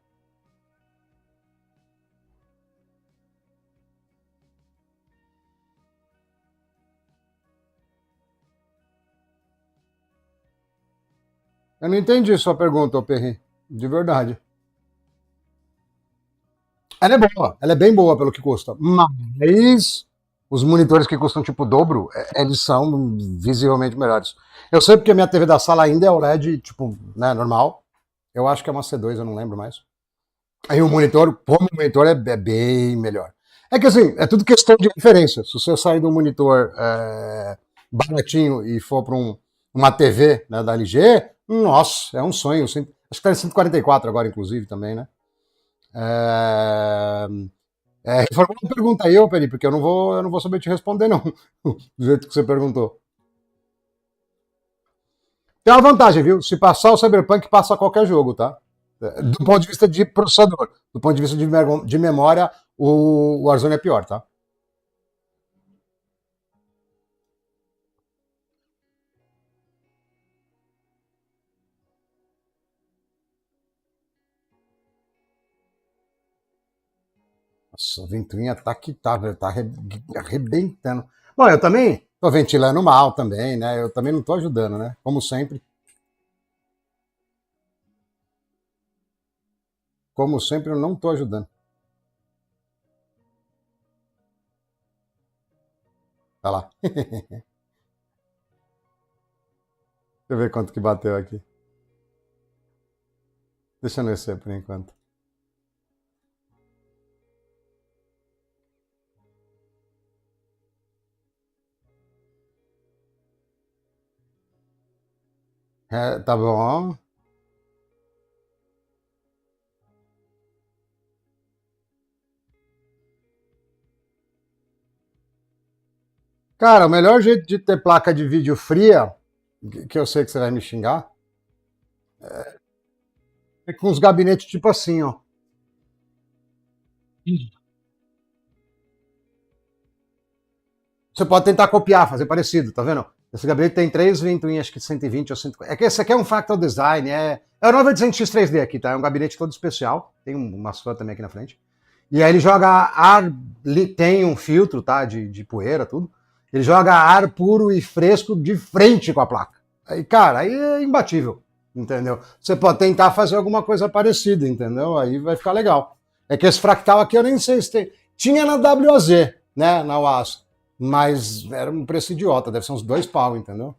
Eu não entendi sua pergunta, ô Perry. De verdade. Ela é boa, ela é bem boa pelo que custa. Mas os monitores que custam tipo o dobro, eles são visivelmente melhores. Eu sei porque a minha TV da sala ainda é OLED, tipo, né, normal. Eu acho que é uma C2, eu não lembro mais. Aí o monitor, como o monitor é bem melhor. É que assim, é tudo questão de referência. Se você sair de um monitor baratinho e for para uma TV, né, da LG, nossa, é um sonho. Acho que está em 144 agora, inclusive, também, né? É, reformula a pergunta aí, ô Peri, porque eu não vou saber te responder, não. Do jeito que você perguntou. Tem uma vantagem, viu? Se passar o Cyberpunk, passa qualquer jogo, tá? Do ponto de vista de processador. Do ponto de vista de memória, o Warzone é pior, tá? Nossa, a ventoinha tá que tá, velho. Tá arrebentando. Bom, eu também tô ventilando mal também, né? Eu também não tô ajudando, né? Como sempre. Como sempre, eu não tô ajudando. Tá lá. Deixa eu ver quanto que bateu aqui. Deixa eu descer por enquanto. Tá bom. Cara, o melhor jeito de ter placa de vídeo fria, que eu sei que você vai me xingar, é com os gabinetes tipo assim, ó. Você pode tentar copiar, fazer parecido, tá vendo? Esse gabinete tem três ventoinhas, acho que 120 ou 150. É que esse aqui é um Fractal Design, é o 900X 3D aqui, tá? É um gabinete todo especial. Tem umas fãs também aqui na frente. E aí ele joga ar, tem um filtro, tá? De poeira, tudo. Ele joga ar puro e fresco de frente com a placa. Aí, cara, aí é imbatível, entendeu? Você pode tentar fazer alguma coisa parecida, entendeu? Aí vai ficar legal. É que esse fractal aqui eu nem sei se tem. Tinha na WAZ, né? Na UAS. Mas era um preço idiota, deve ser uns 2 pau, entendeu?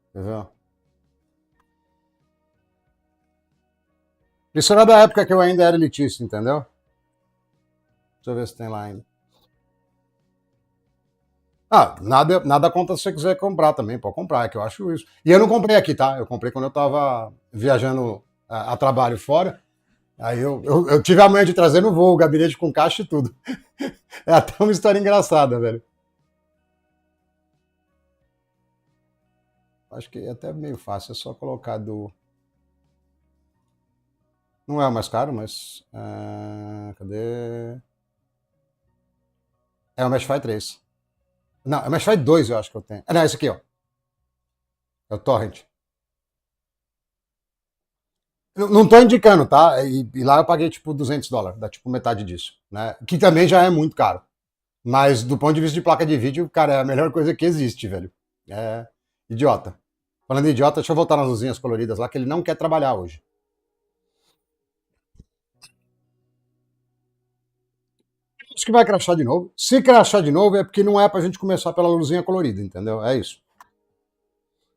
Entendeu? Isso era da época que eu ainda era elitista, entendeu? Deixa eu ver se tem lá ainda. Nada contra se você quiser comprar também, pode comprar, é que eu acho isso. E eu não comprei aqui, tá? Eu comprei quando eu tava viajando a trabalho fora. Aí eu tive a manha de trazer no voo, o gabinete com caixa e tudo. É até uma história engraçada, velho. Acho que é até meio fácil, é só colocar do. Não é o mais caro, mas. Cadê? É o Meshify 3. Não, é o Meshify 2 eu acho que eu tenho. Não, esse aqui, ó. É o Torrent. Não tô indicando, tá? E lá eu paguei tipo US$ 200, dá tipo metade disso, né? Que também já é muito caro. Mas do ponto de vista de placa de vídeo, cara, é a melhor coisa que existe, velho. É idiota. Falando em idiota, deixa eu voltar nas luzinhas coloridas lá, que ele não quer trabalhar hoje. Acho que vai crashar de novo. Se crashar de novo, é porque não é pra gente começar pela luzinha colorida, entendeu? É isso.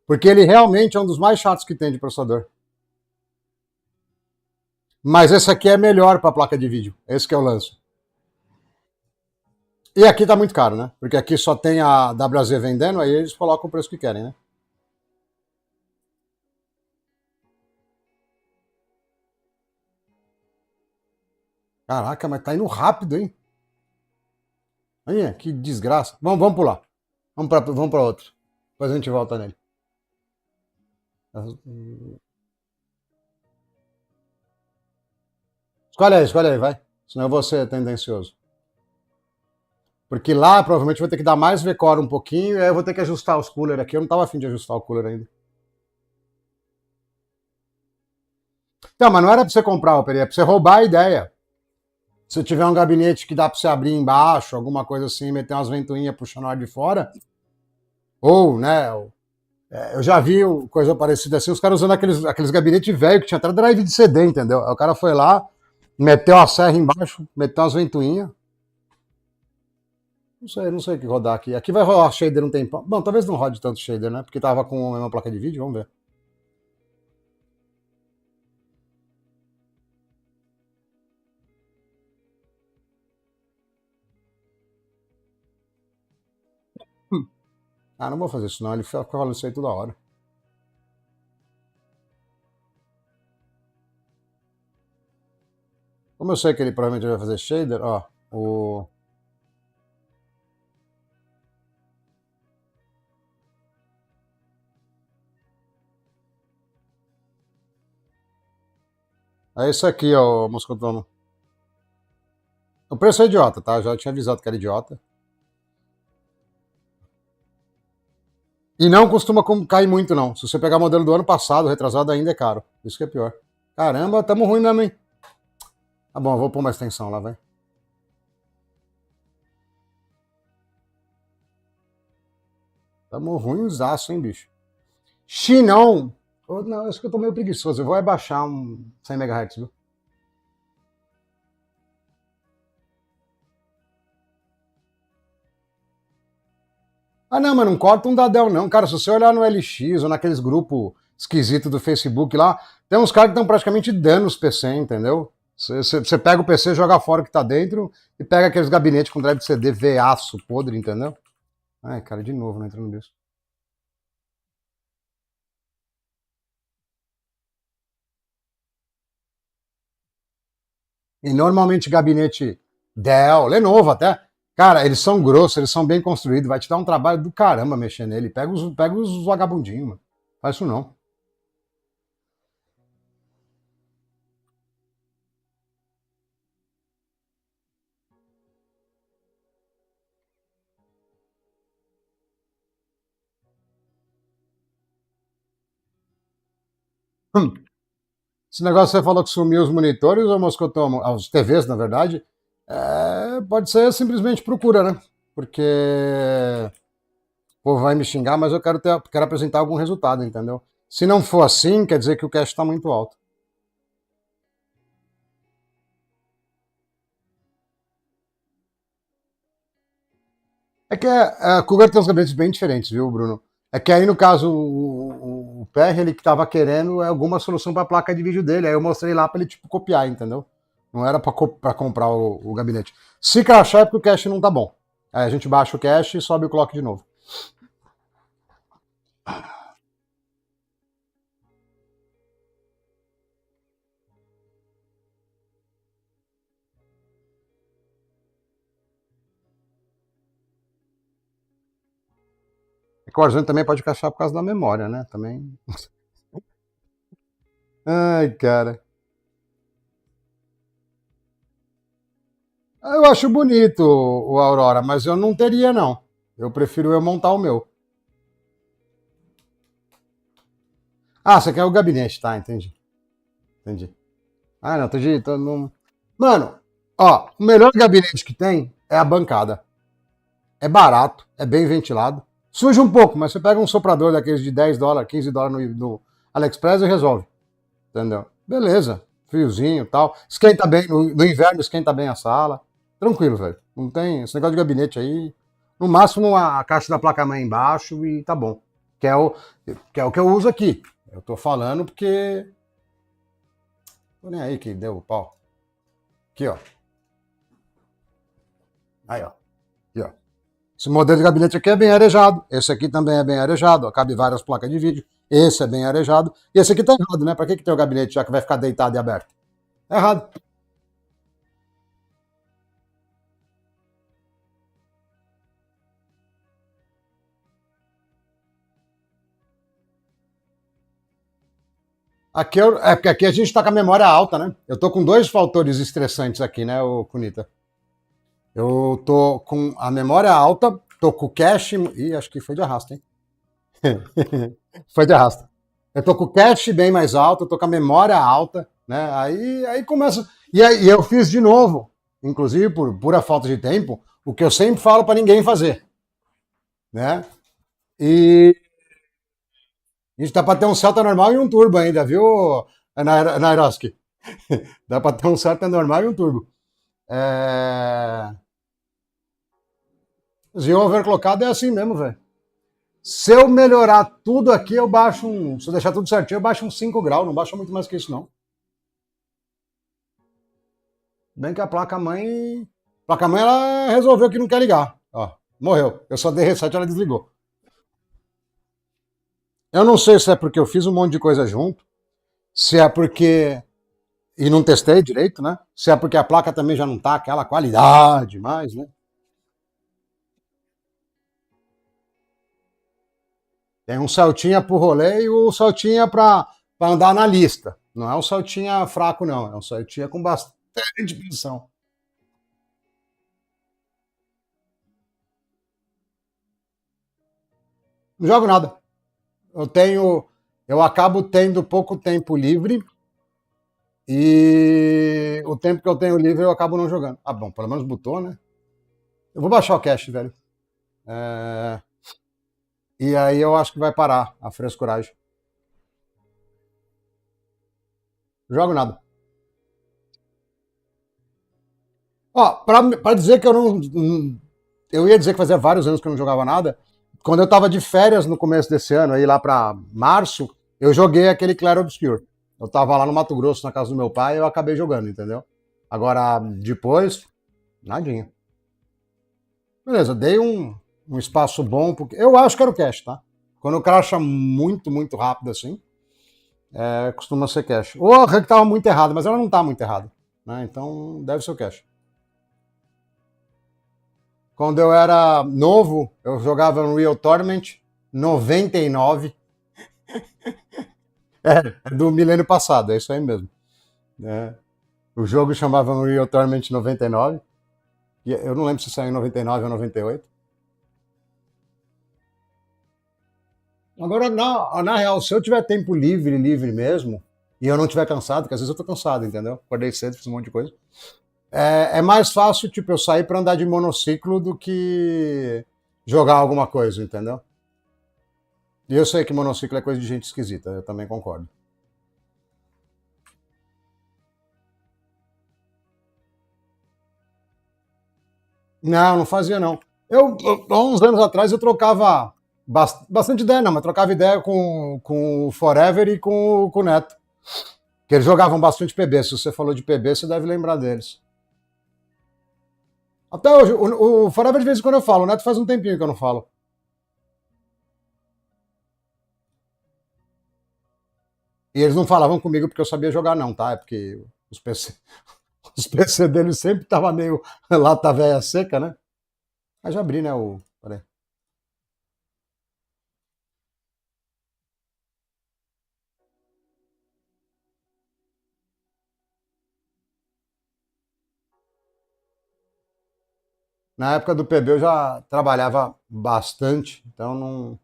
Porque ele realmente é um dos mais chatos que tem de processador. Mas esse aqui é melhor pra placa de vídeo. Esse que é o lance. E aqui tá muito caro, né? Porque aqui só tem a WAZ vendendo, aí eles colocam o preço que querem, né? Caraca, mas tá indo rápido, hein? Aí, que desgraça. Vamos pular. Vamos pra outro. Depois a gente volta nele. Escolhe aí, vai. Senão eu vou ser tendencioso. Porque lá provavelmente vou ter que dar mais V-Core um pouquinho, e aí eu vou ter que ajustar os coolers aqui. Eu não tava afim de ajustar o cooler ainda. Não, mas não era pra você comprar, Operi, é pra você roubar a ideia. Se tiver um gabinete que dá pra você abrir embaixo, alguma coisa assim, meter umas ventoinhas puxando o ar de fora, ou, né, eu já vi coisa parecida assim, os caras usando aqueles gabinetes velhos que tinha até drive de CD, entendeu? Aí o cara foi lá, meteu a serra embaixo, meteu umas ventoinhas. Não sei o que rodar aqui. Aqui vai rodar shader um tempão. Bom, talvez não rode tanto shader, né? Porque tava com a mesma placa de vídeo, vamos ver. Ah, não vou fazer isso não, ele fica falando isso aí toda hora. Como eu sei que ele provavelmente vai fazer shader, ó, o... É isso aqui, ó, Moscotomo. O preço é idiota, tá? Já tinha avisado que era idiota. E não costuma cair muito, não. Se você pegar o modelo do ano passado, retrasado, ainda é caro. Isso que é pior. Caramba, tamo ruim mesmo, hein? Tá bom, eu vou pôr uma extensão lá, vai. Tamo ruimzaço, hein, bicho? Chinão! Não, acho que eu tô meio preguiçoso. Eu vou abaixar um 100 MHz, viu? Ah, não, mas não corta um dadel, não. Cara, se você olhar no LX ou naqueles grupos esquisitos do Facebook lá, tem uns caras que estão praticamente dando os PC, entendeu? Você pega o PC, joga fora o que tá dentro e pega aqueles gabinetes com drive de CD veaço, podre, entendeu? Ai, cara, de novo, não entrando nisso. E normalmente gabinete Dell, Lenovo até, cara, eles são grossos, eles são bem construídos, vai te dar um trabalho do caramba mexer nele. Pega os vagabundinhos, mano. Faz isso não. Esse negócio que você falou que sumiu os monitores ou Moscotomo, os TVs, na verdade, pode ser simplesmente procura, né? Porque o povo vai me xingar, mas eu quero apresentar algum resultado, entendeu? Se não for assim, quer dizer que o cash está muito alto. É que a Cougar tem uns gabinetes bem diferentes, viu, Bruno? É que aí, no caso, o PR, ele que tava querendo alguma solução para a placa de vídeo dele. Aí eu mostrei lá para ele, tipo, copiar, entendeu? Não era para comprar o gabinete. Se crachar é porque o cache não tá bom. Aí a gente baixa o cache e sobe o clock de novo. É que o Warzone também pode crachar por causa da memória, né? Também. Ai, cara. Eu acho bonito o Aurora, mas eu não teria, não. Eu prefiro eu montar o meu. Ah, você quer o gabinete, tá? Entendi. Entendi. Ah, não, entendi. Não... Mano, ó, o melhor gabinete que tem é a bancada. É barato, é bem ventilado. Suja um pouco, mas você pega um soprador daqueles de US$ 10, US$ 15 no AliExpress e resolve. Entendeu? Beleza. Friozinho e tal. Esquenta bem, no inverno esquenta bem a sala. Tranquilo, velho. Não tem esse negócio de gabinete aí. No máximo a caixa da placa-mãe embaixo e tá bom. Que é, o, que é o que eu uso aqui. Eu tô falando porque. Tô nem aí que deu o pau. Aqui, ó. Aí, ó. Esse modelo de gabinete aqui é bem arejado. Esse aqui também é bem arejado. Ó, cabe várias placas de vídeo. Esse é bem arejado. E esse aqui tá errado, né? Pra que tem o gabinete já que vai ficar deitado e aberto? É errado. Aqui é porque aqui a gente tá com a memória alta, né? Eu tô com dois fatores estressantes aqui, né, ô Kunita? Eu tô com a memória alta, tô com o cache. Ih, acho que foi de arrasto, hein? Foi de arrasto. Eu tô com o cache bem mais alto, eu tô com a memória alta, né? Aí começa. E eu fiz de novo, inclusive por pura falta de tempo, o que eu sempre falo para ninguém fazer, né? E a gente dá para ter um Celta normal e um turbo ainda, viu, Nairoski? Dá para ter um Celta normal e um turbo. É... Z overclockado é assim mesmo, velho. Se eu melhorar tudo aqui, eu baixo um. Se eu deixar tudo certinho, eu baixo uns 5 graus, não baixa muito mais que isso, não. Bem que a placa-mãe. A placa-mãe ela resolveu que não quer ligar. Ó, morreu. Eu só dei reset e ela desligou. Eu não sei se é porque eu fiz um monte de coisa junto, se é porque. E não testei direito, né? Se é porque a placa também já não tá aquela qualidade mais, né? Tem um saltinha pro rolê e o saltinha pra andar na lista. Não é um saltinha fraco, não. É um saltinha com bastante pressão. Não jogo nada. Eu tenho. Eu acabo tendo pouco tempo livre e o tempo que eu tenho livre eu acabo não jogando. Ah, bom, pelo menos botou, né? Eu vou baixar o cache, velho. É, e aí eu acho que vai parar a frescuragem. Jogo nada. Ó, pra dizer que eu não. Eu ia dizer que fazia vários anos que eu não jogava nada. Quando eu tava de férias no começo desse ano, aí lá pra março, eu joguei aquele Clair Obscure. Eu tava lá no Mato Grosso, na casa do meu pai, e eu acabei jogando, entendeu? Agora, depois, nadinha. Beleza, dei um espaço bom, porque eu acho que era o cache, tá? Quando o cracha muito, muito rápido assim, costuma ser cache. Ou a rank tava muito errada, mas ela não tá muito errada, né? Então deve ser o cache. Quando eu era novo, eu jogava Unreal Tournament 99. É do milênio passado, é isso aí mesmo. É. O jogo chamava Unreal Tournament 99. E eu não lembro se saiu em 99 ou 98. Agora, na real, se eu tiver tempo livre, livre mesmo, e eu não tiver cansado, porque às vezes eu tô cansado, entendeu? Acordei cedo, fiz um monte de coisa. É mais fácil, tipo, eu sair pra andar de monociclo do que jogar alguma coisa, entendeu? E eu sei que monociclo é coisa de gente esquisita, eu também concordo. Não, não fazia não. Há uns anos atrás, eu trocava bastante ideia, não, mas trocava ideia com o Forever e com o Neto. Que eles jogavam bastante PB. Se você falou de PB, você deve lembrar deles. Até hoje, o Forever de vez em quando eu falo, o Neto faz um tempinho que eu não falo. E eles não falavam comigo porque eu sabia jogar, não, tá? É porque os PC, os PC deles sempre estavam meio lata velha seca, né? Mas já abri, né? Peraí. Na época do PB eu já trabalhava bastante, então não,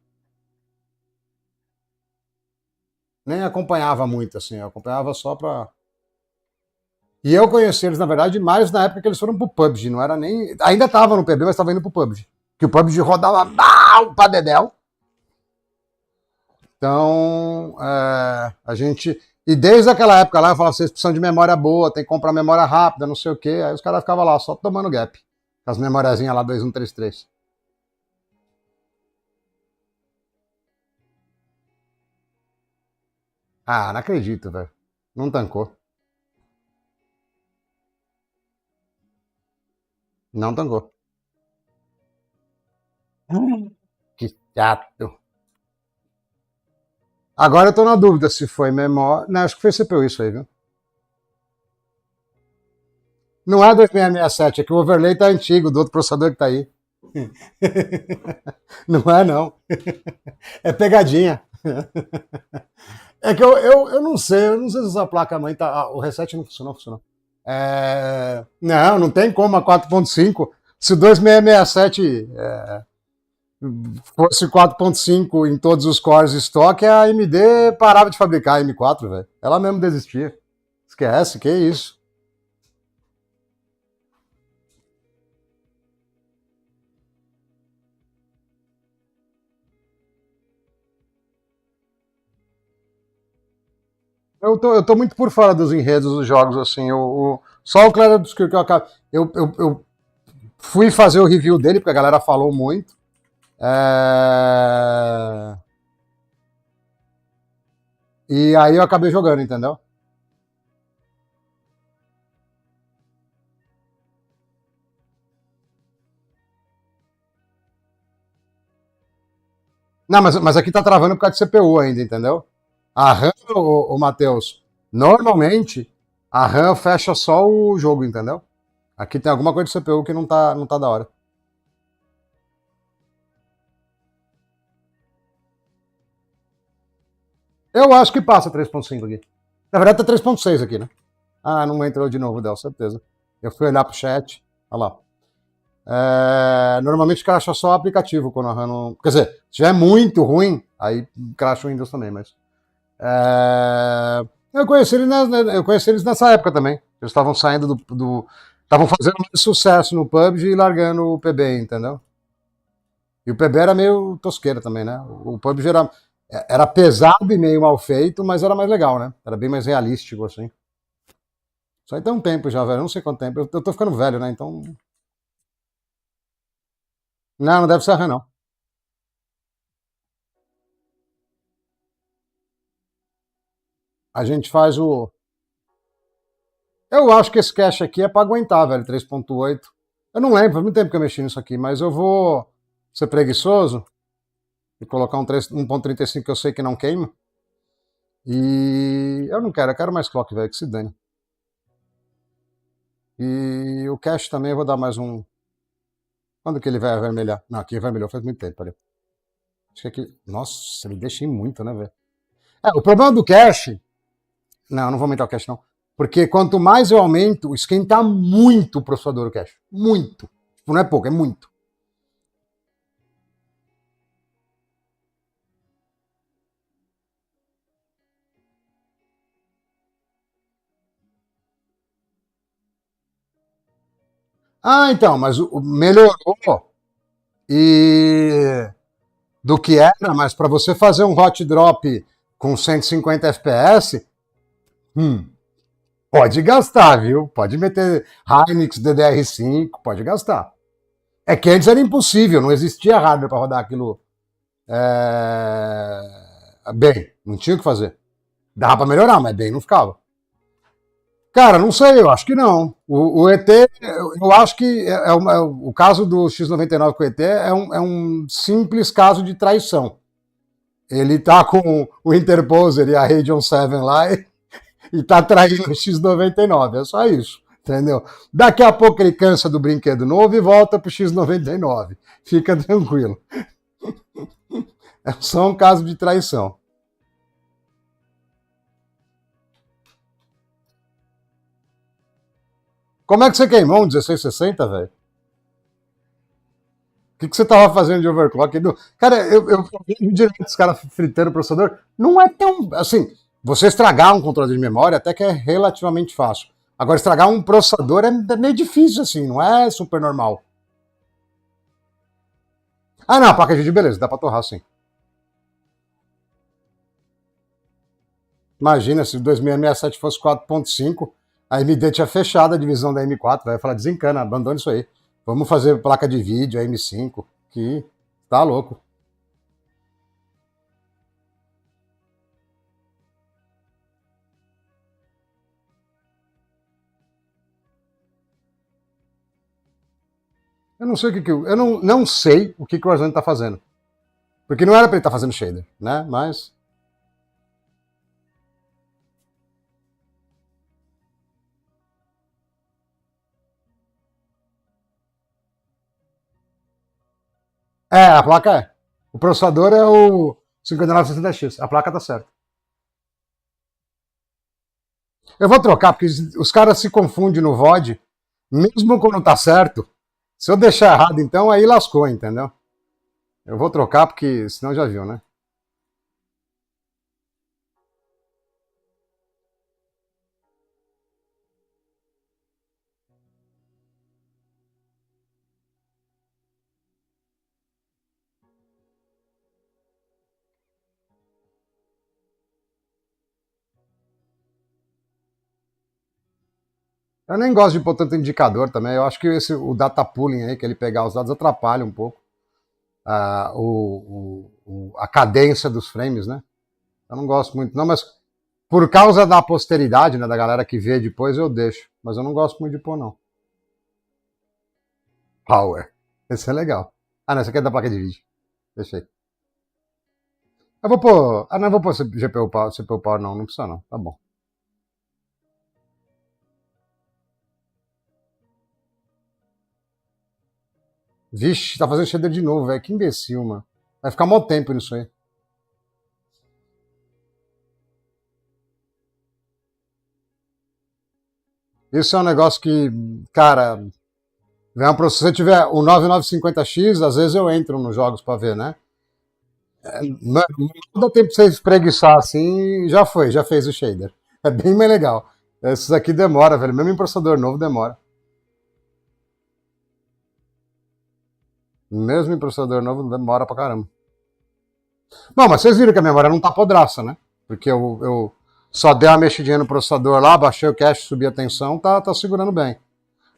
nem acompanhava muito, assim. Eu acompanhava só pra. E eu conheci eles, na verdade, mais na época que eles foram pro PUBG, não era nem. Ainda tava no PB, mas tava indo pro PUBG. Que o PUBG rodava mal pra dedéu. Então, a gente. E desde aquela época lá, eu falava, vocês precisam de memória boa, tem que comprar memória rápida, não sei o quê. Aí os caras ficavam lá, só tomando gap. Com as memóriazinhas lá 2133. Ah, não acredito, velho. Não tancou. Não tancou. Chato. Agora eu tô na dúvida se foi memória. Não, acho que foi CPU isso aí, viu? Não é 2667, é que o overlay tá antigo, do outro processador que tá aí. Não é, não. É pegadinha. É que eu não sei se essa placa-mãe tá. O reset não funcionou, funcionou. Não tem como a 4.5. Se o 2667 fosse 4.5 em todos os cores de estoque, a AMD parava de fabricar a M4, velho. Ela mesmo desistia. Esquece, que isso. Eu tô muito por fora dos enredos dos jogos, assim. Só o Clair Obscur que eu acabo. Eu fui fazer o review dele, porque a galera falou muito. É... E aí eu acabei jogando, entendeu? Não, mas aqui tá travando por causa de CPU ainda, entendeu? A RAM, o Matheus, normalmente a RAM fecha só o jogo, entendeu? Aqui tem alguma coisa de CPU que não tá da hora. Eu acho que passa 3.5 aqui. Na verdade tá 3.6 aqui, né? Ah, não entrou de novo, Del, certeza. Eu fui olhar pro chat, olha lá. Normalmente cracha só o aplicativo quando a RAM não... Quer dizer, se tiver muito ruim, aí cracha o Windows também, mas... Eu conheci eles nessa época também. Eles estavam saindo estavam fazendo mais sucesso no PUBG e largando o PB, entendeu? E o PB era meio tosqueira também, né? O PUBG era pesado e meio mal feito, mas era mais legal, né? Era bem mais realístico, assim. Isso aí tem um tempo já, velho. Eu não sei quanto tempo. Eu tô ficando velho, né? Então. Não deve ser a RAM, não. A gente faz o. Eu acho que esse cache aqui é pra aguentar, velho. 3.8. Eu não lembro, faz muito tempo que eu mexi nisso aqui, mas eu vou ser preguiçoso e colocar um 1.35 que eu sei que não queima. E eu não quero, eu quero mais clock, velho, que se dane. E o cache também eu vou dar mais um. Quando que ele vai vermelhar? Não, aqui vermelhou faz muito tempo, peraí. Acho que aqui. Nossa, me deixei muito, né, velho? O problema do cache. Não, não vou aumentar o cache, não. Porque quanto mais eu aumento, esquenta muito o processador do cache. Muito. Tipo, não é pouco, é muito. Ah, então, mas melhorou e do que era, mas para você fazer um hot drop com 150 FPS, hum, pode gastar, viu? Pode meter Hynix DDR5, pode gastar. É que antes era impossível, não existia hardware para rodar aquilo bem, não tinha o que fazer. Dava para melhorar, mas bem não ficava. Cara, não sei, eu acho que não. O ET, eu acho que o caso do X99 com o ET é um simples caso de traição. Ele tá com o Interposer e a Radeon 7 lá e tá traindo o X99. É só isso, entendeu? Daqui a pouco ele cansa do brinquedo novo e volta pro X99. Fica tranquilo. É só um caso de traição. Como é que você queimou um 1660, velho? O que você tava fazendo de overclock? Cara, eu vejo direto os caras fritando o processador. Não é tão. Assim, você estragar um controle de memória até que é relativamente fácil. Agora, estragar um processador é meio difícil, assim, não é super normal. Ah, não, a placa de vídeo, beleza, dá pra torrar sim. Imagina se o 2667 fosse 4.5, a AMD tinha fechado a divisão da M4, vai falar, desencana, abandona isso aí. Vamos fazer placa de vídeo, a M5, que tá louco. Eu não sei o que eu não sei o que o Warzone tá fazendo. Porque não era para ele estar fazendo shader, né? Mas... a placa é. O processador é o 5960X. A placa tá certa. Eu vou trocar, porque os caras se confundem no VOD, mesmo quando tá certo. Se eu deixar errado, então, aí lascou, entendeu? Eu vou trocar, porque senão já viu, né? Eu nem gosto de pôr tanto indicador também. Eu acho que o data pooling aí, que ele pegar os dados, atrapalha um pouco a cadência dos frames, né? Eu não gosto muito, não, mas por causa da posteridade, né, da galera que vê depois, eu deixo. Mas eu não gosto muito de pôr, não. Power. Esse é legal. Ah, não, esse aqui é da placa de vídeo. Deixei. Eu vou pôr. Ah, não vou pôr GPU Power, CPU Power, não. Não precisa, não. Tá bom. Vixe, tá fazendo shader de novo, velho. Que imbecil, mano. Vai ficar mó tempo nisso aí. Isso é um negócio que, cara, se você tiver o 9950X, às vezes eu entro nos jogos pra ver, né? Não dá tempo de você espreguiçar assim, já foi, já fez o shader. É bem mais legal. Esses aqui demora, velho. Mesmo em processador novo demora. Mesmo em processador novo demora pra caramba. Bom, mas vocês viram que a memória não tá podraça, né? Porque eu só dei uma mexidinha no processador lá, baixei o cache, subi a tensão, tá segurando bem.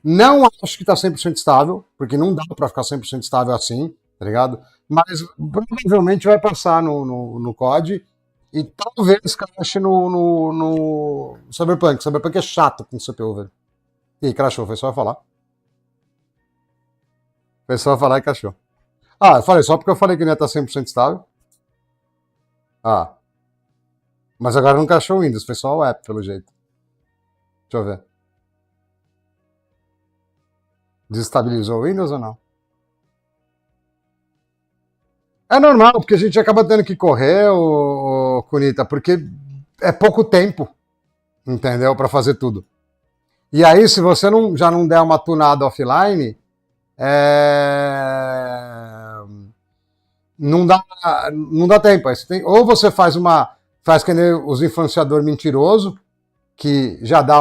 Não acho que tá 100% estável, porque não dá pra ficar 100% estável assim, tá ligado? Mas provavelmente vai passar no COD e talvez crache no Cyberpunk. Cyberpunk é chato com CPU, velho. Ih, crashou, foi só falar. Foi só falar e crashou. Ah, eu falei só porque eu falei que não ia estar 100% estável. Ah, mas agora não crashou o Windows, foi só o app, pelo jeito. Deixa eu ver. Desestabilizou o Windows ou não? É normal, porque a gente acaba tendo que correr, Kunita, porque é pouco tempo, entendeu? Para fazer tudo. E aí, se você já não der uma tunada offline, não, não dá tempo. Aí ou você faz que nem os influenciadores mentiroso, que já dá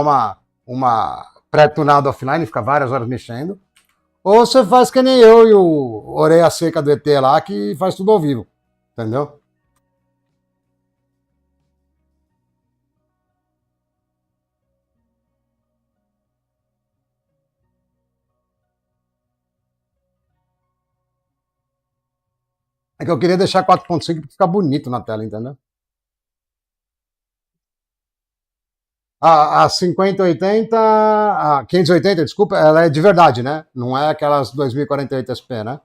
uma pré-tunada offline, fica várias horas mexendo. Ou você faz que nem eu e o Orelha Seca do ET lá, que faz tudo ao vivo. Entendeu? É que eu queria deixar 4.5 para ficar bonito na tela, entendeu? A 5080, a 580, desculpa, ela é de verdade, né? Não é aquelas 2048 SP, né?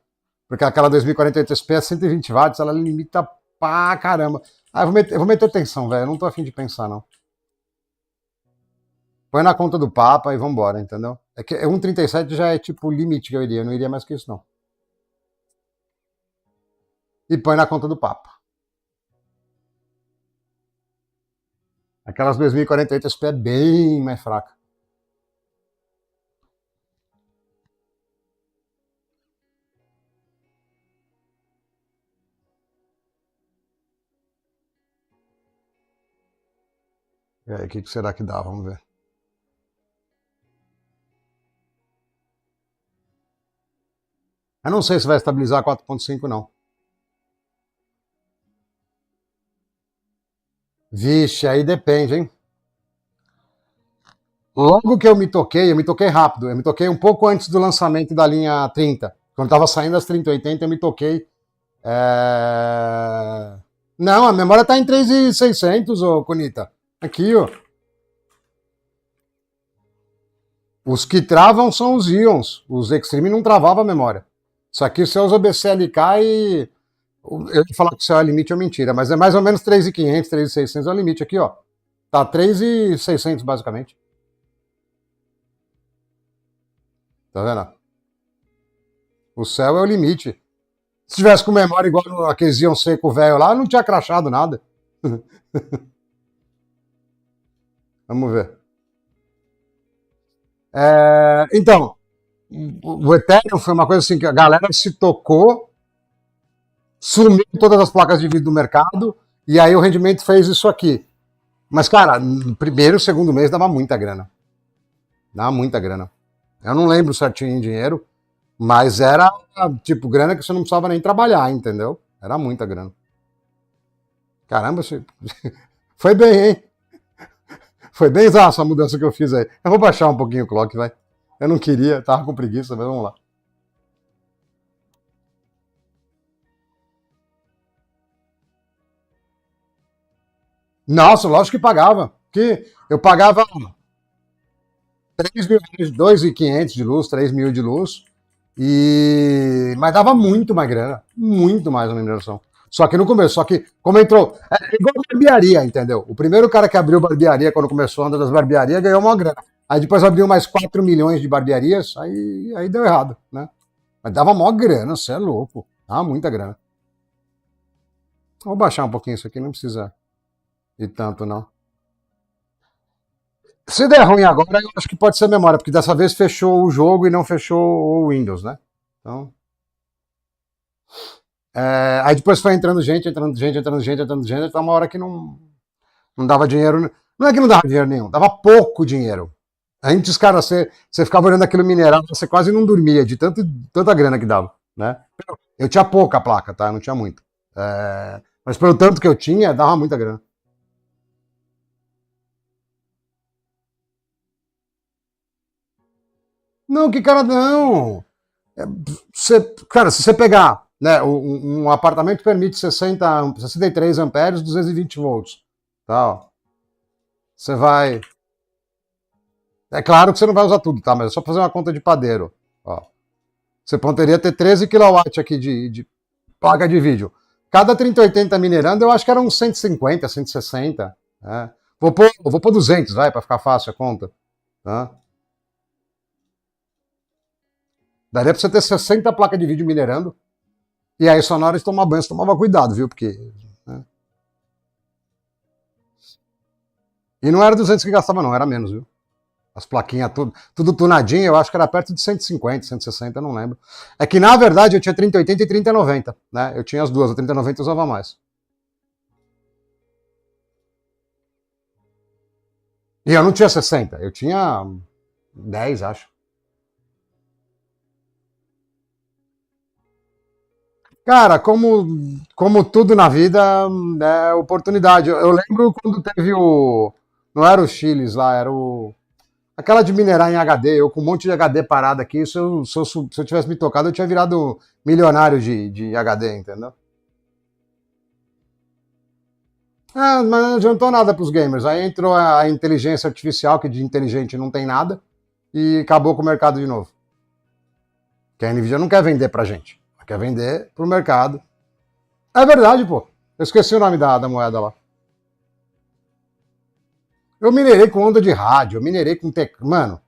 Porque aquela 2048 SP é 120 watts, ela limita pra caramba. Ah, eu vou meter tensão, velho. Eu não tô afim de pensar, não. Põe na conta do Papa e vambora, entendeu? É que 1,37 já é tipo o limite que eu iria. Eu não iria mais que isso, não. E põe na conta do Papa. Aquelas 2048 SP é bem mais fraca. E aí, o que será que dá? Vamos ver. Eu não sei se vai estabilizar 4.5, não. Vixe, aí depende, hein? Logo que eu me toquei rápido. Eu me toquei um pouco antes do lançamento da linha 30. Quando estava saindo as 3080, eu me toquei. Não, a memória está em 3.600, ô Conita. Aqui, ó. Os que travam são os Ions. Os Extreme não travavam a memória. Isso aqui você usa o BCLK e Eu ia falar que o céu é limite é mentira, mas é mais ou menos 3.500, 3.600 é o limite aqui, ó. Tá 3.600 basicamente. Tá vendo? O céu é o limite. Se tivesse com memória igual aqueles iam seco velho lá, não tinha crachado nada. Vamos ver. Então, o Ethereum foi uma coisa assim que a galera se tocou, sumiu todas as placas de vídeo do mercado, e aí o rendimento fez isso aqui. Mas, cara, no primeiro e segundo mês dava muita grana. Dava muita grana. Eu não lembro certinho em dinheiro, mas era tipo grana que você não precisava nem trabalhar, entendeu? Era muita grana. Caramba, foi bem, hein? Foi bem essa mudança que eu fiz aí. Eu vou baixar um pouquinho o clock, vai. Eu não queria, tava com preguiça, mas vamos lá. Nossa, lógico que pagava. Que eu pagava 3 mil reais, 2.500 de luz, 3 mil de luz. Mas dava muito mais grana. Muito mais a mineração. Só que no começo, só que como entrou. É igual barbearia, entendeu? O primeiro cara que abriu barbearia, quando começou a andar das barbearias, ganhou uma grana. Aí depois abriu mais 4 milhões de barbearias, aí deu errado, né? Mas dava mó grana, você é louco. Dava muita grana. Vou baixar um pouquinho isso aqui, não precisa ir tanto, não. Se der ruim agora, eu acho que pode ser memória, porque dessa vez fechou o jogo e não fechou o Windows, né? Então, aí depois foi entrando gente, entrando gente, entrando gente, entrando gente, até uma hora que não dava dinheiro. Não é que não dava dinheiro nenhum, dava pouco dinheiro. Antes, cara, você ficava olhando aquilo mineral, você quase não dormia de tanta grana que dava, né? Eu tinha pouca placa, tá? Eu não tinha muito. Mas pelo tanto que eu tinha, dava muita grana. Não, que cara, não. Cara, se você pegar, né, um apartamento permite 63 amperes, 220 volts. Tá, ó. Você vai. É claro que você não vai usar tudo, tá? Mas é só fazer uma conta de padeiro. Ó. Você poderia ter 13 kW aqui de placa de vídeo. Cada 3080 minerando, eu acho que era uns 150, 160. Né? Vou pôr 200, vai, para ficar fácil a conta. Tá? Daria para você ter 60 placas de vídeo minerando. E aí, só na hora de tomar banho, você tomava cuidado, viu? Porque. Né? E não era 200 que gastava, não, era menos, viu? As plaquinhas, tudo tunadinho, eu acho que era perto de 150, 160, não lembro. É que, na verdade, eu tinha 3080 e 3090, né? Eu tinha as duas, a 3090 eu usava mais. E eu não tinha 60, eu tinha 10, acho. Cara, como tudo na vida, é oportunidade. Eu lembro quando teve o. Não era o Chiles lá, era o. Aquela de minerar em HD, eu com um monte de HD parado aqui, se eu tivesse me tocado, eu tinha virado milionário de HD, entendeu? Mas não adiantou nada para os gamers. Aí entrou a inteligência artificial, que de inteligente não tem nada, e acabou com o mercado de novo. Que a Nvidia não quer vender pra gente, ela quer vender pro mercado. É verdade, pô. Eu esqueci o nome da moeda lá. Eu minerei com onda de rádio, eu minerei com Mano,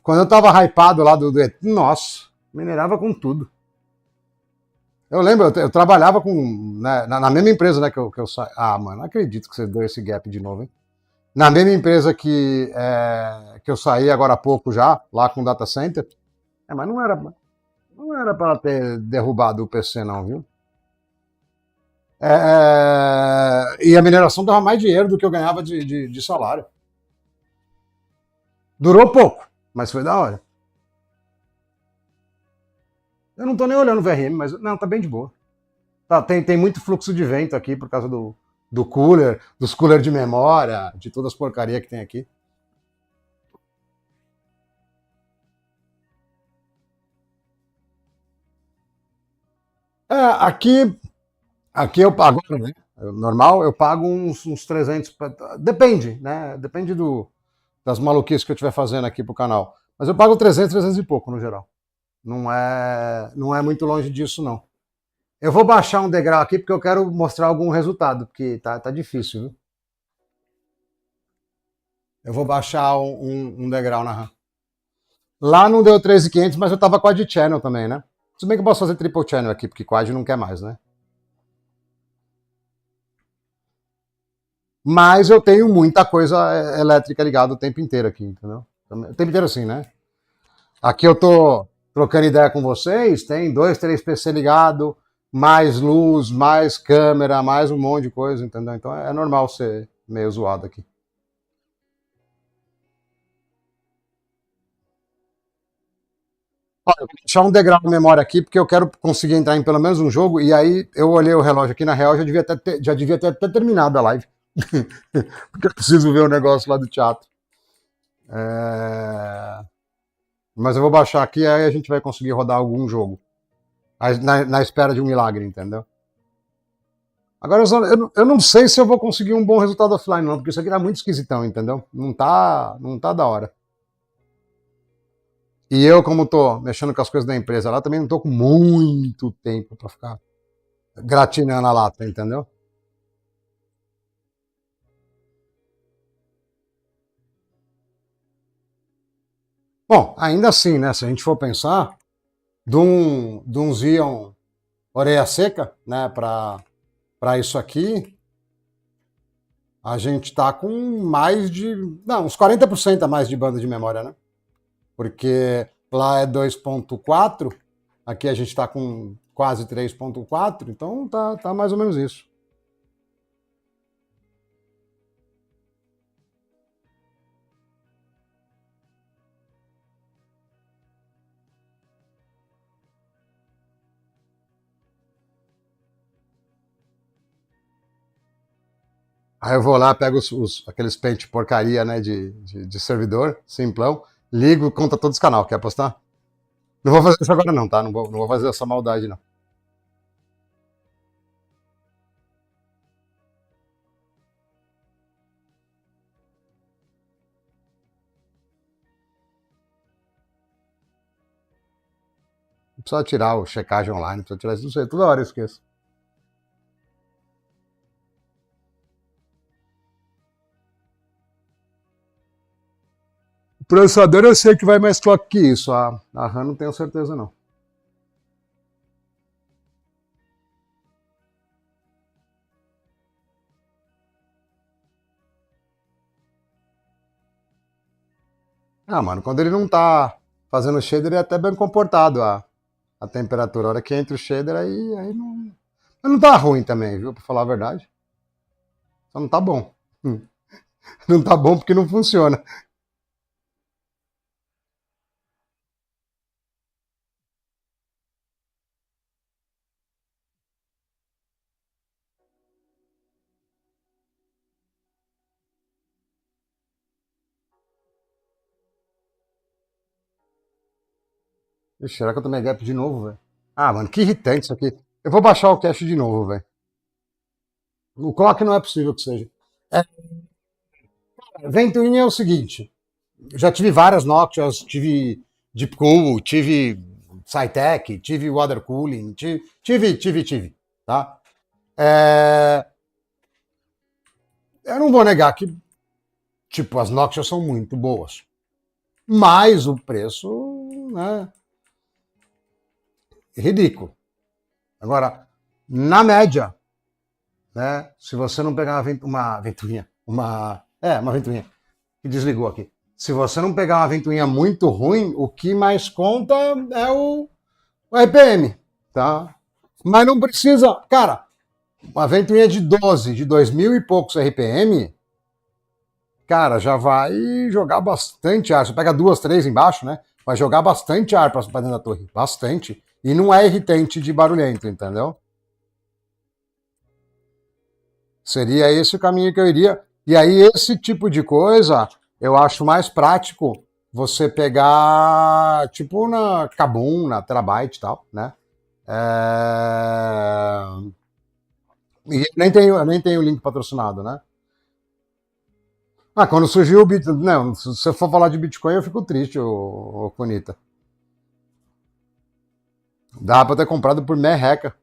quando eu tava hypado lá nossa, minerava com tudo. Eu lembro, eu trabalhava com. Né, na mesma empresa, né, que eu saí. Ah, mano, não acredito que você deu esse gap de novo, hein? Na mesma empresa que eu saí agora há pouco já, lá com o data center. Mas não era para ter derrubado o PC, não, viu? E a mineração dava mais dinheiro do que eu ganhava de salário. Durou pouco, mas foi da hora. Eu não tô nem olhando o VRM, mas não, tá bem de boa. Tá, tem muito fluxo de vento aqui por causa do cooler, dos cooler de memória, de todas as porcarias que tem aqui. Aqui eu pago, né? Normal, eu pago uns 300. Depende, né? Depende das maluquices que eu estiver fazendo aqui pro canal. Mas eu pago 300, 300 e pouco no geral. Não é muito longe disso, não. Eu vou baixar um degrau aqui porque eu quero mostrar algum resultado, porque tá difícil, viu? Eu vou baixar um degrau na RAM. Lá não deu 13.500, mas eu tava quad channel também, né? Se bem que eu posso fazer triple channel aqui, porque quad não quer mais, né? Mas eu tenho muita coisa elétrica ligada o tempo inteiro aqui, entendeu? O tempo inteiro assim, né? Aqui eu tô trocando ideia com vocês, tem 2, 3 PC ligado, mais luz, mais câmera, mais um monte de coisa, entendeu? Então é normal ser meio zoado aqui. Olha, eu vou deixar um degrau de memória aqui, porque eu quero conseguir entrar em pelo menos um jogo, e aí eu olhei o relógio aqui, na real já devia ter até terminado a live. Porque eu preciso ver o negócio lá do teatro. É... Mas eu vou baixar aqui, aí a gente vai conseguir rodar algum jogo. Na espera de um milagre, entendeu? Agora eu não sei se eu vou conseguir um bom resultado offline, não, porque isso aqui tá muito esquisitão, entendeu? Não tá da hora. E eu, como tô mexendo com as coisas da empresa lá, também não tô com muito tempo para ficar gratinando a lata, entendeu? Bom, ainda assim, né? Se a gente for pensar, de um Xeon orelha seca, né, para isso aqui, a gente tá com mais de. Não, uns 40% a mais de banda de memória, né? Porque lá é 2.4, aqui a gente está com quase 3.4, então tá mais ou menos isso. Aí eu vou lá, pego aqueles pente porcaria, né, de servidor, simplão, ligo, conta todos os canal. Quer apostar? Não vou fazer isso agora não, tá? Não vou fazer essa maldade não. Não precisa tirar o checagem online, não precisa tirar isso, não sei, toda hora eu esqueço. O processador eu sei que vai mais clock que isso, a RAM não tenho certeza não. Ah, mano, quando ele não tá fazendo shader, ele é até bem comportado a temperatura. A hora que entra o shader, aí não. Mas não tá ruim também, viu? Pra falar a verdade. Só não tá bom. Não tá bom porque não funciona. Ixi, será que eu tomei gap de novo, velho? Ah, mano, que irritante isso aqui. Eu vou baixar o cache de novo, velho. O clock não é possível que seja. É, ventoinha é o seguinte. Eu já tive várias Noctias, tive Deepcool, tive Cytec, tive Water Cooling, tive, tá? É, eu não vou negar que, tipo, as Noxias são muito boas. Mas o preço, né, é ridículo. Agora, na média, né, se você não pegar uma ventoinha, uma ventoinha que desligou aqui. Se você não pegar uma ventoinha muito ruim, o que mais conta é o RPM, tá? Mas não precisa, cara, uma ventoinha de 12, de 2000 e poucos RPM, cara, já vai jogar bastante ar. Você pega duas, três embaixo, né? Vai jogar bastante ar pra dentro da torre. Bastante. E não é irritante de barulhento, entendeu? Seria esse o caminho que eu iria. E aí, esse tipo de coisa, eu acho mais prático você pegar, tipo, na Kabum, na Terabyte e tal, né? E eu nem tenho link patrocinado, né? Ah, quando surgiu o Bitcoin. Não, se você for falar de Bitcoin, eu fico triste, ô Conita. Dá pra ter comprado por merreca.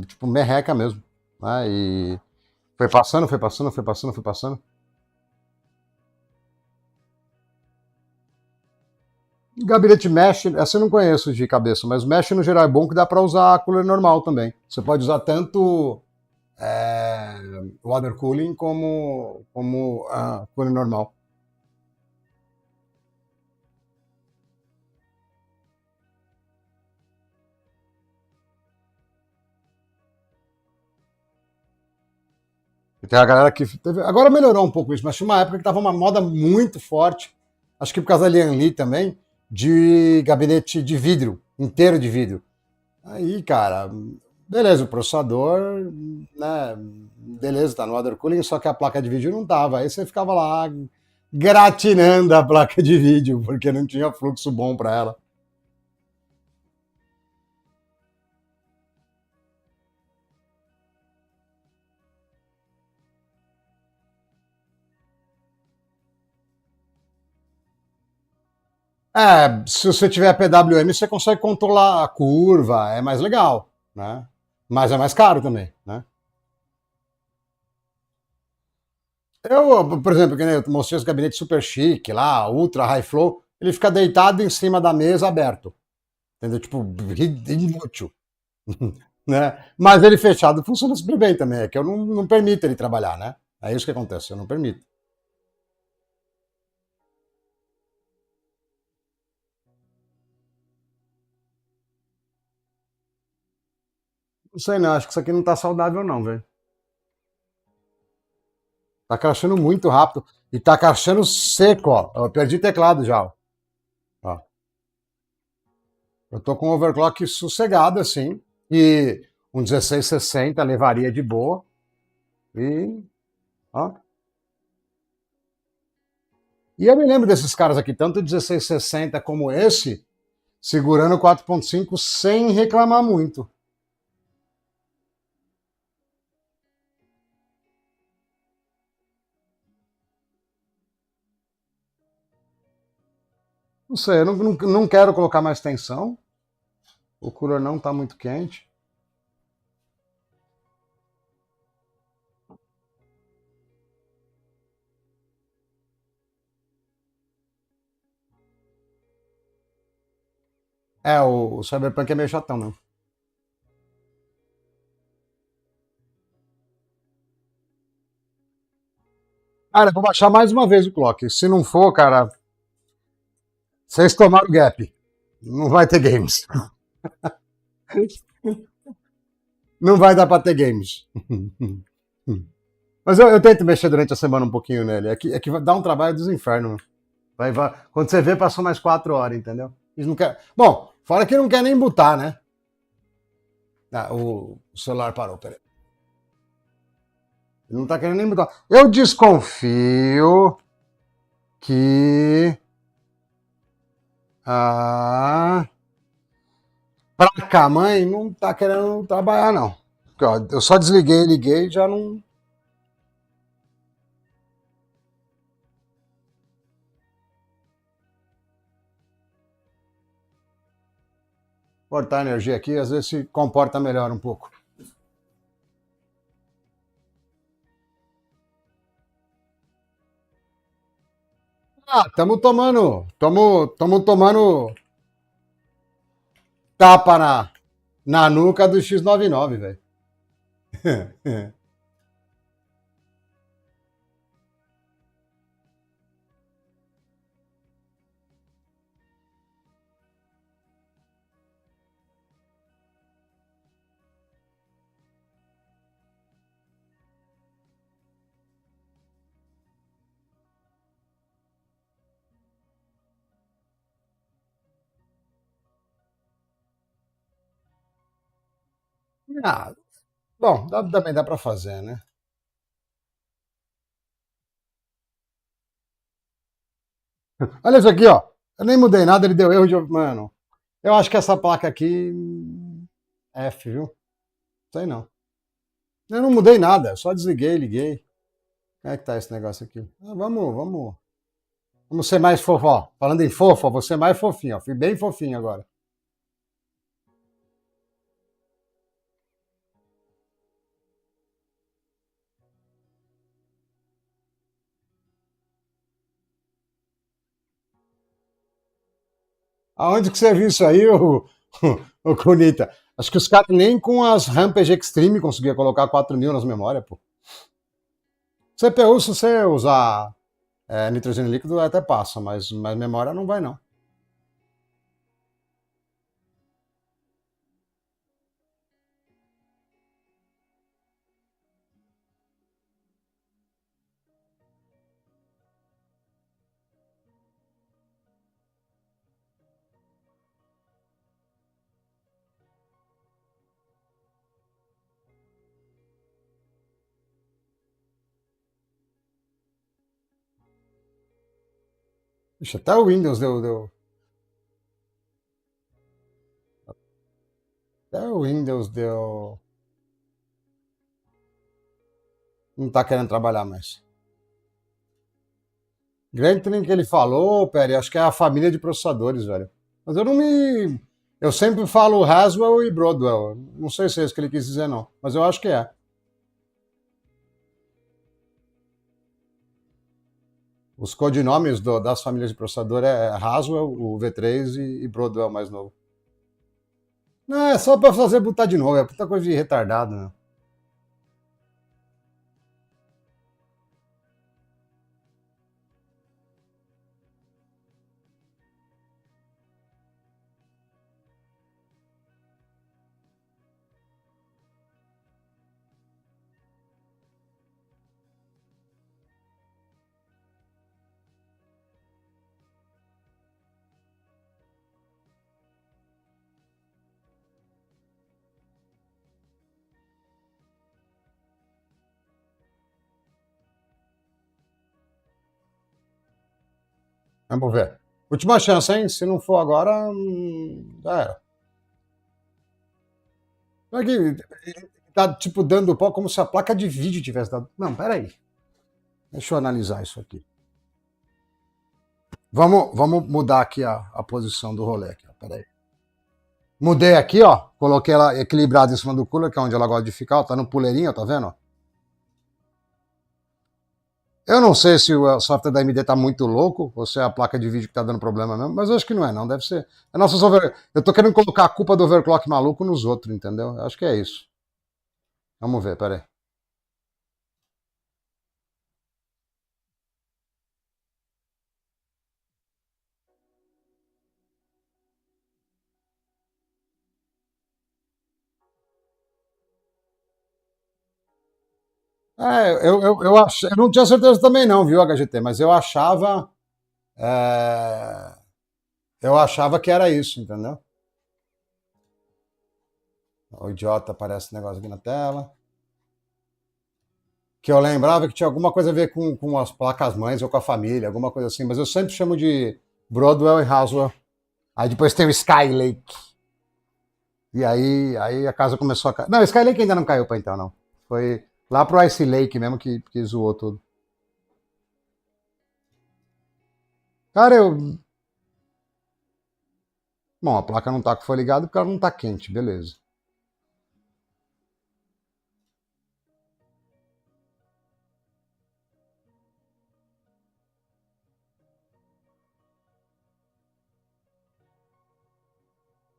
tipo, merreca mesmo. Né? E foi passando, foi passando, foi passando, foi passando. Gabinete mesh, essa eu não conheço de cabeça, mas mesh no geral é bom que dá para usar cooler normal também. Você pode usar tanto é, water cooling como cooler normal. E tem a galera que teve, agora melhorou um pouco isso, mas tinha uma época que tava uma moda muito forte, acho que por causa da Lian Li também, de gabinete de vidro, inteiro de vidro. Aí, cara, beleza, o processador, né, beleza, tá no water cooling, só que a placa de vídeo não tava. Aí você ficava lá gratinando a placa de vídeo, porque não tinha fluxo bom para ela. É, se você tiver PWM, você consegue controlar a curva, é mais legal, né? Mas é mais caro também, né? Eu, por exemplo, que nem eu mostrei esse gabinete super chique lá, ultra high flow, ele fica deitado em cima da mesa aberto, entendeu? Tipo, inútil, né? Mas ele fechado funciona super bem também, é que eu não permito ele trabalhar, né? É isso que acontece, eu não permito. Não sei não, acho que isso aqui não tá saudável não, velho. Tá crashando muito rápido e tá crashando seco, ó. Eu perdi teclado já, ó. Ó. Eu tô com overclock sossegado assim e um 1660 levaria de boa e, ó. E eu me lembro desses caras aqui, tanto o 1660 como esse, segurando o 4.5 sem reclamar muito. Não sei, eu não quero colocar mais tensão. O cooler não tá muito quente. É, o Cyberpunk é meio chatão, não. Cara, eu vou baixar mais uma vez o clock. Se não for, cara, vocês tomaram o gap. Não vai ter games. Não vai dar pra ter games. Mas eu tento mexer durante a semana um pouquinho nele. É que dá um trabalho dos infernos. Quando você vê, passou mais 4 horas, entendeu? Eles não quer... Bom, fora que não quer nem botar, né? Ah, o celular parou, peraí. Ele não tá querendo nem botar. Eu desconfio que a placa-mãe não tá querendo trabalhar, não. Porque, ó, eu só desliguei, liguei e já não. Cortar a energia aqui, às vezes se comporta melhor um pouco. Ah, tamo tomando tapa na nuca do X99, velho. Ah, bom, também dá pra fazer, né? Olha isso aqui, ó. Eu nem mudei nada, ele deu erro de. Mano, eu acho que essa placa aqui. F, viu? Sei não. Eu não mudei nada, só desliguei, liguei. Como é que tá esse negócio aqui? Ah, vamos ser mais fofo, ó. Falando em fofo, ó, vou ser mais fofinho, ó. Fui bem fofinho agora. Aonde que você viu isso aí, ô Kunita? Acho que os caras nem com as Rampage Extreme conseguiam colocar 4.000 nas memórias, pô. CPU, se você usar nitrogênio líquido, até passa, mas memória não vai, não. Ixi, até o Windows até o Windows deu. Não tá querendo trabalhar mais. Grantling que ele falou, Pera, acho que é a família de processadores, velho. Mas eu não me. Eu sempre falo Haswell e Broadwell. Não sei se é isso que ele quis dizer, não. Mas eu acho que é. Os codinomes das famílias de processador é Haswell, o V3 e Broadwell mais novo. Não, é só pra fazer botar de novo. É puta coisa de retardado, né? Vamos ver. Última chance, hein? Se não for agora, já era. Não é que tá, tipo, dando pau como se a placa de vídeo tivesse dado. Não, peraí. Deixa eu analisar isso aqui. Vamos mudar aqui a posição do rolê. Aqui, ó. Peraí. Mudei aqui, ó. Coloquei ela equilibrada em cima do cooler, que é onde ela gosta de ficar. Ó, tá no puleirinho, tá vendo? Eu não sei se o software da AMD tá muito louco, ou se é a placa de vídeo que tá dando problema mesmo, mas eu acho que não é, não. Deve ser. Eu tô querendo colocar a culpa do overclock maluco nos outros, entendeu? Eu acho que é isso. Vamos ver, peraí. Eu não tinha certeza também não, viu, HGT, mas é, eu achava que era isso, entendeu? O idiota aparece esse negócio aqui na tela. Que eu lembrava que tinha alguma coisa a ver com as placas mães ou com a família, alguma coisa assim, mas eu sempre chamo de Broadwell e Haswell. Aí depois tem o Skylake. E aí a casa começou a cair. Não, o Skylake ainda não caiu pra então, não. Foi lá pro Ice Lake mesmo que zoou tudo. Cara, eu. Bom, a placa não tá com foi ligado porque ela não tá quente, beleza.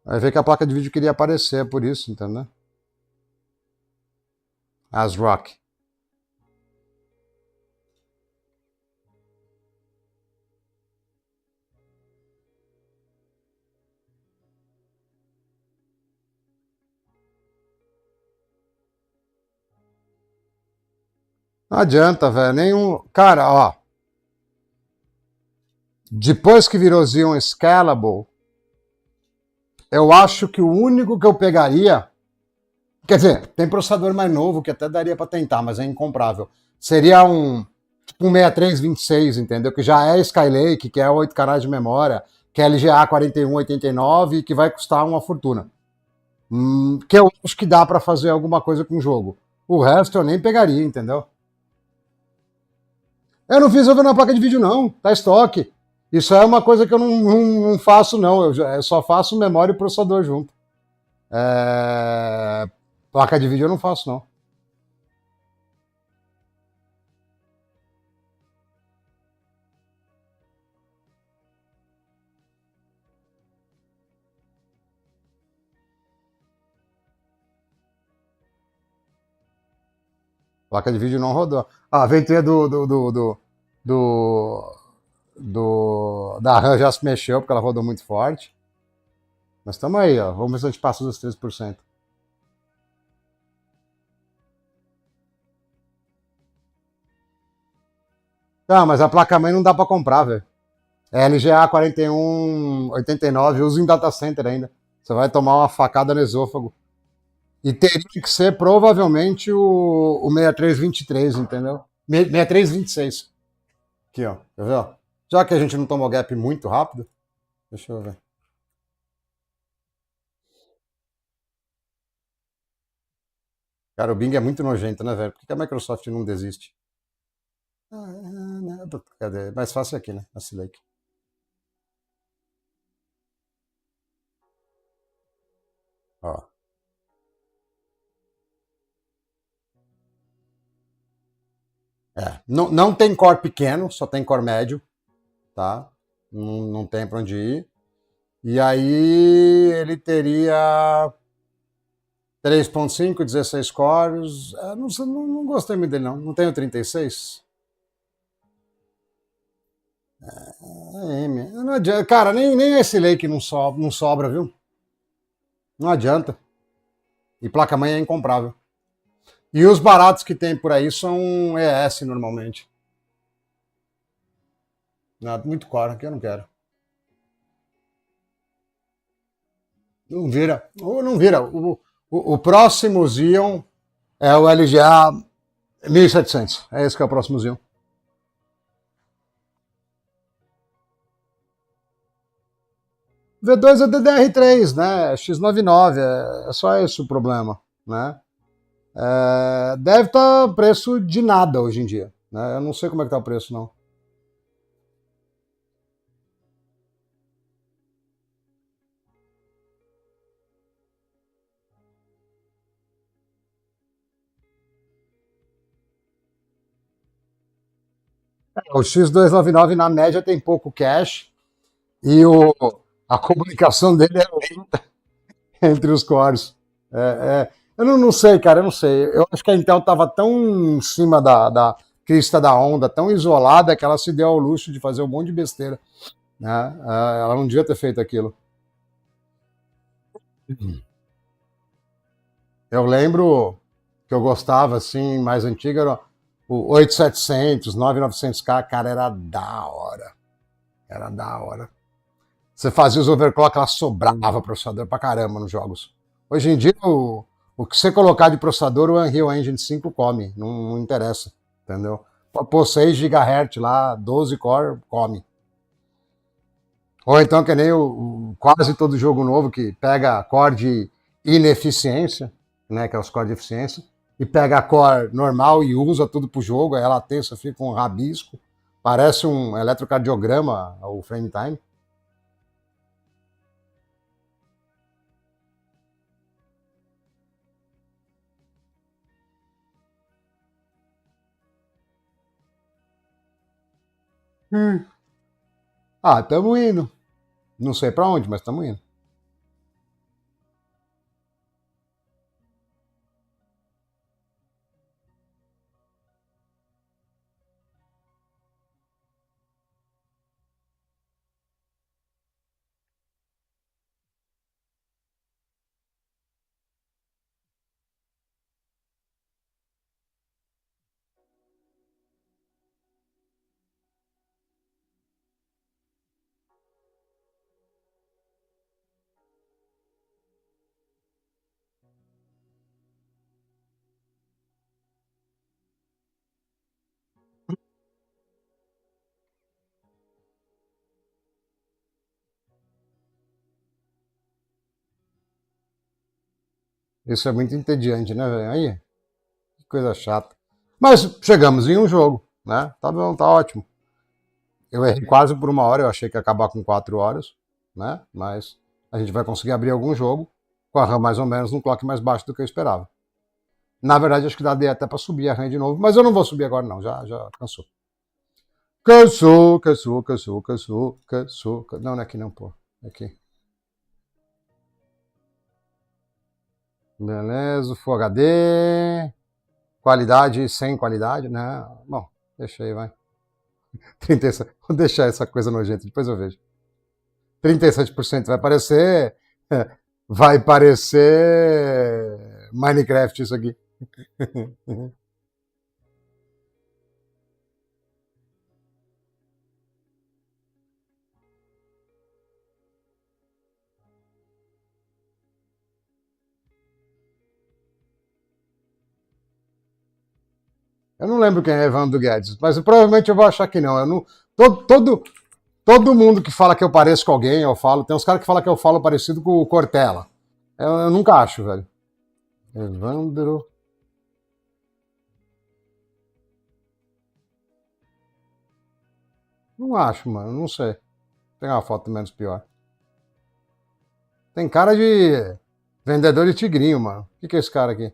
Aí vê que a placa de vídeo queria aparecer, é por isso, entendeu? As Rock. Não adianta, velho. Nenhum. Cara, ó. Depois que virou Xeon Scalable, eu acho que o único que eu pegaria. Quer dizer, tem processador mais novo que até daria para tentar, mas é incomprável. Seria tipo um 6326, entendeu? Que já é Skylake, que é 8 canais de memória, que é LGA 4189 e que vai custar uma fortuna. Que eu acho que dá para fazer alguma coisa com o jogo. O resto eu nem pegaria, entendeu? Eu não fiz over na placa de vídeo, não. Tá estoque. Isso é uma coisa que eu não faço, não. Eu só faço memória e processador junto. É... Placa de vídeo eu não faço, não. Placa de vídeo não rodou. Ah, a ventoinha do, da RAM já se mexeu porque ela rodou muito forte. Mas estamos aí, ó. Vamos ver se a gente passa dos 13%. Não, mas a placa-mãe não dá para comprar, velho. É LGA 4189, uso em data center ainda. Você vai tomar uma facada no esôfago. E teria que ser provavelmente o 6323, entendeu? 6326. Aqui, ó. Quer ver, ó? Já que a gente não tomou gap muito rápido, deixa eu ver. Cara, o Bing é muito nojento, né, velho? Por que a Microsoft não desiste? Cadê? Mais fácil aqui, né? Esse Lake. Ó. É. Não, não tem core pequeno, só tem core médio, tá? Não, não tem pra onde ir. E aí ele teria 3.5, 16 cores. Não gostei muito dele, não. Não tenho 36. É M. Não adianta. Cara, nem esse Lake não sobra, viu? Não adianta. E placa-mãe é incomprável. E os baratos que tem por aí são ES normalmente. Não, muito caro, aqui eu não quero. Não vira. Ou não vira. O próximo Xeon é o LGA 1700. É esse que é o próximo Xeon. V2 é DDR3, né? X99, é só esse o problema, né? Deve estar preço de nada hoje em dia, né? Eu não sei como é que tá o preço, não. O X299 na média tem pouco cache e a comunicação dele é lenta entre os cores. Eu não sei, cara, eu não sei. Eu acho que a Intel estava tão em cima da crista da onda, tão isolada, que ela se deu ao luxo de fazer um monte de besteira, né? Ela não devia ter feito aquilo. Eu lembro que eu gostava, assim, mais antiga, era o 8700, 9900K, cara, era da hora. Era da hora. Você fazia os overclock, ela sobrava processador pra caramba nos jogos. Hoje em dia, o que você colocar de processador, o Unreal Engine 5 come, não interessa, entendeu? Pô, 6 GHz lá, 12 core, come. Ou então, que nem quase todo jogo novo que pega core de ineficiência, né, que é os core de eficiência, e pega a core normal e usa tudo pro jogo, aí a latência fica um rabisco, parece um eletrocardiograma o frame time. Ah, estamos indo. Não sei para onde, mas estamos indo. Isso é muito entediante, né, velho? Aí, que coisa chata. Mas chegamos em um jogo, né? Tá bom, tá ótimo. Eu errei quase por 1 hora, eu achei que ia acabar com 4 horas, né? Mas a gente vai conseguir abrir algum jogo com a RAM mais ou menos num clock mais baixo do que eu esperava. Na verdade, acho que dá até para subir a RAM de novo, mas eu não vou subir agora, não. Já cansou. Cansou. Não, não é aqui não, pô. É aqui. Beleza, Full HD. Qualidade sem qualidade, né? Bom, deixa aí, vai. 37, vou deixar essa coisa nojenta, depois eu vejo. 37% vai parecer Minecraft isso aqui. Eu não lembro quem é Evandro Guedes, mas provavelmente eu vou achar que não. Eu não todo mundo que fala que eu pareço com alguém, eu falo. Tem uns caras que falam que eu falo parecido com o Cortella. Eu nunca acho, velho. Evandro. Não acho, mano. Não sei. Tem uma foto menos pior. Tem cara de vendedor de tigrinho, mano. O que é esse cara aqui?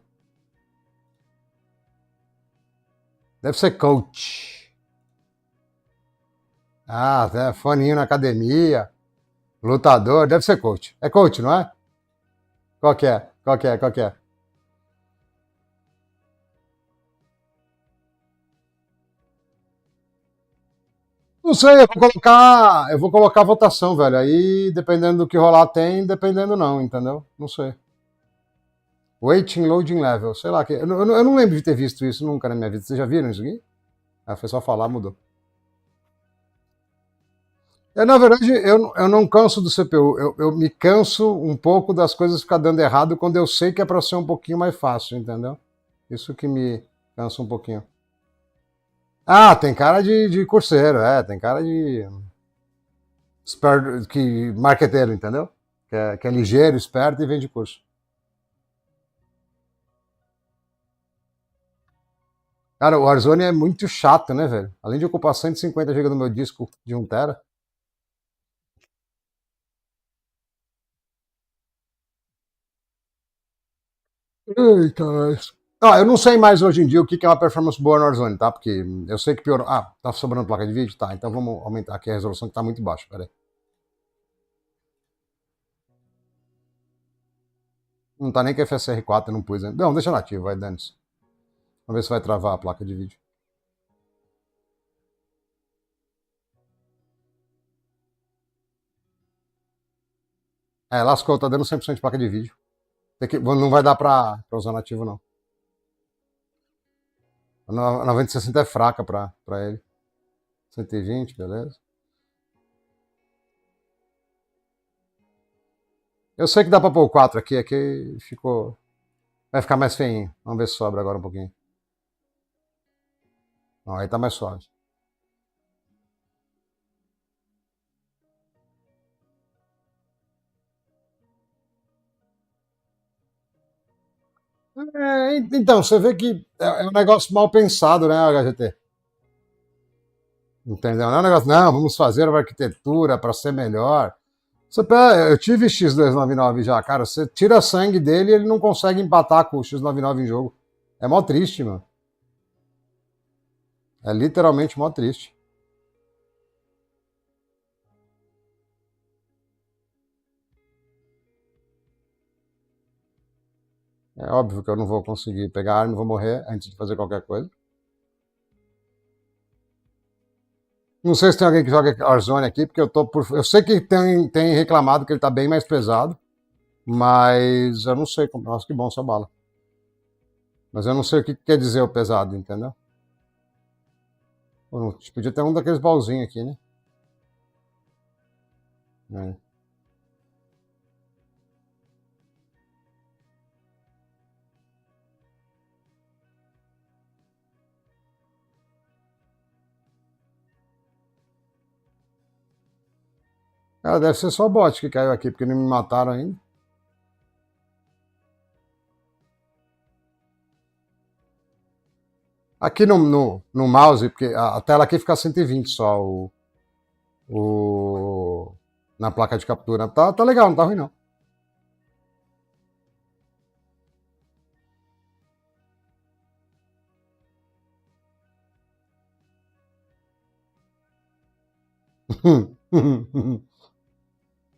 Deve ser coach. Ah, é foninho na academia. Lutador. Deve ser coach. É coach, não é? Qual que é? Qual que é? Qual que é? Não sei, eu vou colocar a votação, velho. Aí, dependendo do que rolar, tem, dependendo não, entendeu? Não sei. Waiting Loading Level, sei lá. Eu não lembro de ter visto isso nunca na minha vida. Vocês já viram isso aqui? Ah, foi só falar, mudou. Na verdade, eu não canso do CPU. Eu me canso um pouco das coisas ficar dando errado quando eu sei que é para ser um pouquinho mais fácil, entendeu? Isso que me cansa um pouquinho. Ah, tem cara de curseiro, tem cara de marqueteiro, entendeu? Que é ligeiro, esperto e vende curso. Cara, o Warzone é muito chato, né, velho? Além de ocupar 150 GB do meu disco de 1 TB. Eita, nós. Eu não sei mais hoje em dia o que é uma performance boa no Warzone, tá? Porque eu sei que piorou. Ah, tá sobrando placa de vídeo? Tá, então vamos aumentar aqui a resolução que tá muito baixa, peraí. Não tá nem com FSR4, eu não pus ainda. Não, deixa nativo, vai, dane-se. Vamos ver se vai travar a placa de vídeo. Lascou, tá dando 100% de placa de vídeo. Não vai dar pra usar nativo, não. A 9060 é fraca pra ele. 120, beleza. Eu sei que dá pra pôr o 4 aqui ficou. Vai ficar mais feinho. Vamos ver se sobra agora um pouquinho. Não, aí tá mais suave. Então, você vê que é um negócio mal pensado, né, HGT? Entendeu? Não é um negócio, não, vamos fazer uma arquitetura para ser melhor. Eu tive X299 já, cara. Você tira sangue dele e ele não consegue empatar com o X99 em jogo. É mó triste, mano. É literalmente mó triste. É óbvio que eu não vou conseguir pegar a arma e vou morrer antes de fazer qualquer coisa. Não sei se tem alguém que joga Warzone aqui, porque eu sei que tem reclamado que ele tá bem mais pesado, mas eu não sei como. Nossa, que bom essa bala. Mas eu não sei o que quer dizer o pesado, entendeu? Podia ter um daqueles baúzinhos aqui, né? É. Cara, deve ser só bot que caiu aqui, porque não me mataram ainda. Aqui no mouse, porque a tela aqui fica 120 só, o, na placa de captura. Tá legal, não tá ruim não.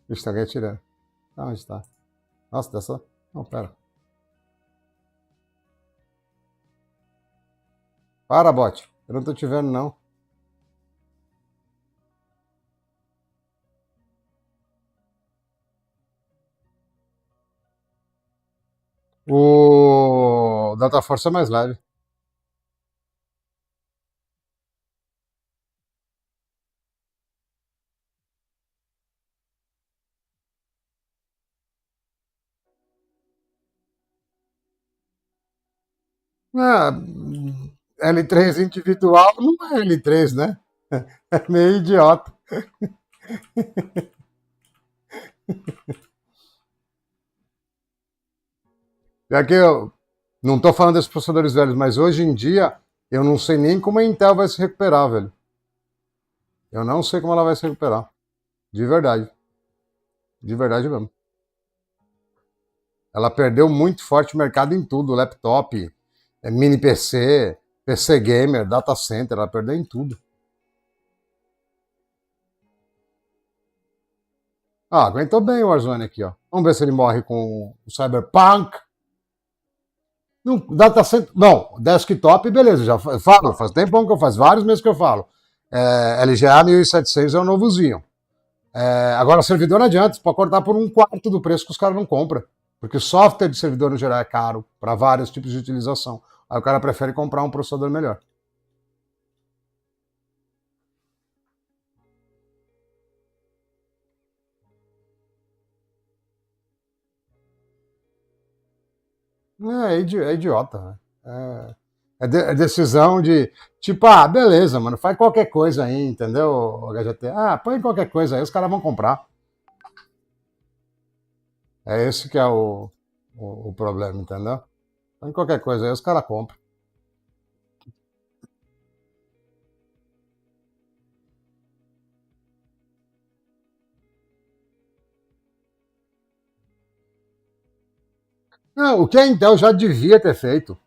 Ixi, tem alguém atirando. Onde tá? Nossa, dessa. Não, pera. Para, bot. Eu não tô te vendo, não. O Data Force é mais leve. Ah, L3 individual não é L3, né? É meio idiota. Já que eu não estou falando desses processadores velhos, mas hoje em dia eu não sei nem como a Intel vai se recuperar, velho. Eu não sei como ela vai se recuperar. De verdade. De verdade mesmo. Ela perdeu muito forte o mercado em tudo: laptop, mini PC, PC gamer, data center. Ela perdeu em tudo. Ah, aguentou bem o Warzone aqui, ó. Vamos ver se ele morre com o Cyberpunk. Não, data center, não, desktop, beleza, já falo, faz tempão que eu faço, vários meses que eu falo. LGA 1700 é o novozinho. Agora, servidor não adianta, você pode cortar por um quarto do preço que os caras não compram. Porque o software de servidor no geral é caro para vários tipos de utilização. Aí o cara prefere comprar um processador melhor. É idiota, né? É decisão de, tipo, beleza, mano, faz qualquer coisa aí, entendeu, HGT? Põe qualquer coisa aí, os caras vão comprar. É esse que é o problema, entendeu? Põe qualquer coisa aí, os caras compram. Não, o que a Intel já devia ter feito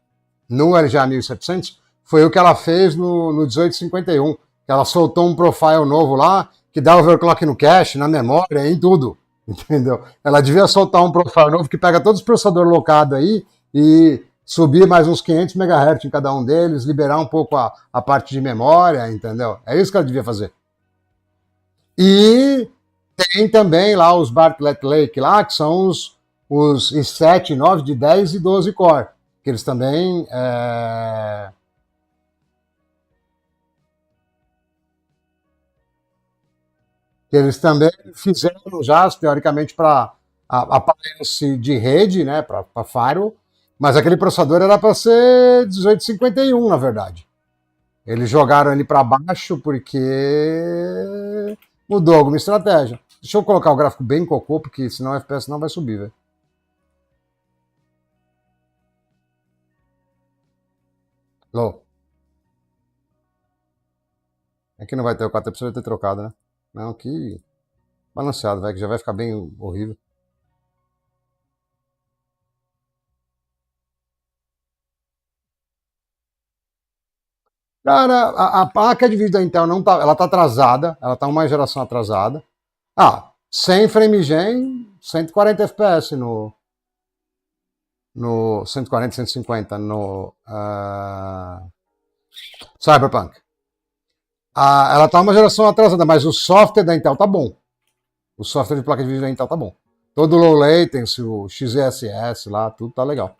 no LGA 1700 foi o que ela fez no 1851, que ela soltou um profile novo lá, que dá overclock no cache, na memória, em tudo, entendeu? Ela devia soltar um profile novo que pega todos os processadores locados aí e subir mais uns 500 MHz em cada um deles, liberar um pouco a parte de memória, entendeu? É isso que ela devia fazer. E tem também lá os Bartlett Lake lá, que são os i7, 9 de 10 e 12 core, que eles também que eles também fizeram já, teoricamente, para appliance de rede, né, para Firewall, mas aquele processador era para ser 1851, na verdade. Eles jogaram ele para baixo porque mudou alguma estratégia. Deixa eu colocar o gráfico bem cocô, porque senão o FPS não vai subir, velho. Low. Aqui não vai ter o 4, precisa ter trocado, né? Não, que balanceado, velho, que já vai ficar bem horrível. Cara, a placa de vídeo da Intel não tá, ela tá atrasada, ela tá uma geração atrasada. 100 frame gen, 140 FPS no 140, 150 no Cyberpunk. Ela tá uma geração atrasada, mas o software da Intel tá bom. O software de placa de vídeo da Intel tá bom. Todo o low latency, o XeSS lá, tudo tá legal.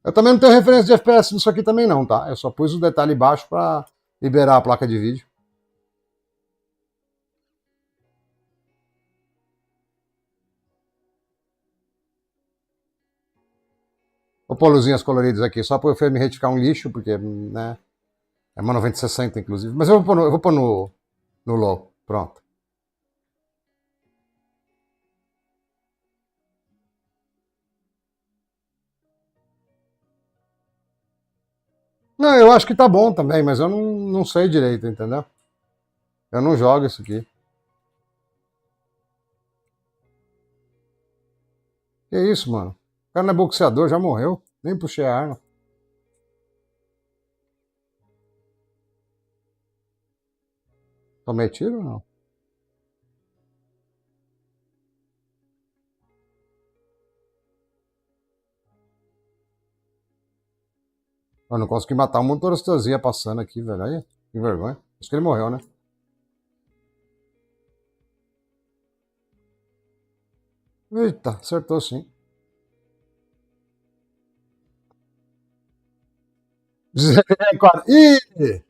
Eu também não tenho referência de FPS nisso aqui também não, tá? Eu só pus o detalhe baixo para liberar a placa de vídeo. Vou pôr luzinhas coloridas aqui, só para o frame rate ficar um lixo, porque, né, é uma 9060 inclusive. Mas eu vou pôr no low, pronto. Não, eu acho que tá bom também, mas eu não sei direito, entendeu? Eu não jogo isso aqui. Que isso, mano? O cara não é boxeador, já morreu. Nem puxei a arma. Tomei tiro ou não? Eu não consegui matar um motoristãozinha passando aqui, velho. Aí, que vergonha. Acho que ele morreu, né? Eita, acertou sim. Ih!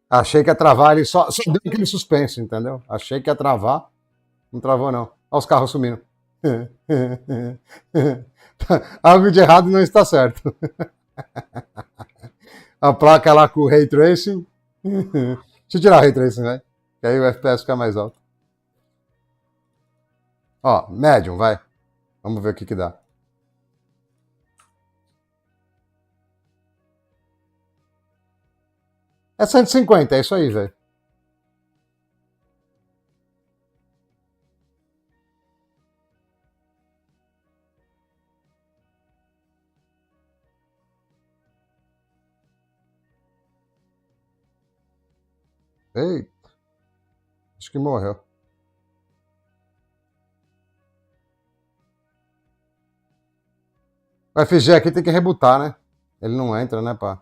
Achei que ia travar, ele só deu aquele suspense, entendeu? Achei que ia travar, não travou não. Olha os carros sumindo. Algo de errado não está certo. A placa lá com o Ray Tracing. Deixa eu tirar o Ray Tracing, né? Que aí o FPS fica mais alto. Ó, médium, vai. Vamos ver o que que dá. É 150, é isso aí, velho. Ei, acho que morreu. O FG aqui tem que rebutar, né? Ele não entra, né, pá?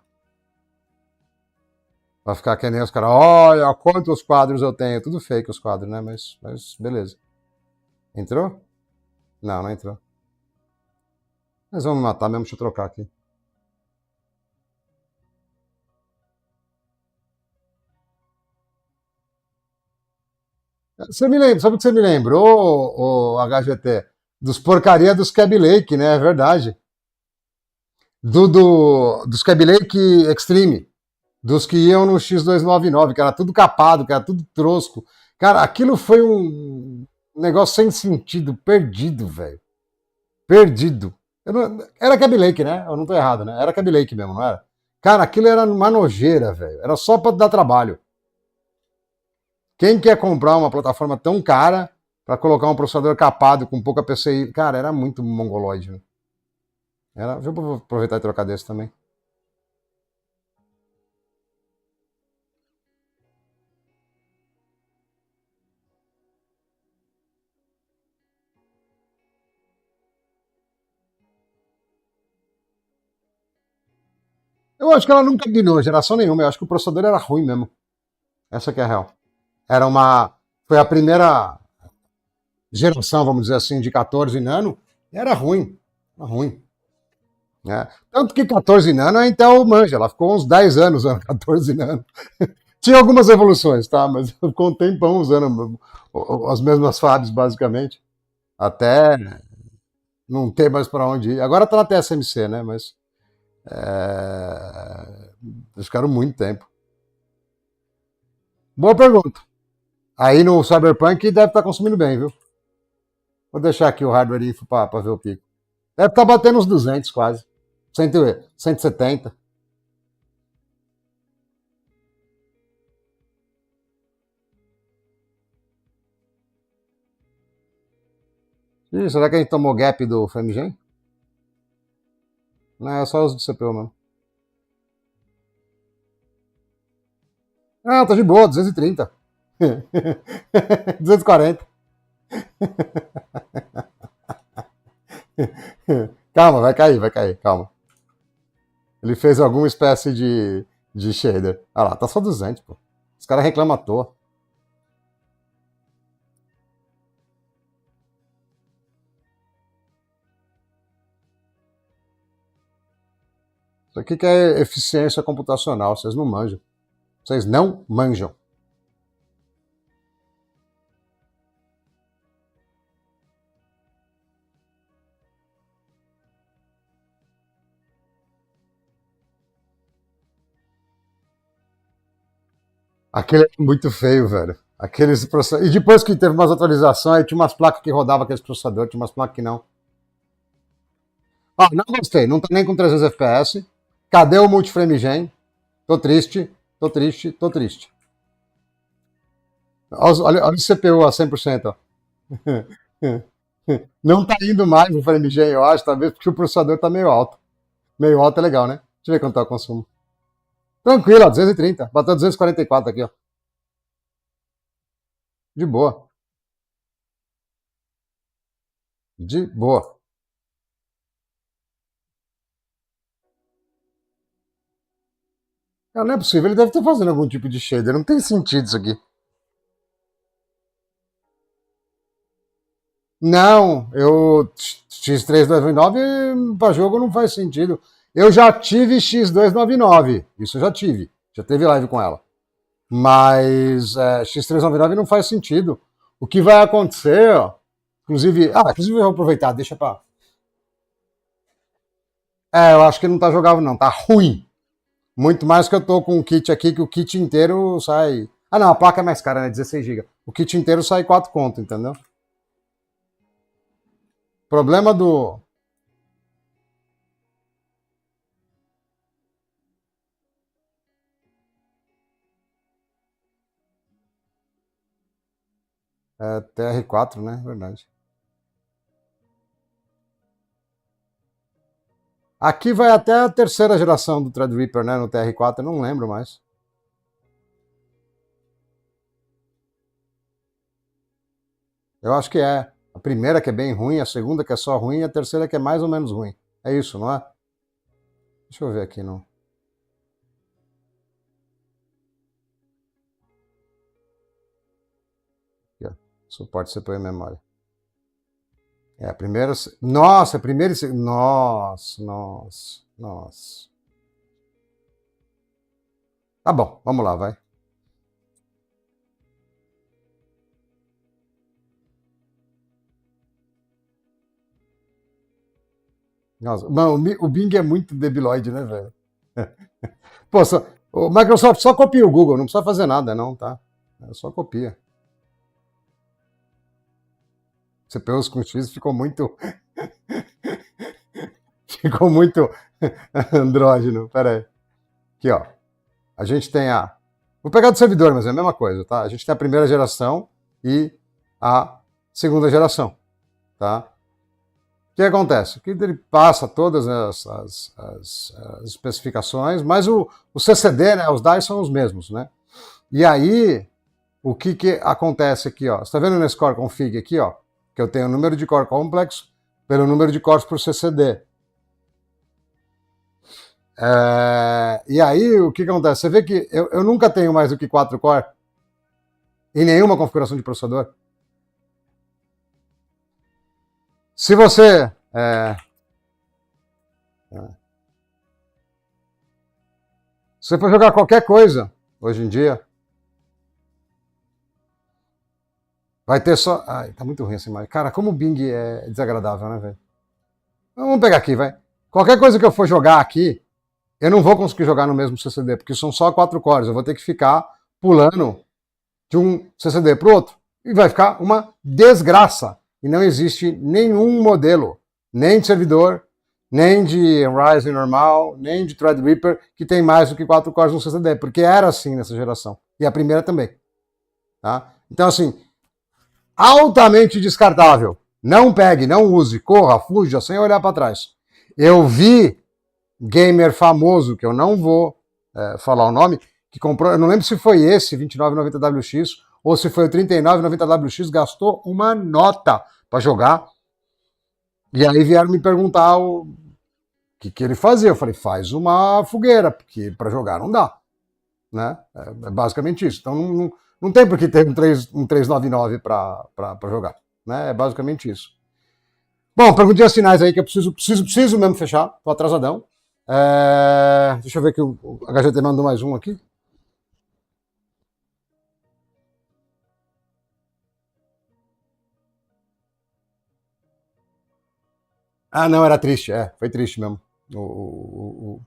Pra ficar que nem os caras. Olha quantos quadros eu tenho. Tudo fake os quadros, né? Mas beleza. Entrou? Não, não entrou. Mas vamos matar mesmo, deixa eu trocar aqui. Você me lembra, sabe o que você me lembrou, o HGT? Dos porcaria dos Cab Lake, né? É verdade. Dos Cab Lake Extreme. Dos que iam no X299, que era tudo capado, que era tudo trosco. Cara, aquilo foi um negócio sem sentido, perdido, velho. Perdido. Era Cab Lake, né? Eu não tô errado, né? Era Cab Lake mesmo, não era? Cara, aquilo era uma nojeira, velho. Era só pra dar trabalho. Quem quer comprar uma plataforma tão cara para colocar um processador capado com pouca PCI? Cara, era muito mongoloide. Né? Era, deixa eu aproveitar e trocar desse também. Eu acho que ela nunca ganhou geração nenhuma. Eu acho que o processador era ruim mesmo. Essa que é a real. Era uma. Foi a primeira geração, vamos dizer assim, de 14 nano. Era ruim. Era ruim. Né? Tanto que 14 nano a Intel manja. Ela ficou uns 10 anos usando 14 nano. Tinha algumas evoluções, tá? Mas ficou um tempão usando as mesmas fabs, basicamente. Até não ter mais para onde ir. Agora tá na TSMC, né? Mas eles ficaram muito tempo. Boa pergunta. Aí no Cyberpunk deve estar consumindo bem, viu? Vou deixar aqui o hardware info para ver o pico. Deve estar batendo uns 200 quase. 100, 170. Ih, será que a gente tomou gap do FMGen? Não, é só os do CPU mesmo. Ah, tá de boa, 230. 240. Calma, vai cair, calma. Ele fez alguma espécie de shader. Ah lá, tá só 200, pô. Os caras reclamam à toa. Isso aqui que é eficiência computacional, vocês não manjam. Vocês não manjam. Aquele é muito feio, velho. Aqueles processadores. E depois que teve umas atualizações, tinha umas placas que rodavam aqueles processadores, tinha umas placas que não. Ah, não gostei, não tá nem com 300 FPS. Cadê o multiframe gen? Tô triste, tô triste, tô triste. Olha o CPU a 100%. Ó. Não tá indo mais o frame gen, eu acho, talvez porque o processador tá meio alto. Meio alto é legal, né? Deixa eu ver quanto tá o consumo. Tranquilo, ó, 230. Bateu 244 aqui, ó. De boa. De boa. Não é possível, ele deve estar fazendo algum tipo de shader. Não tem sentido isso aqui. Não, eu X3299 para jogo não faz sentido. Eu já tive X299, isso eu já tive, já teve live com ela. Mas X399 não faz sentido. O que vai acontecer, ó, inclusive eu vou aproveitar, deixa pra. Eu acho que não tá jogável não, tá ruim. Muito mais que eu tô com um kit aqui, que o kit inteiro sai. Ah não, a placa é mais cara, né? 16 GB. O kit inteiro sai 4 conto, entendeu? Problema do. TR4, né? Verdade. Aqui vai até a terceira geração do Threadripper, né? No TR4, eu não lembro mais. Eu acho que é. A primeira que é bem ruim, a segunda que é só ruim e a terceira que é mais ou menos ruim. É isso, não é? Deixa eu ver aqui no. Aqui, ó. Suporte CPU e memória. A primeira. Nossa, a primeira e Nossa. Tá bom, vamos lá, vai. Nossa, não, o Bing é muito debilóide, né, velho? Pô, o Microsoft só copia o Google, não precisa fazer nada, não, tá? Só copia. CPUs com X ficou muito. Ficou muito andrógeno. Pera aí. Aqui, ó. A gente tem a. Vou pegar do servidor, mas é a mesma coisa, tá? A gente tem a primeira geração e a segunda geração, tá? O que acontece? Que ele passa todas as especificações, mas o CCD, né, os DAIs são os mesmos, né? E aí, o que acontece aqui, ó? Você está vendo no Score Config aqui, ó? Que eu tenho o número de core complexo pelo número de cores por CCD. E aí, o que acontece? Você vê que eu nunca tenho mais do que 4 core em nenhuma configuração de processador. Se você. Se você for jogar qualquer coisa, hoje em dia, vai ter só. Ai, tá muito ruim essa imagem. Cara, como o Bing é desagradável, né, velho? Vamos pegar aqui, vai. Qualquer coisa que eu for jogar aqui, eu não vou conseguir jogar no mesmo CCD, porque são só 4 cores. Eu vou ter que ficar pulando de um CCD para o outro. E vai ficar uma desgraça. E não existe nenhum modelo, nem de servidor, nem de Ryzen normal, nem de Threadripper, que tem mais do que 4 cores no CCD, porque era assim nessa geração. E a primeira também. Tá? Então, assim, altamente descartável. Não pegue, não use, corra, fuja, sem olhar para trás. Eu vi gamer famoso, que eu não vou falar o nome, que comprou, eu não lembro se foi esse 2990WX ou se foi o 3990WX, gastou uma nota para jogar. E aí vieram me perguntar o que ele fazia. Eu falei, faz uma fogueira, porque para jogar não dá. Né? É basicamente isso. Então não tem por que ter um 399 para jogar. Né? É basicamente isso. Bom, perguntinhas finais aí que eu preciso mesmo fechar. Tô atrasadão. Deixa eu ver que o HGT mandou mais um aqui. Ah, não, era triste. Foi triste mesmo. O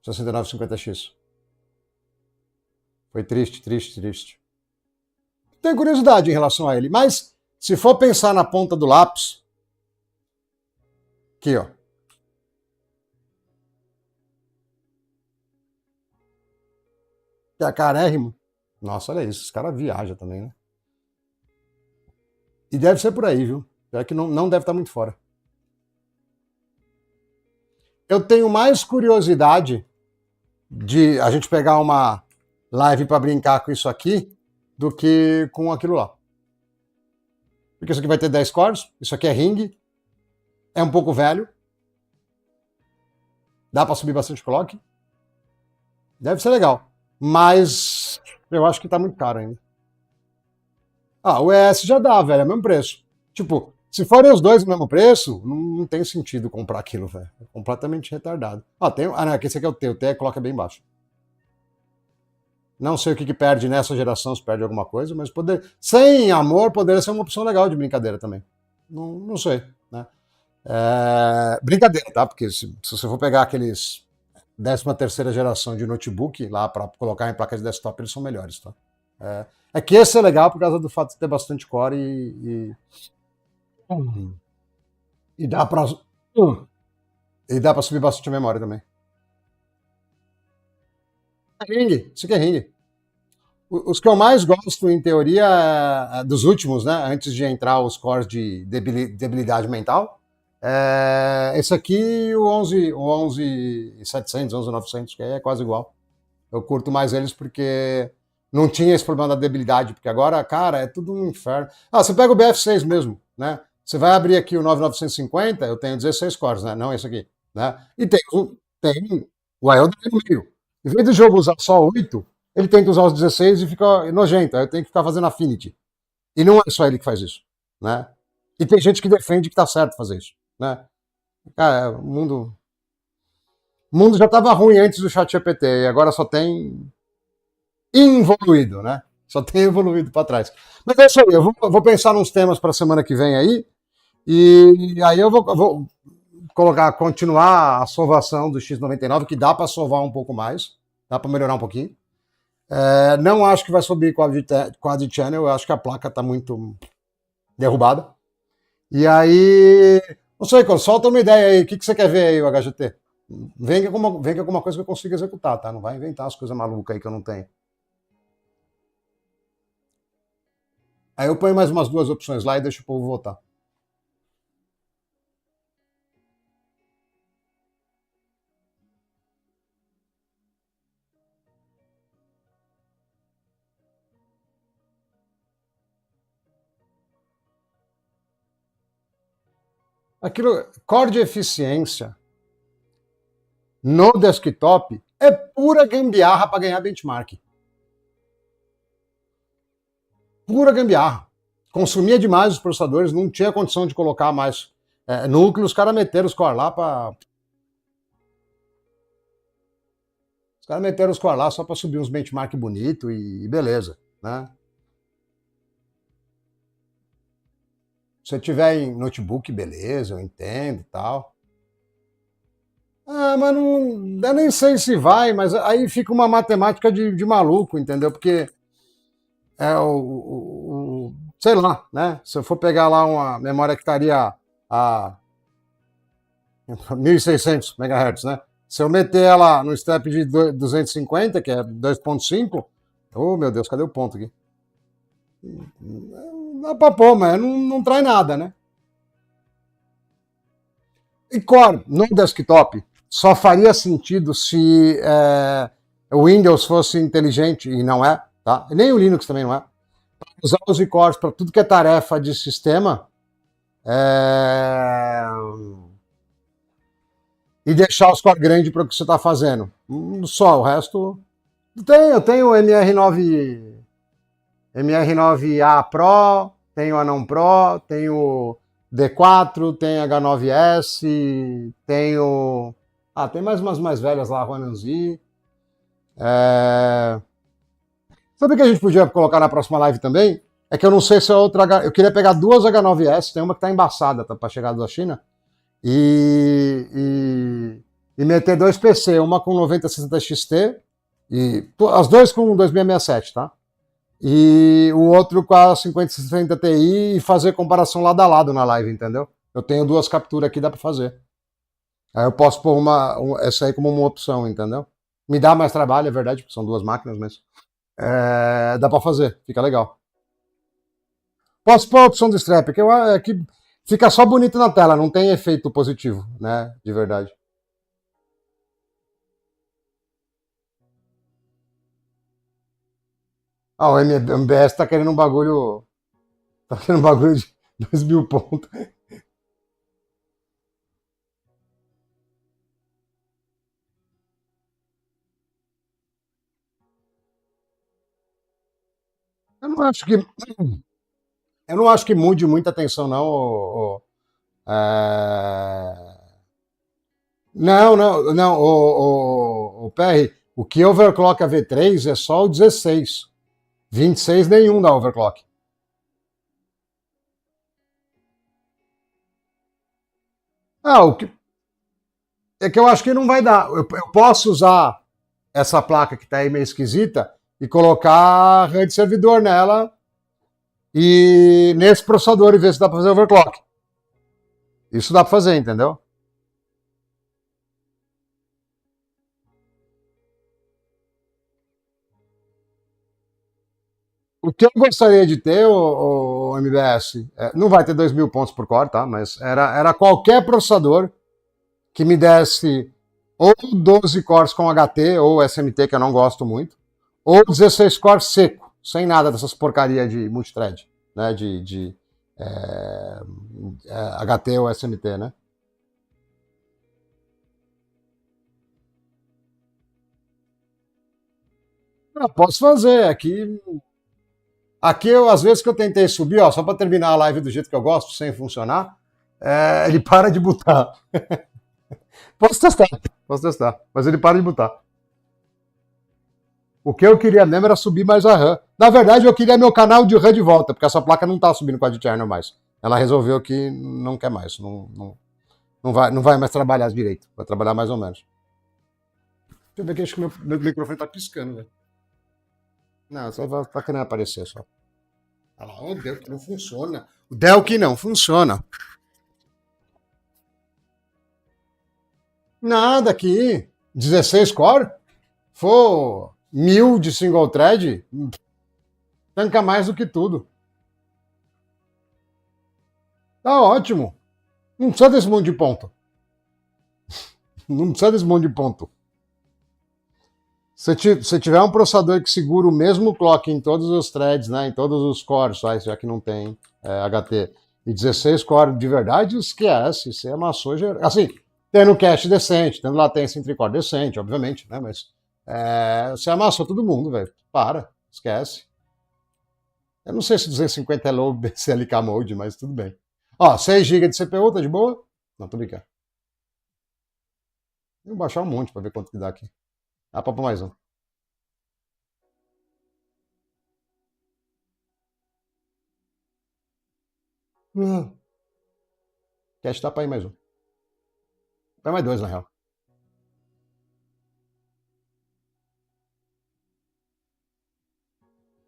6950X. Foi triste. Tenho curiosidade em relação a ele, mas se for pensar na ponta do lápis, aqui, ó. Que é carérrimo. Nossa, olha isso, os caras viajam também, né? E deve ser por aí, viu? É que não deve estar muito fora. Eu tenho mais curiosidade de a gente pegar uma live para brincar com isso aqui do que com aquilo lá. Porque isso aqui vai ter 10 cores, isso aqui é ring, é um pouco velho, dá para subir bastante clock. Deve ser legal. Mas eu acho que tá muito caro ainda. Ah, o ES já dá, velho, é o mesmo preço. Tipo, se forem os dois no mesmo preço, não tem sentido comprar aquilo, velho. É completamente retardado. Ah, tem. Ah, não, esse aqui é o T. O T é coloca bem baixo. Não sei o que, que perde nessa geração, se perde alguma coisa, mas sem amor poderia ser uma opção legal de brincadeira também. Não sei, né? Brincadeira, tá? Porque se você for pegar aqueles 13ª geração de notebook lá para colocar em placa de desktop, eles são melhores, tá? É que esse é legal por causa do fato de ter bastante core e dá para e dá para subir bastante a memória também. Ring, isso aqui é ring. Os que eu mais gosto, em teoria, dos últimos, né? Antes de entrar os cores de debilidade mental, esse aqui, o 700, 900, que é quase igual. Eu curto mais eles porque não tinha esse problema da debilidade, porque agora, cara, é tudo um inferno. Ah, você pega o BF6 mesmo, né? Você vai abrir aqui o 9950, eu tenho 16 cores, né? Não esse aqui, né? E tem o IO no meio. Em vez do jogo usar só 8, ele tenta usar os 16 e fica nojento. Aí eu tenho que ficar fazendo Affinity. E não é só ele que faz isso, né? E tem gente que defende que tá certo fazer isso, né? Cara, o mundo já estava ruim antes do ChatGPT e agora só tem involuído, né? Só tem evoluído para trás. Mas é isso aí, eu vou pensar nos temas para a semana que vem aí, e aí eu vou continuar a sovação do X99, que dá para sovar um pouco mais, dá para melhorar um pouquinho. Não acho que vai subir Quad Channel, eu acho que a placa está muito derrubada. E aí, não sei, solta uma ideia aí, o que você quer ver aí, o HGT? Vem com alguma coisa que eu consiga executar, tá? Não vai inventar as coisas malucas aí que eu não tenho. Aí eu ponho mais umas duas opções lá e deixo o povo votar. Aquilo, core de eficiência no desktop é pura gambiarra para ganhar benchmark. Pura gambiarra. Consumia demais os processadores, não tinha condição de colocar mais núcleo, os caras meteram os core lá para. Os caras meteram os core lá só para subir uns benchmark bonito e beleza, né? Se você tiver em notebook, beleza, eu entendo e tal. Ah, mas não. Eu nem sei se vai, mas aí fica uma matemática de maluco, entendeu? Porque sei lá, né? Se eu for pegar lá uma memória que estaria a 1600 MHz, né? Se eu meter ela no step de 250, que é 2.5, oh meu Deus, cadê o ponto aqui? Dá pra pôr, mas não traz nada, né? E Core no desktop só faria sentido se o Windows fosse inteligente, e não é, tá? E nem o Linux também não é. Usar os cores para tudo que é tarefa de sistema é, e deixar os core grandes para o que você está fazendo. Só, o resto. Eu tenho o MR9A Pro, tenho o Anon Pro, tenho o D4, tenho H9S, tenho. Ah, tem mais umas mais velhas lá, Ronin Z. Sabe o que a gente podia colocar na próxima live também? É que eu não sei se é outra. Eu queria pegar duas H9S, tem uma que tá embaçada tá, para chegar da China, e meter dois PC, uma com 9060 XT, as duas com 2667, tá? E o outro com a 5060 Ti e fazer comparação lado a lado na live, entendeu? Eu tenho duas capturas aqui, dá para fazer. Aí eu posso pôr essa aí como uma opção, entendeu? Me dá mais trabalho, é verdade, porque são duas máquinas, mas dá para fazer, fica legal. Posso pôr a opção do strap, que fica só bonito na tela, não tem efeito positivo, né? De verdade. Ah, o MBS tá querendo um bagulho. Tá querendo um bagulho de 2.000 pontos. Eu não acho que, eu não acho que mude muita atenção, não. Não, não, não, o PR, o que overclock a V3 é só o 16. 26 nenhum da overclock. Ah, o que, é que eu acho que não vai dar. Eu posso usar essa placa que está aí meio esquisita e colocar rede servidor nela e nesse processador e ver se dá para fazer overclock. Isso dá para fazer, entendeu? O que eu gostaria de ter, o MBS, não vai ter 2.000 pontos por core, tá? Mas era qualquer processador que me desse ou 12 cores com HT ou SMT, que eu não gosto muito, ou 16 cores seco, sem nada dessas porcaria de multithread, né? De HT ou SMT, né? Eu posso fazer. Aqui às vezes que eu tentei subir, ó, só para terminar a live do jeito que eu gosto, sem funcionar, ele para de botar. Posso testar, posso testar, mas ele para de botar. O que eu queria mesmo era subir mais a RAM. Na verdade, eu queria meu canal de RAM de volta, porque essa placa não tá subindo com a de Channel mais. Ela resolveu que não quer mais, não vai mais trabalhar direito, vai trabalhar mais ou menos. Deixa eu ver aqui, acho que meu microfone tá piscando, velho. Não, só vai querendo aparecer só. Olha lá, o Dell que não funciona. O Dell que não funciona. Nada aqui. 16 core? For 1.000 de single thread, tanca mais do que tudo. Tá ótimo. Não precisa desse monte de ponto. Não precisa desse monte de ponto. Se tiver um processador que segura o mesmo clock em todos os threads, né, em todos os cores, já que não tem HT, e 16 cores de verdade, esquece. Você amassou. Assim, tendo cache decente, tendo latência entre core decente, obviamente, né, mas você amassou todo mundo, velho. Para, esquece. Eu não sei se 250 é low CLK mode, mas tudo bem. Ó, 6 GB de CPU, tá de boa? Não, tô brincando. Vou baixar um monte pra ver quanto que dá aqui. Dá pra pôr mais um. Cache dá pra ir mais um. Vai mais dois, na real.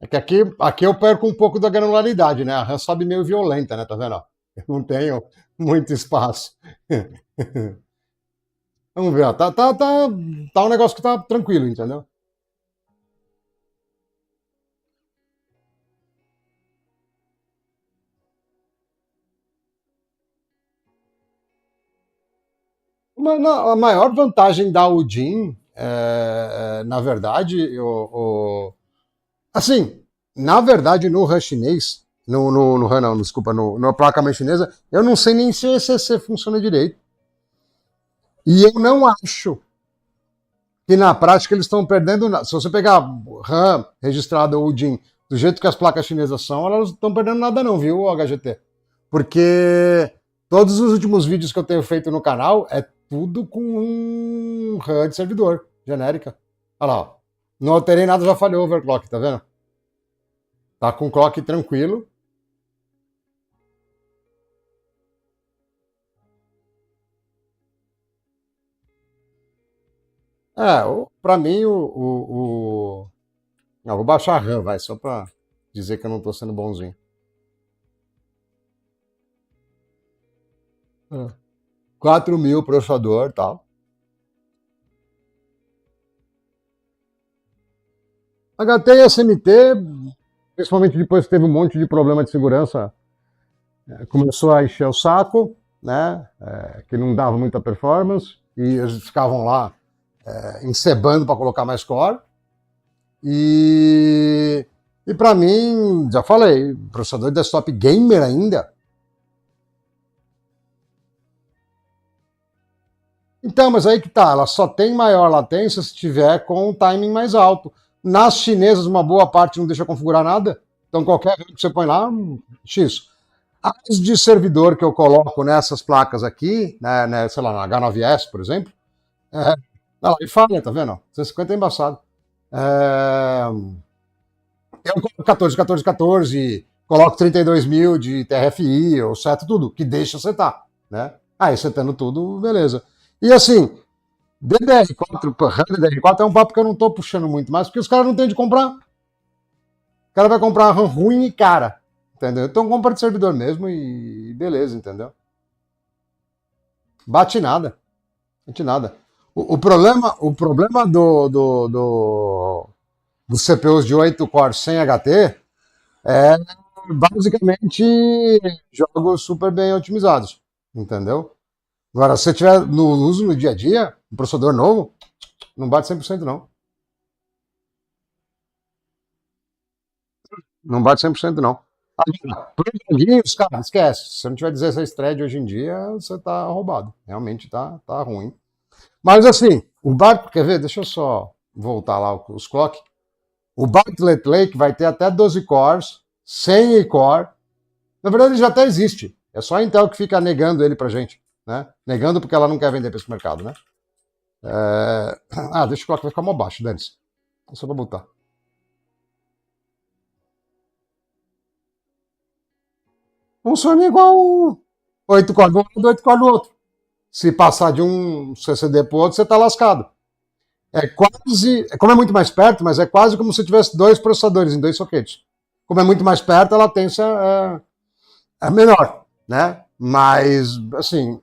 É que aqui eu perco um pouco da granularidade, né? A RAM sobe meio violenta, né? Tá vendo? Eu não tenho muito espaço. Vamos ver, ó. Tá um negócio que tá tranquilo, entendeu? A maior vantagem da Udin, na verdade, assim, na verdade, no RAM chinês, no RAM não, desculpa, na placa-mãe chinesa, eu não sei nem se o ECC funciona direito. E eu não acho que na prática eles estão perdendo nada. Se você pegar RAM registrada ou DIN do jeito que as placas chinesas são, elas não estão perdendo nada não, viu, HGT? Porque todos os últimos vídeos que eu tenho feito no canal é tudo com um RAM de servidor, genérica. Olha lá, ó. Não alterei nada, já falhou o overclock, tá vendo? Tá com clock tranquilo. Pra mim, Não, vou baixar a RAM, vai, só pra dizer que eu não tô sendo bonzinho. 4.000 processador e tal. HT e SMT, principalmente depois que teve um monte de problema de segurança, começou a encher o saco, né? Que não dava muita performance, e eles ficavam lá encebando para colocar mais core. E para mim, já falei, processador de desktop gamer ainda. Então, mas aí que tá, ela só tem maior latência se tiver com o timing mais alto. Nas chinesas, uma boa parte não deixa configurar nada. Então qualquer que você põe lá, X. As de servidor que eu coloco nessas placas aqui, sei lá, na H9S, por exemplo, olha lá, e falha, tá vendo? 250 é embaçado. Eu coloco 14, 14, 14, coloco 32 mil de TRFI, eu seto tudo, que deixa setar, né? Aí setando tudo, beleza. E assim, DDR4, DDR4 é um papo que eu não tô puxando muito mais, porque os caras não têm de comprar. O cara vai comprar RAM ruim e cara, entendeu? Então compra de servidor mesmo e beleza, entendeu? Bate nada, bate nada. O problema dos CPUs de 8 cores sem HT é basicamente jogos super bem otimizados, entendeu? Agora, se você tiver no uso no dia a dia, um processador novo, não bate 100% não. Não bate 100% não. Agora, para os joguinhos, cara, esquece. Se você não tiver 16 thread hoje em dia, você tá roubado. Realmente tá ruim. Mas assim, o barco, quer ver? Deixa eu só voltar lá os clock. O Bartlett Lake vai ter até 12 cores, 100 e-core. Na verdade, ele já até existe. É só a Intel que fica negando ele pra gente. Né? Negando porque ela não quer vender para esse mercado, né? Deixa o clock vai ficar mó baixo, dane-se. Só pra botar. Funciona igual 8 core do lado, 8 core do outro. Se passar de um CCD para o outro, você está lascado. É quase, como é muito mais perto, mas é quase como se tivesse dois processadores em dois soquetes. Como é muito mais perto, a latência é menor, né? Mas, assim,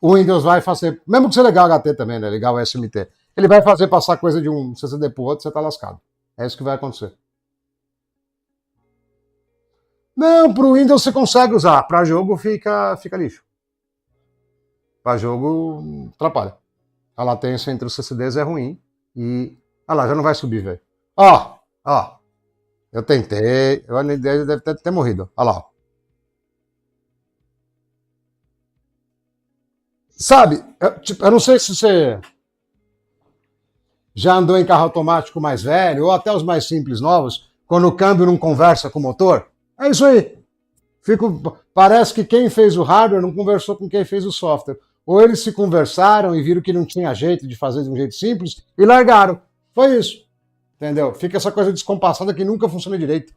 o Windows vai fazer, mesmo que você ligar o HT também, né? Ligar o SMT, ele vai fazer passar coisa de um CCD para o outro, você está lascado. É isso que vai acontecer. Não, para o Windows você consegue usar, para jogo fica lixo. Para jogo, atrapalha. A latência entre os CCDs é ruim e. Ah lá, já não vai subir, velho. Ó. Eu tentei. Eu deve ter morrido. Olha lá. Sabe, eu não sei se você já andou em carro automático mais velho, ou até os mais simples novos, quando o câmbio não conversa com o motor. É isso aí. Parece que quem fez o hardware não conversou com quem fez o software. Ou eles se conversaram e viram que não tinha jeito de fazer de um jeito simples e largaram. Foi isso. Entendeu? Fica essa coisa descompassada que nunca funciona direito.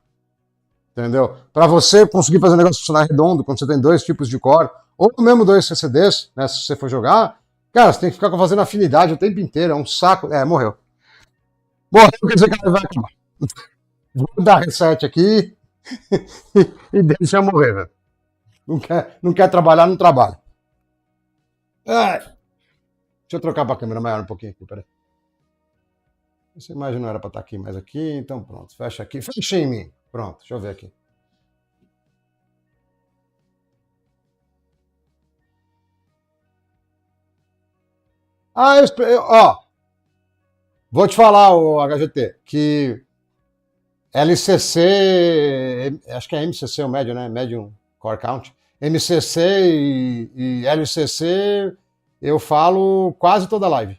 Entendeu? Para você conseguir fazer o negócio funcionar redondo, quando você tem dois tipos de core, ou mesmo dois CCDs, né, se você for jogar, cara, você tem que ficar fazendo afinidade o tempo inteiro, é um saco. Morreu. Morreu, quer dizer que ela vai acabar. Vou dar reset aqui e deixa morrer, velho. Não quer trabalhar, não trabalha. Deixa eu trocar para a câmera maior um pouquinho aqui, peraí. Essa imagem não era para estar aqui, mas aqui, então pronto. Fecha aqui. Fecha em mim. Pronto, deixa eu ver aqui. Vou te falar, o HGT, que LCC, acho que é MCC o médio, né? Medium Core Count. MCC e LCC eu falo quase toda live.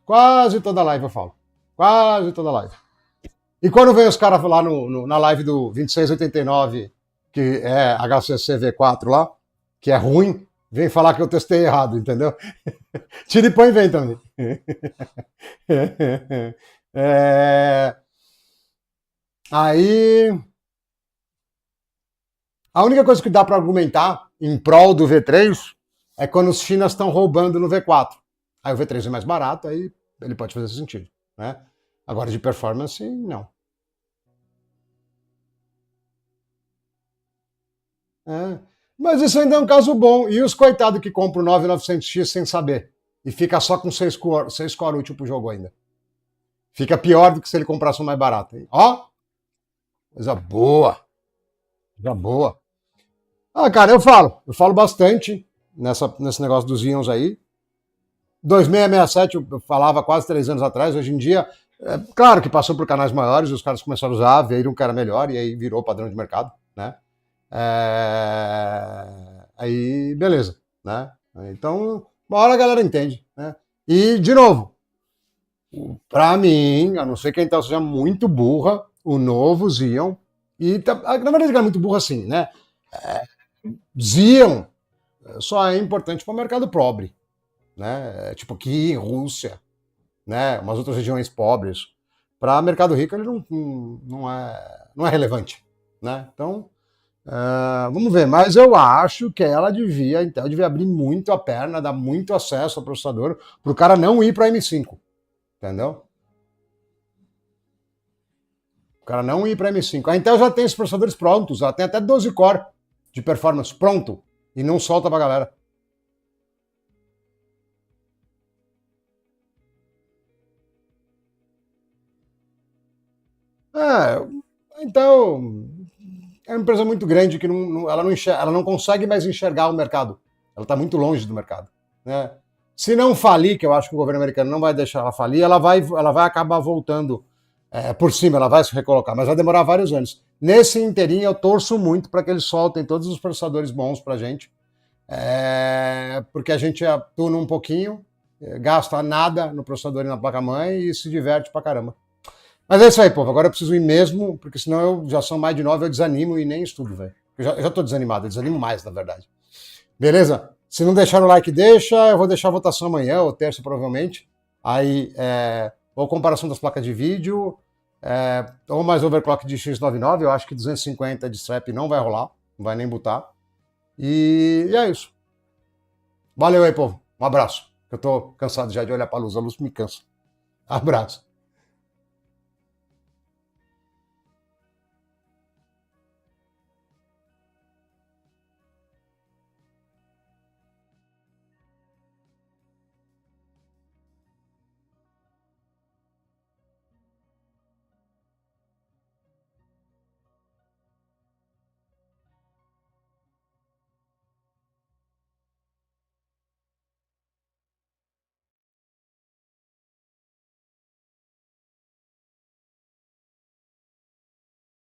Quase toda live eu falo. Quase toda live. E quando vem os caras lá na live do 2689, que é HCC V4 lá, que é ruim, vem falar que eu testei errado, entendeu? Tira e põe vem também. Aí, a única coisa que dá para argumentar em prol do V3 é quando os chinas estão roubando no V4. Aí o V3 é mais barato, aí ele pode fazer sentido, né? Agora de performance, não. Mas isso ainda é um caso bom. E os coitados que compram o 9900X sem saber? E fica só com 6 core útil pro jogo ainda. Fica pior do que se ele comprasse um mais barato. Ó, coisa boa. Coisa boa. Cara, eu falo bastante nesse negócio dos Ions aí. 2667 eu falava quase 3 anos atrás, hoje em dia, claro que passou por canais maiores, os caras começaram a usar, viram que era melhor e aí virou padrão de mercado, né? Aí, beleza, né? Então, uma hora a galera entende, né? E, de novo, Para mim, a não ser que a Intel seja muito burra, o novo Xeon, e na verdade é muito burra assim, né? Xeon só é importante para o mercado pobre, né? Tipo aqui, Rússia, né? Umas outras regiões pobres. Para mercado rico ele não é relevante, né? Então, vamos ver, mas eu acho que a Intel devia abrir muito a perna, dar muito acesso ao processador, para o cara não ir para M5, entendeu? O cara não ir para M5. A Intel já tem esses processadores prontos, ela tem até 12 core de performance pronto e não solta pra galera. Então é uma empresa muito grande que ela não consegue mais enxergar o mercado. Ela está muito longe do mercado, né? Se não falir, que eu acho que o governo americano não vai deixar ela falir, ela vai acabar voltando por cima, ela vai se recolocar, mas vai demorar vários anos. Nesse inteirinho, eu torço muito para que eles soltem todos os processadores bons para a gente, porque a gente tuna um pouquinho, gasta nada no processador e na placa-mãe e se diverte pra caramba. Mas é isso aí, povo. Agora eu preciso ir mesmo, porque senão já são mais de 9, eu desanimo e nem estudo, velho. Eu já tô desanimado, eu desanimo mais, na verdade. Beleza? Se não deixar o like, deixa. Eu vou deixar a votação amanhã, ou terça, provavelmente. Aí, ou comparação das placas de vídeo, ou mais overclock de X99. Eu acho que 250 de strap não vai rolar, não vai nem botar. E é isso. Valeu aí, povo. Um abraço. Eu tô cansado já de olhar pra luz, a luz me cansa. Abraço.